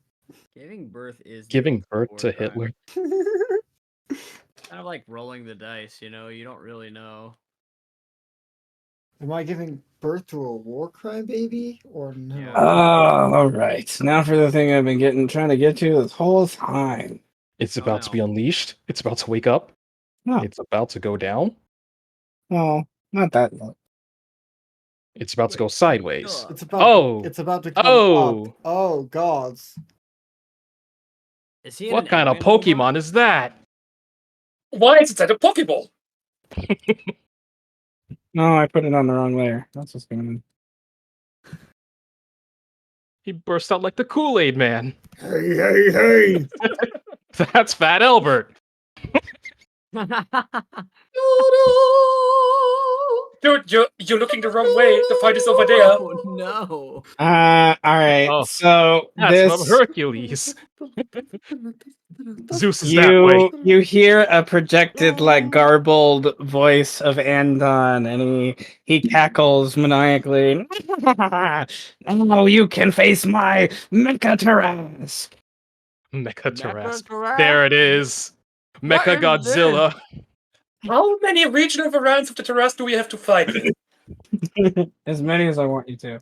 Giving birth is the Giving ultimate birth war to crime. Hitler. Kind of like rolling the dice, you know? You don't really know. Am I giving birth to a war crime baby or no? Yeah. All right. Now for the thing I've been trying to get to this whole time. It's Oh, about to no. be unleashed. It's about to wake up. No, It's about to go down. well, not that low. It's about to Wait, go sideways. shut up. It's about Oh! it's about to come Oh! up. Oh gods. Is he in What an kind of Eggman robot? Pokemon is that? Why is it at a Pokeball? No, I put it on the wrong layer. That's what's going on. He burst out like the Kool-Aid Man. Hey, hey, hey. That's Fat Albert. Dude, you're looking the wrong way. The fight is over there. Oh, no. All right. Oh, So That's from this Hercules. Zeus is that way. you hear a projected like garbled voice of Andon, and he cackles maniacally. Now you can face my Mecha-Tarask. Mecha-Tarask. There it is. What Mecha is Godzilla. How many regional variants of the Terras do we have to fight then? As many as I want you to.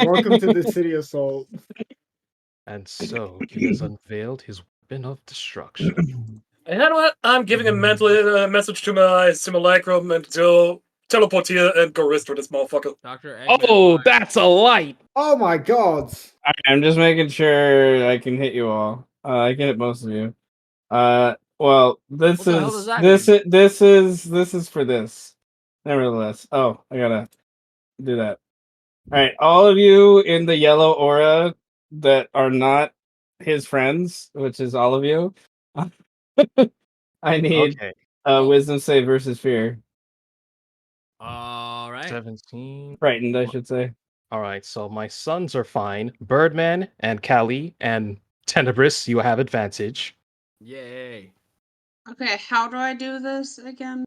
Welcome to the city assault. And so he has unveiled his weapon of destruction. And you know what? I'm giving a mental message to my simulacrum and to teleport here and go restore this motherfucker. Dr. Eggman. Oh, why? that's a light. Oh my gods. All right, I'm just making sure I can hit you all. I can hit most of you. Well, What the hell does that this is for this. Nevertheless, oh, I gotta do that. All right, all of you in the yellow aura that are not his friends, which is all of you. I need Okay. wisdom save versus fear. All right. 17. Frightened, I should say. All right, so my sons are fine. Birdman and Kaly and Tenebris, you have advantage. Yay. Okay, how do I do this again?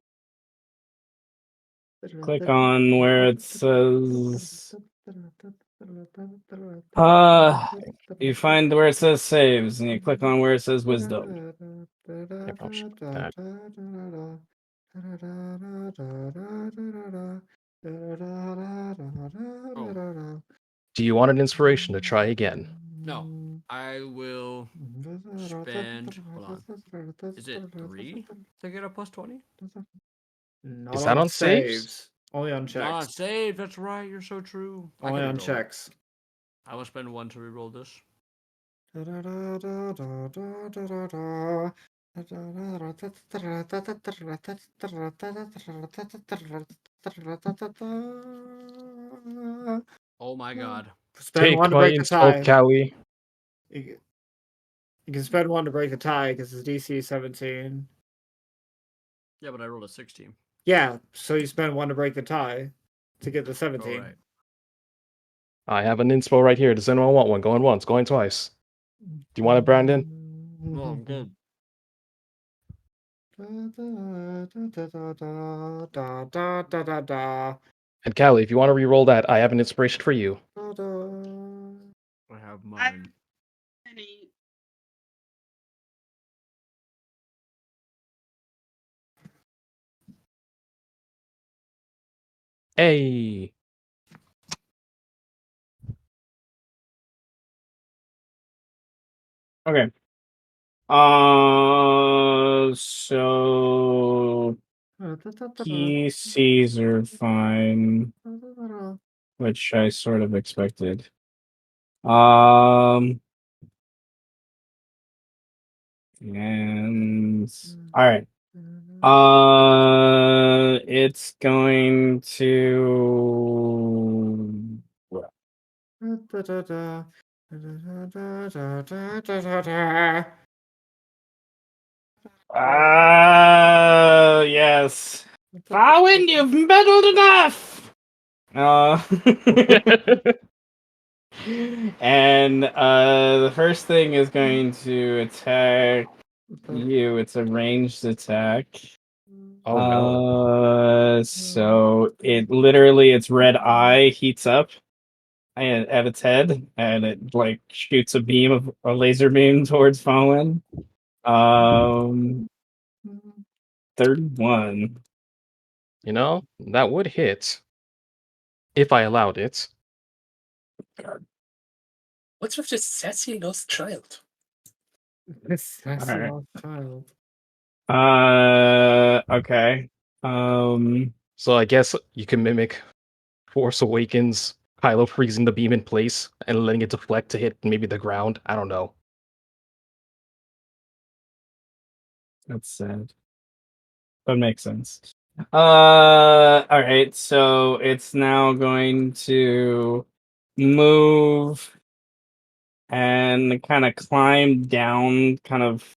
Click on where it says. You find where it says saves, and you click on where it says wisdom. That. Do you want an inspiration to try again? No, I will spend. Hold on. Is it 3 to get a plus 20? Not Is that on saves? Only on Not checks. save. That's right. You're so true. I Only can on reroll it. checks. I will spend 1 to reroll this. Oh my god. Spend Take one to my break the insult, tie. Kaly. You can spend 1 to break the tie because it's DC 17. Yeah, but I rolled a 16. Yeah, so you spend 1 to break the tie to get the 17. All right. I have an inspo right here. Does anyone want one? Going once, going twice. Do you want it, Brandon? Well, I'm good. And Kaly, if you want to re-roll that, I have an inspiration for you. I have mine. Hey. Okay. So PCs are fine, which I sort of expected. And all right. It's going to. Yes. Faurwiin, you've meddled enough. And the first thing is going to attack you. It's a ranged attack. Oh no. So it literally its red eye heats up and at its head, and it like shoots a beam of a laser beam towards Faurwiin. 31. You know, that would hit if I allowed it. What's with this sassy lost child? This sassy Alright. old child. Okay. So I guess you can mimic Force Awakens, Kylo freezing the beam in place and letting it deflect to hit maybe the ground. I don't know. That's sad. That makes sense. All right. So it's now going to move and kind of climb down, kind of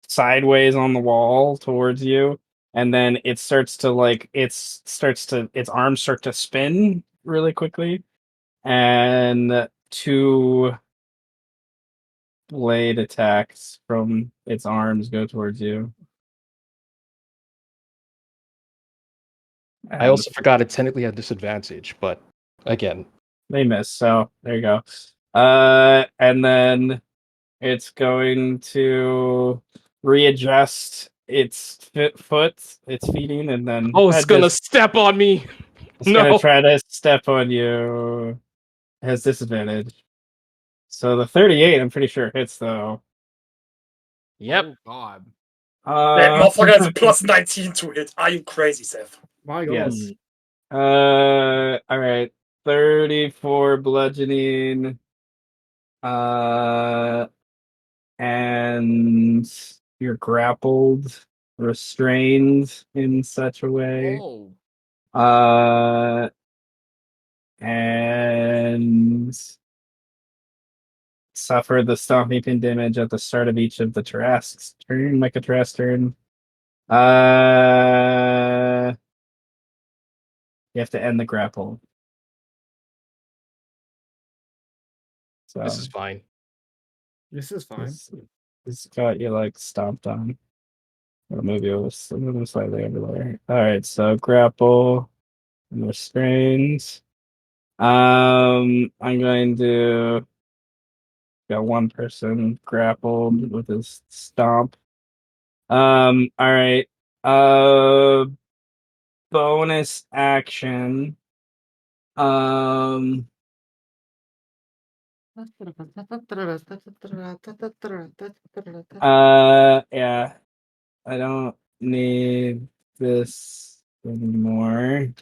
sideways on the wall towards you, and then it starts to like its arms start to spin really quickly, and two blade attacks from its arms go towards you. I also forgot it technically had disadvantage, but again, they miss, so there you go. And then it's going to readjust its its feeding, and then oh, it's gonna step on me. it's No. gonna try to step on you. It has disadvantage. So the 38, I'm pretty sure hits though. Yep. Oh God. That motherfucker has a plus 19 to hit. Are you crazy, Seth? My God. Yes. All right. 34 bludgeoning. And you're grappled, restrained in such a way. Oh. And suffer the stomping pin damage at the start of each of the Tarrasque's turn, like a Tarrasque turn. You have to end the grapple. So This is fine. This is fine. This got you like stomped on. Or maybe it was a little slightly over there. All right, so grapple and restraints. I'm going to got one person grappled with his stomp. All right. Bonus action. Yeah. I don't need this anymore.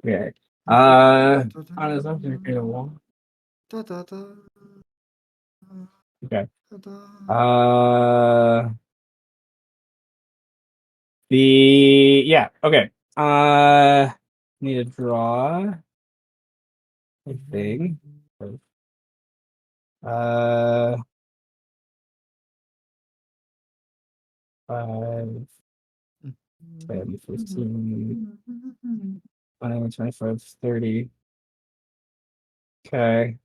Okay. On his own, create a wall. Okay. Okay. Need to draw a thing. 5, 10, 15, 20, 25, 30. Okay.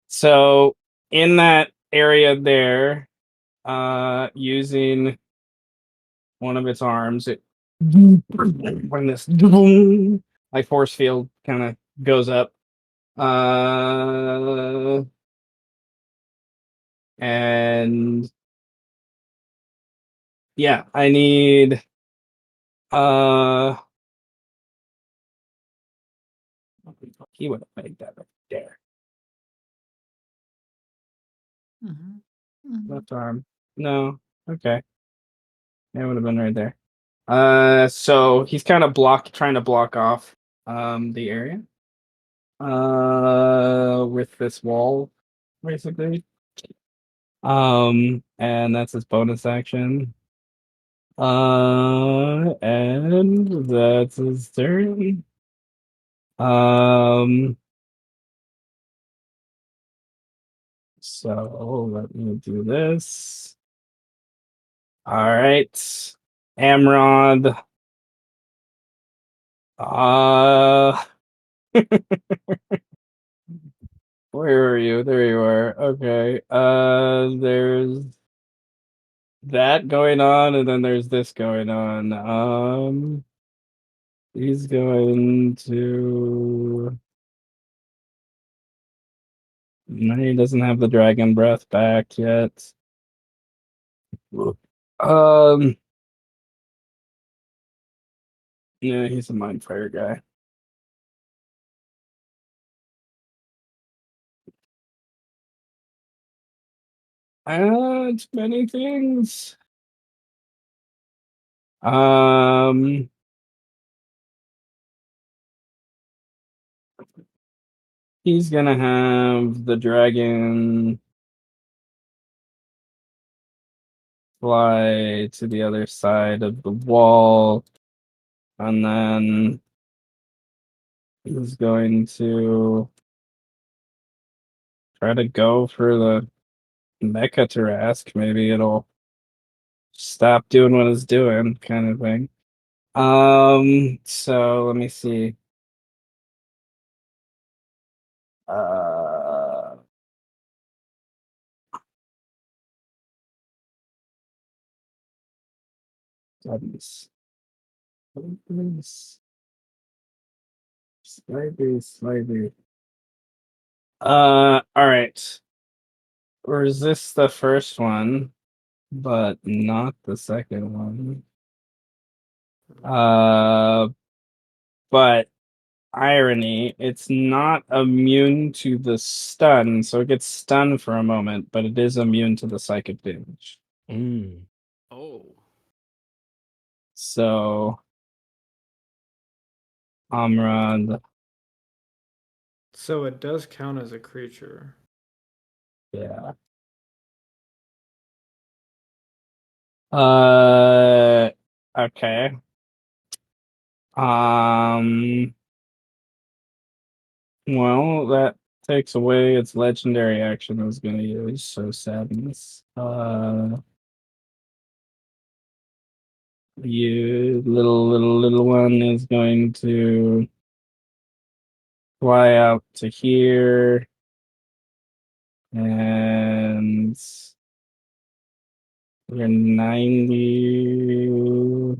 So in that area there, using one of its arms, it when this like force field kind of goes up. And yeah, I need he would have made that right there. Left arm. No. Okay. That would have been right there. So he's kind of trying to block off the area. With this wall, basically. And that's his bonus action. And that's his turn. So let me do this. All right, Amrod. Where are you? There you are. Okay. There's that going on, and then there's this going on. He's going to. No, he doesn't have the dragon breath back yet. Yeah, he's a mind fire guy. It's many things. He's gonna have the dragon fly to the other side of the wall, and then he's going to try to go for the Mecha Tarask. Maybe it'll stop doing what it's doing, kind of thing. So let me see. Goodness. Slightly. All right. Resist the first one, but not the second one. But irony, it's not immune to the stun, so it gets stunned for a moment, but it is immune to the psychic damage. Oh. So Amrad. So it does count as a creature. Yeah. Okay. Well, that takes away its legendary action I was gonna use, so sadness. You little one is going to fly out to here, and you're 90.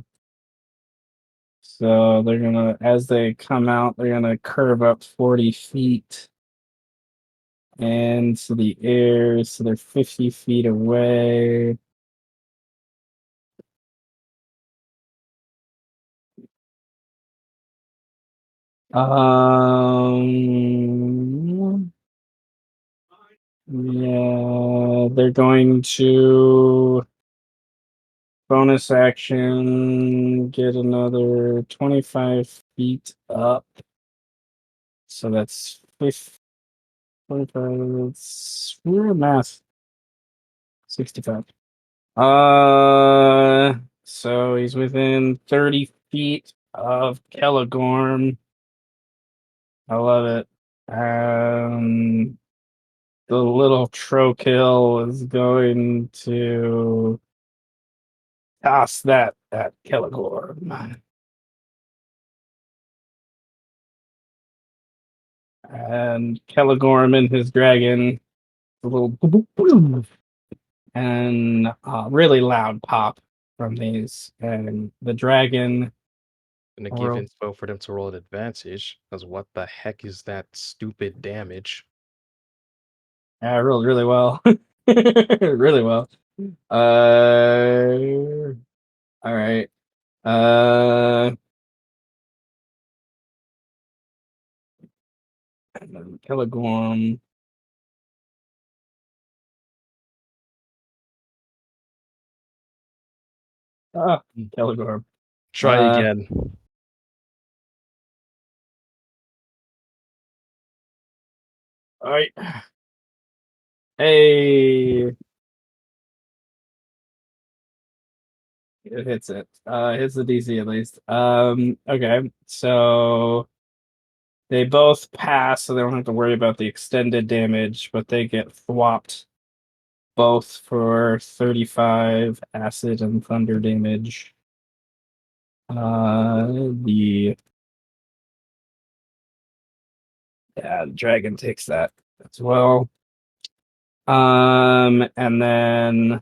So they're gonna, as they come out, they're gonna curve up 40 feet into the air, so they're 50 feet away. Yeah, they're going to bonus action, get another 25 feet up. So that's 25, it's math. 65. So he's within 30 feet of Kelagorm. I love it. The little Trokill is going to toss that at Kelagorm. And Kelagorm and his dragon, a little boom, boom, and really loud pop from these, and the dragon. Gonna give Roll. info for them to roll an advantage, because what the heck is that stupid damage? I rolled really well, really well. All right. Telegorm. Ah, Telegorm. Try again. All right. Hey. It hits it. Hits the DC at least. Okay. So they both pass, so they don't have to worry about the extended damage, but they get thwopped both for 35 acid and thunder damage. The dragon takes that as well. And then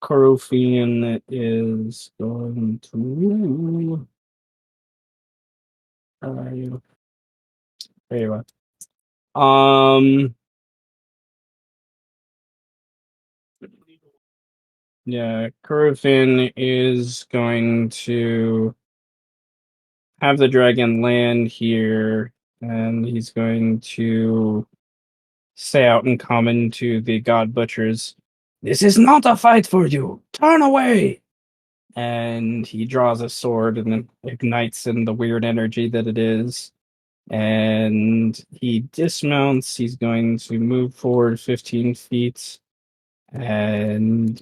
Corofin is going to. Where are you? There you are. Yeah, Corofin is going to have the dragon land here, and he's going to say out in common to the god butchers, "This is not a fight for you. Turn away!" And he draws a sword and then ignites in the weird energy that it is. And he dismounts. He's going to move forward 15 feet. And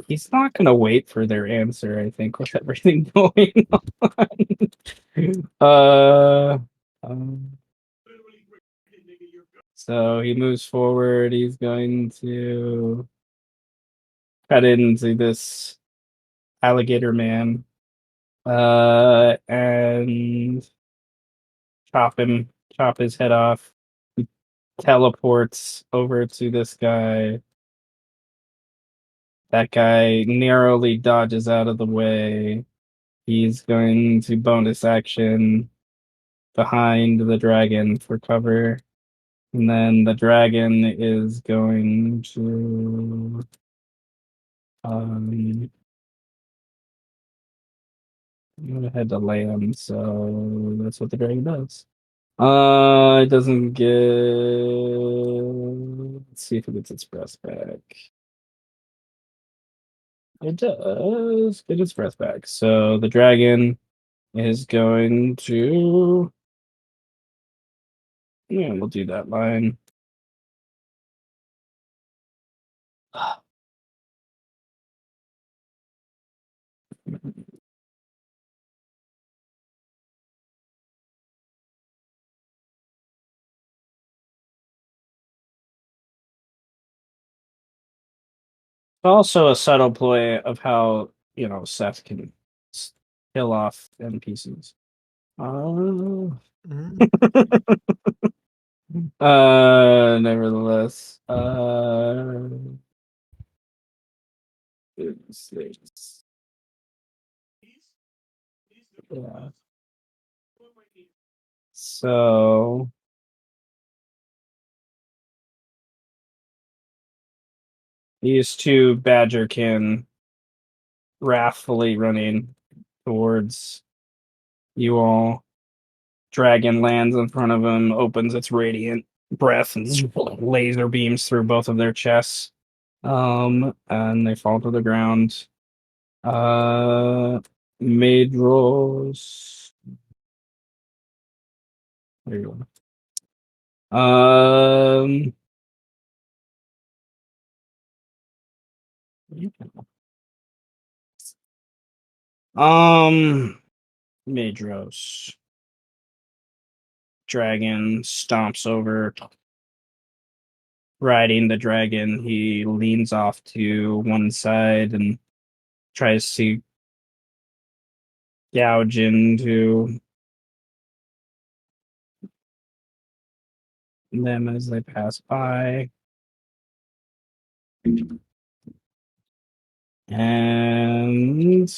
he's not going to wait for their answer, I think, with everything going on. So he moves forward. He's going to cut into this alligator man and chop his head off. He teleports over to this guy. That guy narrowly dodges out of the way. He's going to bonus action behind the dragon for cover. And then the dragon is going to I'm gonna head to land, so that's what the dragon does. It doesn't get. Let's see if it gets its breath back. It does get its breath back. So the dragon is going to. Yeah, we'll do that line. Also, a subtle ploy of how Seth can kill off NPCs. Nevertheless, yeah. So these two badgerkin wrathfully running towards you all. Dragon lands in front of him, opens its radiant breath, and laser beams through both of their chests. And they fall to the ground. Mage rolls. There you go. Madros. Dragon stomps over, riding the dragon. He leans off to one side and tries to gouge into them as they pass by. And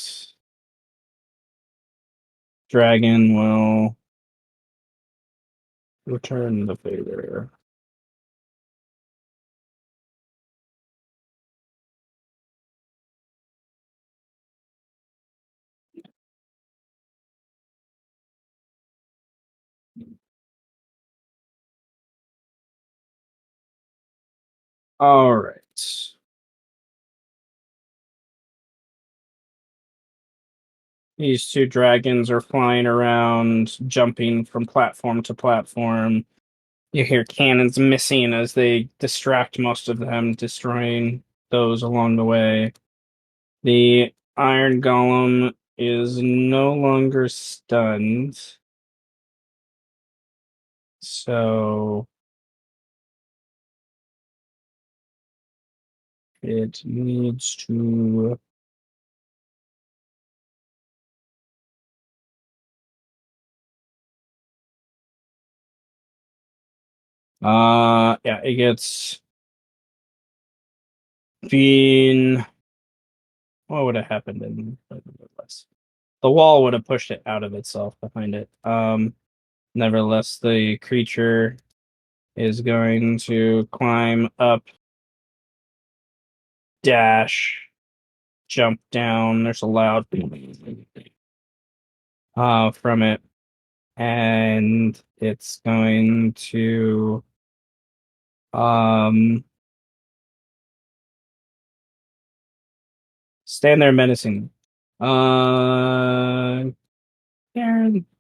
dragon will return the favor. All right. These two dragons are flying around, jumping from platform to platform. You hear cannons missing as they distract most of them, destroying those along the way. The Iron Golem is no longer stunned. So it needs to it gets being what would have happened in this? The wall would have pushed it out of itself behind it. Nevertheless, the creature is going to climb up, dash, jump down. There's a loud from it, and it's going to stand there menacing. Aaron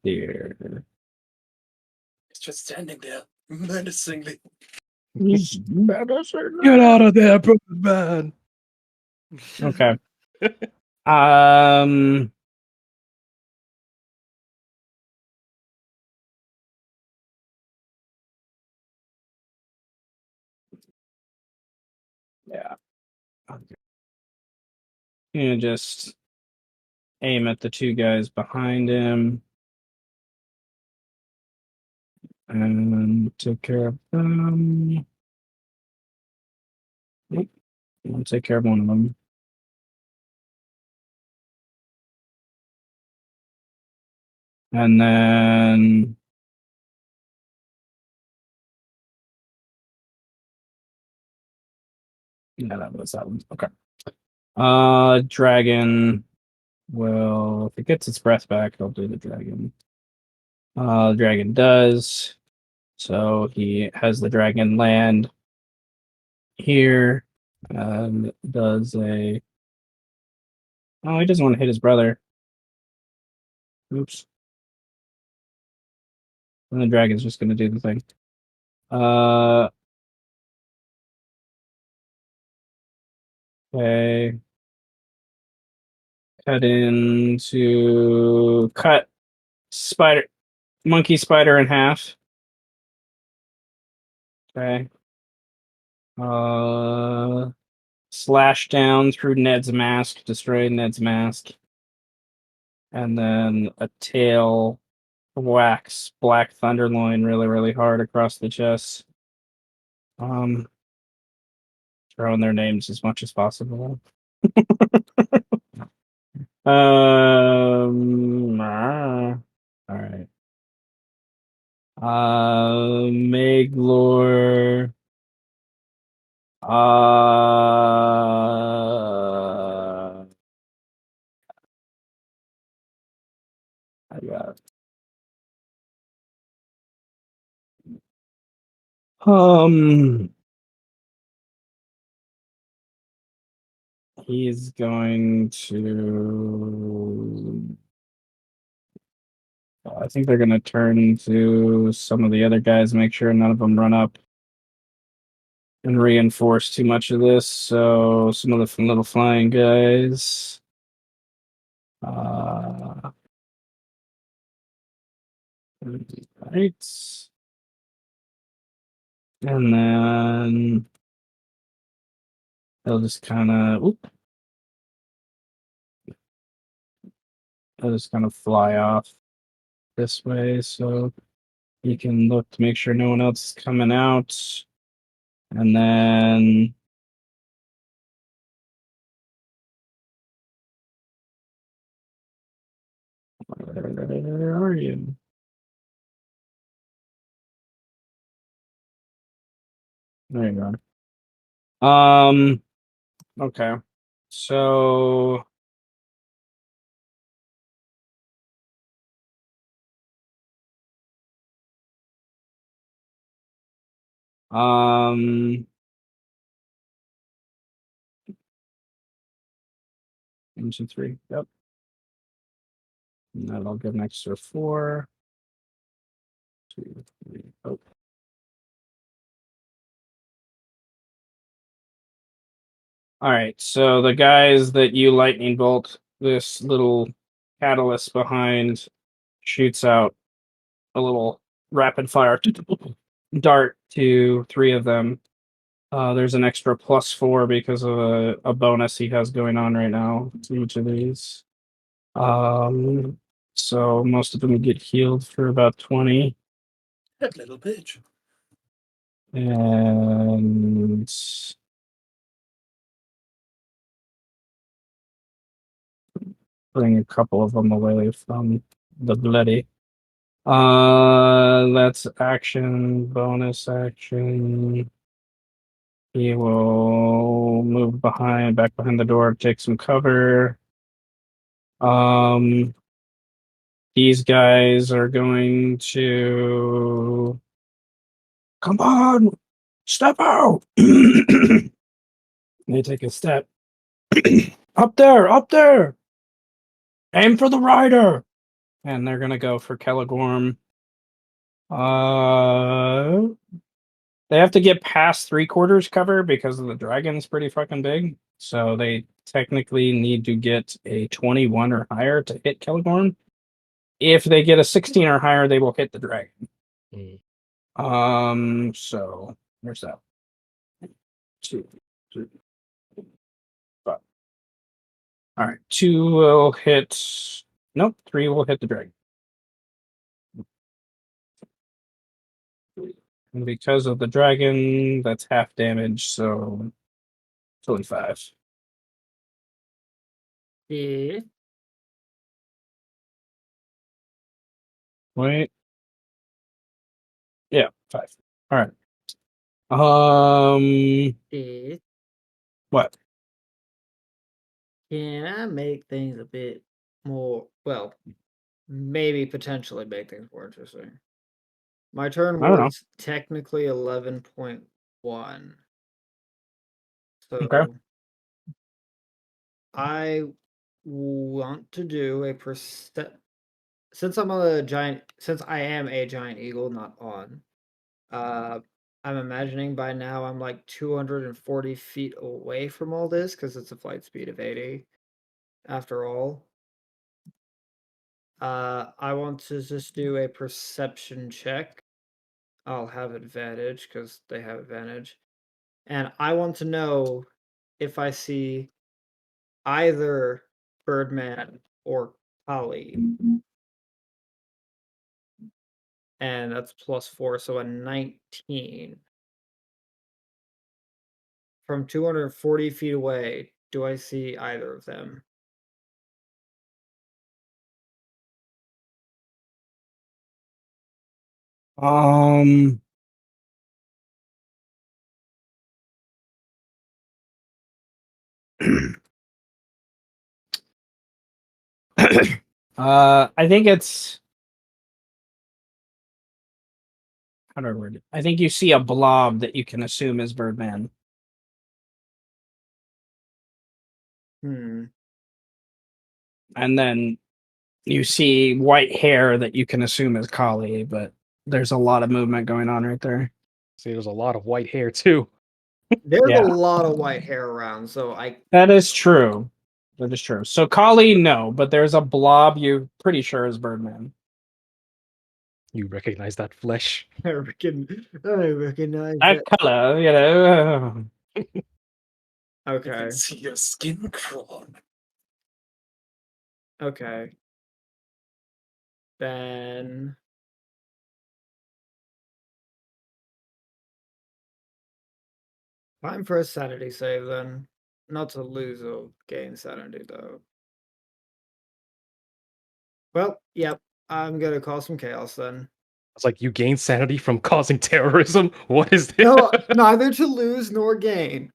there. It's just standing there menacingly. Get out of there, man. Okay. Yeah. You just aim at the two guys behind him and take care of them. I'll take care of one of them. And then yeah, that was that one. Okay. Dragon will, if it gets its breath back, I'll do the dragon. Dragon does. So he has the dragon land here. Does a. Oh, he doesn't want to hit his brother. Oops. And the dragon's just going to do the thing. Okay. Cut into cut spider monkey spider in half. Okay. Slash down through Ned's mask, destroy Ned's mask. And then a tail whacks Black Thunderloin really, really hard across the chest. Throwing their names as much as possible. All right. Meglor. I got. He's going to. I think they're going to turn to some of the other guys, make sure none of them run up and reinforce too much of this. So some of the little flying guys. Right. And then they'll just kind of. They'll just kind of fly off this way, so you can look to make sure no one else is coming out. And then Where are you? There you go. Okay. So um engine 3. Yep. And that'll give an extra 4. 2, 3. Oh. All right. So the guys that you lightning bolt, this little catalyst behind shoots out a little rapid fire dart to 3 of them. There's an extra +4 because of a bonus he has going on right now to each of these. So most of them get healed for about 20. That little bitch. And bring a couple of them away from the bloody. That's action, bonus action. He will move back behind the door, take some cover. These guys are going to come on, step out. They take a step. Up there. Aim for the rider. And they're gonna go for Caligorm. They have to get past 3/4 cover because the dragon's pretty fucking big. So they technically need to get a 21 or higher to hit Caligorm. If they get a 16 or higher, they will hit the dragon. So there's that. 2, 3, 5. All right, 2 will hit. Nope, 3 will hit the dragon. And because of the dragon, that's half damage, so 25. Yeah. Wait. Yeah, 5. All right. Yeah. What? Can I make things a bit more, well, maybe potentially make things more interesting? My turn I don't know. was technically 11.1. Okay. So I want to do a percent. Since I am a giant eagle, not on, I'm imagining by now I'm like 240 feet away from all this because it's a flight speed of 80 after all. I want to just do a perception check. I'll have advantage because they have advantage. And I want to know if I see either Birdman or Kaly. And that's +4, so a 19. From 240 feet away, do I see either of them? I think it's how do I word it? I think you see a blob that you can assume is Birdman. Hmm. And then you see white hair that you can assume is Kaly, but there's a lot of movement going on right there. See, there's a lot of white hair too. There's Yeah. a lot of white hair around, so That is true. That is true. So Kaly, no, but there's a blob you're pretty sure is Birdman. You recognize that flesh? I recognize That color, you know. I Okay. can see your skin crawl. Okay. Then time for a sanity save then. Not to lose or gain sanity though. Well, yep. I'm gonna cause some chaos then. It's like you gain sanity from causing terrorism. What is this? No, neither to lose nor gain.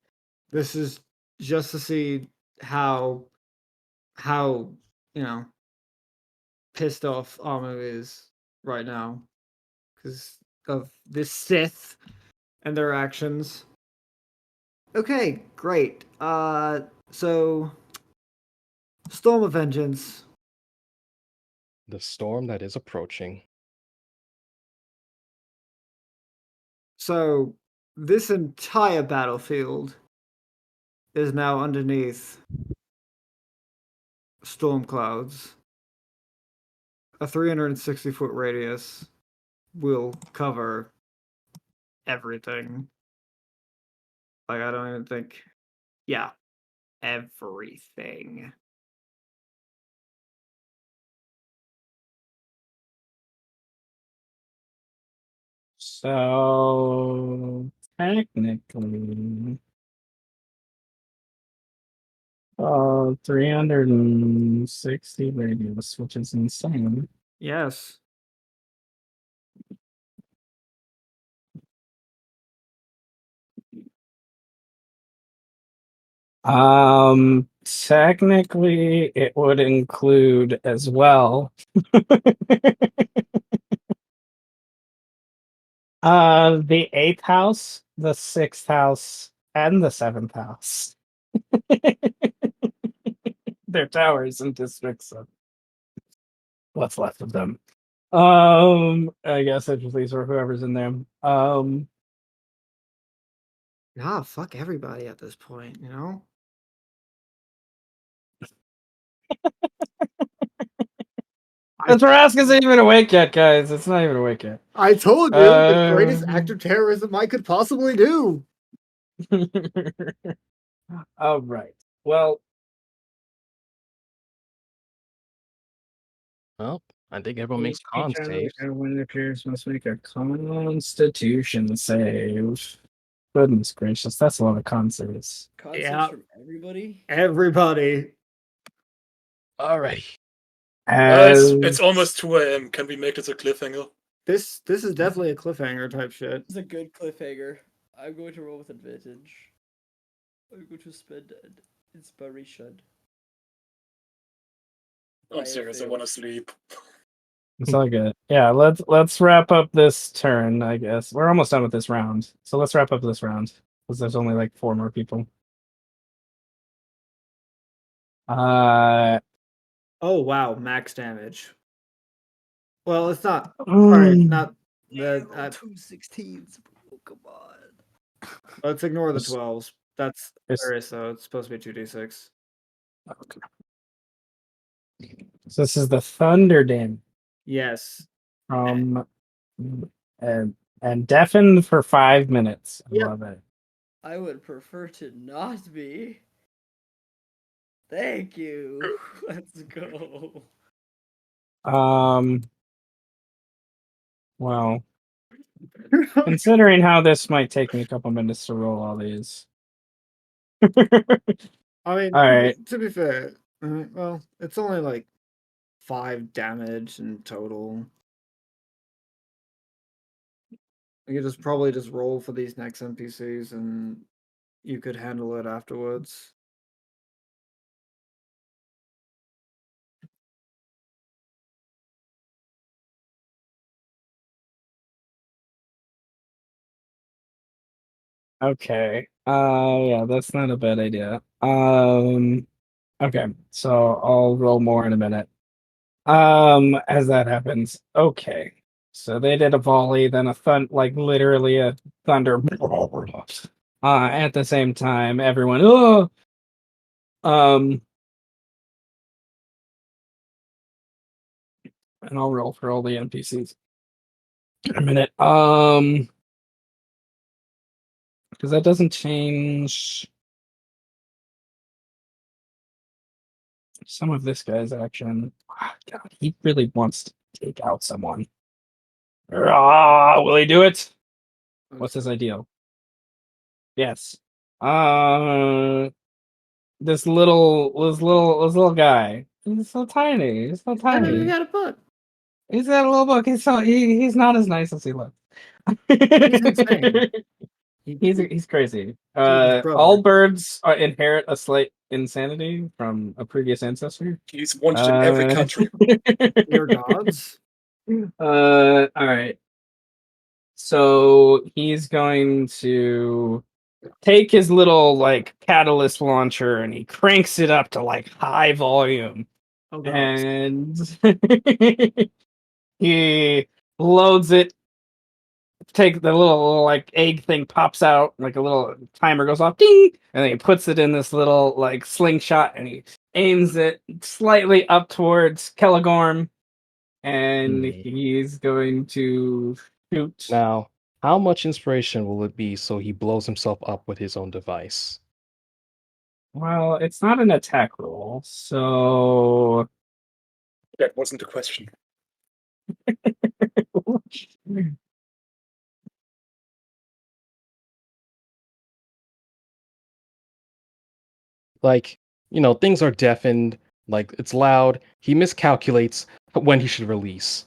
This is just to see how you know pissed off Amu is right now because of this Sith and their actions. Okay, great. So Storm of Vengeance. The storm that is approaching. So this entire battlefield is now underneath storm clouds. A 360-foot radius will cover everything. Like, I don't even think. Yeah, everything. So technically, 360 radius, which is insane. Yes. Technically, it would include as well. The 8th house, the 6th house, and the 7th house. They're towers and districts of what's left of them. I guess at least or whoever's in there. Nah, fuck everybody at this point, you know? Tarask isn't even awake yet, guys. It's not even awake yet. I told you, the greatest act of terrorism I could possibly do. All right. Well, I think everyone makes con saves. When it appears, must make a Constitution save. Goodness gracious, that's a lot of con saves. Concepts Yeah. from everybody. Everybody. Alrighty. It's almost 2 a.m. Can we make this a cliffhanger? This is definitely a cliffhanger type shit. It's a good cliffhanger. I'm going to roll with advantage. I'm going to spend an inspiration. I'm serious, I want to sleep. It's all good. Yeah, let's wrap up this turn, I guess. We're almost done with this round. So let's wrap up this round. Because there's only like 4 more people. Oh wow, max damage. Well, it's not. Sorry, not the. 216s. Oh, come on. Let's ignore the It's- 12s. That's it's- hilarious, though. It's supposed to be 2d6. Okay. So this is the thunder damage. Yes. And deafened for 5 minutes. I Yep. love it. I would prefer to not be. Thank you. Let's go. Well, considering how this might take me a couple minutes to roll all these. I mean, All right. to be fair, well, it's only like 5 damage in total. You could just probably just roll for these next NPCs and you could handle it afterwards. Okay. Yeah, that's not a bad idea. Okay, so I'll roll more in a minute. As that happens. Okay. So they did a volley, then like literally a thunder. At the same time, everyone. Oh! And I'll roll for all the NPCs in a minute. Because that doesn't change some of this guy's action. God, he really wants to take out someone. Will he do it? What's his ideal? Yes. This little guy He's so tiny. He's so I don't even tiny. got a book. He's got a little book. He's not as nice as he looks. He's insane. He's crazy. His brother. All birds inherit a slight insanity from a previous ancestor. He's wanted in every country. Your gods? All right. So he's going to take his little like catalyst launcher and he cranks it up to like high volume. Oh, God. And he loads it. Take the little like egg thing pops out, like a little timer goes off, ding, and then he puts it in this little like slingshot and he aims it slightly up towards Kelagorm, and he's going to shoot. Now, how much inspiration will it be so he blows himself up with his own device? Well, it's not an attack roll, so That wasn't a question. Like, things are deafened, like it's loud. He miscalculates when he should release.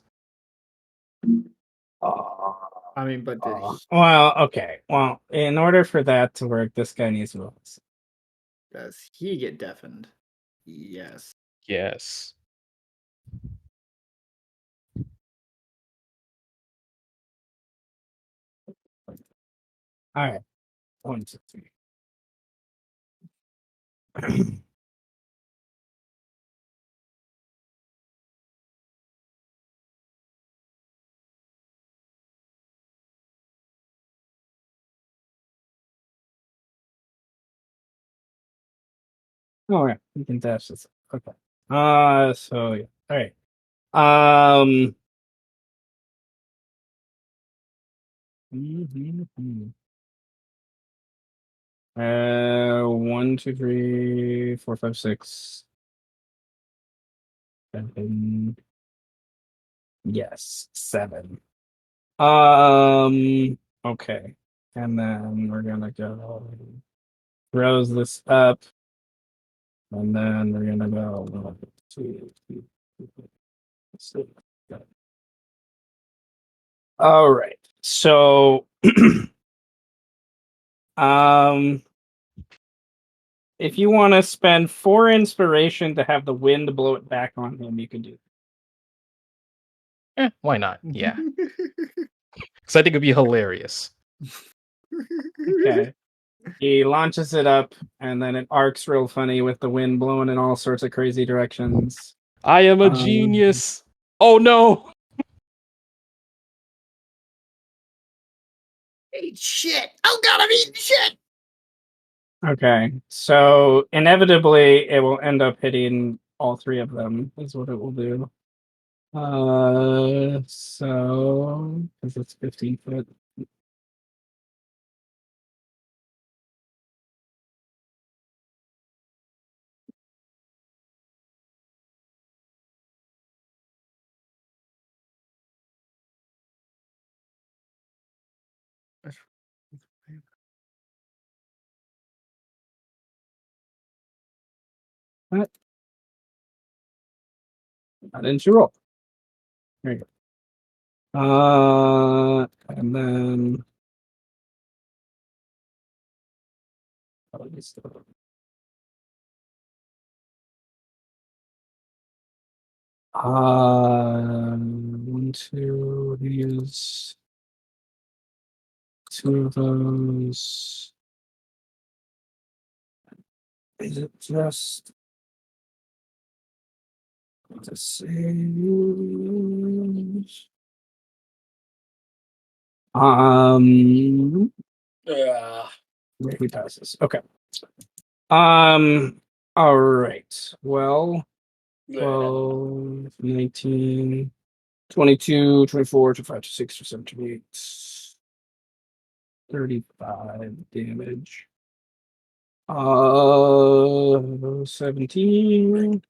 I mean, but did he, well, okay. Well, in order for that to work, this guy needs rules. does he get deafened? Yes. Yes. All right. 1, 2, 3. Oh, yeah, you can dash this. Okay. So yeah. All right. Mhm. 1, 2, 3, 4, 5, 6, 7. Yes, 7. Okay. And then we're gonna go throws this up, and then we're gonna go 1, 2, 3, 4, 6. All right. So, if you want to spend 4 inspiration to have the wind blow it back on him, you can do Why not? Yeah. Because I think it'd be hilarious. Okay. He launches it up, and then it arcs real funny with the wind blowing in all sorts of crazy directions. I am a genius. Oh no! Eat shit! Oh, God, I'm eating shit! Okay, so inevitably it will end up hitting all 3 of them, is what it will do. So because it's 15 foot. What? Why didn't you roll? There you go. And then one, two, these 2 of those. Is it just the same? Maybe passes. Okay. All right. Well, 12, 19, 22, 24, 25, 26, 27, 28, 35 damage. 17.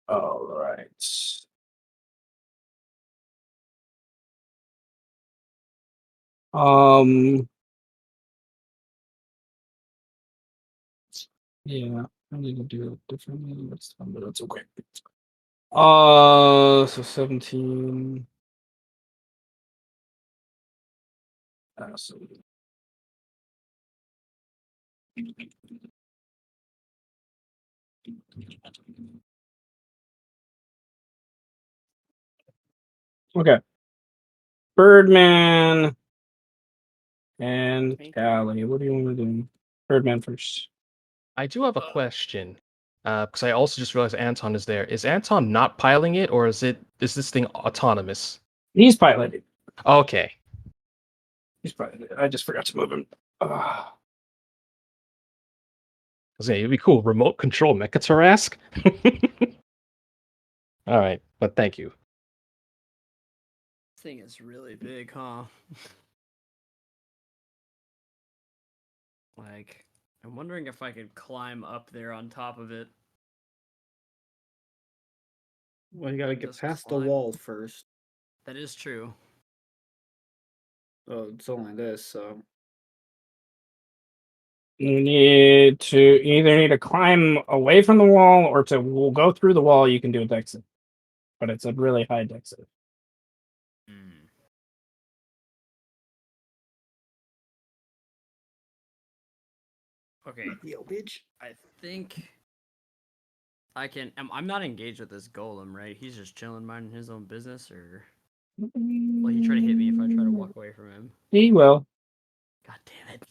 All right. Um Yeah, I need to do it differently next time, but that's okay. So 17. So okay. Birdman and Kaly. What do you want to do? Birdman first. I do have a question. Because I also just realized Anton is there. Is Anton not piloting it, or is this thing autonomous? He's piloted. Okay. He's piloted. I just forgot to move him. It'd be cool. Remote control Mechatarask? Alright, but thank you. This thing is really big, huh? Like, I'm wondering if I could climb up there on top of it. Well, you gotta get Just past climb. the wall first. That is true. Oh, it's only this, so You need to either climb away from the wall or we'll go through the wall. You can do a dex save, but it's a really high dex save. Okay. yo, bitch. I think I can. I'm not engaged with this golem, right? He's just chilling, minding his own business, or will he try to hit me if I try to walk away from him? He will. God damn it!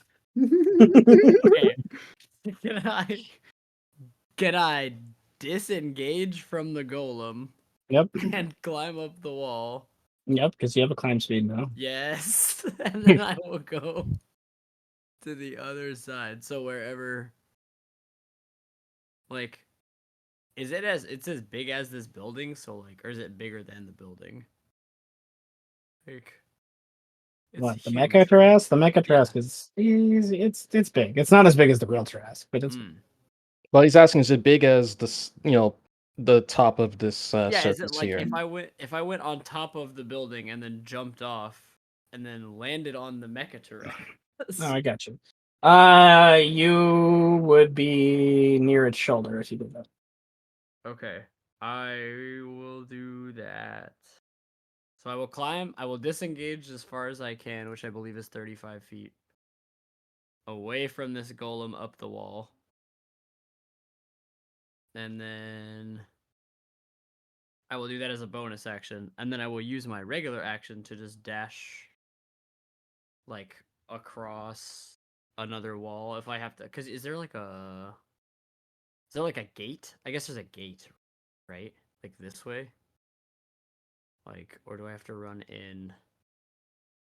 Okay. Can I disengage from the golem? Yep. And climb up the wall. Yep, because you have a climb speed now. Yes, and then I will go to the other side. So wherever, like, it's as big as this building? So like, or is it bigger than the building? Like, What, the huge, Mecha Tarrasque? The Mecha Yeah. Tarrasque is it's big. It's not as big as the real Tarrasque, but it's Well, he's asking, is it big as this, the top of this yeah. surface Is it like here? if I went on top of the building and then jumped off and then landed on the Mecha No, I got you. You would be near its shoulder if you did that. Okay, I will do that. So I will climb. I will disengage as far as I can, which I believe is 35 feet away from this golem up the wall. And then I will do that as a bonus action. And then I will use my regular action to just dash like across another wall if I have to. Because is there like a gate? I guess there's a gate, right? Like this way? Like, or do I have to run in?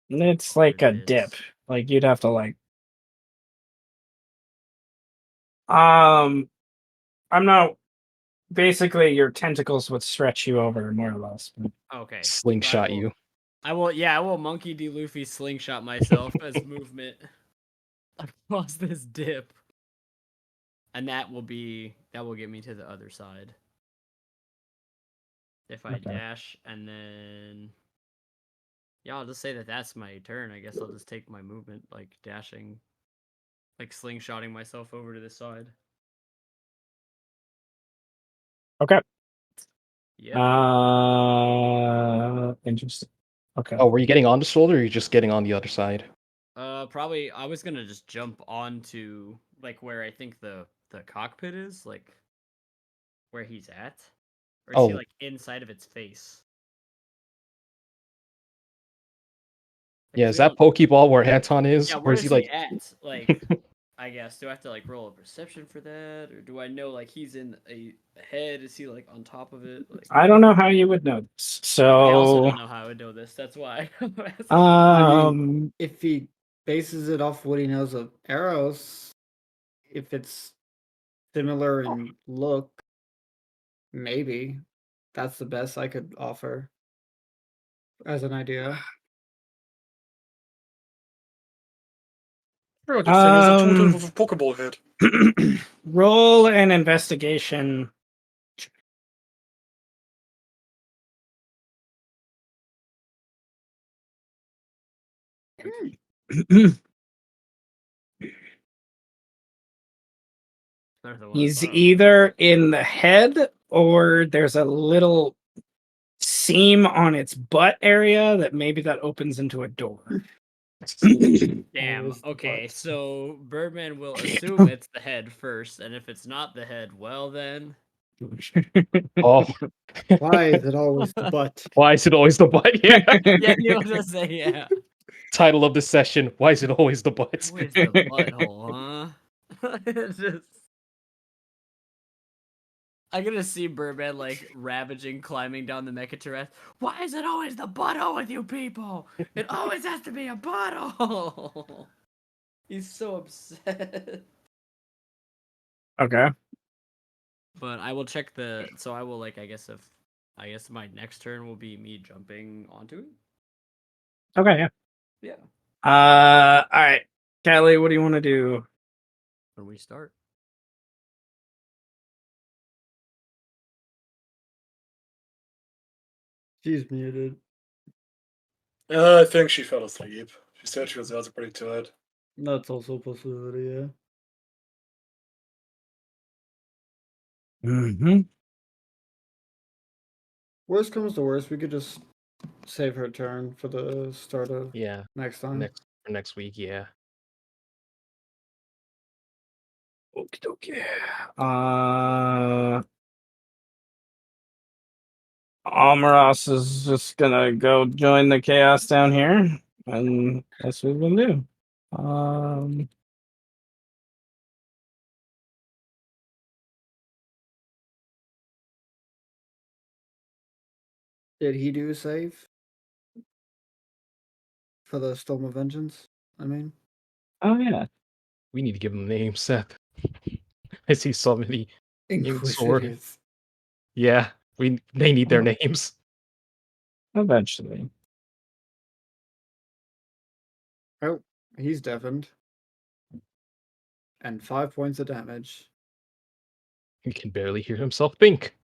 It's like a dip. Like you'd have to I'm not basically your tentacles would stretch you over more or less. Okay. Slingshot you. I will Monkey D. Luffy slingshot myself as movement across this dip. And that will get me to the other side. If I dash and then I'll just say that that's my turn. I guess I'll just take my movement, like dashing, like slingshotting myself over to this side. Okay. Yeah. Interesting. Okay. Oh, were you getting on the shoulder, or are you just getting on the other side? Probably I was gonna just jump onto like where I think the cockpit is, like where he's at, or is he like inside of its face? Yeah, is that Pokeball where Anton is? Yeah, Or where is is he he like at? Like, I guess do I have to like roll a perception for that, or do I know like he's in a head? Is he like on top of it? Like, I don't know how you would know this. So I also don't know how I would know this. That's why. I mean, if he bases it off what he knows of arrows, if it's similar in look, maybe that's the best I could offer as an idea. I just said it's a totem with a Pokeball head. Roll an investigation. They're the ones He's above. either in the head or there's a little seam on its butt area that maybe that opens into a door. Damn. Always the Okay, butt. so Birdman will assume it's the head first, and if it's not the head, well then. Oh, Why is it always the butt? why is it always the butt? Yeah. Yeah, you know what I'm saying, yeah. Title of this session: Why is it always the butt? Always the butthole, huh? It's just... I'm gonna see Birdman like ravaging, climbing down the Mechatureth. Why is it always the butthole with you people? It always has to be a butthole. He's so upset. Okay. But I will check the. So I will like. I guess my next turn will be me jumping onto it. Okay, yeah. Yeah. All right. Kaly, what do you want to do? When we start. She's muted. I think she fell asleep. She said she was also pretty tired. That's also a possibility, yeah. Mm-hmm. Worst comes to worst, we could just save her turn for the start of Yeah, next time. next week. Yeah. Okay. Amaras is just gonna go join the chaos down here, and that's what we're gonna do. Did he do a save? For the Storm of Vengeance, I mean? Oh yeah. We need to give them names, Seth. I see so many named sword. Inquisitors. Yeah, they need their names. Eventually. Oh, he's deafened. And 5 points of damage. He can barely hear himself think.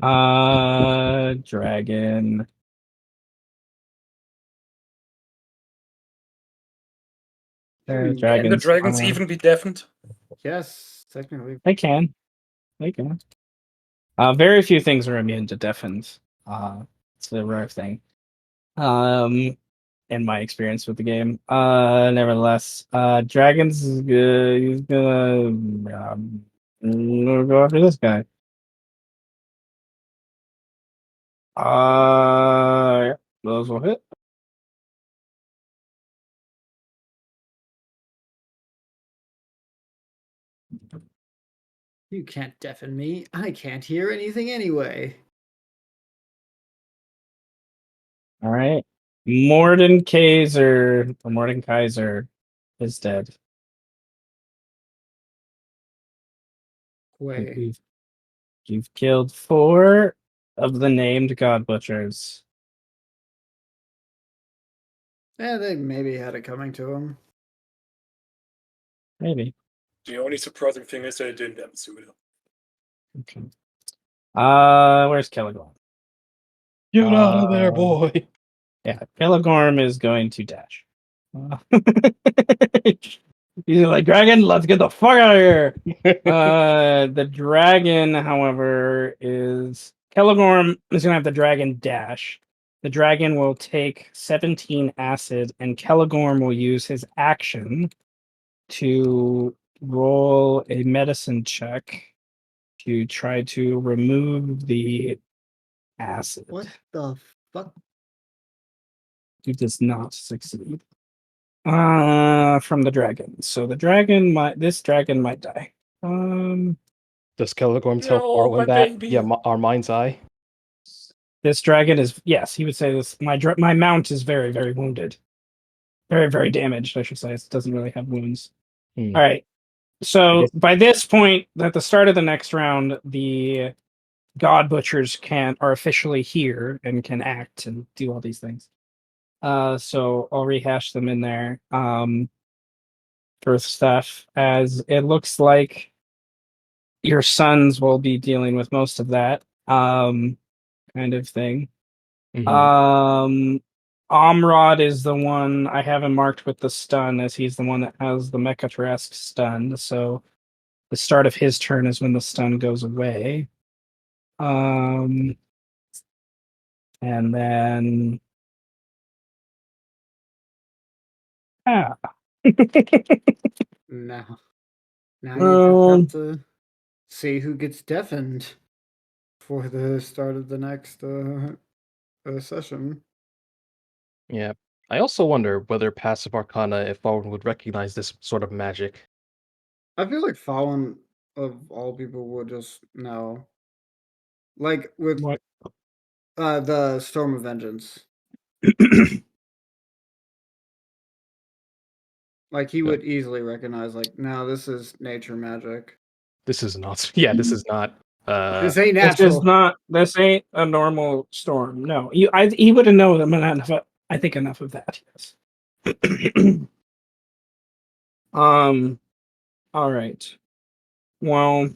Dragon. Can Can the Dragons. dragons even be deafened? Yes, technically. They can. They can. Very few things are immune to deafens. It's a rare thing. In my experience with the game. Nevertheless, dragons is good. He's gonna go after this guy. Yeah, those will hit. You can't deafen me. I can't hear anything anyway. All right. Mordekaiser is dead. Way. You've killed 4 of the named god butchers. Yeah, they maybe had it coming to him. Maybe. The only surprising thing is they didn't have a suit. Okay. Where's Caligorm? Get out of there, boy. Yeah, Caligorm is going to dash. He's like, dragon, let's get the fuck out of here. The dragon, however, is Caligorm is gonna have the dragon dash. The dragon will take 17 acid, and Caligorm will use his action to roll a medicine check to try to remove the acid. What the fuck? He does not succeed. From the dragon. So the dragon this dragon might die. Does Caligorm tell No, Faurwiin my that? baby. Yeah, our mind's eye. This dragon is, yes, he would say this. My mount is very, very wounded. Very, very damaged, I should say. It doesn't really have wounds. Hmm. All right. So guess- by this point, at the start of the next round, the god butchers are officially here and can act and do all these things. So I'll rehash them in there. First stuff, as it looks like your sons will be dealing with most of that kind of thing. Mhm. Amrod is the one I have him marked with the stun, as he's the one that has the Mechatursk stun. So the start of his turn is when the stun goes away. And then Now you just have to see who gets deafened for the start of the next session. Yeah. I also wonder whether passive arcana, if Faurwiin would recognize this sort of magic. I feel like Faurwiin of all people would just know. Like with what? the Storm of Vengeance. Like he would easily recognize, like, no, this is nature magic. This is not. Yeah, this is not. This ain't This natural. is not. This ain't a normal storm. No, he would have known enough. I think enough of that. Yes. All right. Well,